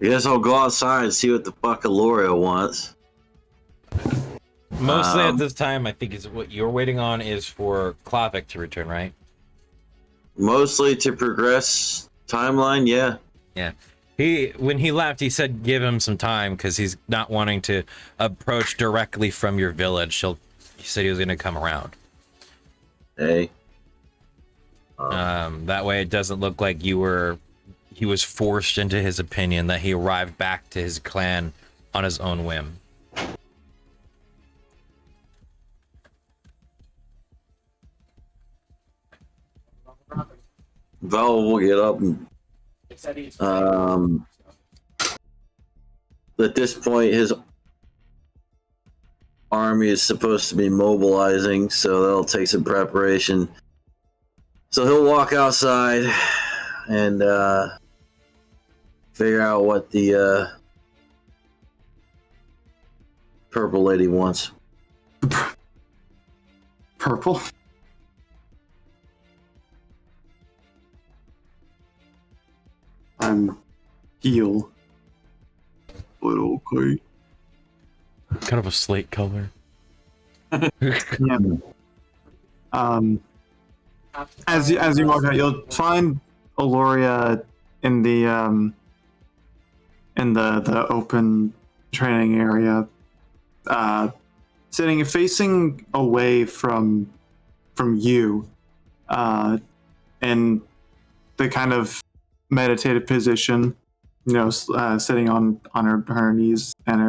guess I'll go outside and see what the fuck Aloria wants. Mostly at this time, I think is what you're waiting on is for Klavik to return, right? Mostly to progress timeline, yeah. Yeah. When he left, he said give him some time because he's not wanting to approach directly from your village. He said he was going to come around. Hey. That way it doesn't look like he was forced into his opinion, that he arrived back to his clan on his own whim. Val will get up and at this point his army is supposed to be mobilizing, so that'll take some preparation. So he'll walk outside and figure out what the purple lady wants. Purple? I'm heal. But okay. Kind of a slate color. Yeah. As you walk out, you'll find Aloria in the open training area, sitting facing away from you, in the kind of meditative position, sitting on her knees, and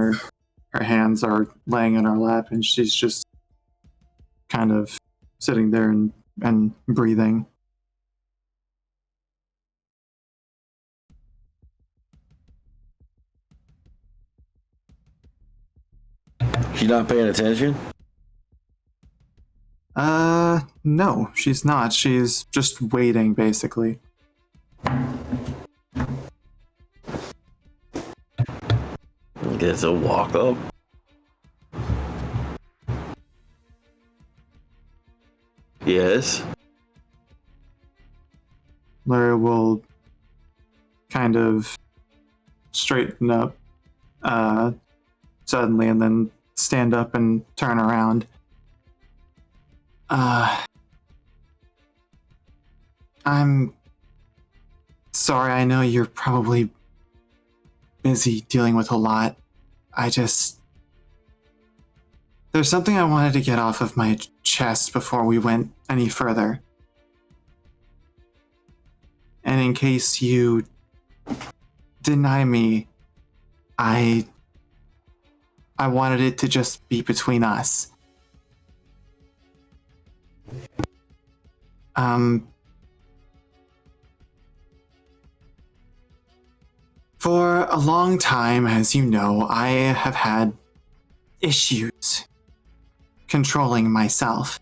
her hands are laying in her lap, and she's just kind of sitting there and breathing. She's not paying attention? No, she's not. She's just waiting, basically. Guess a walk up. Yes. Larry will kind of straighten up suddenly, and then stand up and turn around. I'm sorry, I know you're probably busy dealing with a lot. There's something I wanted to get off of my chest before we went any further. And in case you deny me, I wanted it to just be between us. For a long time, as you know, I have had issues controlling myself.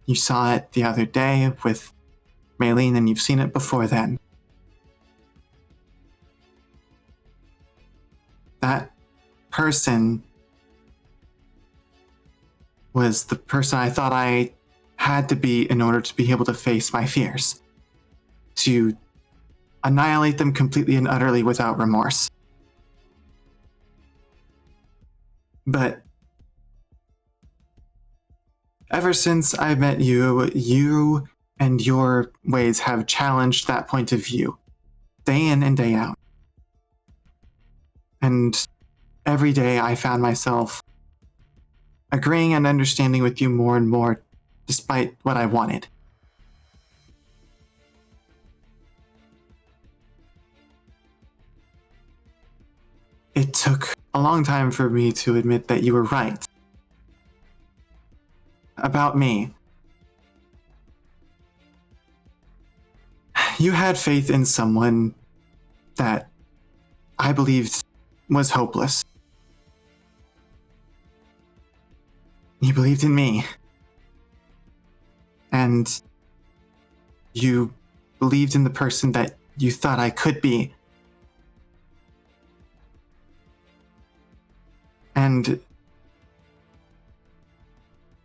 You saw it the other day with Maylene, and you've seen it before then. That person was the person I thought I had to be in order to be able to face my fears. To annihilate them completely and utterly without remorse. But ever since I met you, you and your ways have challenged that point of view, day in and day out. And every day I found myself agreeing and understanding with you more and more, despite what I wanted. It took a long time for me to admit that you were right. About me. You had faith in someone that I believed was hopeless. You believed in me. And you believed in the person that you thought I could be. And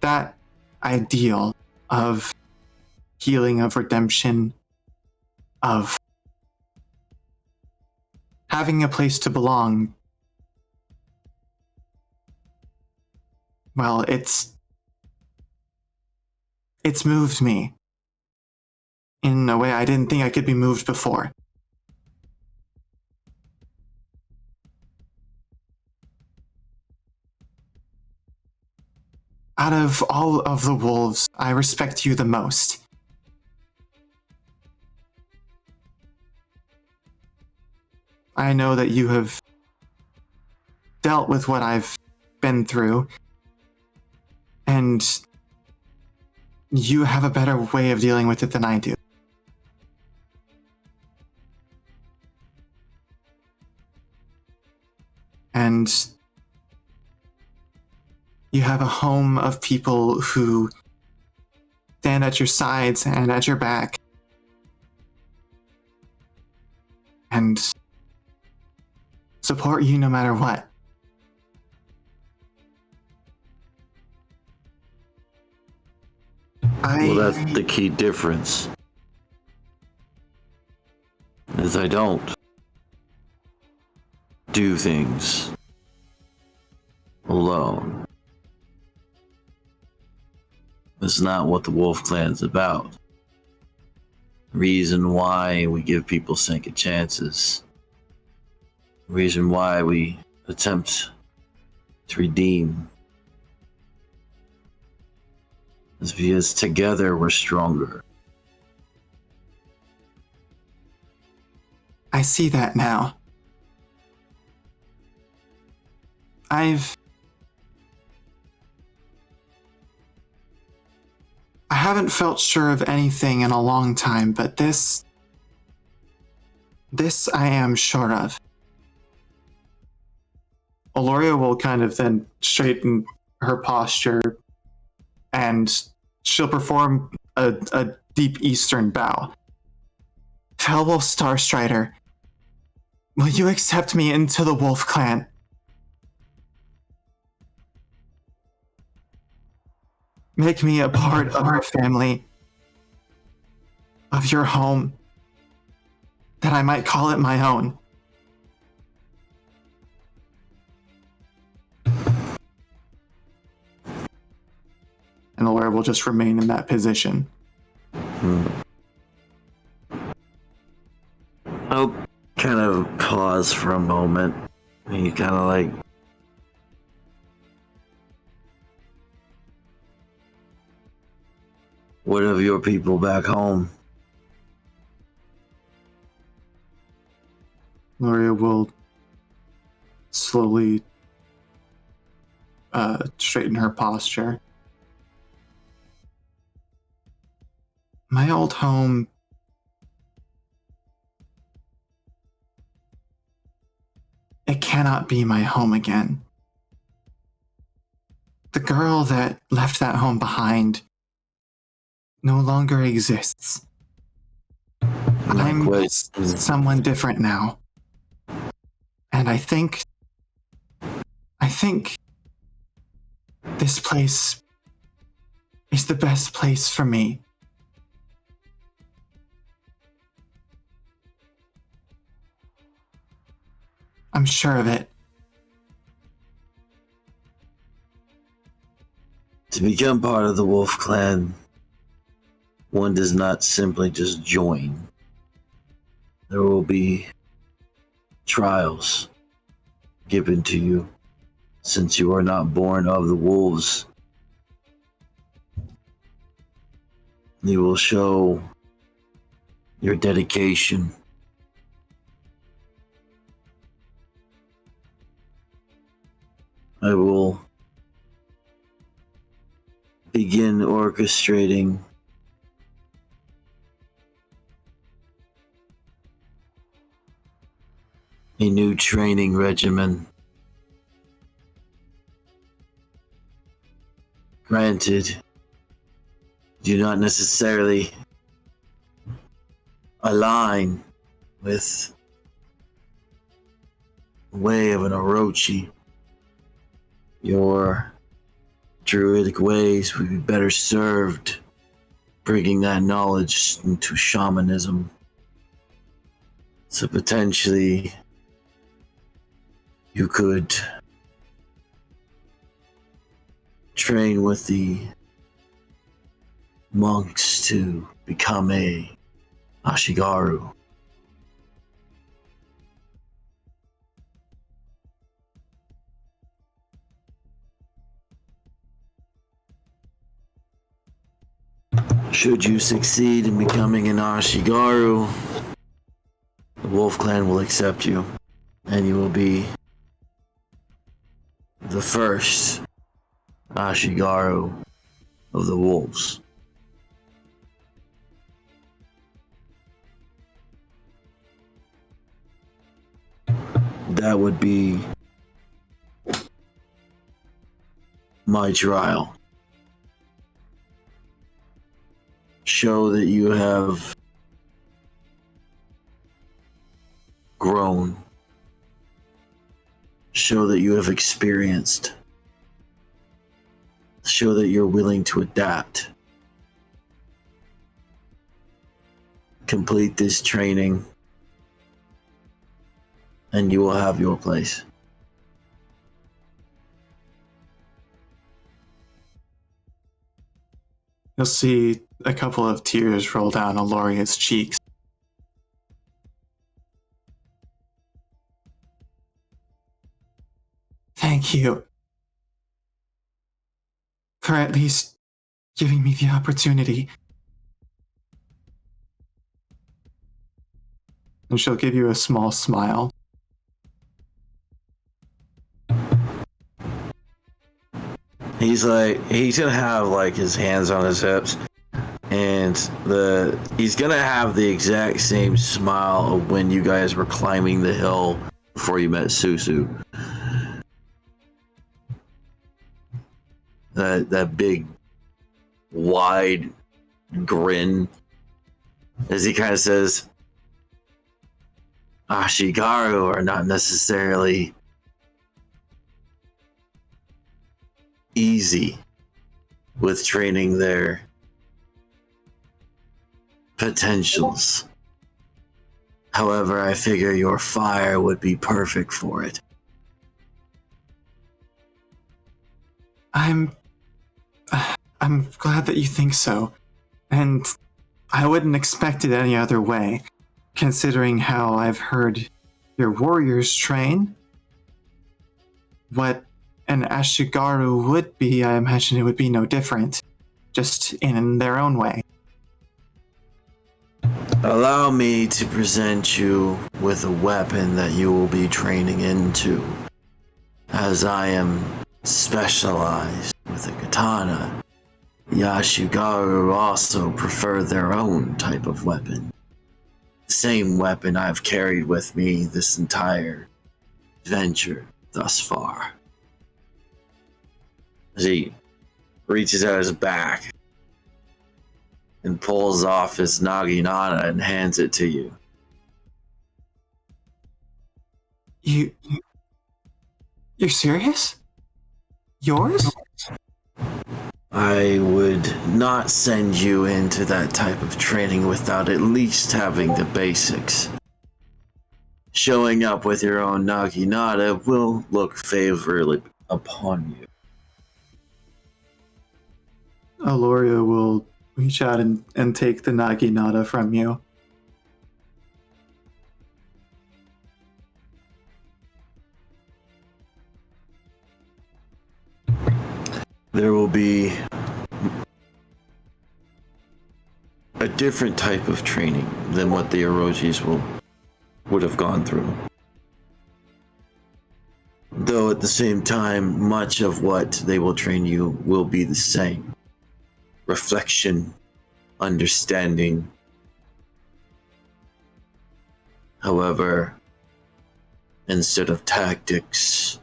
that ideal of healing, of redemption, of having a place to belong, well, it's moved me in a way I didn't think I could be moved before. Out of all of the wolves, I respect you the most. I know that you have dealt with what I've been through, and you have a better way of dealing with it than I do. And you have a home of people who stand at your sides and at your back. And support you no matter what. Well, that's the key difference. Is I don't do things alone. That's not what the Wolf Clan's about. The reason why we give people second chances. The reason why we attempt to redeem is because together we're stronger. I see that now. I haven't felt sure of anything in a long time, but this I am sure of. Aloria will kind of then straighten her posture, and she'll perform a deep eastern bow. Felwolf Starstrider, will you accept me into the Wolf Clan? Make me a part of our family, of your home, that I might call it my own. will just remain in that position. I'll kind of pause for a moment. And you kind of like. What of your people back home? Loria will slowly straighten her posture. My old home. It cannot be my home again. The girl that left that home behind no longer exists. I'm someone different now. And I think this place is the best place for me. I'm sure of it. To become part of the Wolf Clan, one does not simply just join. There will be trials given to you since you are not born of the wolves. You will show your dedication. I will begin orchestrating a new training regimen. Granted, do not necessarily align with the way of an Orochi. Your druidic ways would be better served bringing that knowledge into shamanism. So potentially you could train with the monks to become a Ashigaru. Should you succeed in becoming an Ashigaru, the Wolf Clan will accept you, and you will be the first Ashigaru of the Wolves. That would be my trial. Show that you have grown. Show that you have experienced. Show that you're willing to adapt. Complete this training, and you will have your place. You'll see a couple of tears roll down Aloria's cheeks. Thank you for at least giving me the opportunity. And she'll give you a small smile. He's gonna have like his hands on his hips, and he's gonna have the exact same smile of when you guys were climbing the hill before you met Susu. That big, wide grin as he kind of says, Ashigaru are not necessarily easy with training their potentials. However, I figure your fire would be perfect for it. I'm glad that you think so. And I wouldn't expect it any other way, considering how I've heard your warriors train. What an Ashigaru would be, I imagine it would be no different, just in their own way. Allow me to present you with a weapon that you will be training into. As I am specialized with a katana, Yashigaru also prefer their own type of weapon. The same weapon I've carried with me this entire adventure thus far. As he reaches out his back and pulls off his naginata and hands it to you. You're serious? Yours? I would not send you into that type of training without at least having the basics. Showing up with your own naginata will look favorably upon you. Aloria will reach out and take the naginata from you. There will be a different type of training than what the Orojis would have gone through. Though at the same time, much of what they will train you will be the same. Reflection, understanding. However, instead of tactics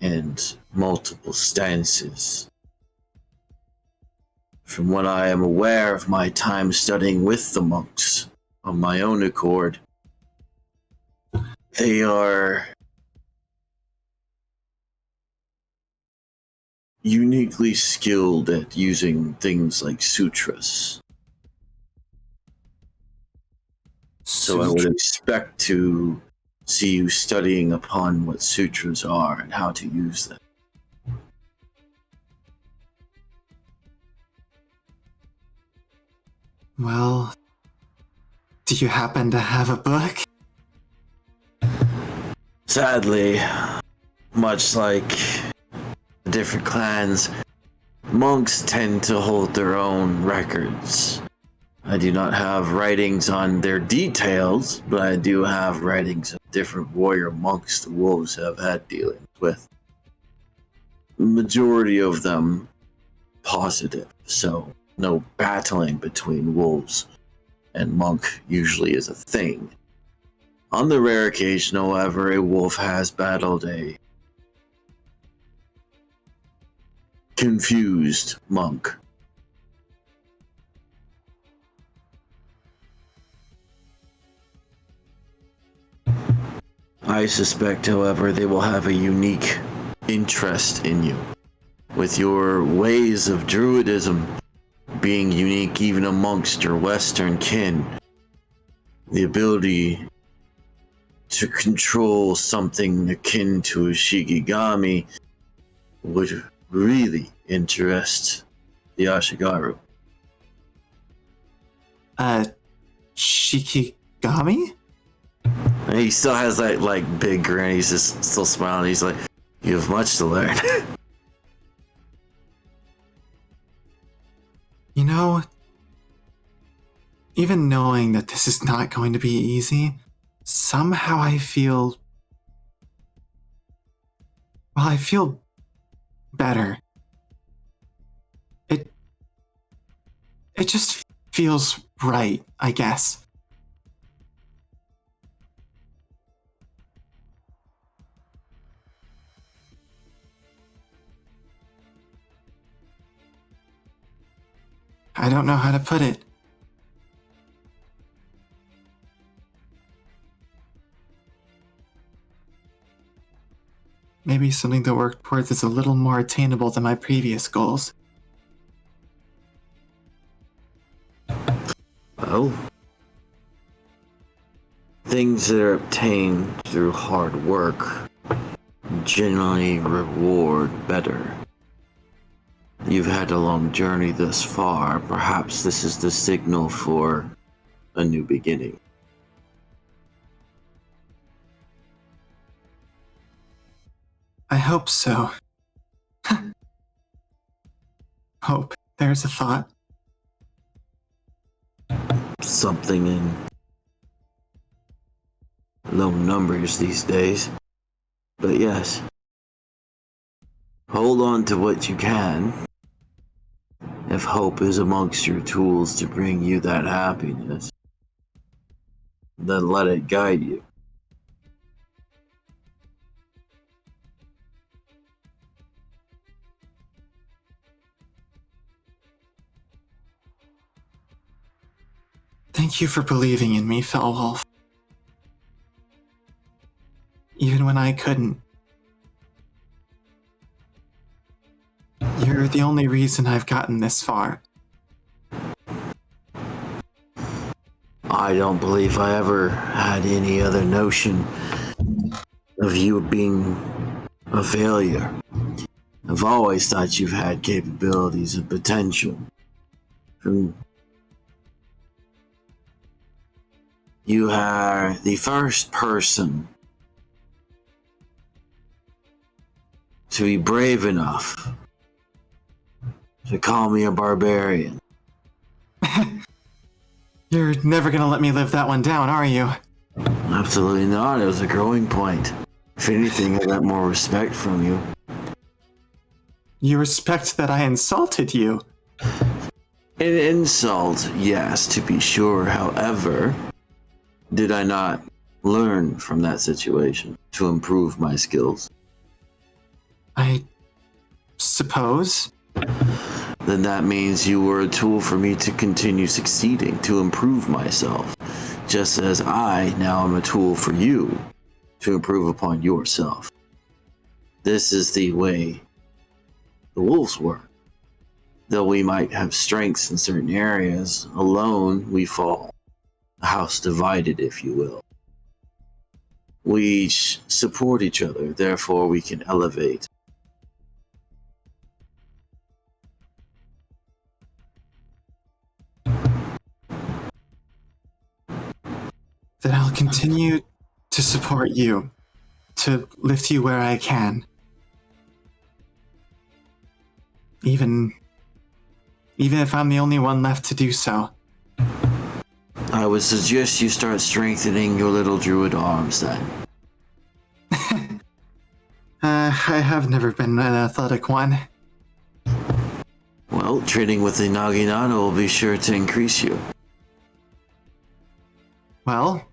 and multiple stances, from what I am aware of my time studying with the monks on my own accord, they are uniquely skilled at using things like sutras. So I would expect to see you studying upon what sutras are and how to use them. Well, do you happen to have a book? Sadly, much like the different clans, monks tend to hold their own records. I do not have writings on their details, but I do have writings of different warrior monks the wolves have had dealings with. Majority of them positive, so no battling between wolves and monk usually is a thing. On the rare occasion, however, a wolf has battled a confused monk. I suspect, however, they will have a unique interest in you, with your ways of druidism being unique even amongst your Western kin. The ability to control something akin to a Shikigami would really interest the Ashigaru. Shikigami? And he still has that like big grin. He's just still smiling. He's like, "You have much to learn." You know, even knowing that this is not going to be easy, somehow I feel... well, I feel better. It just feels right, I guess. I don't know how to put it. Maybe something to work towards is a little more attainable than my previous goals. Well, things that are obtained through hard work generally reward better You've had a long journey thus far. Perhaps this is the signal for a new beginning. I hope so. Hope. There's a thought. Something in low numbers these days. But yes, hold on to what you can. If hope is amongst your tools to bring you that happiness, then let it guide you. Thank you for believing in me, Fellwolf. Even when I couldn't. You're the only reason I've gotten this far. I don't believe I ever had any other notion of you being a failure. I've always thought you've had capabilities and potential. You are the first person to be brave enough to call me a barbarian. You're never gonna let me live that one down, are you? Absolutely not. It was a growing point. If anything, I got more respect from you. You respect that I insulted you. An insult, yes, to be sure. However, did I not learn from that situation to improve my skills? I suppose. Then that means you were a tool for me to continue succeeding, to improve myself, just as I now am a tool for you to improve upon yourself. This is the way the wolves work. Though we might have strengths in certain areas, alone we fall. A house divided, if you will. We each support each other, therefore we can elevate. Then I'll continue to support you, to lift you where I can. Even if I'm the only one left to do so. I would suggest you start strengthening your little druid arms then. I have never been an athletic one. Well, training with the Naginata will be sure to increase you. Well,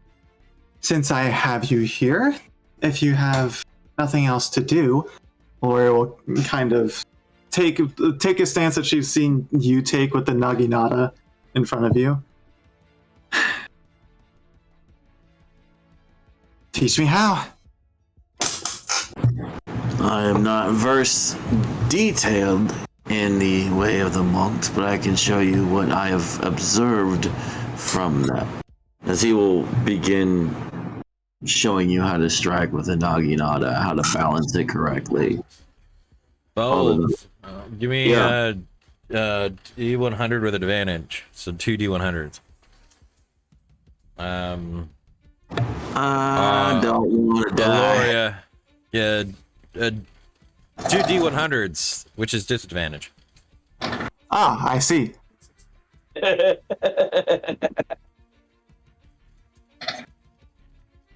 since I have you here, if you have nothing else to do, Laura will kind of take a stance that she's seen you take with the Naginata in front of you. Teach me how. I am not verse detailed in the way of the monks, but I can show you what I have observed from them. As he will begin showing you how to strike with a Naginata, how to balance it correctly. Oh, give me Yeah. D100 with advantage. So 2 D100s. I don't want to die. Valoria, yeah, 2 D100s, which is disadvantage. Ah, I see.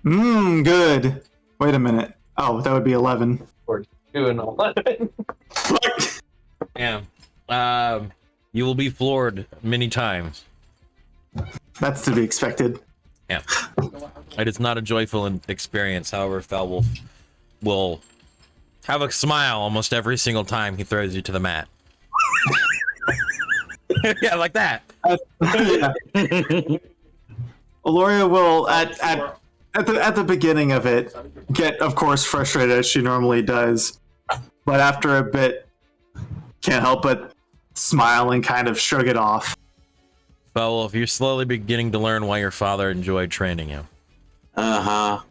Good. Wait a minute. Oh, that would be 11. We're doing 11. Yeah. You will be floored many times. That's to be expected. Yeah. It is not a joyful experience. However, Felwolf will have a smile almost every single time he throws you to the mat. Yeah, like that. Yeah. Aloria will at the beginning of it get, of course, frustrated as she normally does, but after a bit, can't help but smile and kind of shrug it off. Felwolf, you're slowly beginning to learn why your father enjoyed training you. Uh-huh.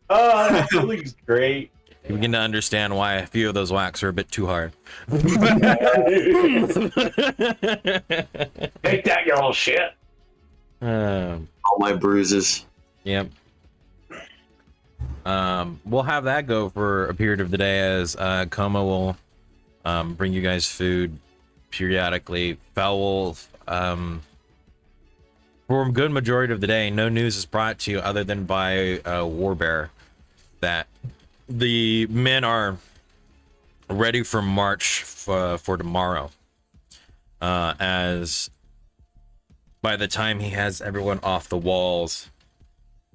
Oh, that feeling's great. You begin to understand why a few of those whacks are a bit too hard. Take that, you little shit. All my bruises. Yep. We'll have that go for a period of the day as Coma will bring you guys food periodically. Fowl, for a good majority of the day, no news is brought to you other than by Warbear that the men are ready for march for tomorrow. As by the time he has everyone off the walls,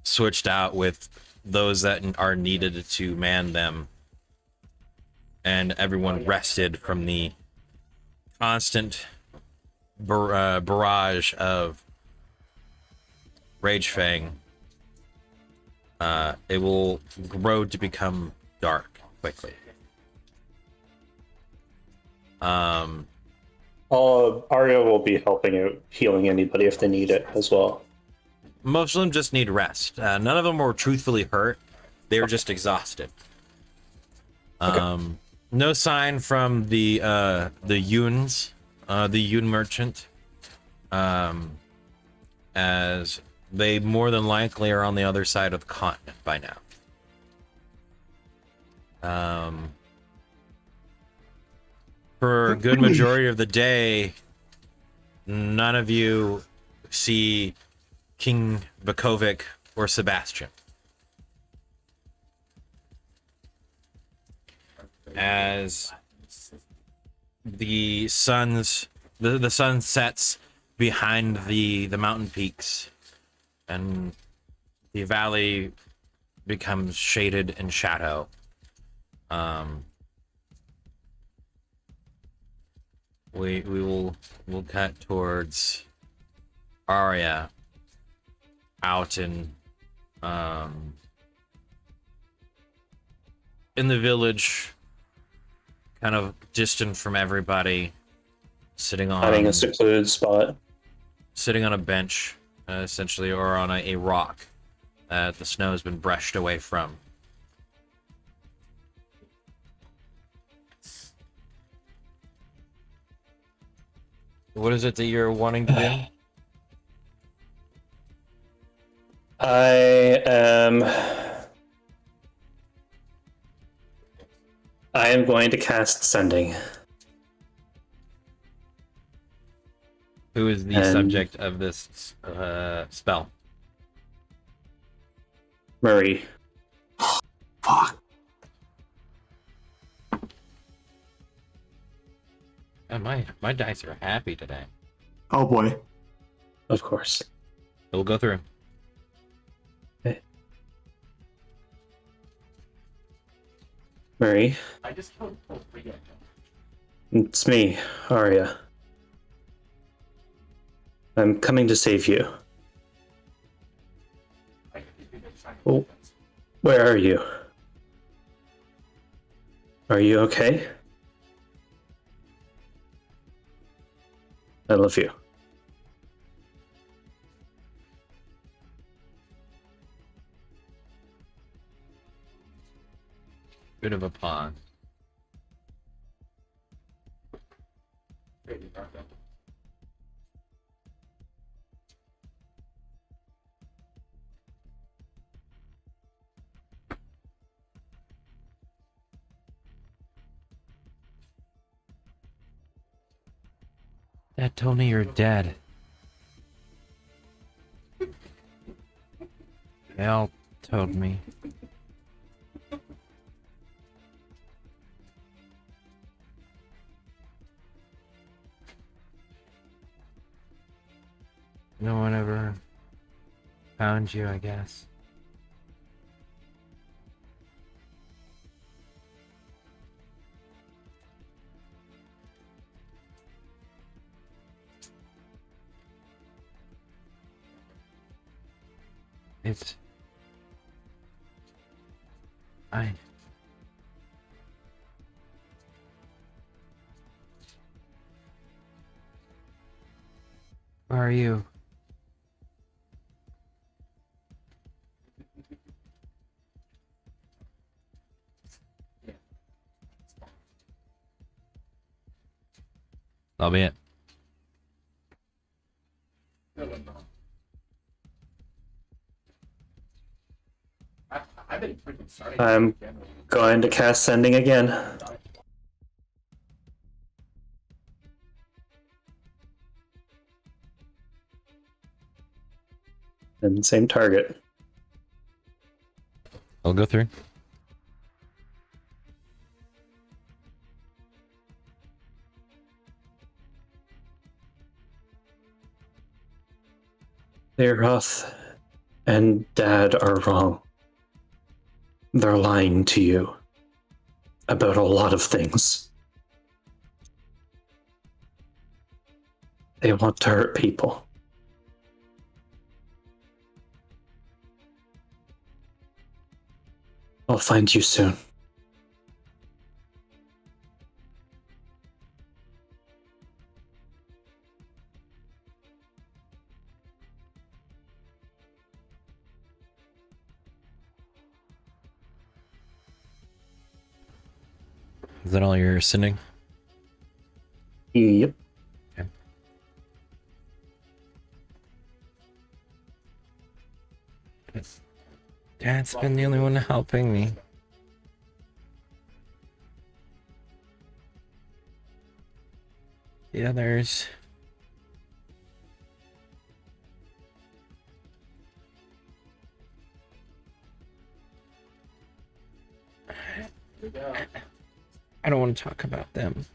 switched out with those that are needed to man them, and everyone rested from the constant barrage of Rage Fang, it will grow to become dark quickly. Arya will be helping out, healing anybody if they need it as well. Most of them just need rest. None of them were truthfully hurt. They were just exhausted. No sign from the Yuns, the Yun merchant, as they more than likely are on the other side of the continent by now. For a good majority of the day, none of you see King Bakovic or Sebastian. As the sun sets behind the mountain peaks and the valley becomes shaded in shadow. We'll cut towards Arya out in the village, kind of distant from everybody, sitting on Having a secluded spot. Sitting on a bench, essentially, or on a rock that the snow has been brushed away from. What is it that you're wanting to do? I am going to cast Sending. Who is the subject of this spell? Murray. Fuck. And my dice are happy today. Oh boy. Of course. We'll go through. Okay. Murray. It's me, Arya. I'm coming to save you. Oh, where are you? Are you okay? I love you. Bit of a pause. Dad told me you're dead. They all told me. No one ever found you, I guess. Where are you? That'll be it. I'm going to cast Sending again. And same target. I'll go through. Leroth and Dad are wrong. They're lying to you about a lot of things. They want to hurt people. I'll find you soon. Is that all you're sending? Yep. Okay. Dad's been the only one helping me. The others. I don't want to talk about them.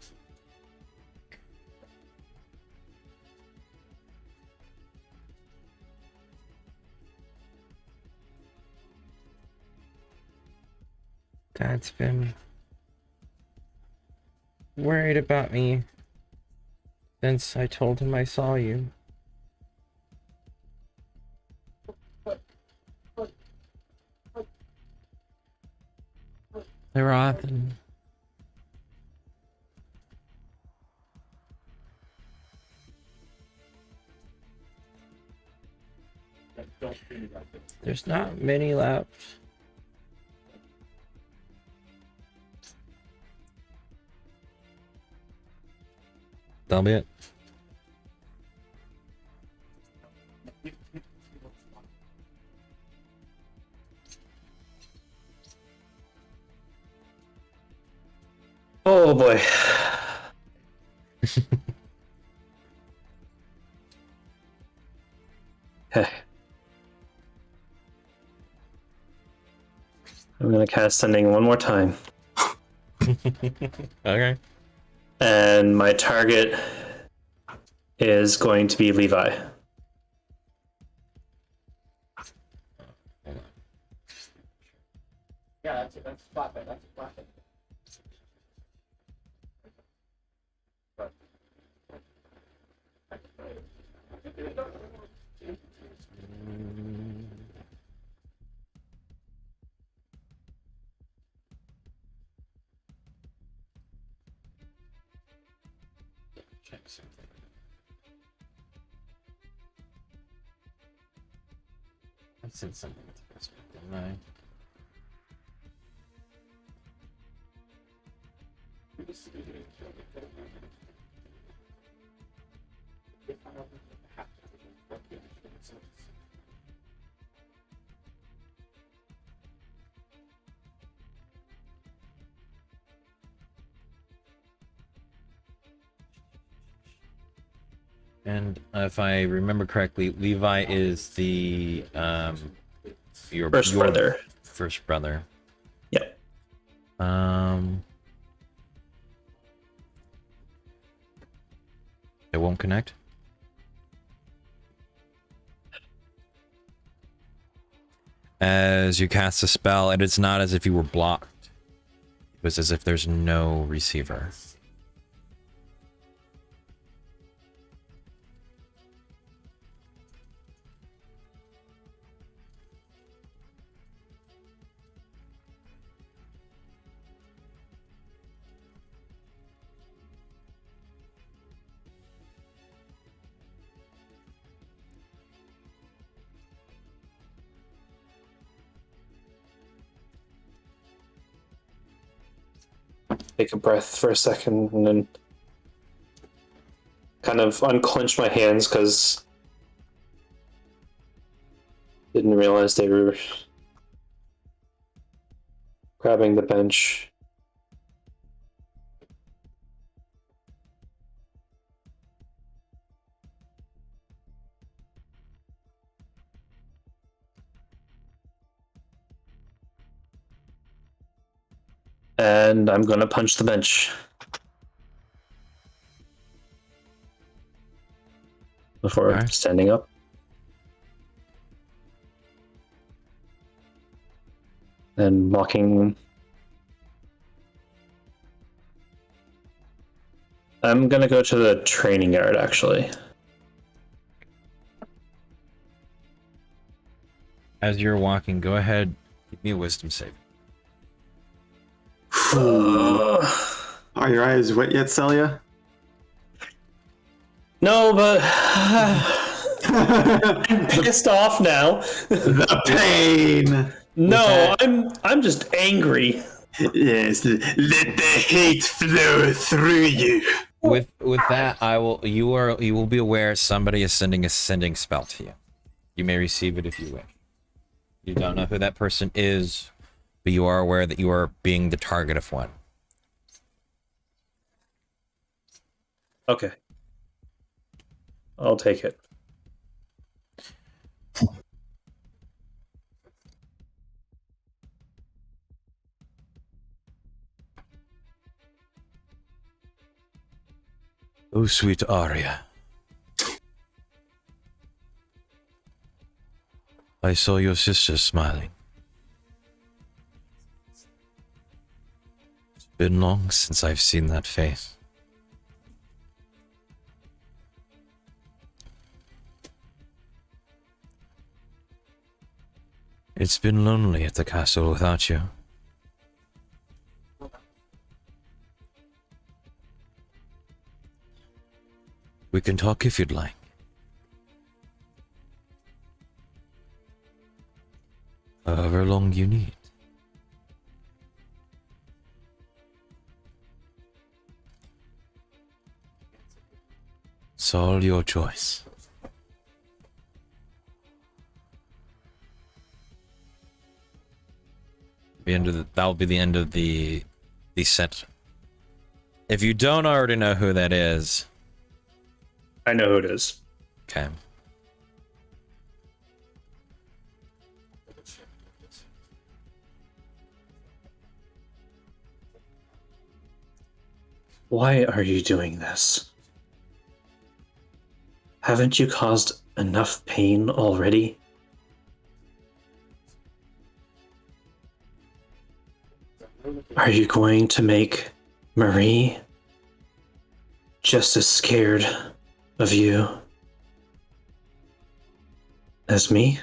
Dad's been worried about me since I told him I saw you. They were often. There's not many left. That'll be it. Oh boy. Okay. I'm gonna cast Sending one more time. Okay. And my target is going to be Levi. Yeah, that's spot that. That's spot that. Check something. I said something with the perspective, didn't I? And if I remember correctly, Levi is the your First brother. First brother. Yep. It won't connect. As you cast a spell, it is not as if you were blocked. It was as if there's no receiver. Take a breath for a second and then kind of unclench my hands because didn't realize they were grabbing the bench. And I'm gonna punch the bench. Before Alright. standing up. And walking. I'm gonna go to the training yard actually. As you're walking, go ahead, give me a wisdom save. Are your eyes wet yet, Celia? No, but I'm pissed off now. The pain. No, I'm just angry. Yes, let the hate flow through you. With that, you will be aware somebody is sending a sending spell to you. You may receive it if you wish. You don't know who that person is, but you are aware that you are being the target of one. Okay. I'll take it. Oh, sweet Arya. I saw your sister smiling. It's been long since I've seen that face. It's been lonely at the castle without you. We can talk if you'd like. However long you need. It's all your choice. That'll be the end of the set. If you don't already know who that is, I know who it is. okay. Why are you doing this? Haven't you caused enough pain already? Are you going to make Marie just as scared of you as me?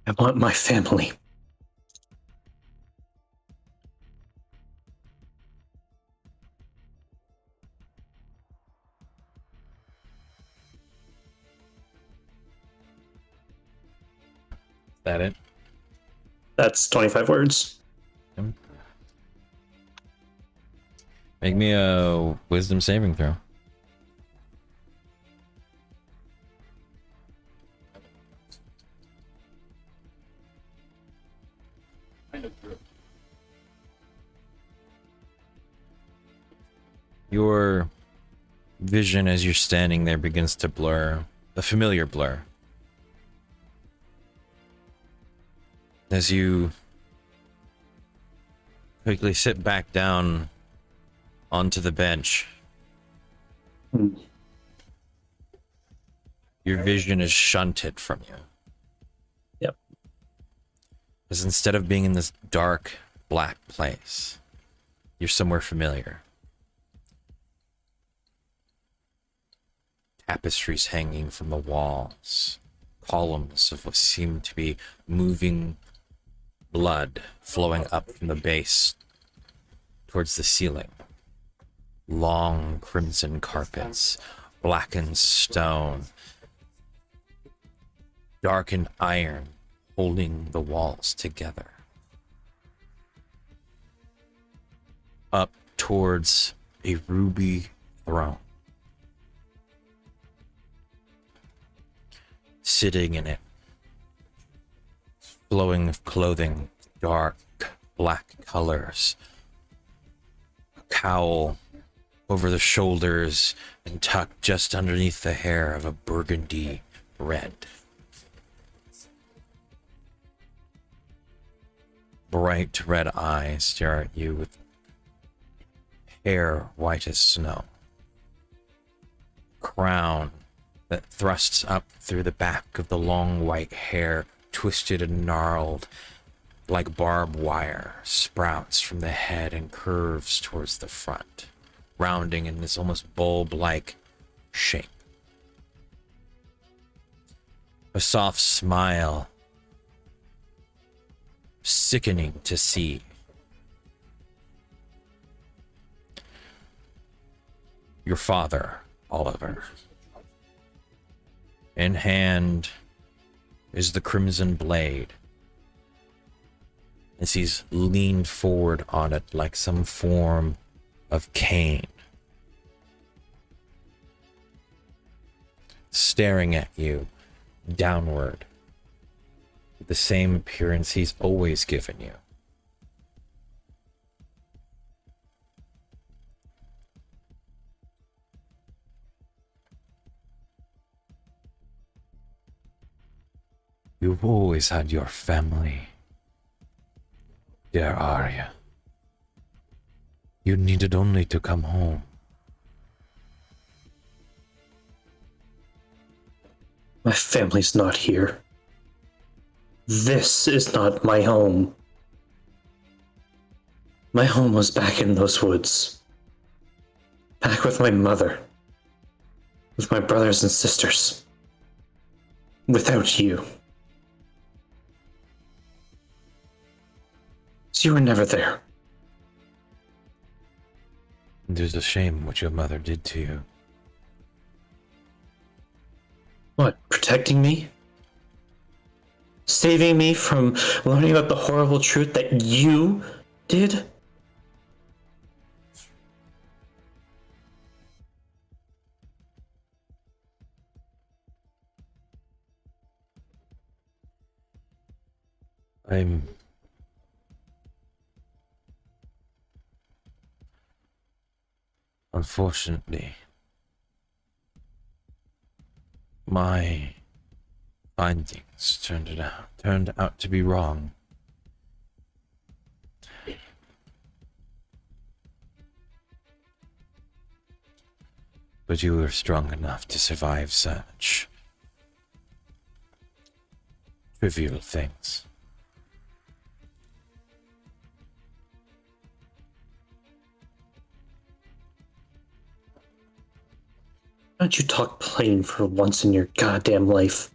I want my family. That it? That's 25 words. Make me a wisdom saving throw. Your vision as you're standing there begins to blur, a familiar blur. As you quickly sit back down onto the bench, your vision is shunted from you. Yep. As instead of being in this dark, black place, you're somewhere familiar. Tapestries hanging from the walls, columns of what seem to be moving blood flowing up from the base towards the ceiling. Long crimson carpets, blackened stone. darkened iron holding the walls together. Up towards a ruby throne. Sitting in it, flowing of clothing, dark black colors, a cowl over the shoulders and tucked just underneath the hair of a burgundy red. Bright red eyes stare at you with hair white as snow. Crown that thrusts up through the back of the long white hair, twisted and gnarled like barbed wire, sprouts from the head and curves towards the front, rounding in this almost bulb-like shape. A soft smile, sickening to see. Your father, Oliver. In hand is the crimson blade, as he's leaned forward on it like some form of cane, staring at you downward with the same appearance he's always given you. You've always had your family, dear Arya. You needed only to come home. My family's not here. This is not my home. My home was back in those woods. Back with my mother. With my brothers and sisters. Without you. So you were never there. It is a shame what your mother did to you. What, protecting me? Saving me from learning about the horrible truth that you did? Unfortunately, my findings turned out to be wrong. But you were strong enough to survive such trivial things. Why don't you talk plain for once in your goddamn life?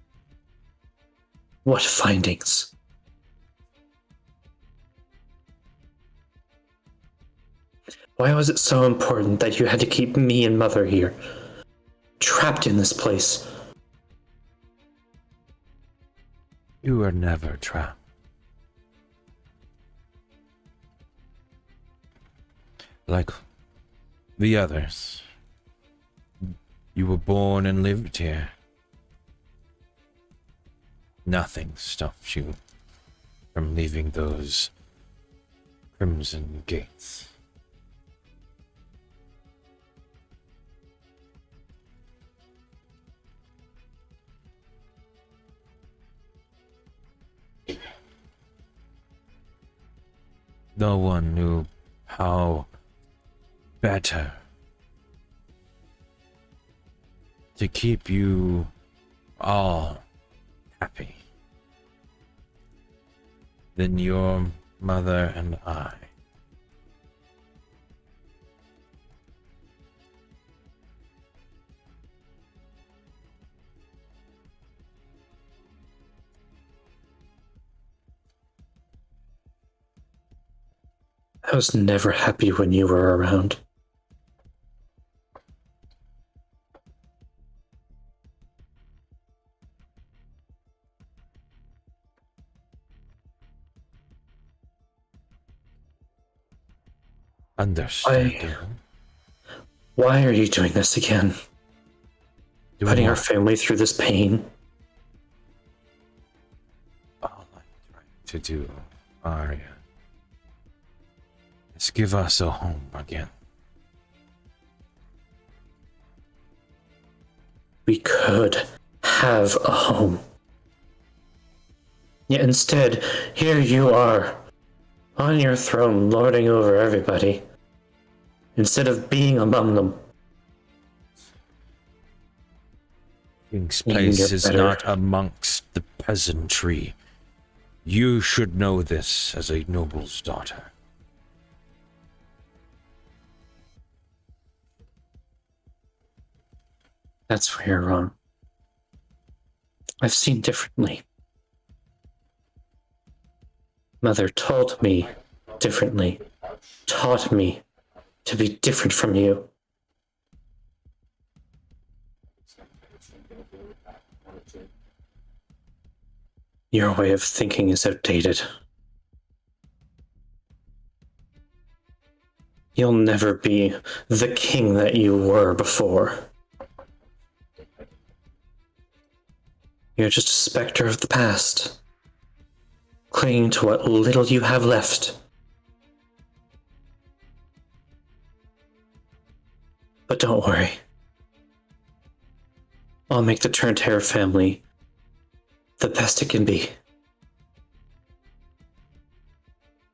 What findings? Why was it so important that you had to keep me and Mother here? Trapped in this place? You were never trapped. Like the others. You were born and lived here. Nothing stops you from leaving those crimson gates. No one knew how better to keep you all happy than your mother and I. I was never happy when you were around. Understandable. Why are you doing this again? Putting our family through this pain? All I'm trying to do, Arya, is give us a home again. We could have a home. Yet instead, here you are, on your throne, lording over everybody, instead of being among them. King's place is not amongst the peasantry. You should know this as a noble's daughter. That's where you're wrong. I've seen differently. Mother told me differently, taught me to be different from you. Your way of thinking is outdated. You'll never be the king that you were before. You're just a specter of the past, clinging to what little you have left. But don't worry. I'll make the Turnterre family the best it can be.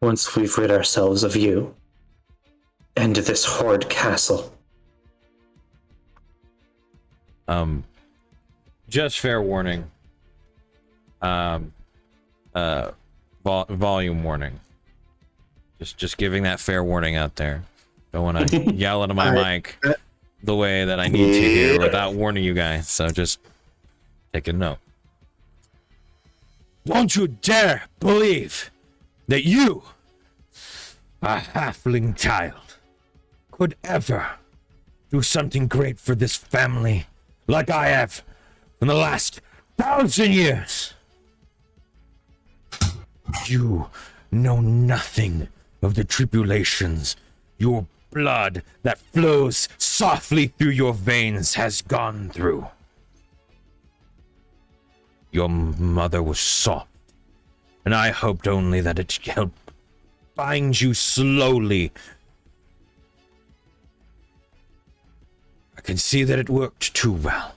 Once we've rid ourselves of you and this horrid castle. Just fair warning. Volume warning. Just giving that fair warning out there. Don't want to yell into my mic the way that I need to here without warning you guys. So just take a note. Don't you dare believe that you, a halfling child, could ever do something great for this family like I have in the last 1,000 years. You know nothing of the tribulations your blood that flows softly through your veins has gone through. Your mother was soft, and I hoped only that it could help bind you slowly. I can see that it worked too well.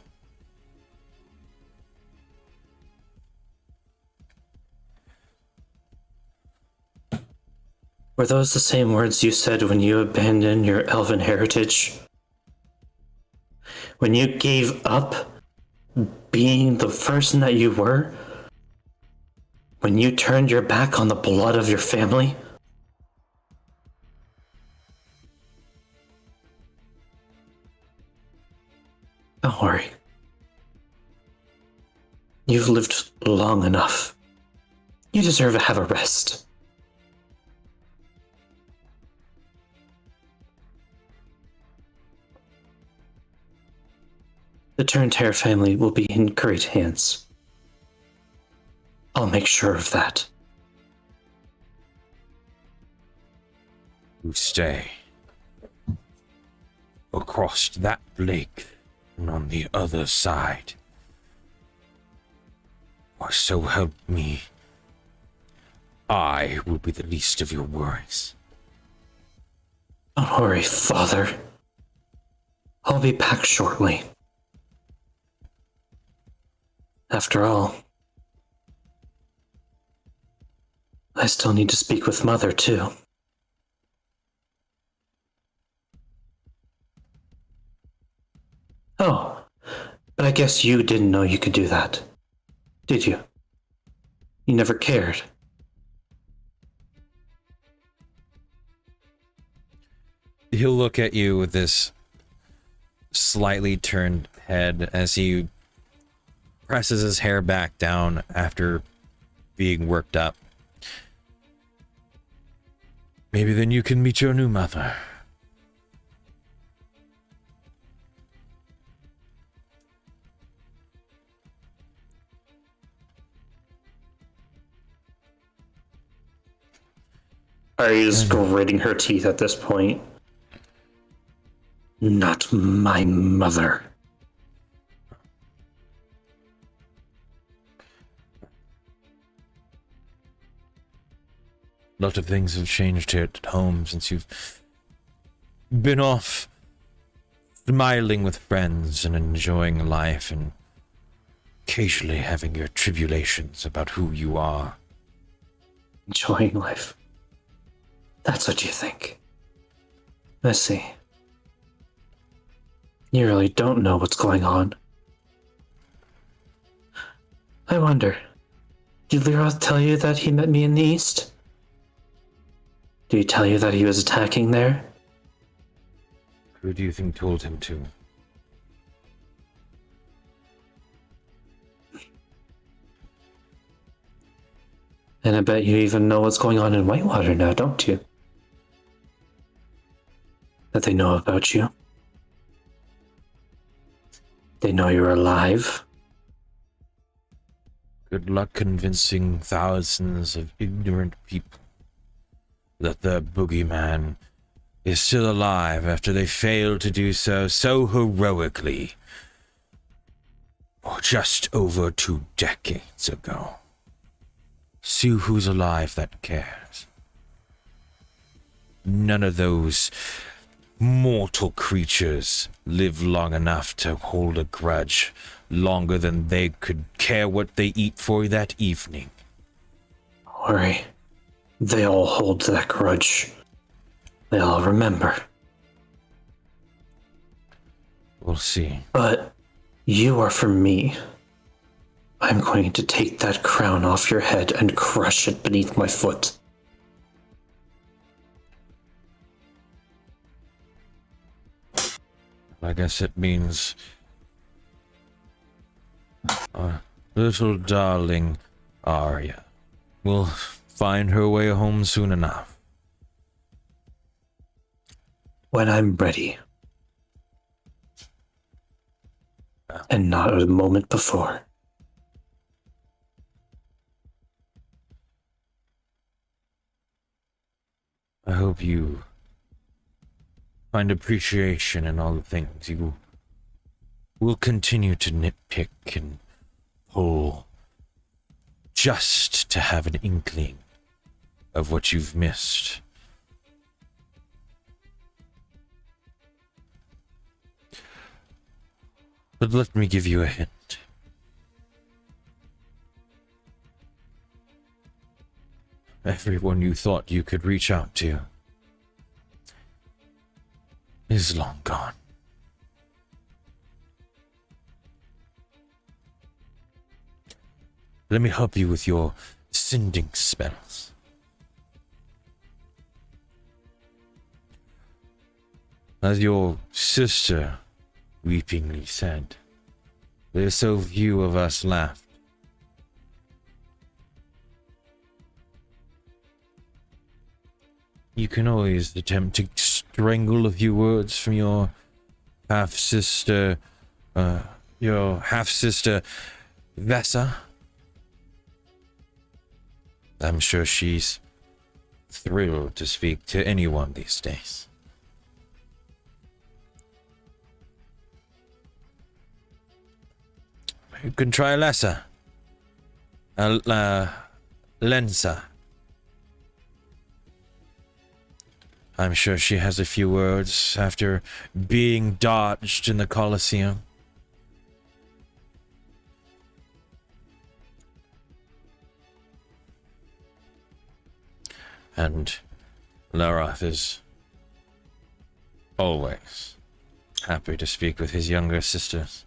Were those the same words you said when you abandoned your elven heritage? When you gave up being the person that you were? When you turned your back on the blood of your family? Don't worry. You've lived long enough. You deserve to have a rest. The Turnterre family will be in great hands. I'll make sure of that. You stay across that lake and on the other side. Or so help me, I will be the least of your worries. Don't worry, Father. I'll be back shortly. After all, I still need to speak with Mother, too. Oh, but I guess you didn't know you could do that, did you? You never cared. He'll look at you with this slightly turned head as he presses his hair back down after being worked up. Maybe then you can meet your new mother. Arya's gritting her teeth at this point. Not my mother. A lot of things have changed here at home since you've been off smiling with friends and enjoying life and occasionally having your tribulations about who you are. Enjoying life. That's what you think. I see. You really don't know what's going on. I wonder, did Lyroth tell you that he met me in the east? Did he tell you that he was attacking there? Who do you think told him to? And I bet you even know what's going on in Whitewater now, don't you? That they know about you. They know you're alive. Good luck convincing thousands of ignorant people that the boogeyman is still alive after they failed to do so heroically just over 2 decades ago. See who's alive that cares. None of those mortal creatures live long enough to hold a grudge longer than they could care what they eat for that evening. Don't worry. They all hold that grudge. They all remember. We'll see. But you are for me. I'm going to take that crown off your head and crush it beneath my foot. I guess it means our little darling Arya will find her way home soon enough. When I'm ready. And not a moment before. I hope you find appreciation in all the things you will continue to nitpick and pull just to have an inkling of what you've missed. But let me give you a hint. Everyone you thought you could reach out to is long gone. Let me help you with your sending spells. As your sister weepingly said, there's so few of us left. You can always attempt to strangle a few words from your half-sister Vessa. I'm sure she's thrilled to speak to anyone these days. You can try Lessa. Lensa. I'm sure she has a few words after being dodged in the Colosseum. And Lyroth is always happy to speak with his younger sisters.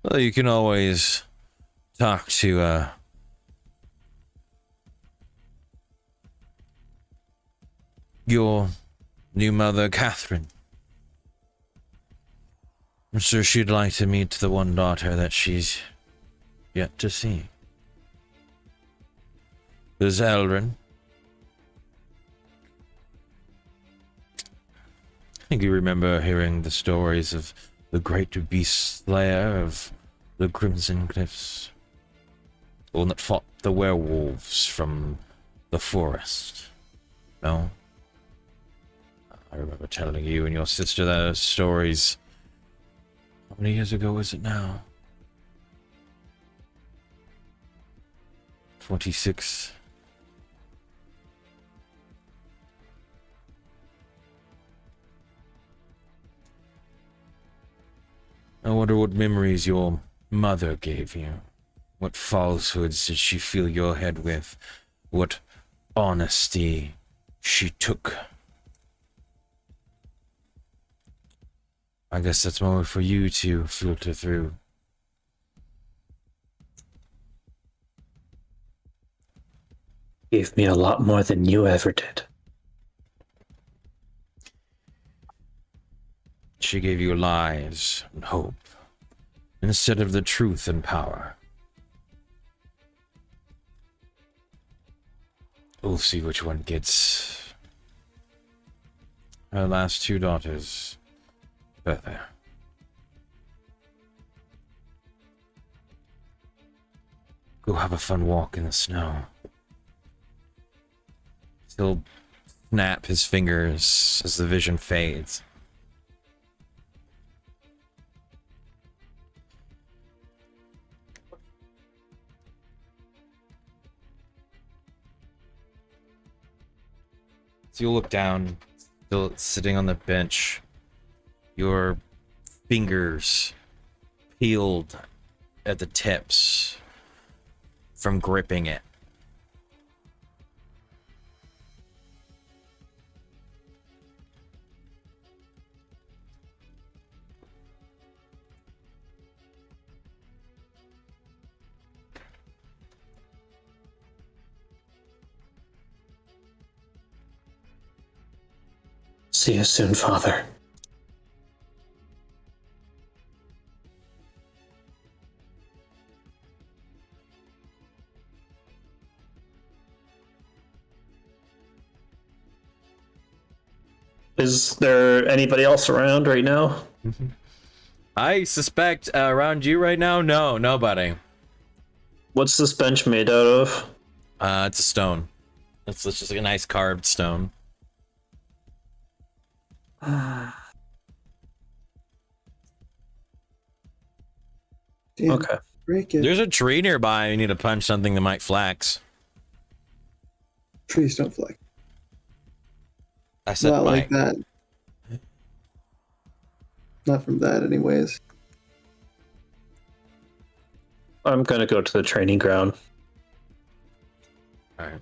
Well, you can always talk to your new mother, Catherine. I'm sure she'd like to meet the one daughter that she's yet to see. There's Eldrin. I think you remember hearing the stories of the great beast slayer of the Crimson Cliffs. The one that fought the werewolves from the forest. No? I remember telling you and your sister those stories. How many years ago was it now? 26. I wonder what memories your mother gave you. What falsehoods did she fill your head with? What honesty she took? I guess that's more for you to filter through. Gave me a lot more than you ever did. She gave you lies and hope, instead of the truth and power. We'll see which one gets her last 2 daughters further. Go have a fun walk in the snow. He'll snap his fingers as the vision fades. So you'll look down, still sitting on the bench, your fingers peeled at the tips from gripping it. See you soon, Father. Is there anybody else around right now? I suspect around you right now, no, nobody. What's this bench made out of? It's a stone. It's just like a nice carved stone. Damn, Okay. break it. There's a tree nearby. You need to punch something that might flex. Trees don't flex. I said Not might. like that. Not from that, anyways. I'm gonna go to the training ground. Alright.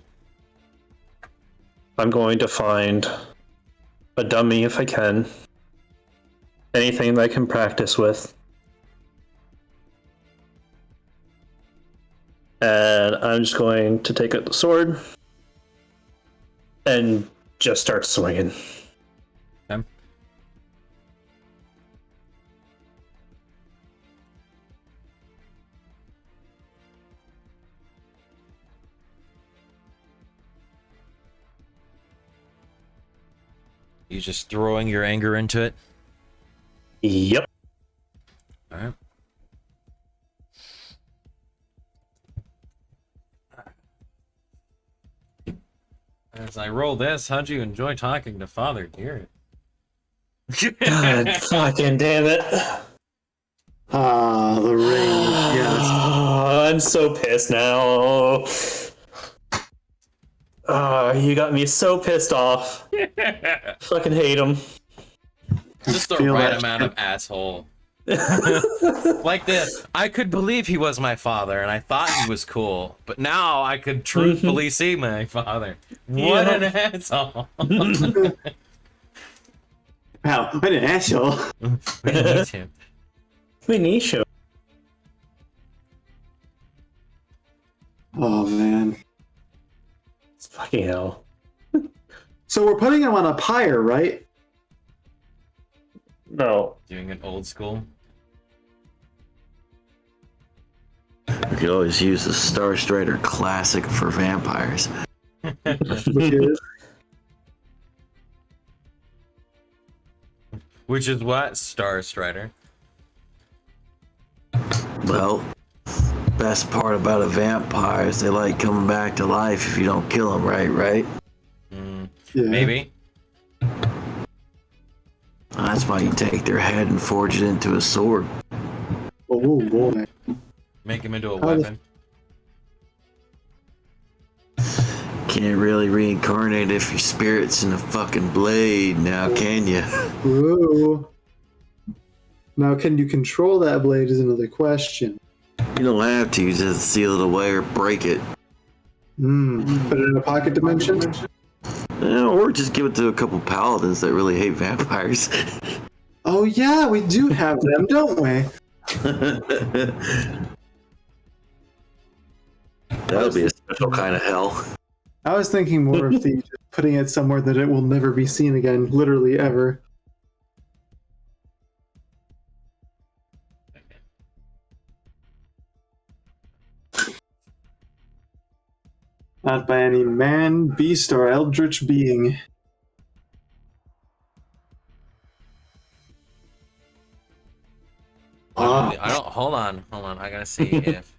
I'm going to find a dummy if I can. Anything that I can practice with. And I'm just going to take out the sword and just start swinging. Okay. You just throwing your anger into it? Yep. Alright. As I roll this, how'd you enjoy talking to Father Garrett? God fucking damn it. Ah, the rage, yes. I'm so pissed now. You got me so pissed off. Fucking hate him. Just the Feel right that amount of asshole. Like this. I could believe he was my father, and I thought he was cool, but now I could truthfully see my father. What an asshole! Wow, what an asshole. We need him. Minisho. Oh, man. Fucking hell. So we're putting him on a pyre, right? No. Doing it old school. We could always use the Star Strider Classic for vampires. Which is what? Star Strider. Well, best part about a vampire is they like coming back to life if you don't kill them right? Yeah. Maybe. That's why you take their head and forge it into a sword. Oh boy. Make him into a How the- weapon. Can't really reincarnate if your spirit's in a fucking blade now, can you? Whoa. Now, can you control that blade is another question. You don't have to, just seal it away or break it. Put it in a pocket dimension? Or just give it to a couple paladins that really hate vampires. Oh yeah, we do have them, don't we? That'll be a special kind of hell. I was thinking more of the putting it somewhere that it will never be seen again, literally ever. Not by any man, beast, or eldritch being. I don't. Hold on. I gotta see if.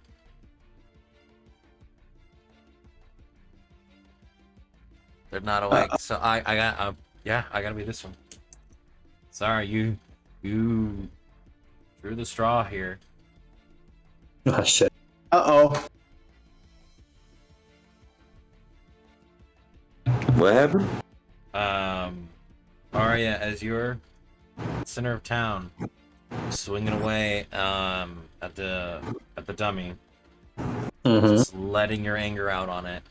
They're not awake. So I got. Yeah, I gotta be this one. Sorry, you drew the straw here. Oh shit. Uh-oh. What happened? Arya, as you're center of town, swinging away at the dummy, just letting your anger out on it.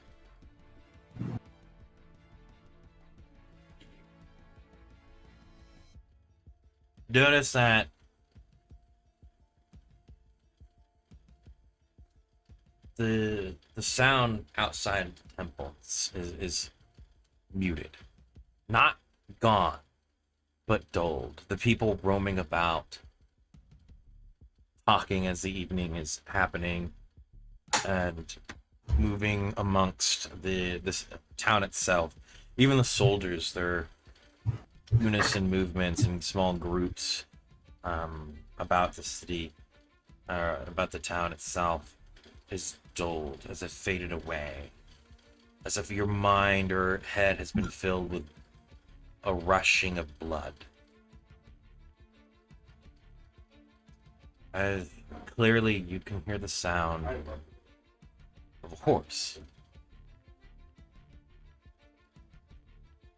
Notice that the sound outside the temple is muted, not gone, but dulled. The people roaming about, talking as the evening is happening, and moving amongst this town itself. Even the soldiers, their unison movements in small groups about the city, about the town itself, is dulled, as if faded away, as if your mind or head has been filled with a rushing of blood. As clearly you can hear the sound of a horse.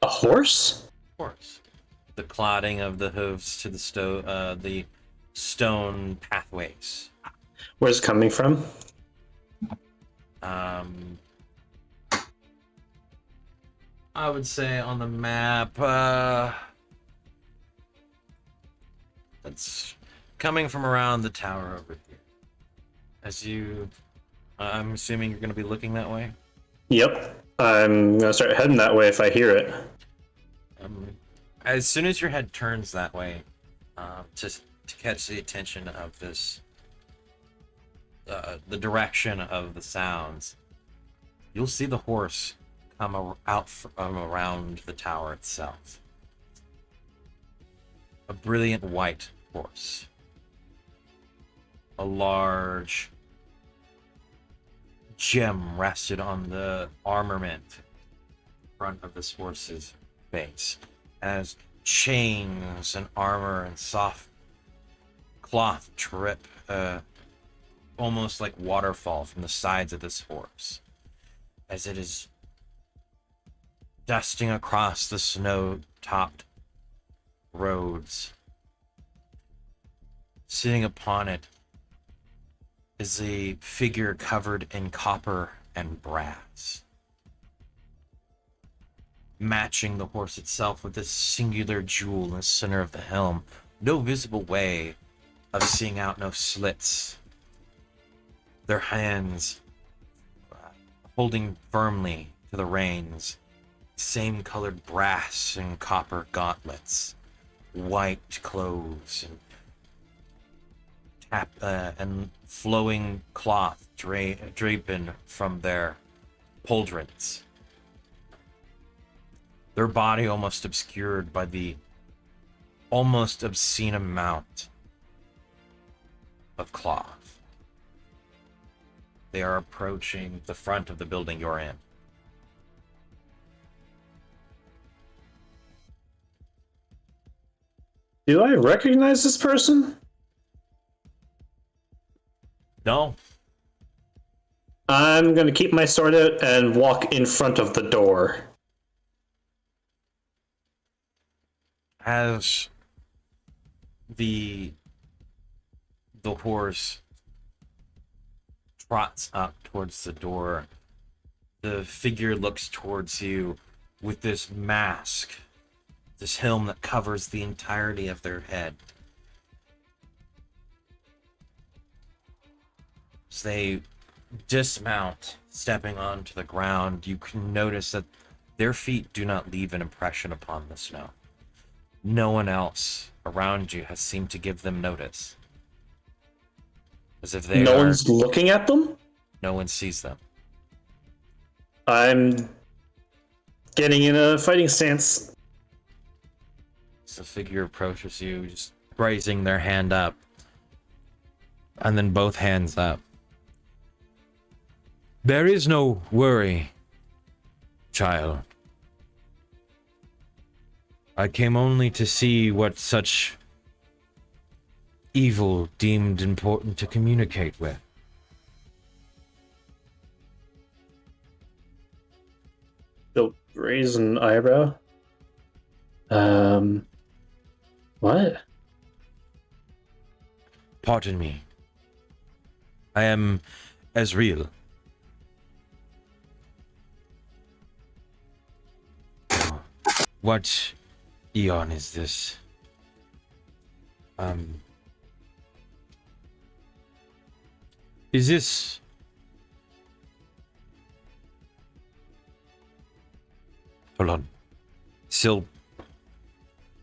A horse? Horse. The clodding of the hooves to the stone pathways. Where's it coming from? I would say on the map, it's coming from around the tower over here. As you, I'm assuming you're going to be looking that way. Yep. I'm gonna start heading that way if I hear it. As soon as your head turns that way, to catch the attention of this, the direction of the sounds, you'll see the horse come out from around the tower itself. A brilliant white horse. A large gem rested on the armament front of this horse's face, as chains and armor and soft cloth drip almost like waterfall from the sides of this horse as it is dusting across the snow-topped roads. Sitting upon it is a figure covered in copper and brass, matching the horse itself with this singular jewel in the center of the helm. No visible way of seeing out, no slits. Their hands holding firmly to the reins, same colored brass and copper gauntlets, white clothes, and flowing cloth draping from their pauldrons. Their body almost obscured by the almost obscene amount of cloth. They are approaching the front of the building you're in. Do I recognize this person? No. I'm gonna keep my sword out and walk in front of the door. As the horse trots up towards the door, the figure looks towards you with this mask, this helm that covers the entirety of their head. As they dismount, stepping onto the ground, you can notice that their feet do not leave an impression upon the snow. No one else around you has seemed to give them notice. As if they No one's looking at them? No one sees them. I'm getting in a fighting stance. The figure approaches you, just raising their hand up. And then both hands up. There is no worry, child. I came only to see what such evil deemed important to communicate with. She'll raise an eyebrow. What? Pardon me. I am Ezreal. What eon is this? Is this... Hold on. Still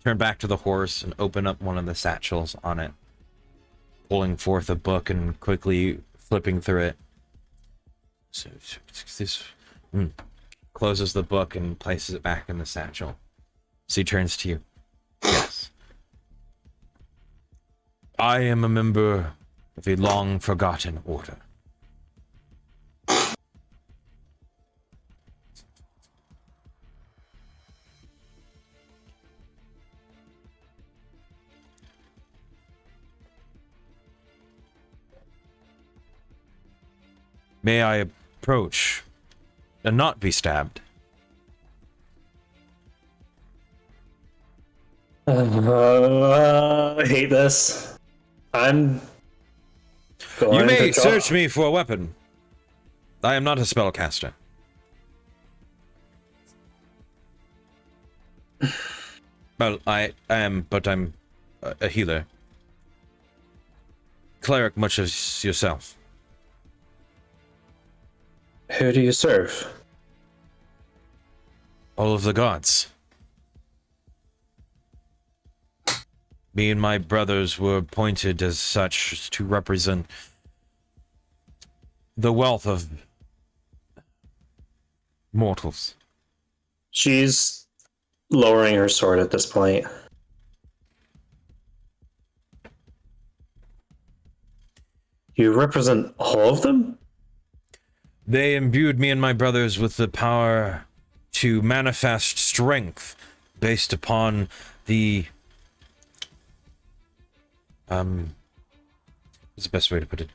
turn back to the horse and open up one of the satchels on it, pulling forth a book and quickly flipping through it. So this closes the book and places it back in the satchel. So he turns to you. Yes. I am a member of a long-forgotten order. May I approach and not be stabbed? I hate this. I'm going You may to search me for a weapon. I am not a spellcaster. Well, I am, but I'm a healer. Cleric much as yourself. Who do you serve? All of the gods. Me and my brothers were appointed as such to represent the wealth of mortals. She's lowering her sword at this point. You represent all of them? They imbued me and my brothers with the power to manifest strength based upon the what's the best way to put it?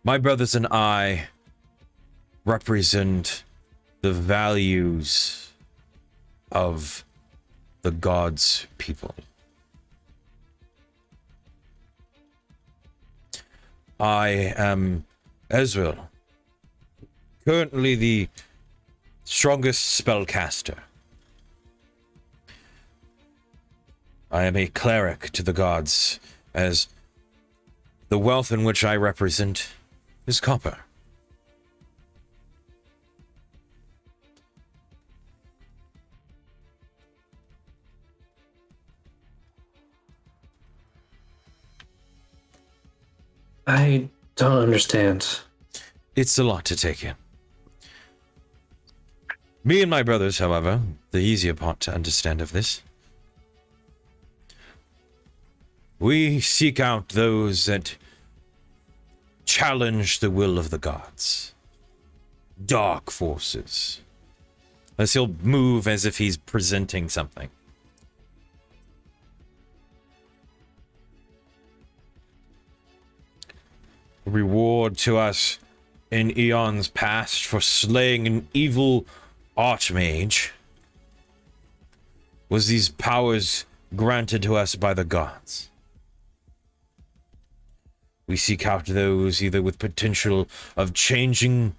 My brothers and I represent the values of the gods' people. I am Ezreal, currently the strongest spellcaster. I am a cleric to the gods, as the wealth in which I represent is copper. I don't understand. It's a lot to take in. Me and my brothers, however, the easier part to understand of this. We seek out those that challenge the will of the gods. Dark forces. As he'll move as if he's presenting something. Reward to us in eons past for slaying an evil archmage was these powers granted to us by the gods. We seek out those either with potential of changing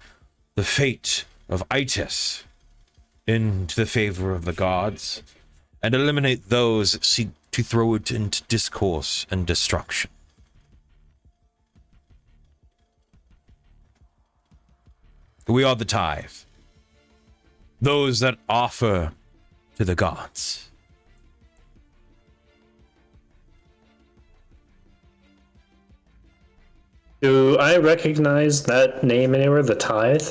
the fate of Itis into the favor of the gods, and eliminate those that seek to throw it into discourse and destruction. We are the tithe. Those that offer to the gods. Do I recognize that name anywhere? The tithe?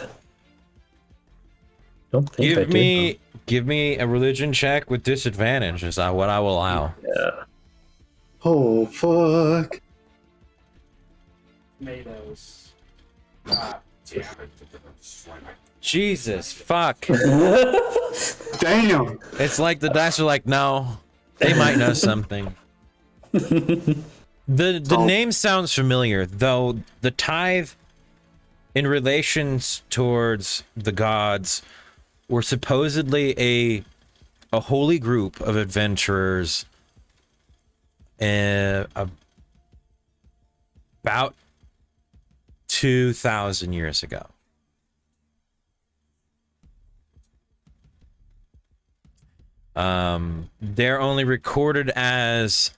Don't think I do. Give me a religion check with disadvantage is what I will allow. Yeah. Oh, fuck. Tomatoes. Jesus, fuck. Damn. It's like the dice are like, no, they might know something. The name sounds familiar, though the tithe in relations towards the gods were supposedly a holy group of adventurers about 2,000 years ago. They're only recorded as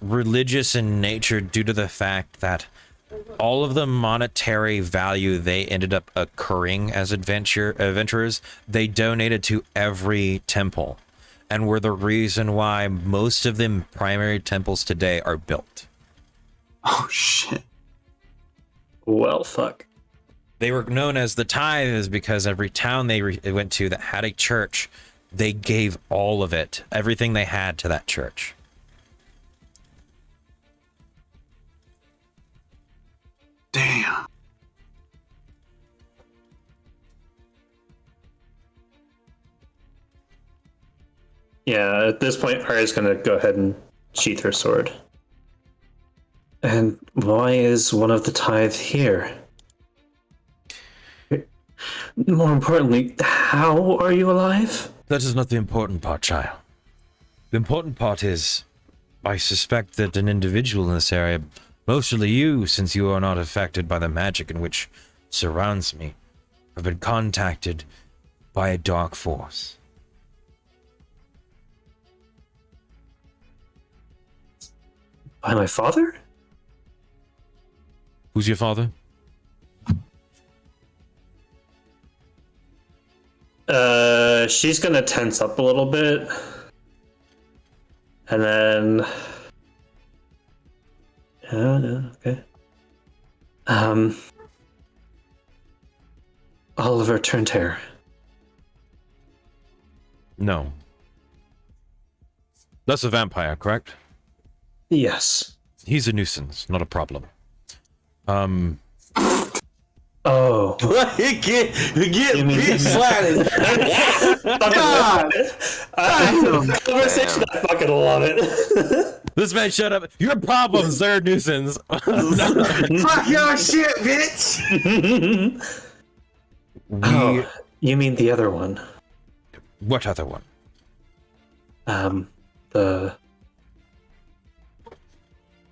religious in nature due to the fact that all of the monetary value they ended up occurring as adventurers, they donated to every temple, and were the reason why most of them primary temples today are built. Oh shit. Well, fuck. They were known as the tithes because every town they went to that had a church, they gave all of it, everything they had, to that church. Damn. Yeah, at this point, Arya's gonna go ahead and sheath her sword. And why is one of the tithe here? More importantly, how are you alive? That is not the important part, child. The important part is, I suspect that an individual in this area, mostly you, since you are not affected by the magic in which surrounds me, have been contacted by a dark force. By my father? Who's your father? She's gonna tense up a little bit. And then... okay. Oliver Turntear. No. That's a vampire, correct? Yes. He's a nuisance, not a problem. Oh. get You mean- bitch slatted. Conversation, I fucking love it. This man, shut up. Your problems, they're a nuisance. Fuck your shit, bitch. Oh, you mean the other one? What other one? The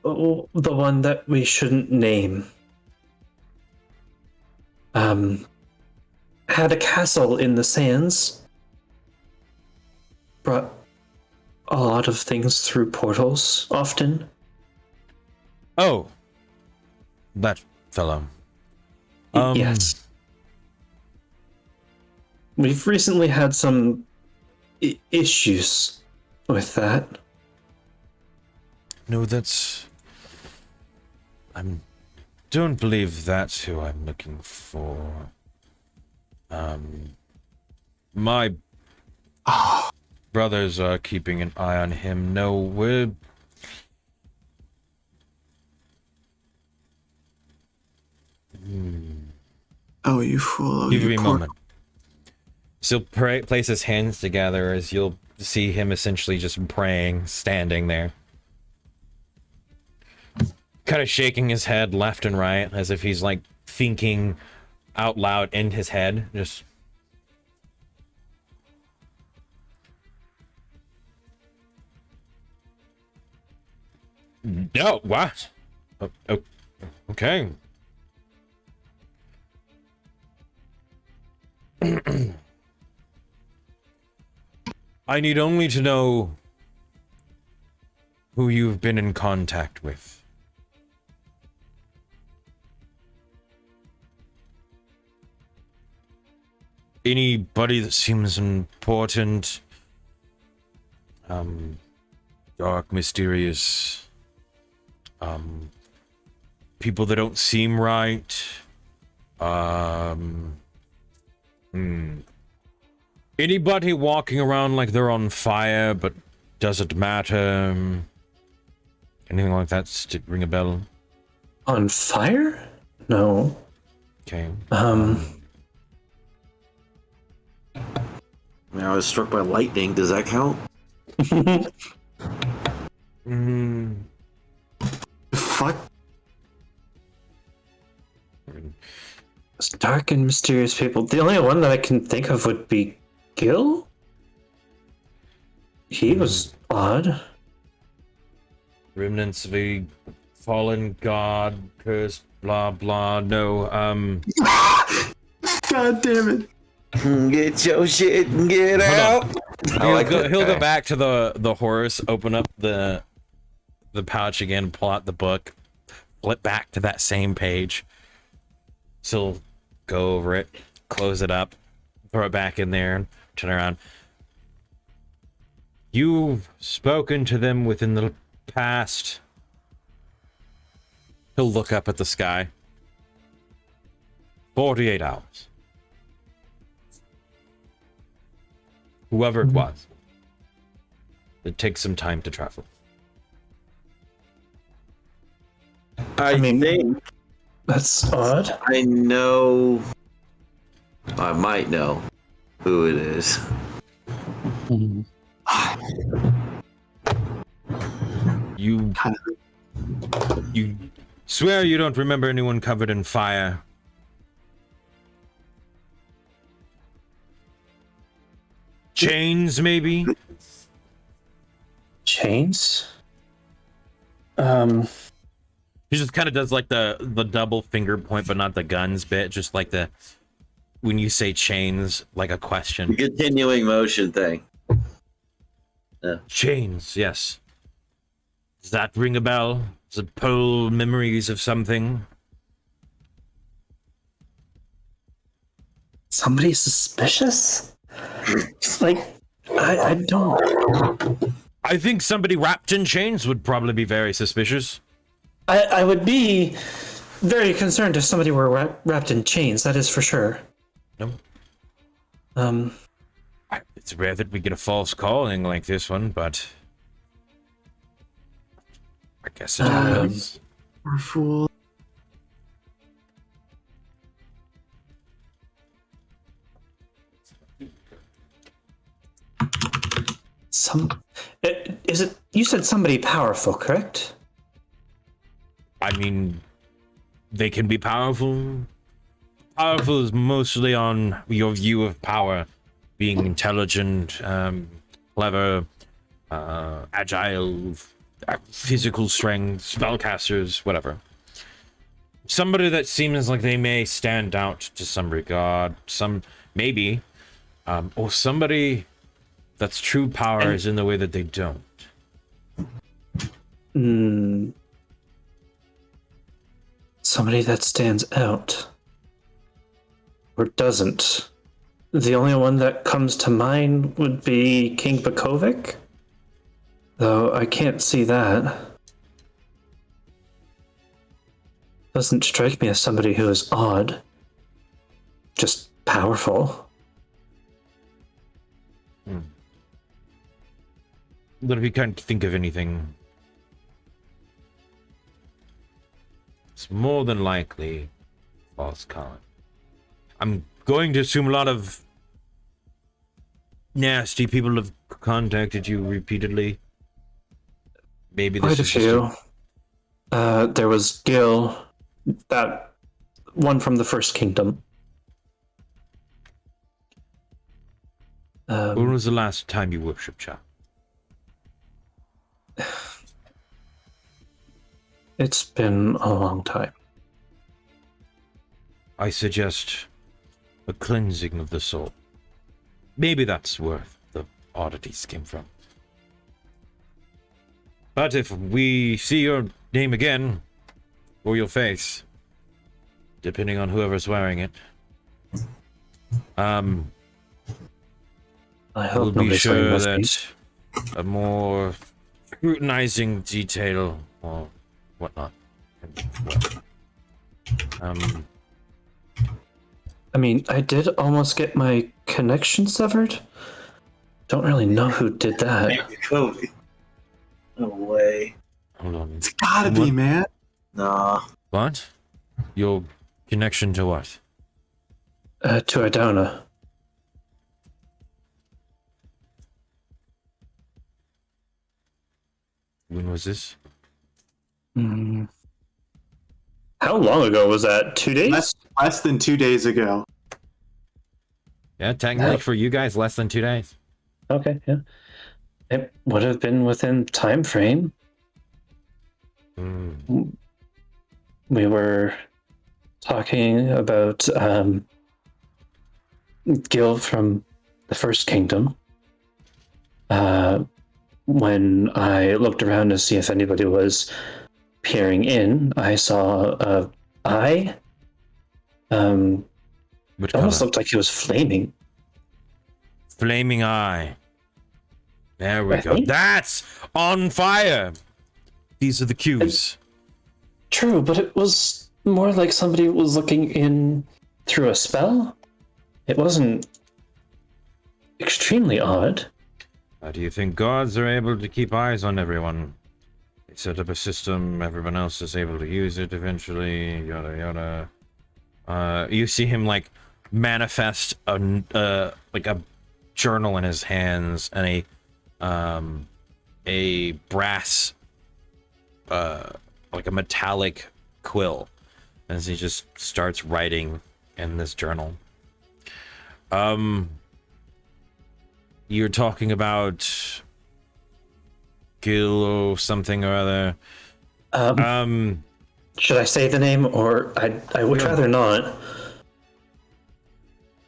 one that we shouldn't name. Had a castle in the sands. Brought a lot of things through portals, often. Oh. That fellow. Yes. We've recently had some issues with that. No, that's... don't believe that's who I'm looking for. My brothers are keeping an eye on him. No, Oh, you fool. Oh, Give you me a poor... moment. So he'll place his hands together as you'll see him essentially just praying, standing there. Kind of shaking his head left and right as if he's like thinking out loud in his head. Just... No, what? Oh, okay. I need only to know who you've been in contact with. Anybody that seems important, dark, mysterious, people that don't seem right, anybody walking around like they're on fire, but doesn't matter, anything like that ring a bell? On fire? No. Okay. I mean, I was struck by lightning. Does that count? Fuck. It's dark and mysterious people. The only one that I can think of would be Gil? He was odd. Remnants of a fallen god, cursed, blah blah. No, God damn it. Get your shit and get out. He'll go back to the horse, open up the pouch again, pull out the book, flip back to that same page. So he'll go over it, close it up, throw it back in there, turn around. You've spoken to them within the past. He'll look up at the sky. 48 hours. Whoever it was. It takes some time to travel. I think That's odd. I know. I might know who it is. You swear you don't remember anyone covered in fire? Chains, maybe? Chains? He just kind of does like the double finger point, but not the guns bit. Just like the when you say chains, like a question. Continuing motion thing. Chains, yes. Does that ring a bell? Does it pull memories of something? Somebody suspicious? Like, I don't. I think somebody wrapped in chains would probably be very suspicious. I would be very concerned if somebody were wrapped in chains, that is for sure. No. It's rare that we get a false calling like this one, but I guess it happens. Poor fool. Is it? You said somebody powerful, correct? I mean, they can be powerful. Powerful is mostly on your view of power, being intelligent, clever, agile, physical strength, spellcasters, whatever. Somebody that seems like they may stand out to some regard, maybe, or somebody that's true power is in the way that they don't. Somebody that stands out. Or doesn't. The only one that comes to mind would be King Bakovic. Though I can't see that. Doesn't strike me as somebody who is odd. Just powerful. But if you can't think of anything, it's more than likely false calling. I'm going to assume a lot of nasty people have contacted you repeatedly. Maybe this Quite a is just few. There was Gil, that one from the First Kingdom. When was the last time you worshipped, Cha? It's been a long time. I suggest a cleansing of the soul. Maybe that's where the oddities came from. But if we see your name again, or your face, depending on whoever's wearing it, I we'll hope be nobody's wearing sure those that things. a more scrutinizing detail or whatnot. I mean, I did almost get my connection severed. Don't really know who did that. Kobe. No way. Hold on. It's gotta be, man. Nah. What? Your connection to what? To Adona. When was this? Mm. How long ago was that? 2 days? Less than 2 days ago. Yeah, technically Yeah. for you guys, less than 2 days. Okay, yeah. It would have been within time frame. We were talking about Gil from the First Kingdom. When I looked around to see if anybody was peering in, I saw a eye. Which It almost color? looked like it was flaming. Flaming eye. There we I go. think- That's on fire. These are the cues. True, but it was more like somebody was looking in through a spell. It wasn't extremely odd. How do you think gods are able to keep eyes on everyone? They set up a system, everyone else is able to use it eventually, yada yada. You see him like manifest like a journal in his hands and a brass like a metallic quill as he just starts writing in this journal. You're talking about Gil or something or other. Should I say the name, or I would rather not.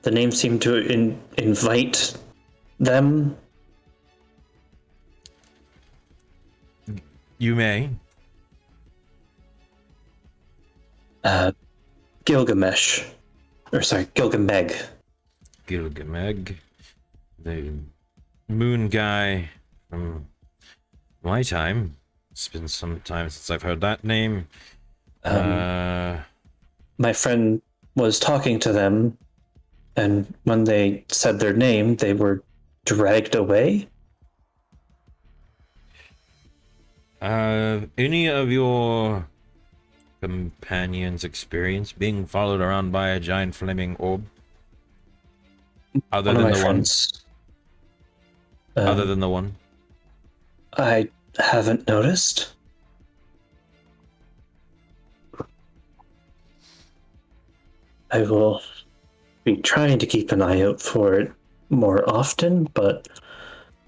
The name seemed to invite them. You may. Gilgamesh. Or sorry, Gilgameg. Gilgameg, the moon guy from my time. It's been some time since I've heard that name. My friend was talking to them, and when they said their name, they were dragged away. Any of your companions experience being followed around by a giant flaming orb? Other One of than my the friends. one? Other than the one? I haven't noticed. I will be trying to keep an eye out for it more often, but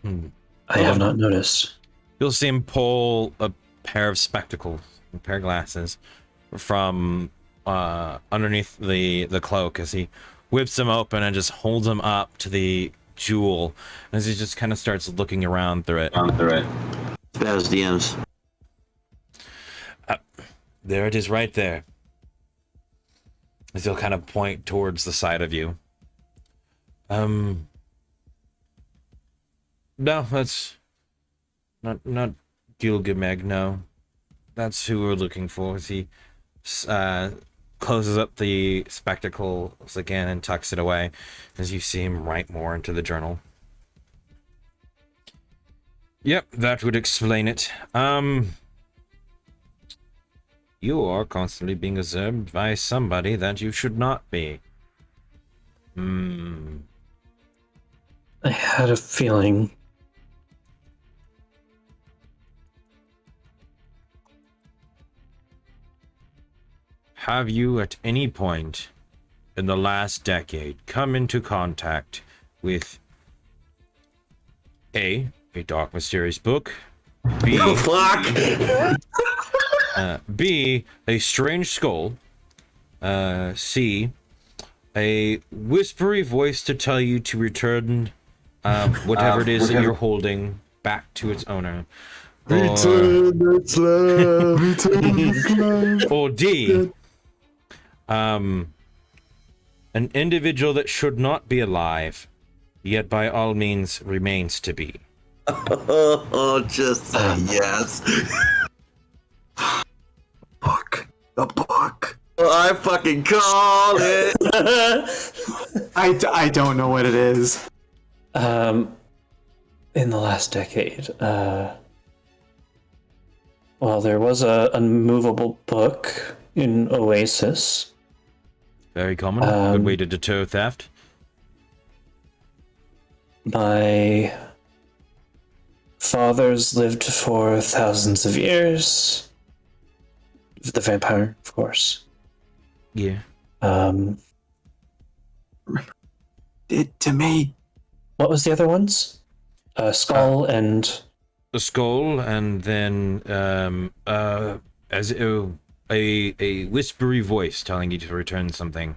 I have not noticed. You'll see him pull a pair of spectacles, a pair of glasses, from underneath the cloak as he whips them open and just holds them up to the jewel as he just kind of starts looking around through it. Spaz DMs. There it is right there. As he'll kind of point towards the side of you. No, that's not Gilgameg, no. That's who we're looking for. As he closes up the spectacles again and tucks it away as you see him write more into the journal. Yep, that would explain it. You are constantly being observed by somebody that you should not be. Hmm. I had a feeling. Have you at any point in the last decade come into contact with A dark mysterious book, B, B, a strange skull, C, a whispery voice to tell you to return whatever it is that you're holding back to its owner, or D, an individual that should not be alive, yet by all means remains to be. Just say yes. Book. The book. I fucking call it. I don't know what it is. In the last decade, well, there was a unmovable book in Oasis. Very common. Good way to deter theft. My fathers lived for thousands of years. The vampire, of course. Yeah. Did to me. What was the other ones? Skull and The skull, and then as a whispery voice telling you to return something.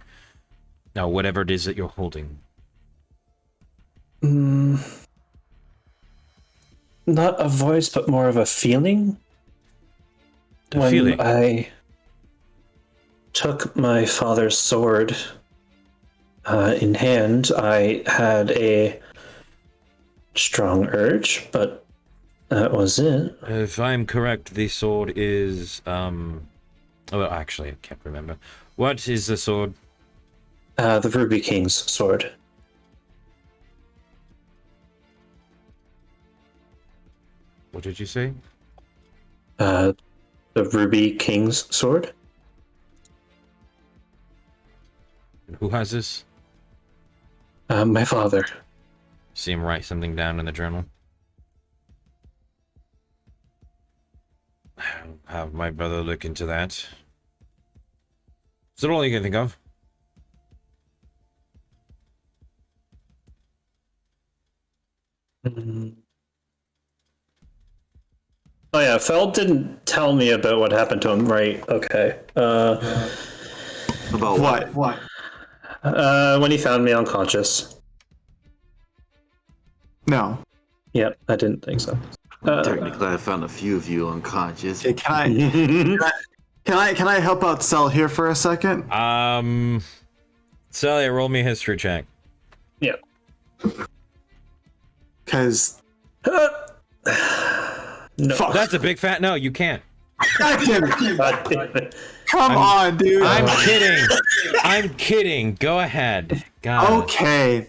Now, whatever it is that you're holding. not a voice, but more of a feeling. A feeling. I took my father's sword in hand, I had a strong urge, but that was it. If I'm correct, the sword is well, actually, I can't remember. What is the sword? The Ruby King's sword. What did you say? The Ruby King's sword. Who has this? My father. See him write something down in the journal. I'll have my brother look into that. Is that all you can think of? Oh yeah, Feld didn't tell me about what happened to him, right? Okay. About what? What? When he found me unconscious. No. Yep, I didn't think so. Technically, I found a few of you unconscious. Okay, can I help out Cell here for a second? Sally, roll me a history check. Yeah. Because No. fuck. That's a big fat no. You can't. God damn it. God damn it. Come on, dude. I'm kidding. I'm kidding. Go ahead. God. Okay.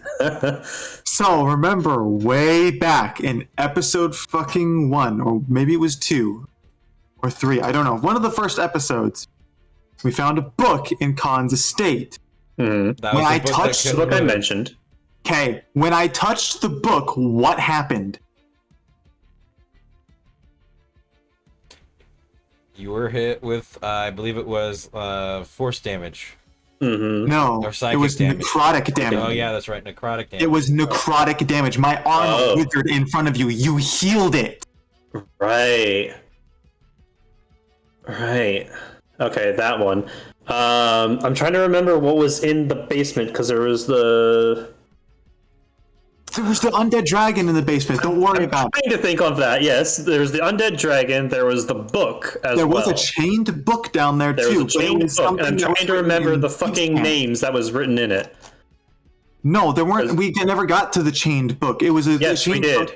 So remember way back in episode fucking 1, or maybe it was 2 or 3, I don't know. One of the first episodes, we found a book in Khan's estate. Mhm. That When was the I book that touched killed The book I him. mentioned. Okay, when I touched the book, what happened? You were hit with, I believe it was force damage. Mm-hmm. No, Or it psychic was damage. necrotic damage. Oh yeah, that's right. Necrotic damage. It was necrotic damage. My arm Oh. withered in front of you. You healed it. Right. Right. Okay, that one. I'm trying to remember what was in the basement because there was the. There was the undead dragon in the basement. Don't worry I'm about it. trying to think of that. Yes, there was the undead dragon. There was the book as There well. was a chained book down there There too. was a but it chained was book, and something I'm that trying was to written remember in the fucking Eastman. names that was written in it. No, there weren't. We never got to the chained book. It was a Yes, we chained did.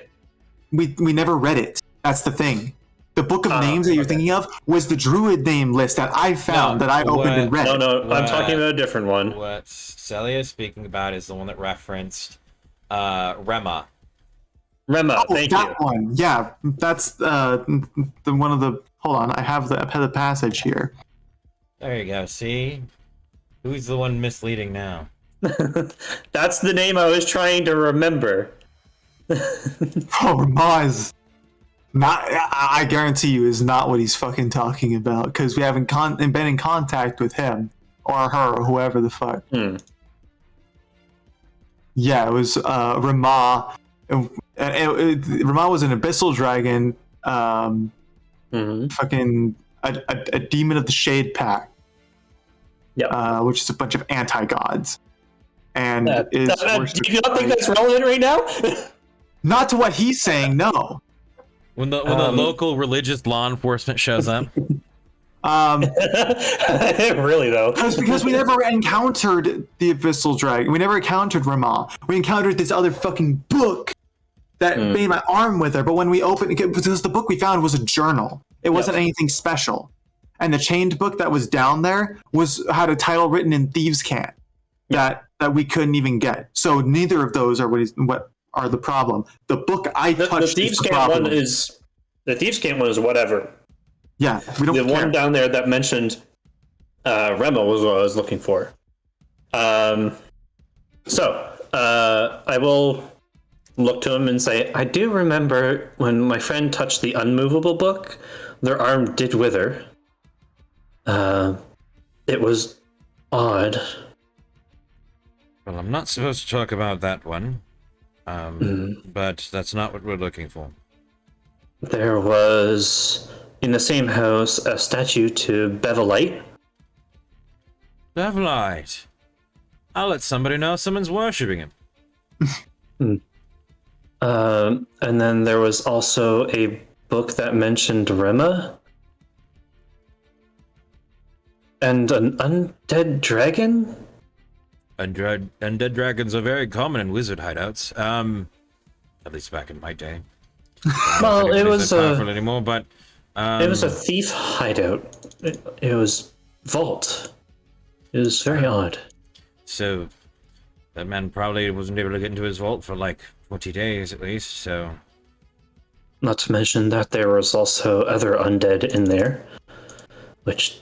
book. We never read it. That's the thing. The book of names that you're okay. thinking of was the druid name list that I found No, that I opened and read. No, I'm What? talking about a different one. What Celia is speaking about is the one that referenced Rema. Oh, Thank that you. one. Yeah, that's the one of the. Hold on, I have the passage here. There you go. See, who's the one misleading now? That's the name I was trying to remember. Oh, Ramaz. Not, I guarantee you, is not what he's fucking talking about because we haven't been in contact with him or her or whoever the fuck. Yeah, it was Ramah. Ramah was an abyssal dragon, fucking a demon of the Shade Pact. Yeah, which is a bunch of anti-gods. And do you not think that's relevant right now? Not to what he's saying, no. When the local religious law enforcement shows up. Really though, because we never encountered the abyssal dragon. We never encountered Ramah. We encountered this other fucking book that made my arm wither. But when we opened it, because the book we found was a journal, it wasn't anything special. And the chained book that was down there had a title written in thieves' cant that we couldn't even get. So neither of those are what are the problem. The book I touched the thieves' is the cant problem. one is the thieves' cant one is whatever. Yeah, we don't the care. one down there that mentioned Rema was what I was looking for. I will look to him and say, I do remember when my friend touched the unmovable book, their arm did wither. It was odd. Well, I'm not supposed to talk about that one, but that's not what we're looking for. There was, in the same house, a statue to Bevelite. Bevelite. I'll let somebody know someone's worshipping him. And then there was also a book that mentioned Rema. And an undead dragon? Undead dragons are very common in wizard hideouts. At least back in my day. Well, it was powerful anymore, but it was a thief hideout. It was vault. It was very odd. So that man probably wasn't able to get into his vault for like 20 days at least. So, not to mention that there was also other undead in there, which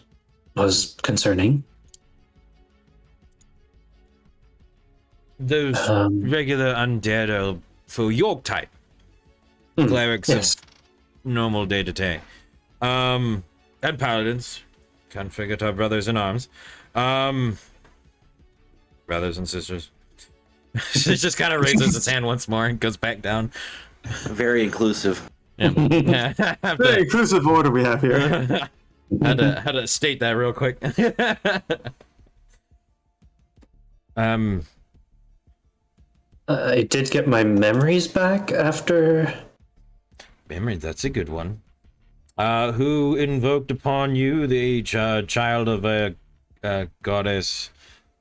was concerning. Those regular undead are for York type clerics of normal day to day, and paladins. Can't forget our brothers in arms, brothers and sisters. It just kind of raises its hand once more and goes back down. Very inclusive. Yeah. Very inclusive order we have here. Had to state that real quick. I did get my memories back after. Memory, that's a good one. Who invoked upon you the child of a goddess,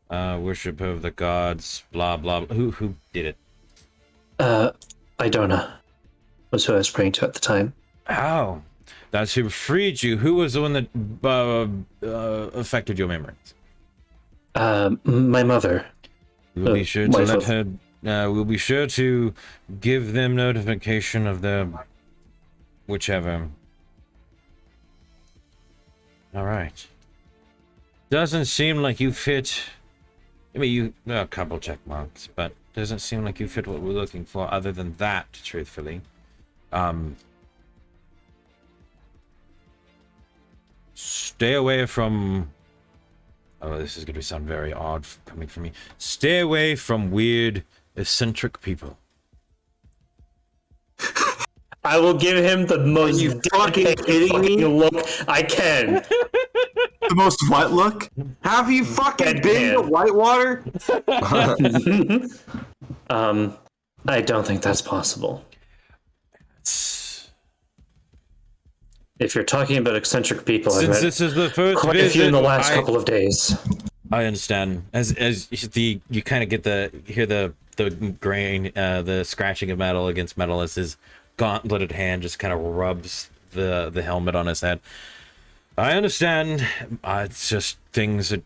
worship of the gods, blah blah. Who did it? Idona was who I was praying to at the time. Oh, that's who freed you. Who was the one that affected your memories? My mother. We'll be sure to let her. We'll be sure to give them notification of the whichever. All right. Doesn't seem like you fit. I mean, you a couple check marks, but doesn't seem like you fit what we're looking for. Other than that, truthfully, stay away from. Oh, this is going to sound very odd coming from me. Stay away from weird, eccentric people. I will give him the most fucking kidding me? look I can. The most what look? Have you fucking been to Deadpan. Whitewater? I don't think that's possible. If you're talking about eccentric people, I've Since met this is the first quite a few in the visit, last couple of days. I understand. As you kind of get hear the grain, the scratching of metal against metal as his gauntleted hand just kind of rubs the helmet on his head. I understand. It's just things that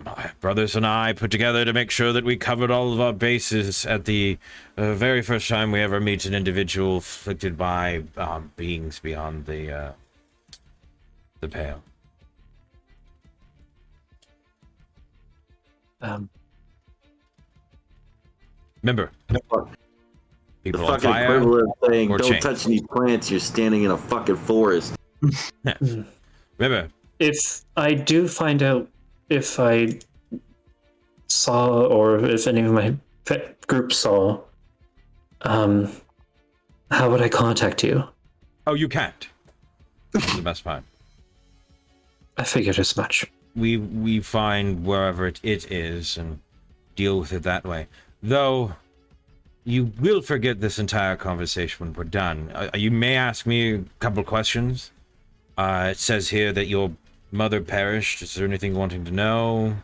my brothers and I put together to make sure that we covered all of our bases at the very first time we ever meet an individual afflicted by beings beyond the pale. Remember, The people on fucking fire. equivalent of saying, or don't chained. touch any plants, you're standing in a fucking forest. Remember, If I do find out if I saw or if any of my group saw, how would I contact you? oh, you can't. That's the best part. I figured as much. We find wherever it is and deal with it that way. Though, you will forget this entire conversation when we're done. You may ask me a couple questions. It says here that your mother perished. Is there anything you wanting to know?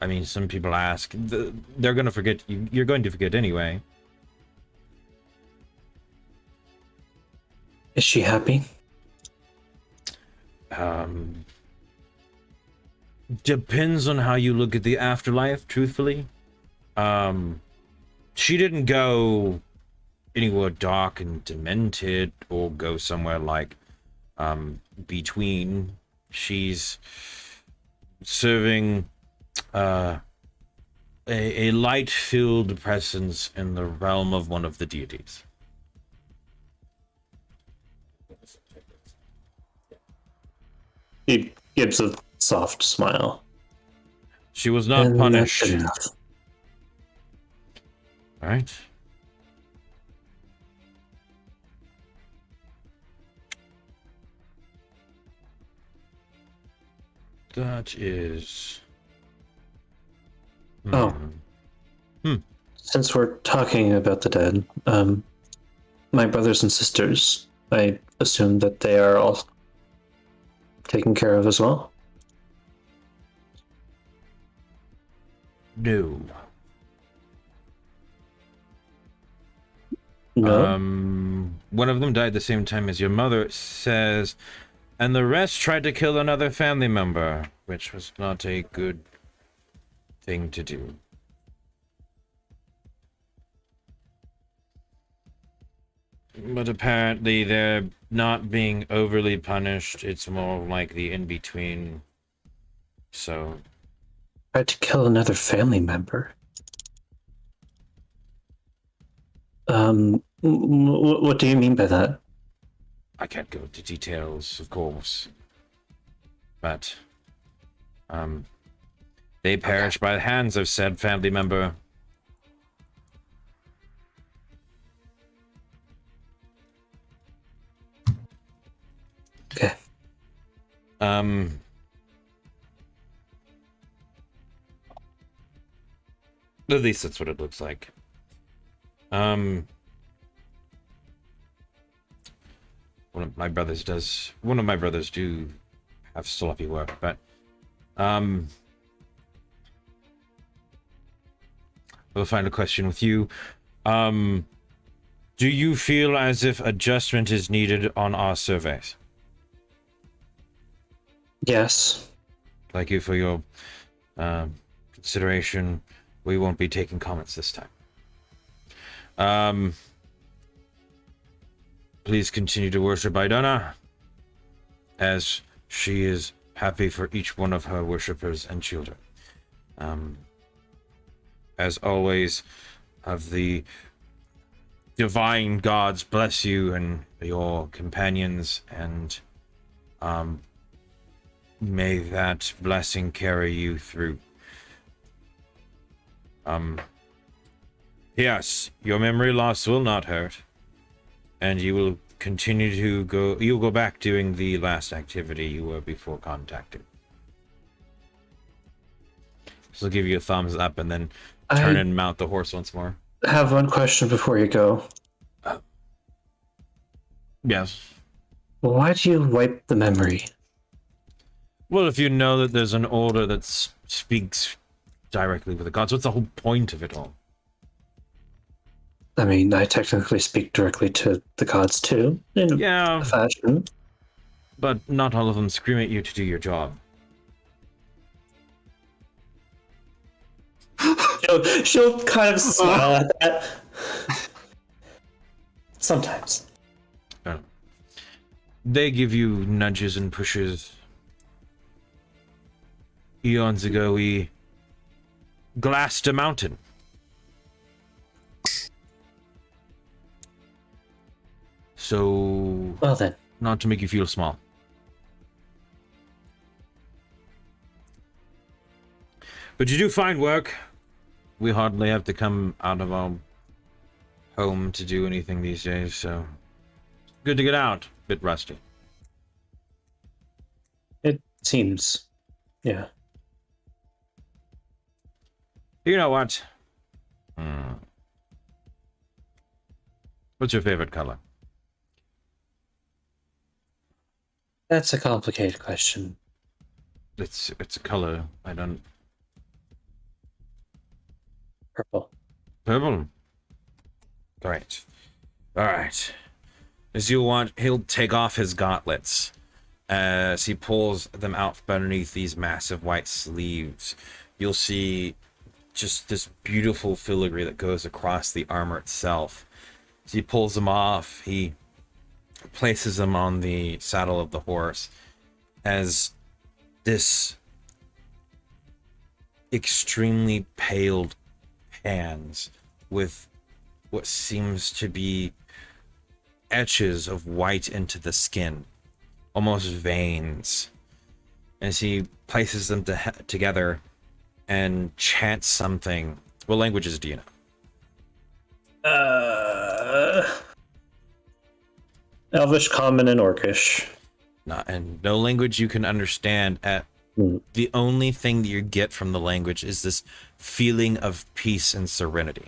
I mean, some people ask. They're going to forget. You're going to forget anyway. Is she happy? Depends on how you look at the afterlife, truthfully. She didn't go anywhere dark and demented or go somewhere like between. She's serving a light-filled presence in the realm of one of the deities. He gives a soft smile. She was not And punished. that's good enough. All right. That is. Oh. Since we're talking about the dead, my brothers and sisters, I assume that they are all taken care of as well? No. No? One of them died the same time as your mother, it says, and the rest tried to kill another family member, which was not a good thing to do. But apparently they're not being overly punished. It's more like the in-between. So... Tried to kill another family member? What do you mean by that? I can't go into details, of course. But... they perished by the hands of said family member. Okay. At least that's what it looks like. One of my brothers do have sloppy work, but we'll find a question with you. Do you feel as if adjustment is needed on our surveys? Yes. Thank you for your consideration. We won't be taking comments this time. Please continue to worship Idana, as she is happy for each one of her worshippers and children. As always, have the divine gods bless you and your companions, and may that blessing carry you through. Yes, your memory loss will not hurt, and you will continue to go. You'll go back doing the last activity you were before contacted. So I'll give you a thumbs up, and then turn and mount the horse once more. I have one question before you go. Yes. Why do you wipe the memory? Well, if you know that there's an order that speaks directly with the gods, what's the whole point of it all? I mean, I technically speak directly to the gods too, in a fashion. But not all of them scream at you to do your job. She'll kind of smile at that. Sometimes. They give you nudges and pushes. eons ago we glassed a mountain. So, Well then, not to make you feel small. But you do fine work. We hardly have to come out of our home to do anything these days, so good to get out. Bit rusty. it seems. Yeah. You know what? What's your favorite color? That's a complicated question. It's a color. I don't. Purple. Purple. Great. All right. As you want, he'll take off his gauntlets as he pulls them out from underneath these massive white sleeves. You'll see just this beautiful filigree that goes across the armor itself. As he pulls them off, he places them on the saddle of the horse as this extremely paled hands with what seems to be etches of white into the skin, almost veins, as he places them together and chants something. What languages do you know? Elvish, Common, and Orcish. And no language you can understand. The only thing that you get from the language is this feeling of peace and serenity,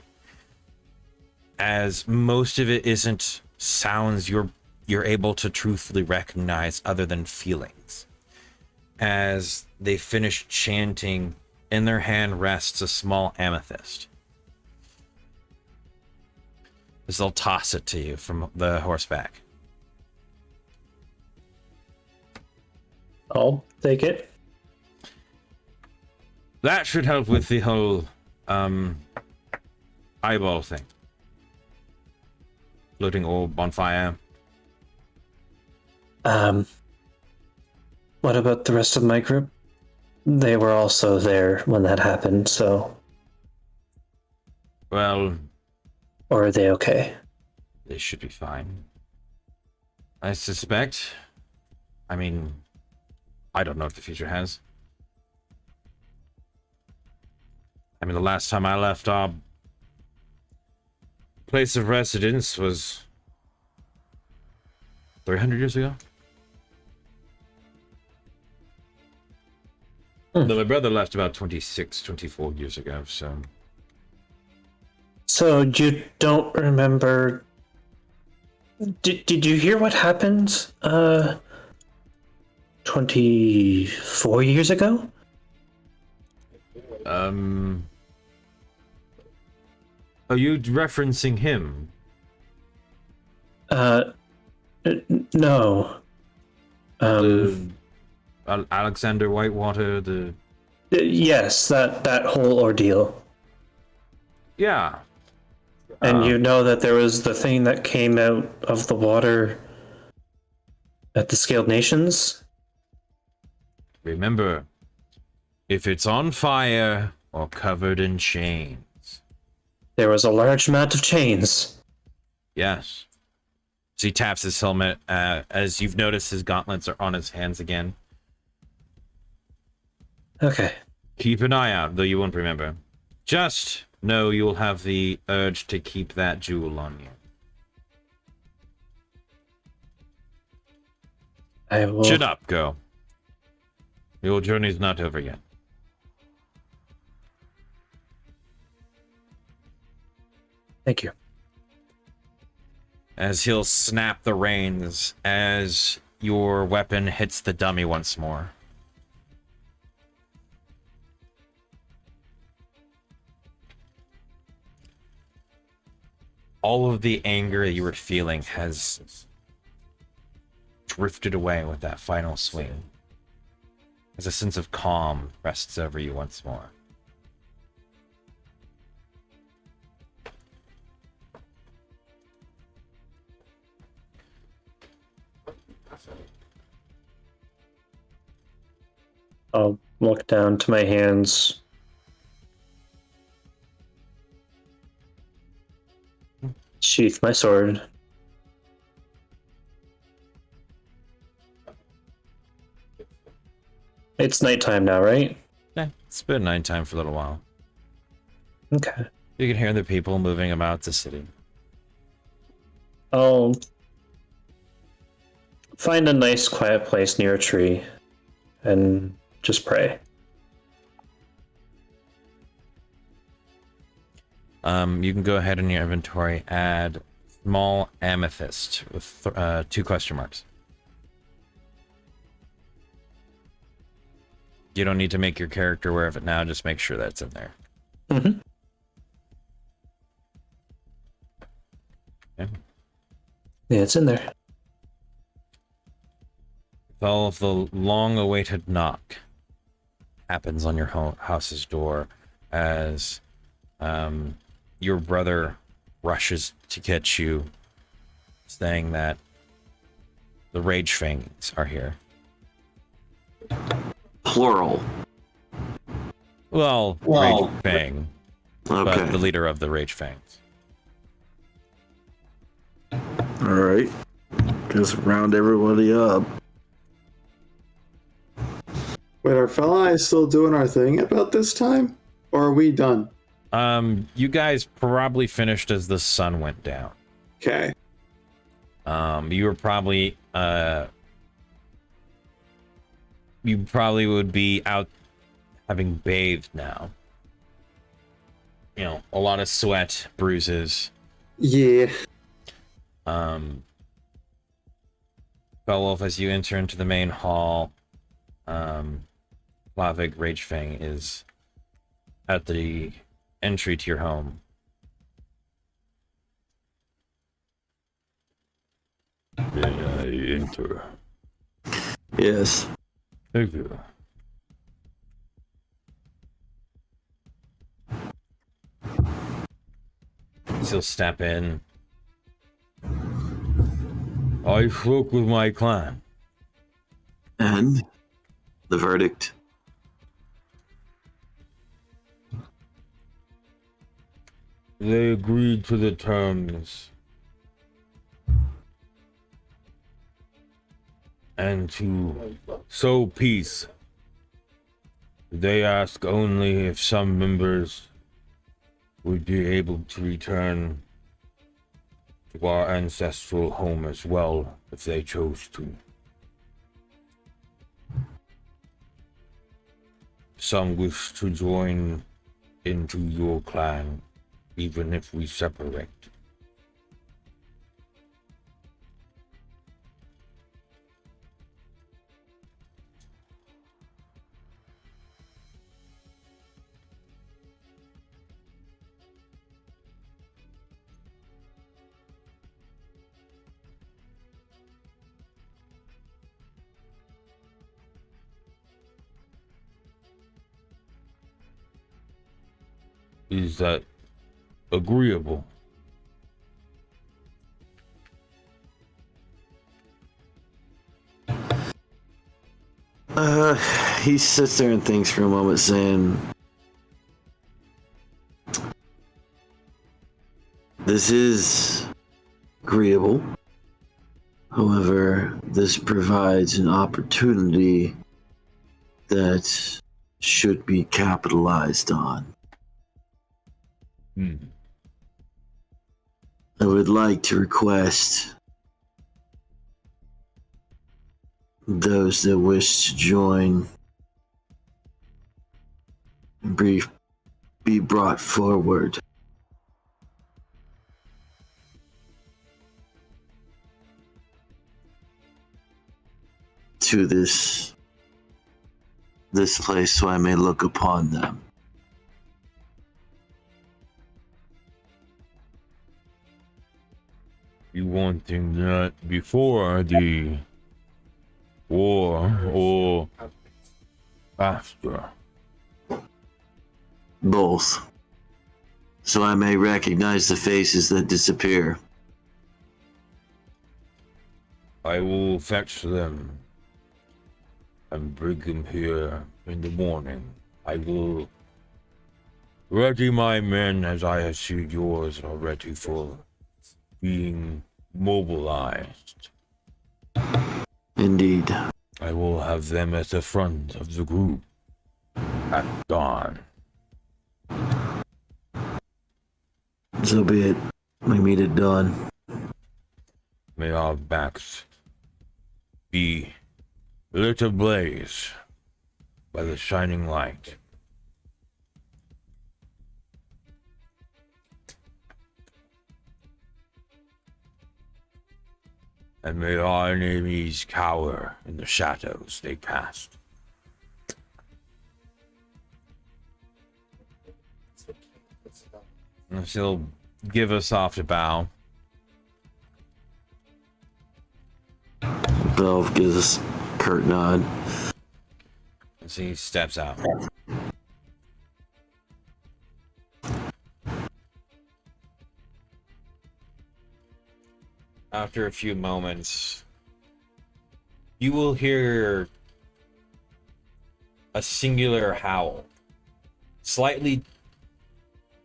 as most of it isn't sounds you're able to truthfully recognize other than feelings. As they finish chanting, in their hand rests a small amethyst. As they'll toss it to you from the horseback. I'll take it. That should help with the whole eyeball thing. Floating orb on fire. What about the rest of my group? They were also there when that happened, so... Well... Or are they okay? They should be fine. I suspect. I mean, I don't know what the future has. I mean, the last time I left our place of residence was 300 years ago. No, my brother left about 26, 24 years ago, so... So you don't remember... Did you hear what happened 24 years ago? Are you referencing him? No. Alexander Whitewater, Yes, that whole ordeal. Yeah. And you know that there was the thing that came out of the water at the Scaled Nations? Remember, if it's on fire or covered in chains. There was a large amount of chains. Yes. So he taps his helmet. As you've noticed, his gauntlets are on his hands again. Okay. Keep an eye out, though you won't remember. Just know you'll have the urge to keep that jewel on you. I will... Chin up, go. Your journey's not over yet. Thank you. As he'll snap the reins as your weapon hits the dummy once more. All of the anger that you were feeling has drifted away with that final swing, as a sense of calm rests over you once more. Look down to my hands. Sheath my sword. It's nighttime now, right? Yeah, it's been nighttime for a little while. Okay. You can hear the people moving about the city. I'll find a nice quiet place near a tree and just pray. You can go ahead in your inventory, add small amethyst with 2 question marks. You don't need to make your character aware of it now, just make sure that's in there. Mm-hmm. Okay. Yeah, it's in there. All of the long-awaited knock happens on your house's door as your brother rushes to get you, saying that the Rage Fangs are here. Plural. Well, Rage Fang, Okay. but the leader of the Rage Fangs. All right. Just round everybody up. Wait, are Fella and I still doing our thing about this time? Or are we done? You guys probably finished as the sun went down. Okay. You were probably you probably would be out having bathed now. You know, a lot of sweat, bruises. Yeah. Beowulf, as you enter into the main hall, Plavig Ragefang is at the entry to your home. May I enter? Yes. Thank you. He'll step in. I spoke with my clan. And the verdict. They agreed to the terms and to sow peace. They ask only if some members would be able to return to our ancestral home as well, if they chose to. Some wish to join into your clan, even if we separate. Is that agreeable? He sits there and thinks for a moment, saying, "This is agreeable. However, this provides an opportunity that should be capitalized on. I would like to request those that wish to join be brought forward. To this place so I may look upon them." You wanting that before the war or after? Both. So I may recognize the faces that disappear. I will fetch them and bring him here in the morning. I will ready my men as I have seen yours already for being mobilized. Indeed. I will have them at the front of the group at dawn. So be it. We meet at dawn. May our backs be lit ablaze by the shining light. And may our enemies cower in the shadows they cast. And she'll give a soft bow. Belv gives us a curt nod. As he steps out. After a few moments, you will hear a singular howl. Slightly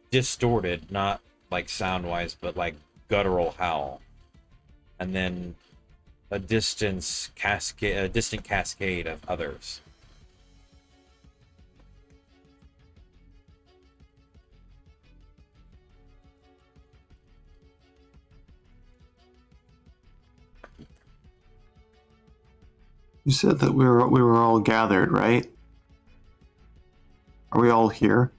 distorted, not like sound-wise, but like guttural howl. And then a distant cascade of others. You said that we were all gathered, right? Are we all here?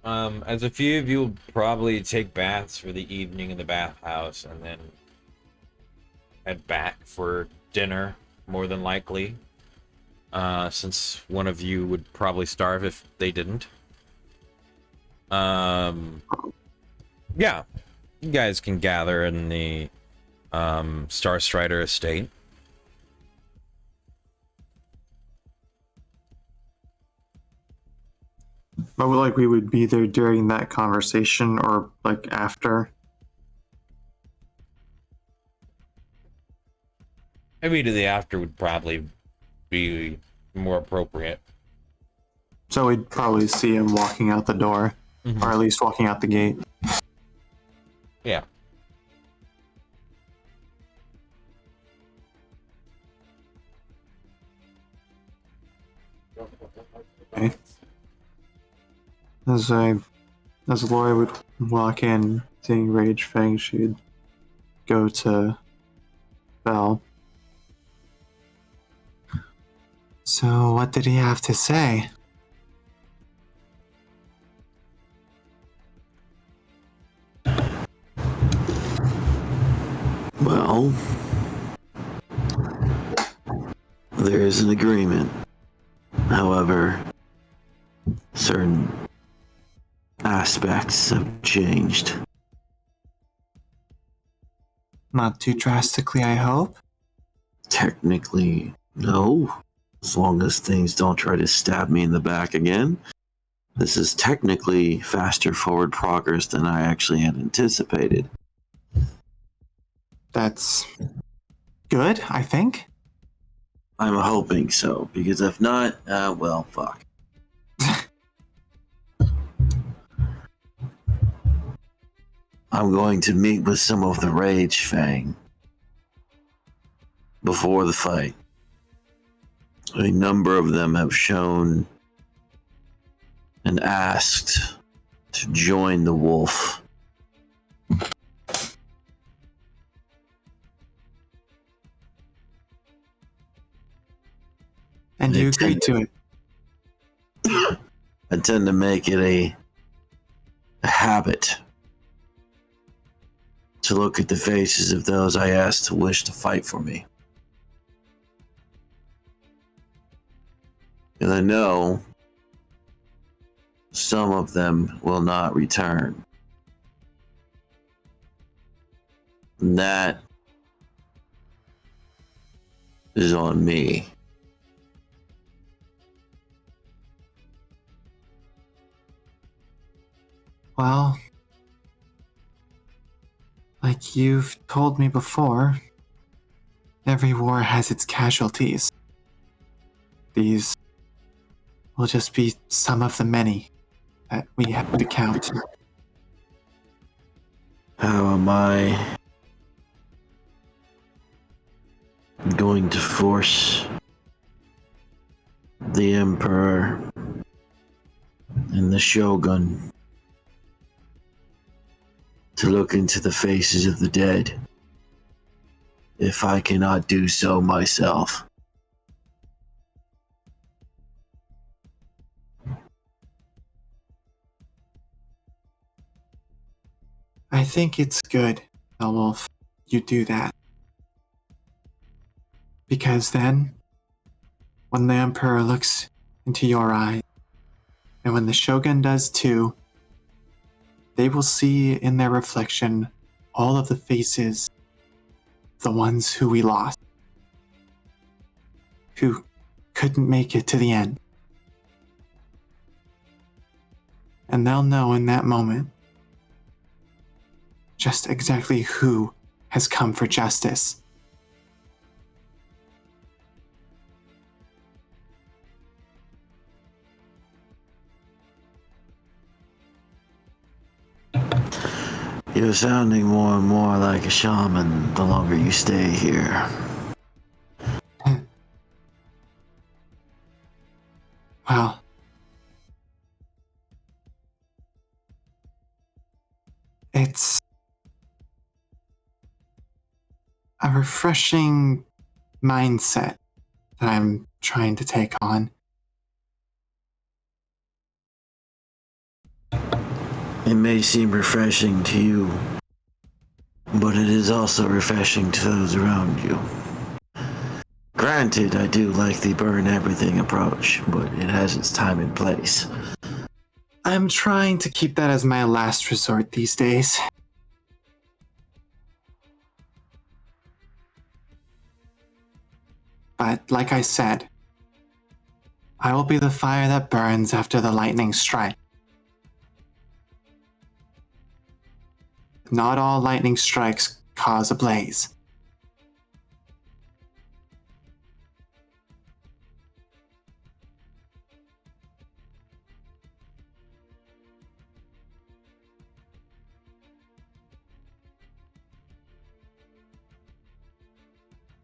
As a few of you will probably take baths for the evening in the bathhouse and then head back for dinner, more than likely. Since one of you would probably starve if they didn't. Yeah, you guys can gather in the Star Strider estate. But we would be there during that conversation or like after. Immediately after would probably be more appropriate. So we'd probably see him walking out the door, or at least walking out the gate. Yeah. Okay. As Lori would walk in, seeing Rage Fang, she'd go to Belle. So, what did he have to say? Well, there is an agreement. However, certain aspects have changed. Not too drastically, I hope. Technically, no. As long as things don't try to stab me in the back again. This is technically faster forward progress than I actually had anticipated. That's good, I think. I'm hoping so, because if not, well, fuck. I'm going to meet with some of the Rage Fang before the fight. A number of them have shown and asked to join the wolf. And you agreed to it. I tend to make it a habit to look at the faces of those I ask to wish to fight for me. And I know some of them will not return. And that is on me. Well, like you've told me before, Every war has its casualties. These will just be some of the many that we have to count. How am I going to force the Emperor and the Shogun to look into the faces of the dead if I cannot do so myself? I think it's good, Elwolf, you do that. Because then, when the Emperor looks into your eyes, and when the Shogun does too, they will see in their reflection all of the faces, the ones who we lost, who couldn't make it to the end. And they'll know in that moment just exactly who has come for justice. You're sounding more and more like a shaman the longer you stay here. Well, it's a refreshing mindset that I'm trying to take on. It may seem refreshing to you, but it is also refreshing to those around you. Granted, I do like the burn everything approach, but it has its time and place. I'm trying to keep that as my last resort these days. But like I said, I will be the fire that burns after the lightning strike. Not all lightning strikes cause a blaze.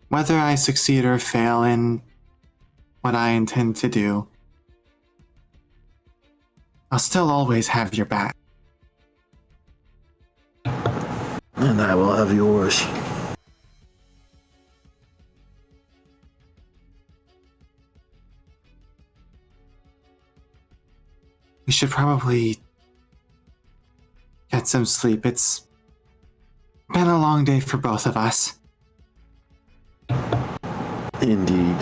Whether I succeed or fail in what I intend to do, I'll still always have your back. And I will have yours. We should probably get some sleep. It's been a long day for both of us. Indeed.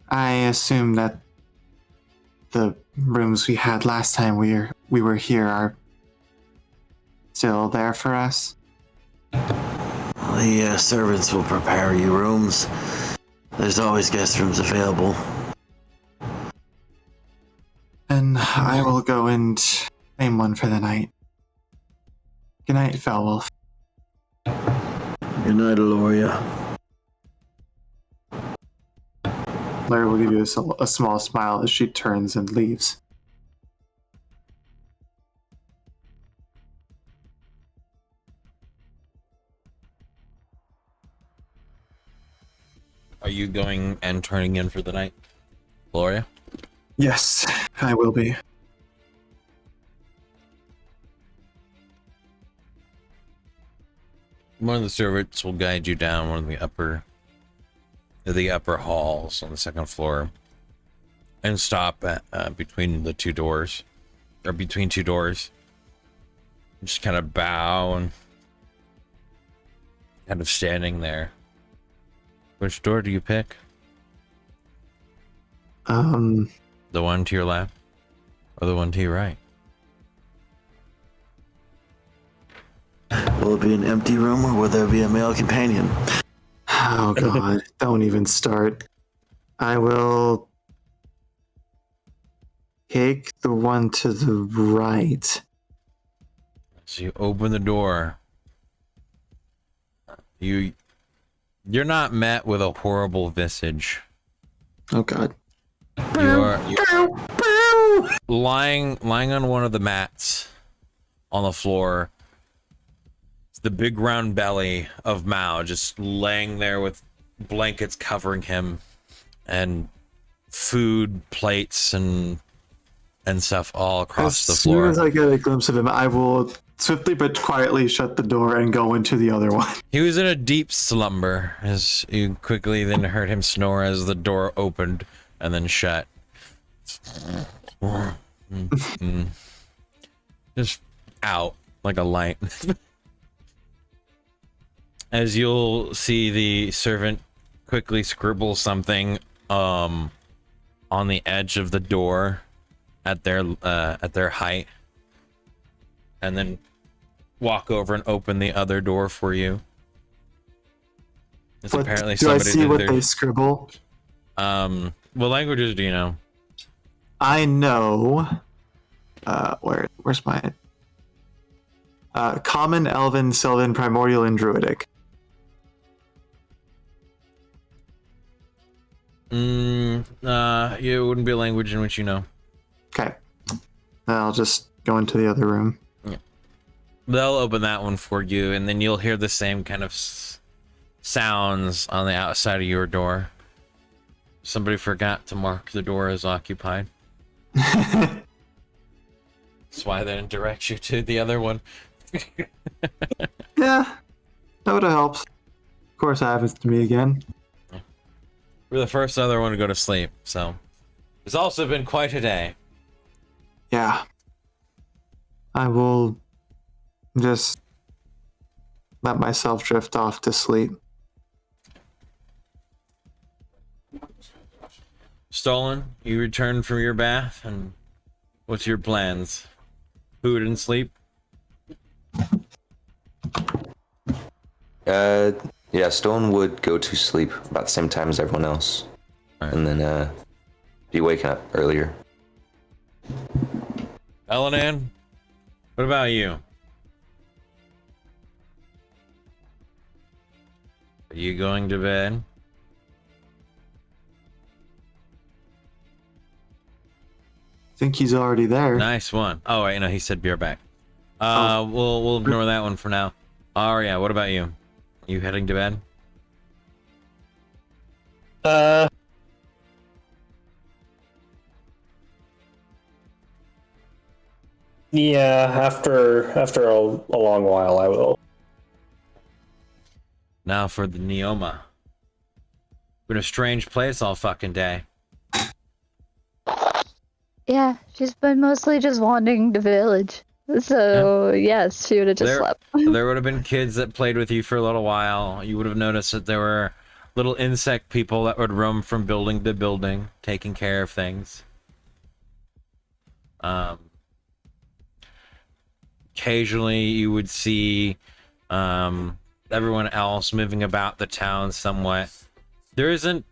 I assume that the rooms we had last time we were here are still there for us. The servants will prepare you rooms. There's always guest rooms available. And I will go and claim one for the night. Good night, Felwolf. Good night, Aloria. Larry will give you a small smile as she turns and leaves. Are you going and turning in for the night, Gloria? Yes, I will be. One of the servants will guide you down one of the upper halls on the second floor, and stop at between the two doors, or between two doors. Just kind of bow and kind of standing there. Which door do you pick? The one to your left, or the one to your right? Will it be an empty room, or will there be a male companion? Oh god, don't even start. I will take the one to the right. So you open the door. You're not met with a horrible visage. Oh God. You're lying on one of the mats on the floor. It's the big round belly of Mao just laying there with blankets covering him and food plates and stuff all across the floor. As soon as I get a glimpse of him, I will swiftly but quietly shut the door and go into the other one. He was in a deep slumber as you quickly then heard him snore as the door opened and then shut. Just out like a light. As you'll see the servant quickly scribble something on the edge of the door at their height, and then walk over and open the other door for you. It's What, apparently do I somebody see did what their- they scribble? What languages do you know? I know. Where's my Common, Elven, Sylvan, Primordial, and Druidic. It wouldn't be a language in which you know. Okay. I'll just go into the other room. They'll open that one for you, and then you'll hear the same kind of sounds on the outside of your door. Somebody forgot to mark the door as occupied. That's why they didn't direct you to the other one. Yeah, that would have helped. Of course, it happens to me again. We're the first other one to go to sleep, so it's also been quite a day. Yeah. I will just let myself drift off to sleep. Stolen, you return from your bath, and what's your plans? Food and sleep? Yeah, Stone would go to sleep about the same time as everyone else. Right. And then be waking up earlier. Elenan, what about you? Are you going to bed? I think he's already there. Nice one. Oh wait, no, he said be right back. We'll ignore that one for now. Arya, what about you? You heading to bed? Yeah, after a long while, I will. Now for the Neoma. Been a strange place all fucking day. Yeah, she's been mostly just wandering the village. So, yes, she would have just slept. There would have been kids that played with you for a little while. You would have noticed that there were little insect people that would roam from building to building, taking care of things. Occasionally you would see everyone else moving about the town somewhat. There isn't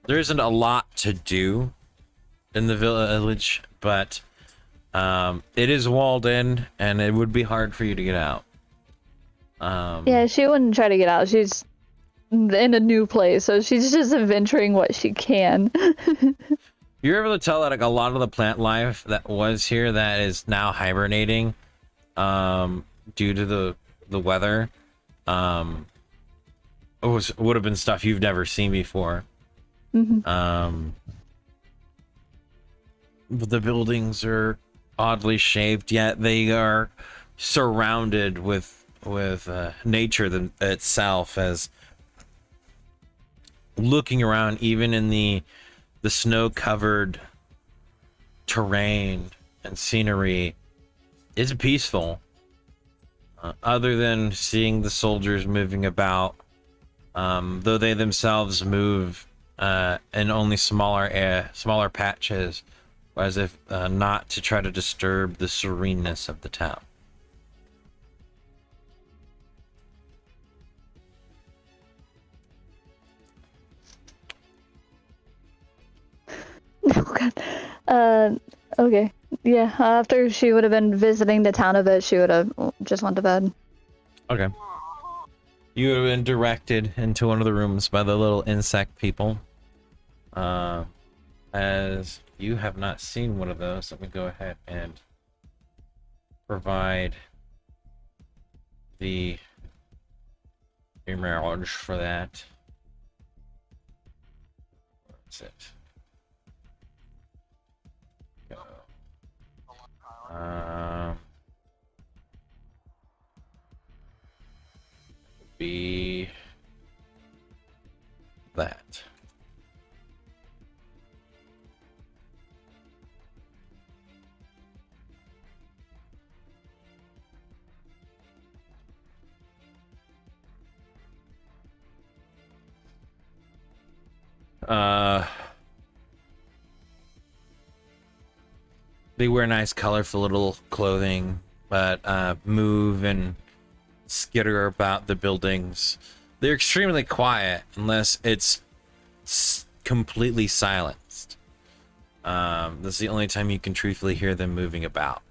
a lot to do in the village, but it is walled in, and it would be hard for you to get out. Yeah, she wouldn't try to get out. She's in a new place, so she's just adventuring what she can. You're able to tell that like a lot of the plant life that was here that is now hibernating due to the weather would have been stuff you've never seen before. Mm-hmm. But the buildings are oddly shaped, yet they are surrounded with nature itself. As looking around, even in the snow-covered terrain and scenery, is peaceful. Other than seeing the soldiers moving about, though they themselves move in only smaller patches, as if not to try to disturb the sereneness of the town. Oh god. Okay. Yeah, after she would have been visiting the town a bit, she would have just went to bed. Okay. You have been directed into one of the rooms by the little insect people. As you have not seen one of those, let me go ahead and provide the image for that. What's it? Go. Be that. They wear nice, colorful little clothing, but move and skitter about the buildings. They're extremely quiet unless it's completely silenced. That's the only time you can truthfully hear them moving about.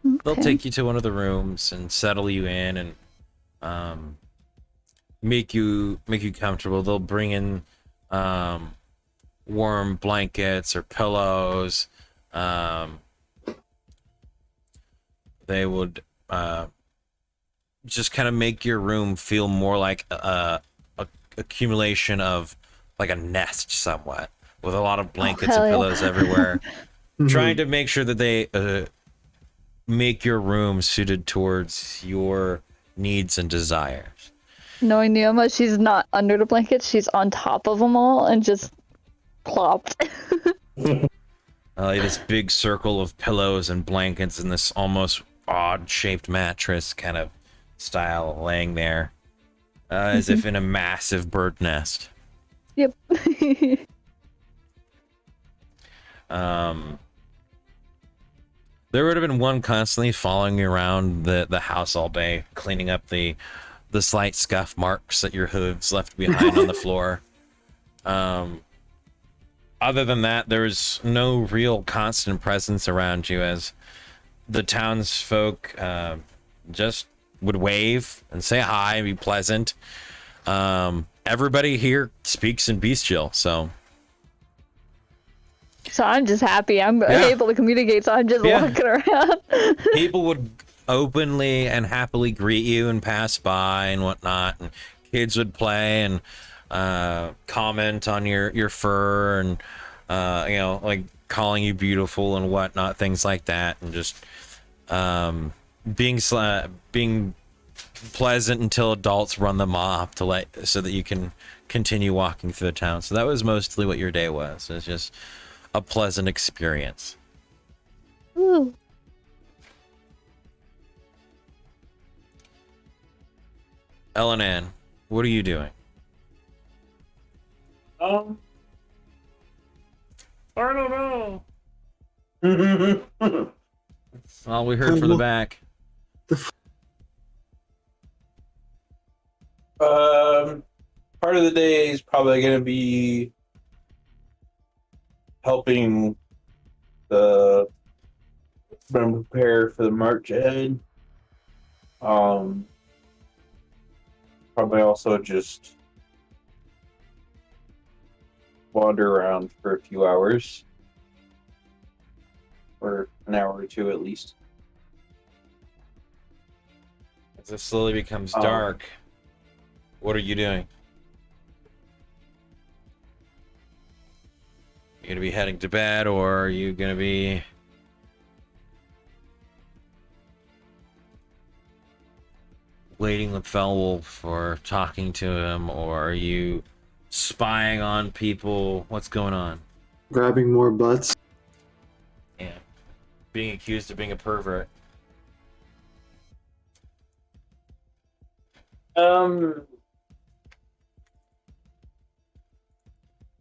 Okay. They'll take you to one of the rooms and settle you in and make you comfortable. They'll bring in warm blankets or pillows. They would just kind of make your room feel more like a accumulation of like a nest somewhat, with a lot of blankets and pillows everywhere. Trying to make sure that they make your room suited towards your needs and desires. Knowing Neoma, she's not under the blankets, she's on top of them all and just plopped. Like this big circle of pillows and blankets and this almost odd-shaped mattress kind of style laying there, as if in a massive bird nest. Yep. There would have been one constantly following you around the house all day, cleaning up the slight scuff marks that your hooves left behind on the floor. Other than that, there's no real constant presence around you, as the townsfolk just would wave and say hi and be pleasant. Everybody here speaks in bestial, so I'm just happy I'm able to communicate, so I'm just walking around. People would openly and happily greet you and pass by and whatnot, and kids would play and comment on your fur and like calling you beautiful and whatnot, things like that, and just being pleasant until adults run them off so that you can continue walking through the town. So that was mostly what your day was. It was just a pleasant experience. Ooh. Ellen Ann, what are you doing? I don't know. All we heard from the back. Part of the day is probably going to be helping the prepare for the march ahead. Probably also just wander around for a few hours, or an hour or two at least. As it slowly becomes dark, what are you doing? You gonna be heading to bed, or are you gonna be waiting with Felwolf or talking to him, or are you spying on people? What's going on? Grabbing more butts. Yeah. Being accused of being a pervert.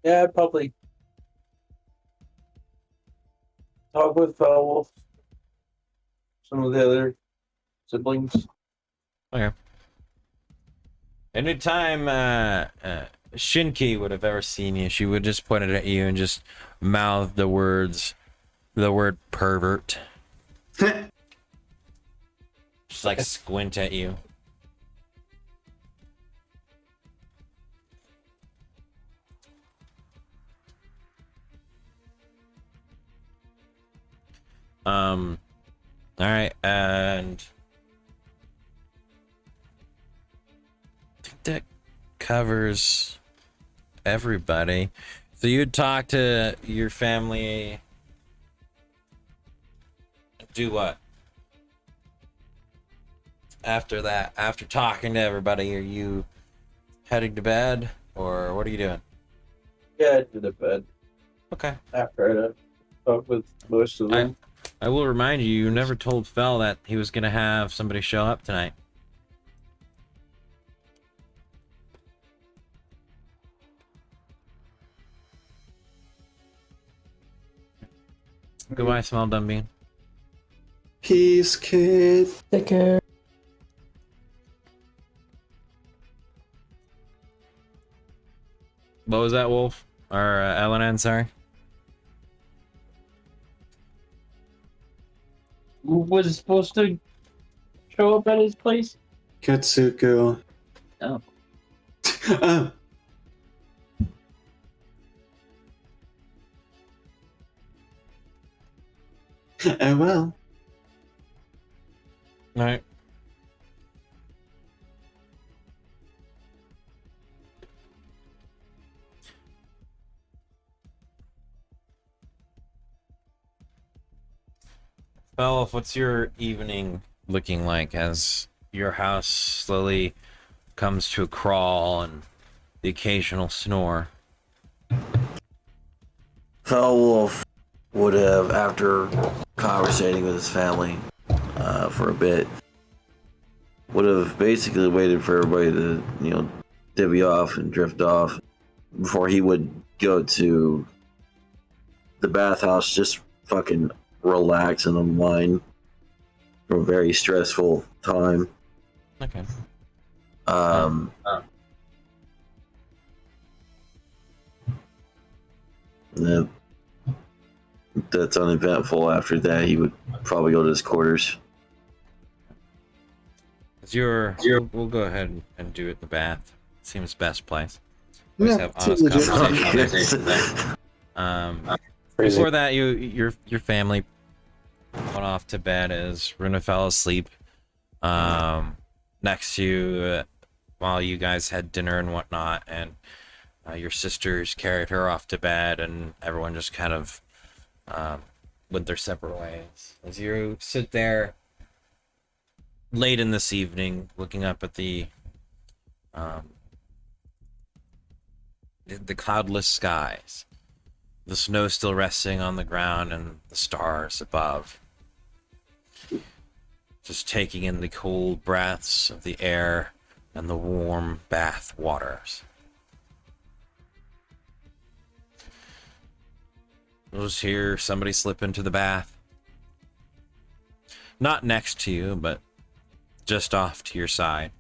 Yeah, I'd probably talk with Felwolf, some of the other siblings. Okay. Anytime Shinki would have ever seen you, she would just point it at you and just mouth the word pervert. Just like squint at you. All right, and I think that covers everybody. So you'd talk to your family. Do what? After that, after talking to everybody, are you heading to bed, or what are you doing? Yeah, to the bed Okay. after I talk with most of them. I will remind you, you never told Fel that he was going to have somebody show up tonight. Goodbye, Small Dumb Peace, kid. Take care. What was that, Wolf? Or LNN, sorry? Who was supposed to show up at his place? Katsuko. Oh. Oh. Oh well. All right. Well, what's your evening looking like as your house slowly comes to a crawl and the occasional snore? Foul Wolf would have, after conversating with his family for a bit, would have basically waited for everybody to, divvy off and drift off before he would go to the bathhouse, just fucking relax and unwind from a very stressful time. Okay. Yeah, that's uneventful. After that, he would probably go to his quarters. We'll go ahead and do it in the bath. Seems best place. Always Yeah, have honest seems legit. conversations. Before that, your family went off to bed as Runa fell asleep next to you while you guys had dinner and whatnot, and your sisters carried her off to bed, and everyone just kind of went their separate ways. As you sit there late in this evening, looking up at the cloudless skies, the snow still resting on the ground and the stars above, just taking in the cold breaths of the air and the warm bath waters. You'll just hear somebody slip into the bath. Not next to you, but just off to your side.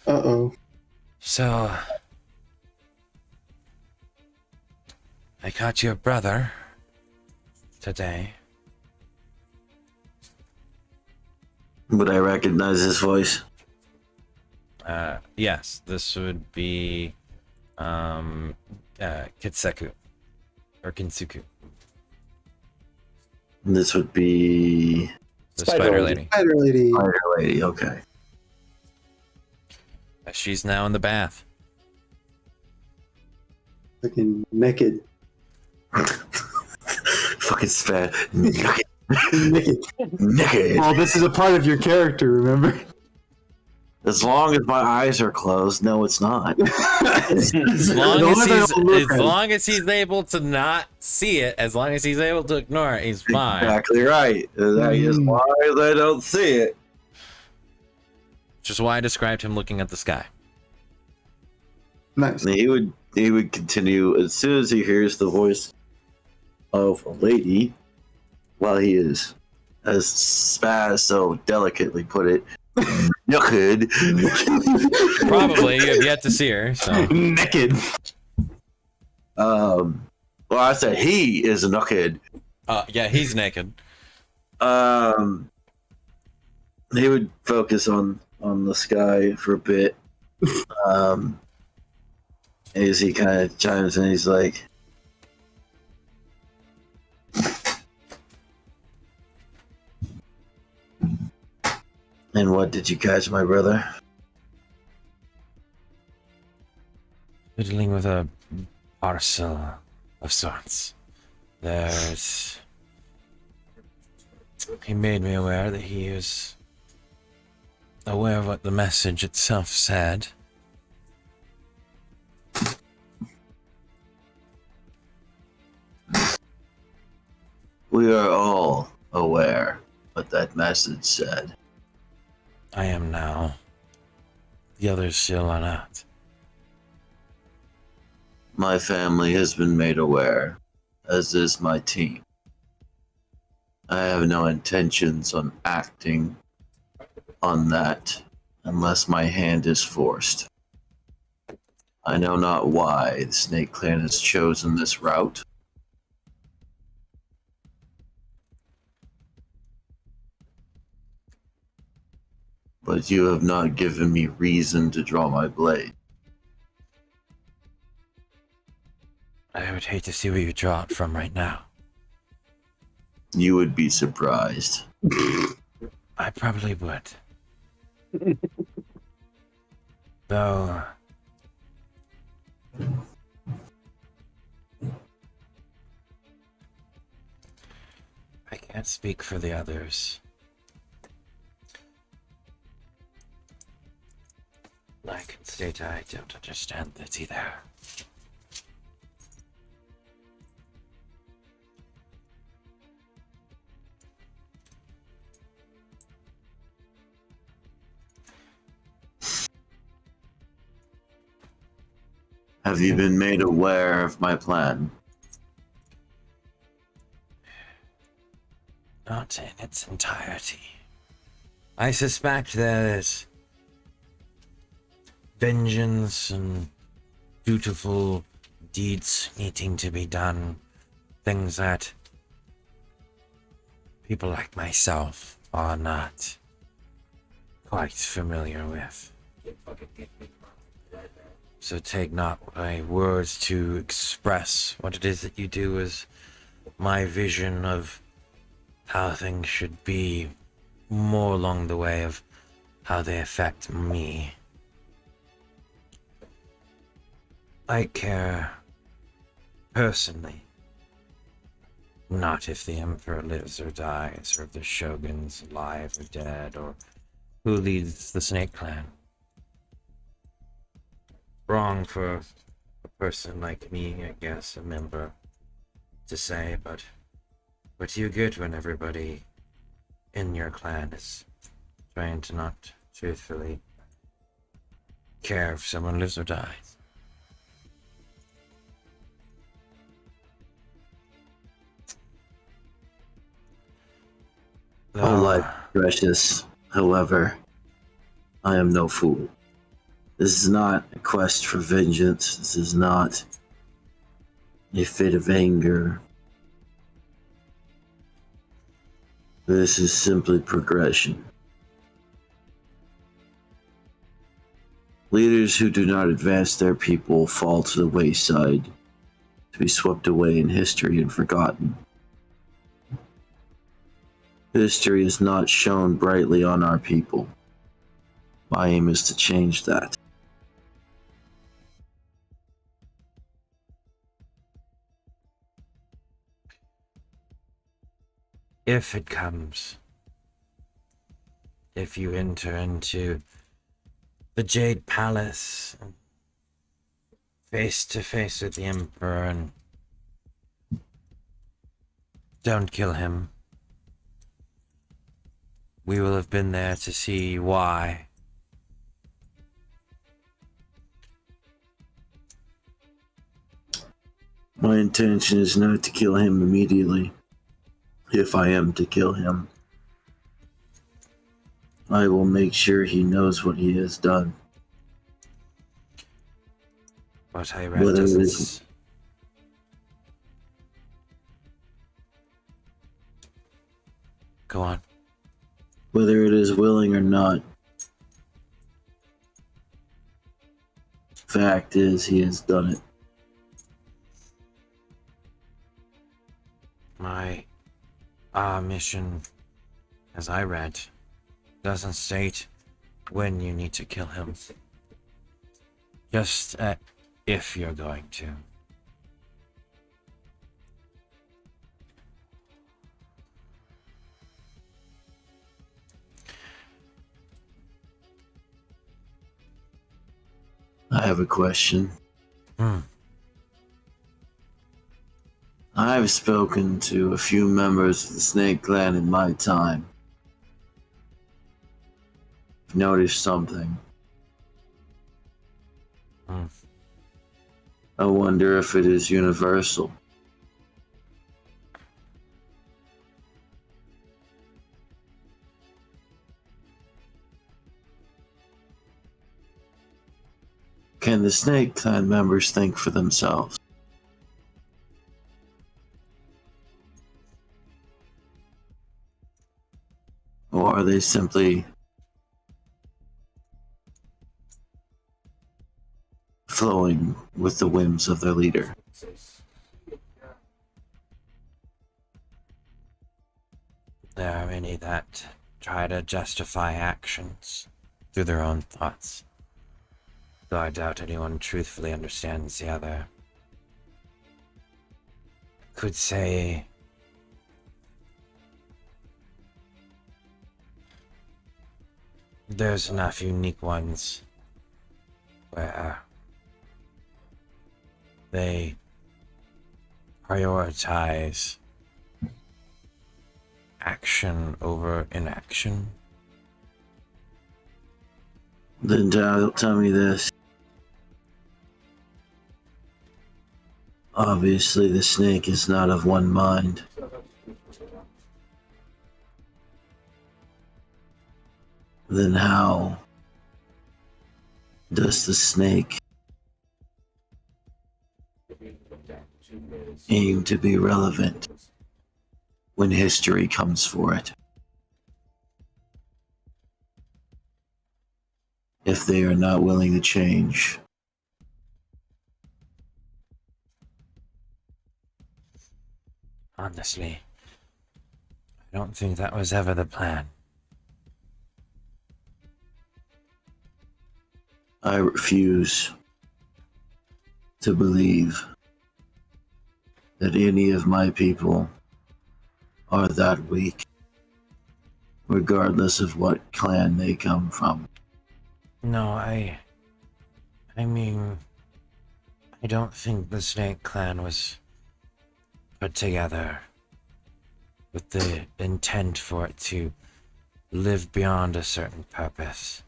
Uh-oh. So, I caught your brother today. Would I recognize his voice? Yes, this would be Kitseku or Kinsuku, This would be the spider lady. Spider lady. Spider Lady. Okay. She's now in the bath. Looking naked. Fucking spat. Naked. Naked. Naked. Well, this is a part of your character, remember? As long as my eyes are closed, no, it's not. As long as he's able to not see it, as long as he's able to ignore it, he's fine. Exactly right. As long as I don't see it. Which is why I described him looking at the sky. Nice. He would continue as soon as he hears the voice of a lady, while he is, as Spaz so delicately put it, naked. Probably, you have yet to see her, so. Naked. Well, Well, I said he is naked. Yeah, he's naked. He would focus on the sky for a bit. As he kind of chimes in, he's like, "And what did you catch, my brother?" Fiddling with a parcel of sorts. He made me aware that he is aware of what the message itself said. We are all aware what that message said. I am now. The others still are not. My family has been made aware, as is my team. I have no intentions on acting on that unless my hand is forced. I know not why the Snake Clan has chosen this route. But you have not given me reason to draw my blade. I would hate to see where you draw it from right now. You would be surprised. I probably would. Though... I can't speak for the others. I can state I don't understand that either. Have you been made aware of my plan? Not in its entirety. I suspect there's vengeance and dutiful deeds needing to be done. Things that people like myself are not quite familiar with. So take not my words to express what it is that you do as my vision of how things should be, more along the way of how they affect me. I care personally not if the Emperor lives or dies, or if the Shogun's alive or dead, or who leads the Snake Clan. Wrong for a person like me, I guess, a member, to say, but what do you get when everybody in your clan is trying to not truthfully care if someone lives or dies? All life is precious. However, I am no fool. This is not a quest for vengeance. This is not a fit of anger. This is simply progression. Leaders who do not advance their people fall to the wayside, to be swept away in history and forgotten. History is not shone brightly on our people. My aim is to change that. If it comes, if you enter into the Jade Palace, face to face with the Emperor, and don't kill him, we will have been there to see why. My intention is not to kill him immediately. If I am to kill him, I will make sure he knows what he has done. What I read doesn't... Go on. Whether it is willing or not, fact is he has done it. Our mission, as I read, doesn't state when you need to kill him. Just if you're going to. I have a question. I've spoken to a few members of the Snake Clan in my time. I've noticed something. I wonder if it is universal. Can the Snake Clan members think for themselves? Or are they simply flowing with the whims of their leader? There are many that try to justify actions through their own thoughts, though I doubt anyone truthfully understands the other. Could say there's enough unique ones where they prioritize action over inaction. Then tell me this. Obviously, the snake is not of one mind. Then how does the snake aim to be relevant when history comes for it? If they are not willing to change. Honestly, I don't think that was ever the plan. I refuse to believe that any of my people are that weak, regardless of what clan they come from. No, I mean, I don't think the Snake Clan was put together with the intent for it to live beyond a certain purpose.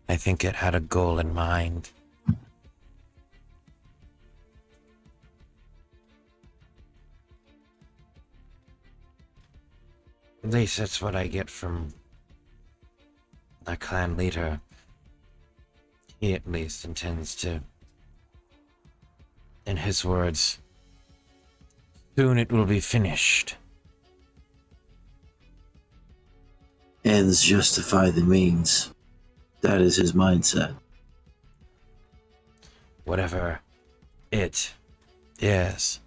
I think it had a goal in mind. At least that's what I get from the clan leader. He at least intends to, in his words, soon it will be finished. Ends justify the means. That is his mindset. Whatever it is.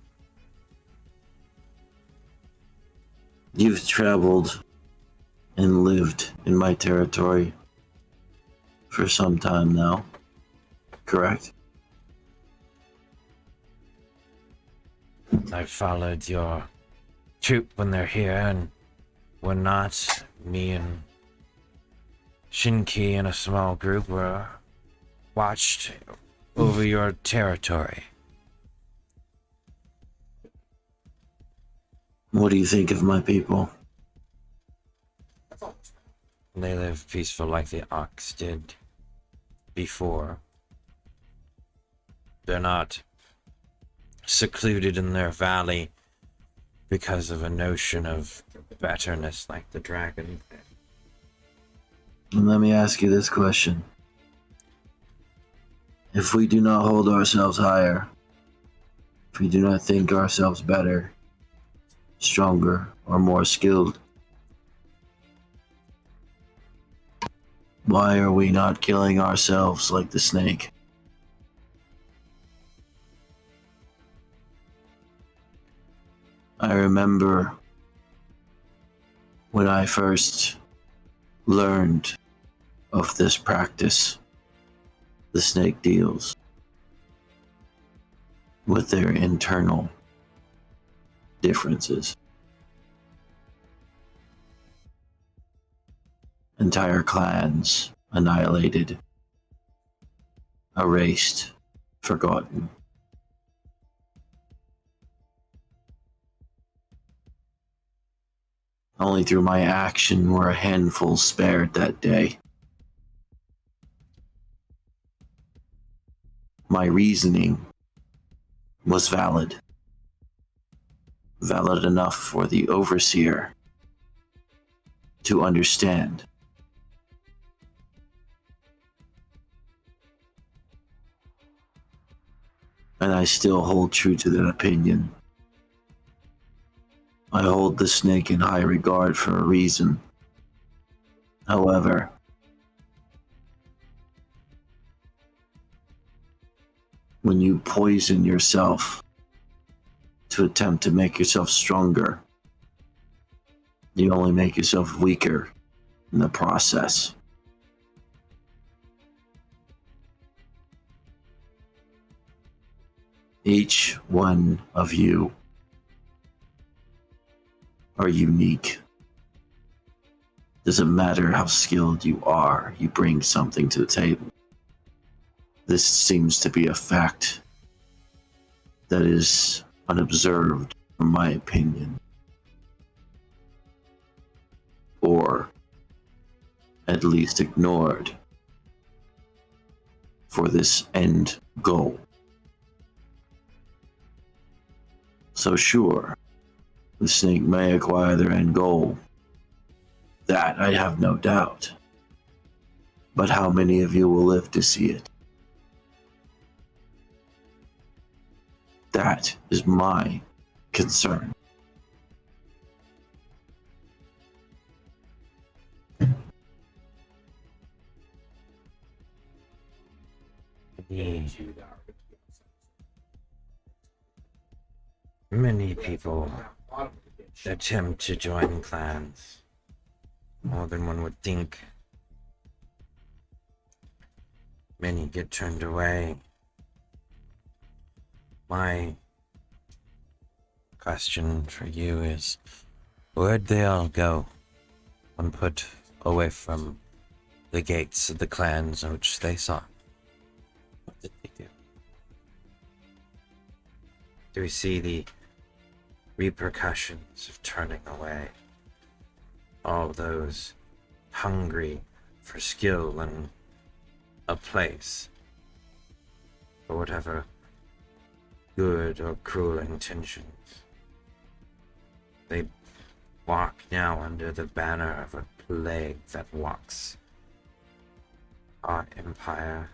You've traveled and lived in my territory for some time now, correct? I followed your troop when they're here, and when not, me and Shinki and a small group were watched over your territory. What do you think of my people? They live peaceful like the Ox did before. They're not secluded in their valley because of a notion of betterness like the dragon. And let me ask you this question. If we do not hold ourselves higher, if we do not think ourselves better stronger, or more skilled. Why are we not killing ourselves like the snake? I remember when I first learned of this practice, the snake deals with their internal differences. Entire clans annihilated, erased, forgotten. Only through my action were a handful spared that day. My reasoning was valid. Valid enough for the overseer to understand. And I still hold true to that opinion. I hold the snake in high regard for a reason. However, when you poison yourself to attempt to make yourself stronger, you only make yourself weaker in the process. Each one of you are unique. Doesn't matter how skilled you are, you bring something to the table. This seems to be a fact that is unobserved, from my opinion. Or at least ignored for this end goal. So sure, the snake may acquire their end goal. That I have no doubt. But how many of you will live to see it? That is my concern. Many people attempt to join clans, more than one would think. Many get turned away. My question for you is, where'd they all go when put away from the gates of the clans in which they saw? What did they do? Do we see the repercussions of turning away all those hungry for skill and a place, for whatever good or cruel intentions? They walk now under the banner of a plague that walks our empire.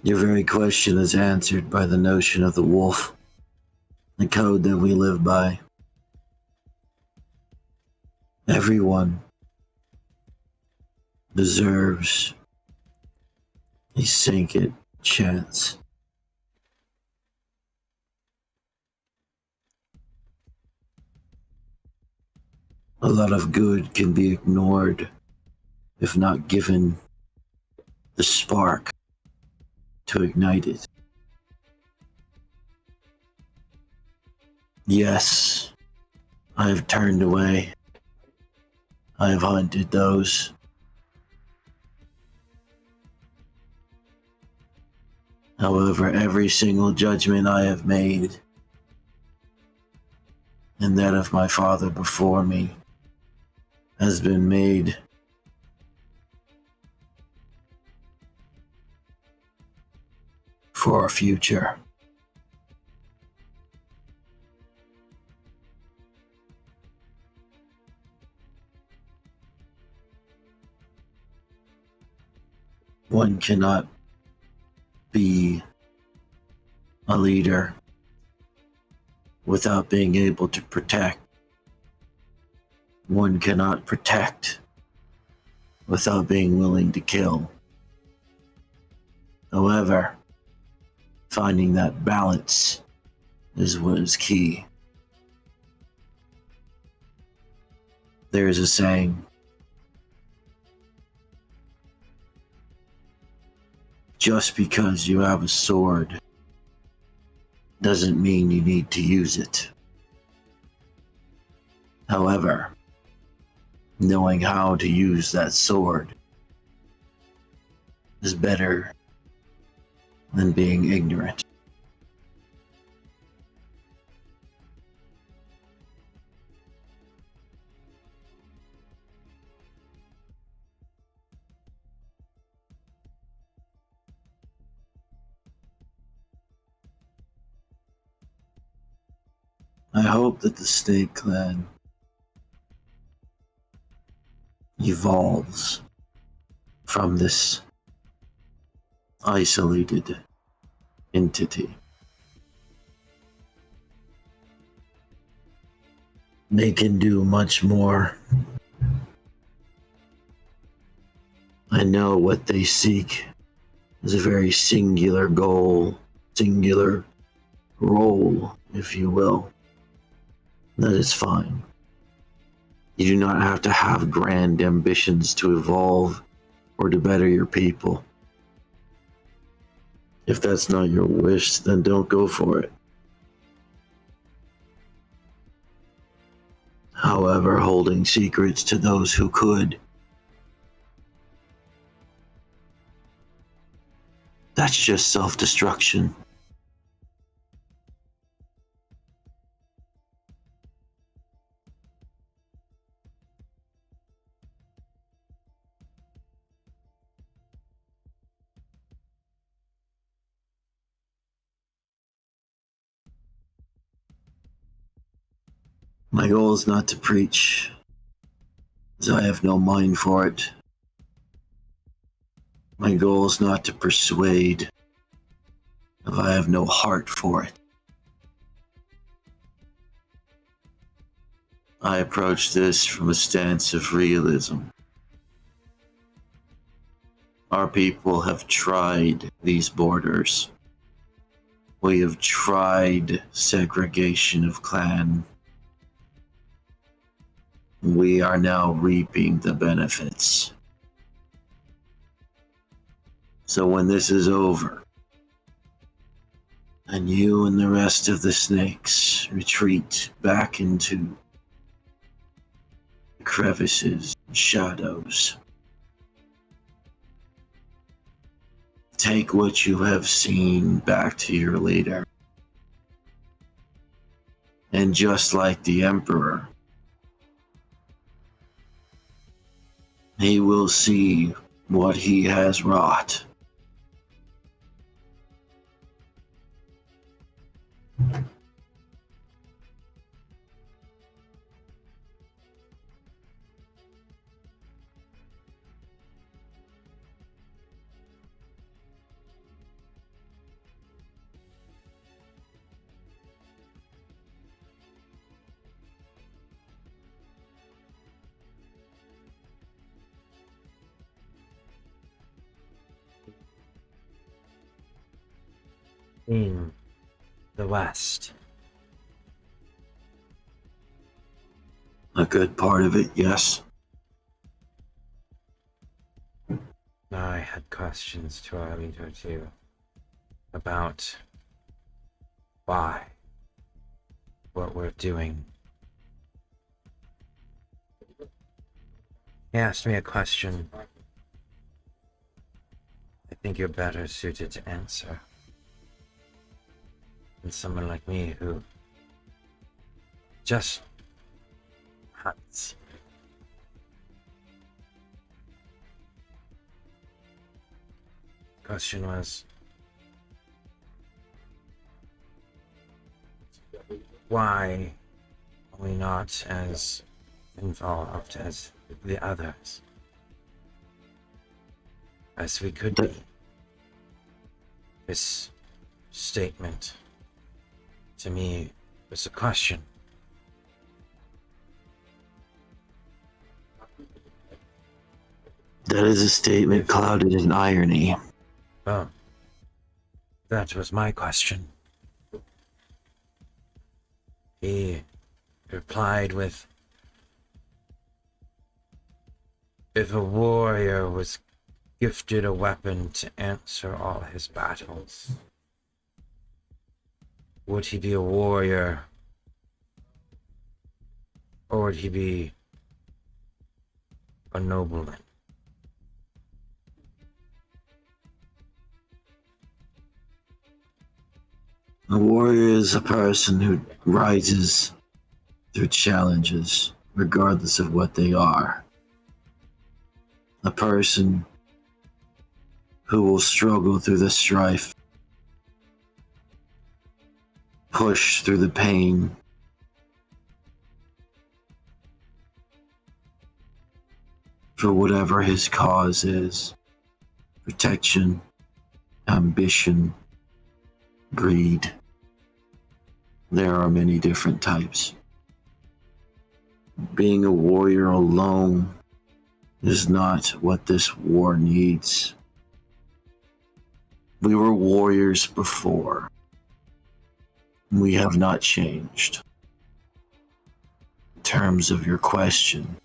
Your very question is answered by the notion of the wolf, the code that we live by. Everyone deserves a second chance. A lot of good can be ignored if not given the spark to ignite it. Yes, I have turned away. I have hunted those. However, every single judgment I have made, and that of my father before me, has been made for our future. One cannot be a leader without being able to protect. One cannot protect without being willing to kill. However, finding that balance is what is key. There is a saying, just because you have a sword doesn't mean you need to use it. However, knowing how to use that sword is better than being ignorant. I hope that the Snake Clan evolves from this isolated entity. They can do much more. I know what they seek is a very singular goal, singular role, if you will. That is fine. You do not have to have grand ambitions to evolve or to better your people. If that's not your wish, then don't go for it. However, holding secrets to those who could, that's just self-destruction. My goal is not to preach, as I have no mind for it. My goal is not to persuade, if I have no heart for it. I approach this from a stance of realism. Our people have tried these borders. We have tried segregation of clan. We are now reaping the benefits. So when this is over, and you and the rest of the snakes retreat back into the crevices and shadows, take what you have seen back to your leader. And just like the Emperor, he will see what he has wrought. In the West. A good part of it, yes. I had questions to our leader too about why, what we're doing. He asked me a question I think you're better suited to answer than someone like me who just hunts. Question was, why are we not as involved as the others as we could be? This statement. To me, it's a question. That is a statement clouded in irony. Oh, that was my question. He replied with, if a warrior was gifted a weapon to answer all his battles, would he be a warrior? Or would he be a nobleman? A warrior is a person who rises through challenges, regardless of what they are. A person who will struggle through the strife, push through the pain, for whatever his cause is. Protection, ambition, greed. There are many different types. Being a warrior alone is not what this war needs. We were warriors before. We have not changed. In terms of your question,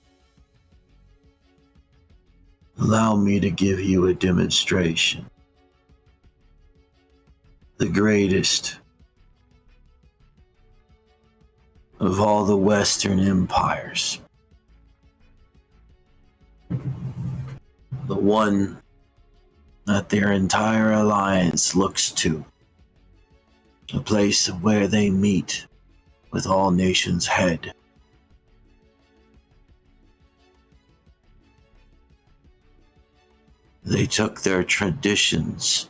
allow me to give you a demonstration. The greatest of all the Western empires. The one that their entire alliance looks to. A place where they meet with all nations' head. They took their traditions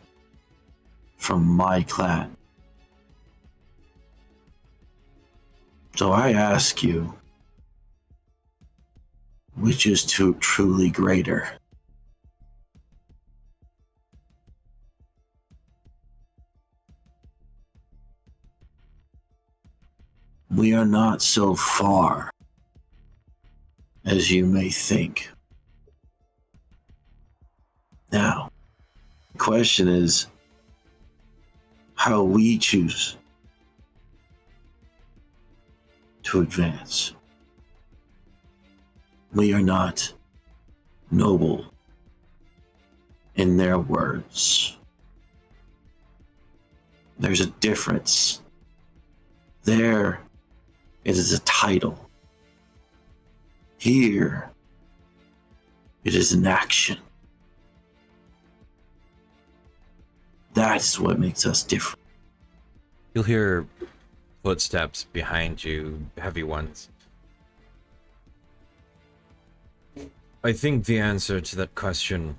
from my clan. So I ask you, which is truly greater? We are not so far as you may think. Now, the question is how we choose to advance. We are not noble in their words. There's a difference. There, it is a title. Here, it is an action. That's what makes us different. You'll hear footsteps behind you, heavy ones. I think the answer to that question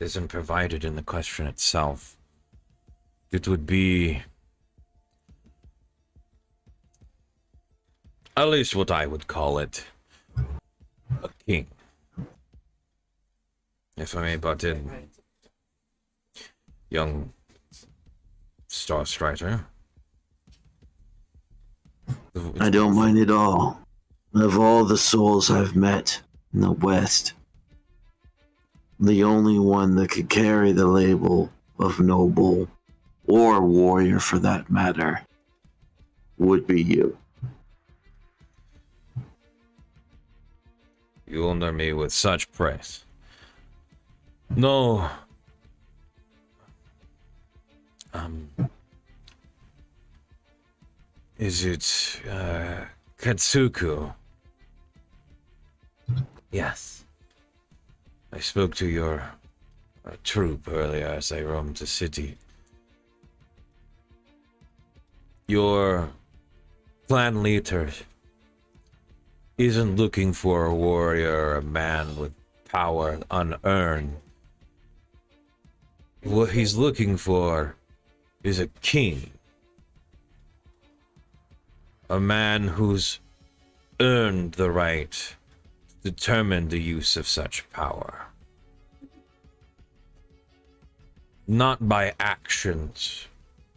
isn't provided in the question itself. It would be, at least what I would call it, a king. If I may butt in, young Star Strider. I don't mind at all. Of all the souls I've met in the West, the only one that could carry the label of noble, or warrior for that matter, would be you. You honor me with such praise. No. Is it, Katsuku? Yes. I spoke to your troop earlier as I roamed the city. Your clan leader isn't looking for a warrior or a man with power unearned. What he's looking for is a king. A man who's earned the right to determine the use of such power. Not by actions,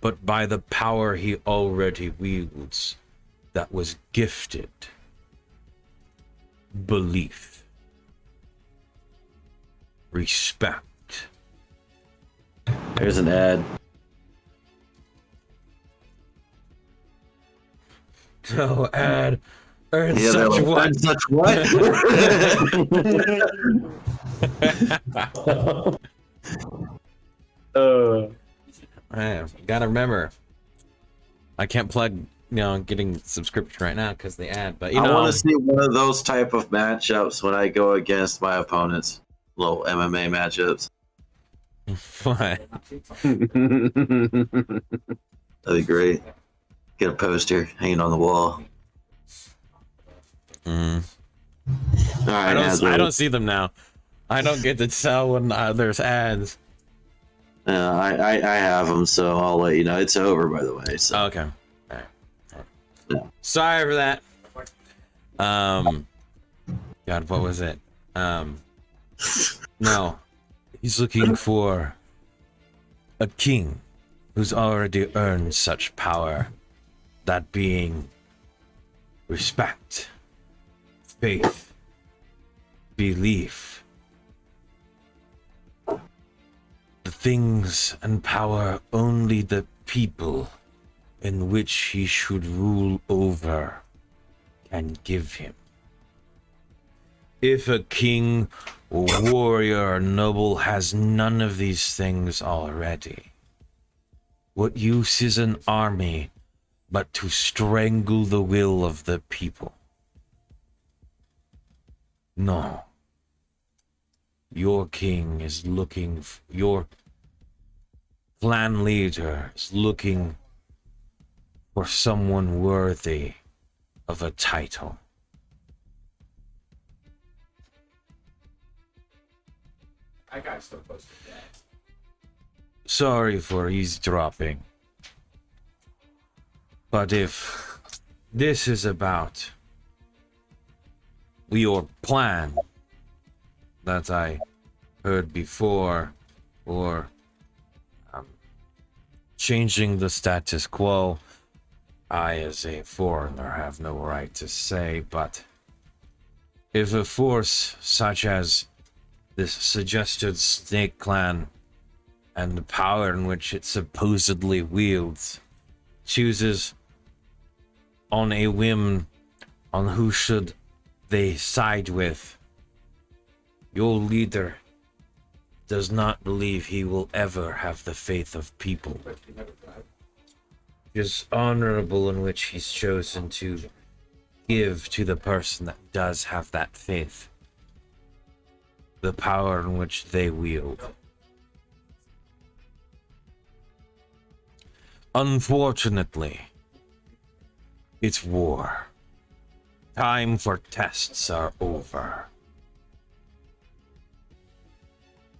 but by the power he already wields that was gifted. Belief. Respect. There's an ad. No ad. Earn Yeah, such like, what? "Earn such what?" Man, gotta remember, I can't plug, getting subscription right now because the ad. But I want to see one of those type of matchups when I go against my opponents. Little MMA matchups. what? That'd be great. Get a poster hanging on the wall. Mm. All right, I don't see them now. I don't get to tell when there's ads. I have them, so I'll let you know. It's over, by the way. So. Okay. All right. Yeah. Sorry for that. God, what was it? No, he's looking for a king who's already earned such power, that being respect, faith, belief, the things and power only the people in which he should rule over can give him. If a king, warrior, or noble has none of these things already, what use is an army but to strangle the will of the people? No. Your king is looking, your clan leader is looking for someone worthy of a title. I got so close to that. Sorry for eavesdropping. But if this is about your plan that I heard before, or changing the status quo, I as a foreigner have no right to say, but if a force such as this suggested Snake Clan and the power in which it supposedly wields chooses on a whim on who should they side with, your leader does not believe he will ever have the faith of people. It is honorable in which he's chosen to give to the person that does have that faith the power in which they wield. Unfortunately, it's war. Time for tests are over.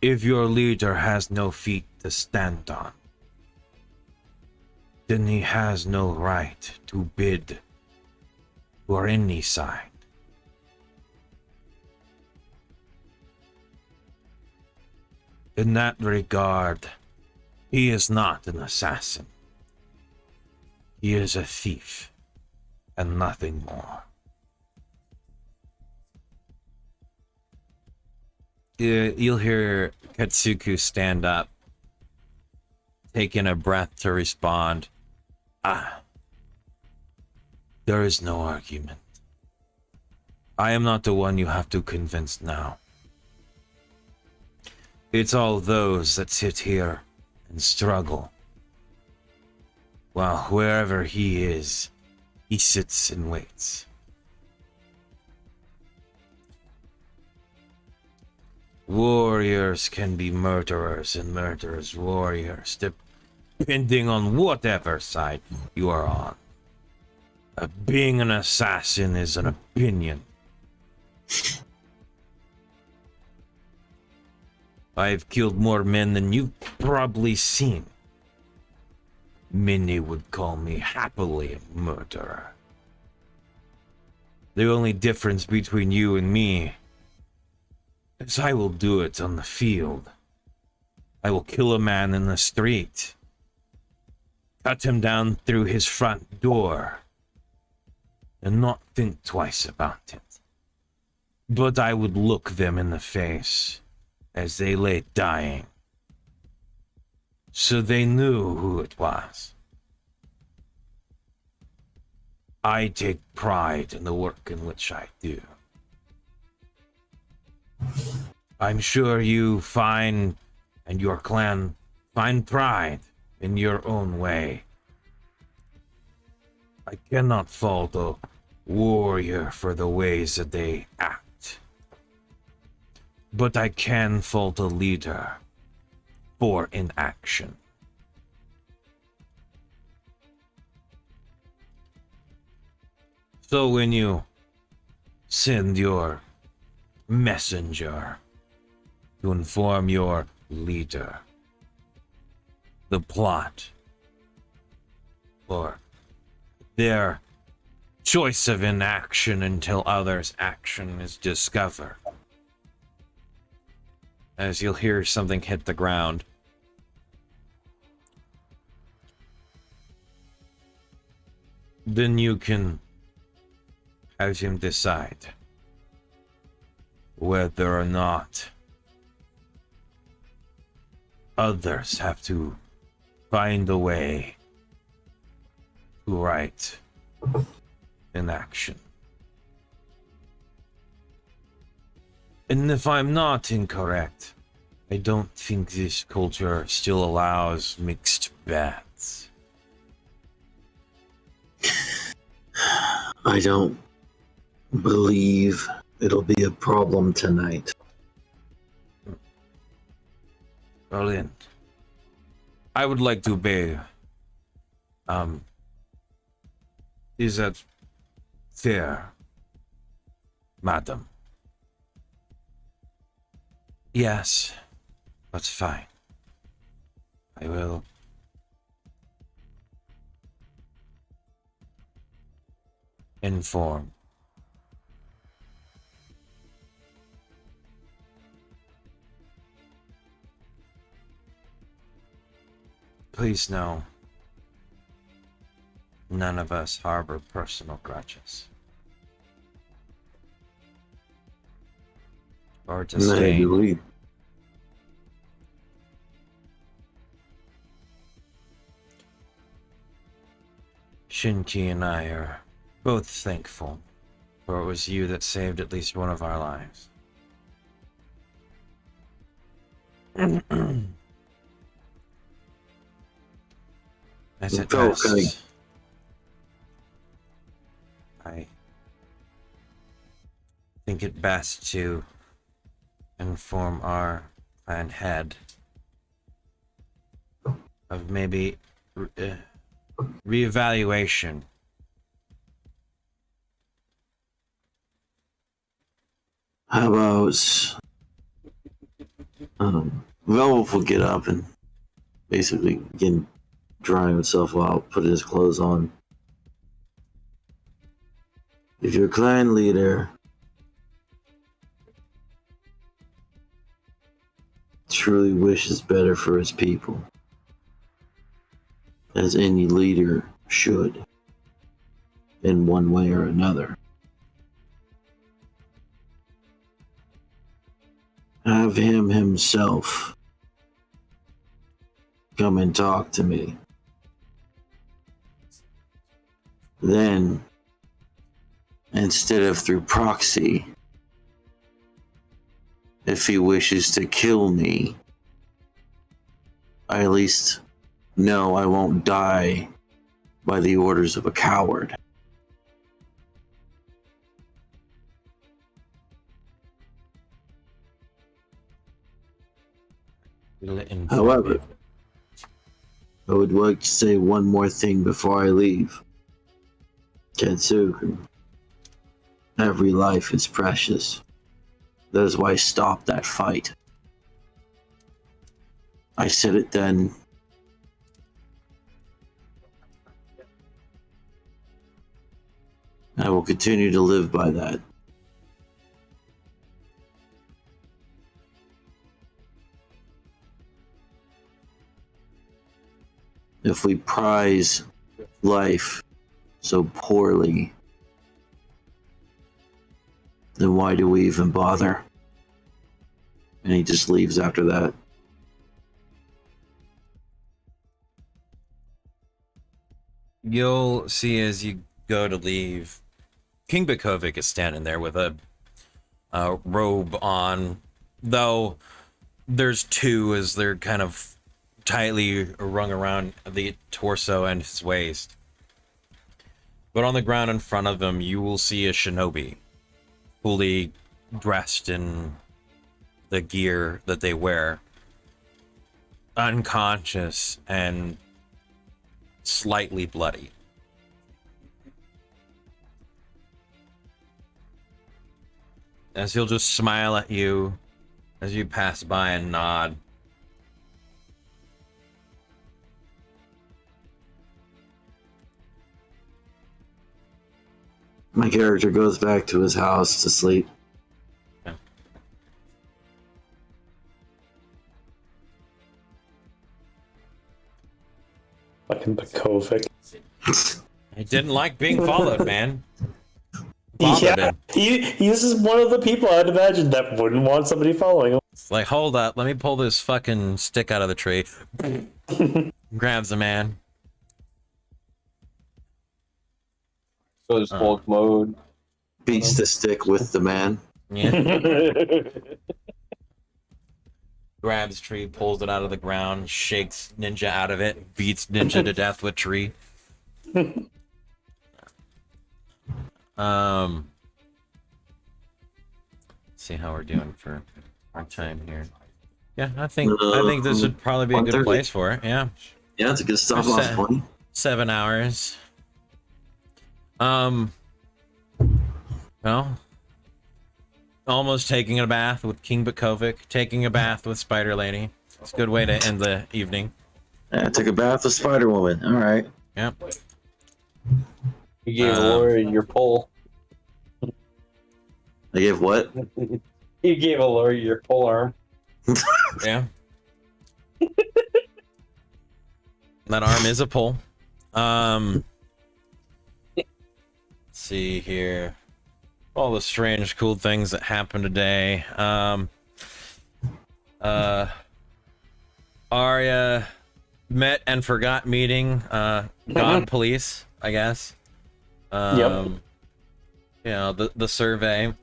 If your leader has no feet to stand on, then he has no right to bid for any side. In that regard, he is not an assassin. He is a thief, and nothing more. You'll hear Katsuku stand up, taking a breath to respond. There is no argument. I am not the one you have to convince now. It's all those that sit here and struggle. While wherever he is, he sits and waits. Warriors can be murderers and murderers warriors, depending on whatever side you are on. Being an assassin is an opinion. I've killed more men than you've probably seen. Many would call me happily a murderer. The only difference between you and me is I will do it on the field. I will kill a man in the street. cut him down through his front door and not think twice about it. But I would look them in the face as they lay dying, so they knew who it was. I take pride in the work in which I do. I'm sure you find, and your clan find pride in your own way. I cannot fault a warrior for the ways that they act, but I can fault a leader for inaction. So when you send your messenger to inform your leader the plot or their choice of inaction until others' action is discovered, as you'll hear something hit the ground, then you can have him decide whether or not others have to find a way to right inaction. And if I'm not incorrect, I don't think this culture still allows mixed bats. I don't believe it'll be a problem tonight. Brilliant. I would like to obey. Is that fair, madam? Yes, that's fine. I will. Inform. Please know, none of us harbor personal grudges. Or disdain. Neither do we. Shinki and I are both thankful, for it was you that saved at least one of our lives. As it Oh, best, okay. I think it best to inform our clan head of maybe reevaluation. How about Velvet will get up and basically begin drying himself out, putting his clothes on. If your clan leader truly wishes better for his people, as any leader should, in one way or another, have him himself come and talk to me. Then, instead of through proxy, if he wishes to kill me, I at least know I won't die by the orders of a coward. However, I would like to say one more thing before I leave. Ketsuku, every life is precious. That is why I stopped that fight. I said it then. I will continue to live by that. If we prize life so poorly, then why do we even bother? And he just leaves after that. You'll see as you go to leave, King Bukovic is standing there with a robe on, though there's two as they're kind of tightly wrung around the torso and his waist. But on the ground in front of him, you will see a shinobi, fully dressed in the gear that they wear, unconscious and slightly bloody. As he'll just smile at you as you pass by and nod. My character goes back to his house to sleep. Fucking Bukovic. He didn't like being followed, man. Bothered him. He's just one of the people I'd imagine that wouldn't want somebody following him. It's like, hold up, let me pull this fucking stick out of the tree. Grabs the man. Goes bulk mode. Beats the stick with the man. Yeah. Grabs tree, pulls it out of the ground, shakes Ninja out of it, beats Ninja to death with tree. Let's see how we're doing for our time here. Yeah, I think this would probably be a good place for it. Yeah. Yeah, it's a good stop off point. 7 hours. Well, almost taking a bath with King Bukovic, taking a bath with Spider Lady. It's a good way to end the evening. Yeah, I took a bath with Spider Woman. All right. Yep. You gave Lori your pole. I gave what? You gave Lori your pole arm. Yeah. That arm is a pole. Let's see here. All the strange, cool things that happened today. Arya met and forgot meeting God Police, I guess. Yep. You know, the survey.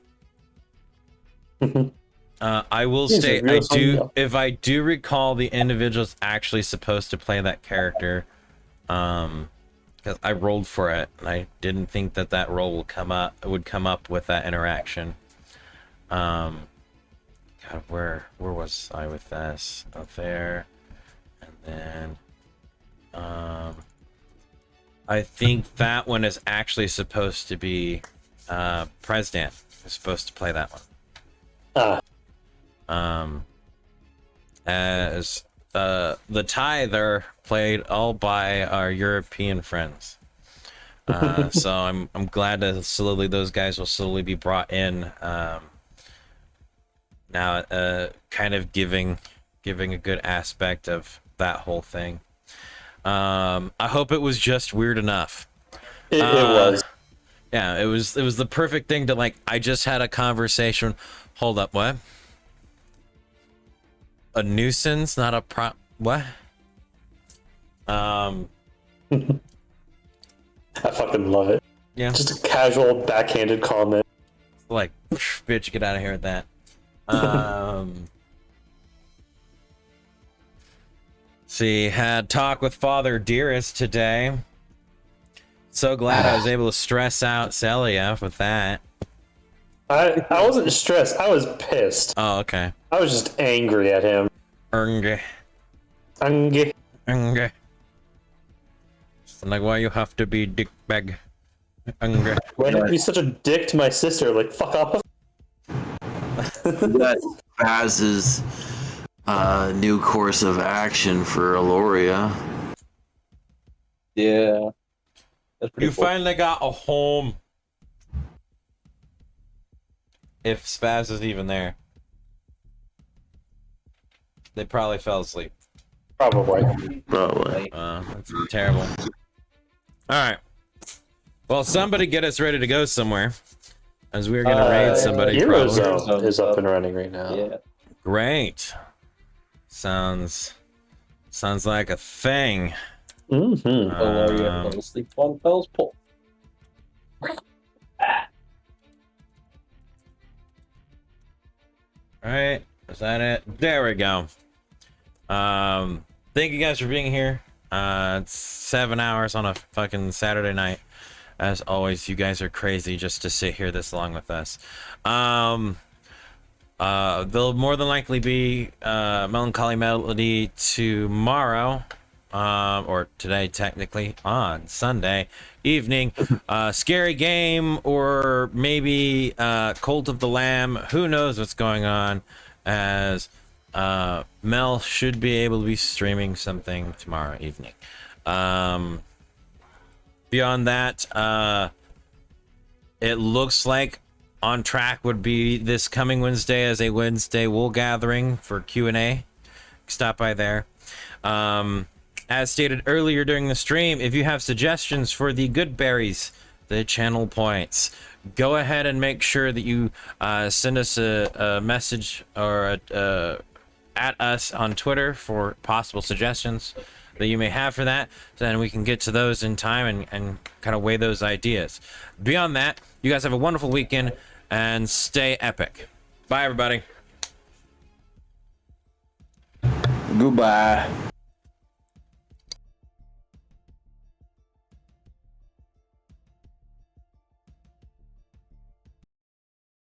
I will state, if I do recall, the individual's actually supposed to play that character. Because I rolled for it, and I didn't think that role would come up with that interaction. God, where was I with this? Up there, and then, I think that one is actually supposed to be, President is supposed to play that one. As the Tither played all by our European friends. So I'm glad that slowly those guys will slowly be brought in. Now, kind of giving a good aspect of that whole thing. I hope it was just weird enough. It was. Yeah, it was the perfect thing to, like, I just had a conversation. Hold up, what? A nuisance, not a what? I fucking love it. Yeah. Just a casual backhanded comment. Like, bitch, get out of here with that. See, had talk with Father Dearest today. So glad I was able to stress out Celia with that. I wasn't stressed. I was pissed. Oh, okay. I was just angry at him. Angry. Like, why you have to be dickbag? Angry. Why you have to be such a dick to my sister? Like, fuck off. That Baz's new course of action for Aloria. Yeah. That's pretty You cool. finally got a home. If Spaz is even there. They probably fell asleep. Probably. Probably. That's terrible. All right. Well, somebody get us ready to go somewhere, as we're gonna raid somebody. Probably. Eurozone is up and running right now. Yeah. Great. Sounds like a thing. Mm-hmm. Oh, are you going to sleep on Bell's pole? All right. Is that it? There we go. Thank you guys for being here. It's 7 hours on a fucking Saturday night. As always, you guys are crazy just to sit here this long with us. There'll more than likely be Melancholy Melody tomorrow, or today technically, on Sunday evening. Scary Game, or maybe Cult of the Lamb. Who knows what's going on, as Mel should be able to be streaming something tomorrow evening. Beyond that, it looks like on track would be this coming Wednesday as a Wednesday Wool Gathering for Q&A. Stop by there. As stated earlier during the stream, if you have suggestions for the good berries, the channel points, go ahead and make sure that you send us a message or at us on Twitter for possible suggestions that you may have for that, so then we can get to those in time and kind of weigh those ideas. Beyond that, you guys have a wonderful weekend and stay epic. Bye, everybody. Goodbye.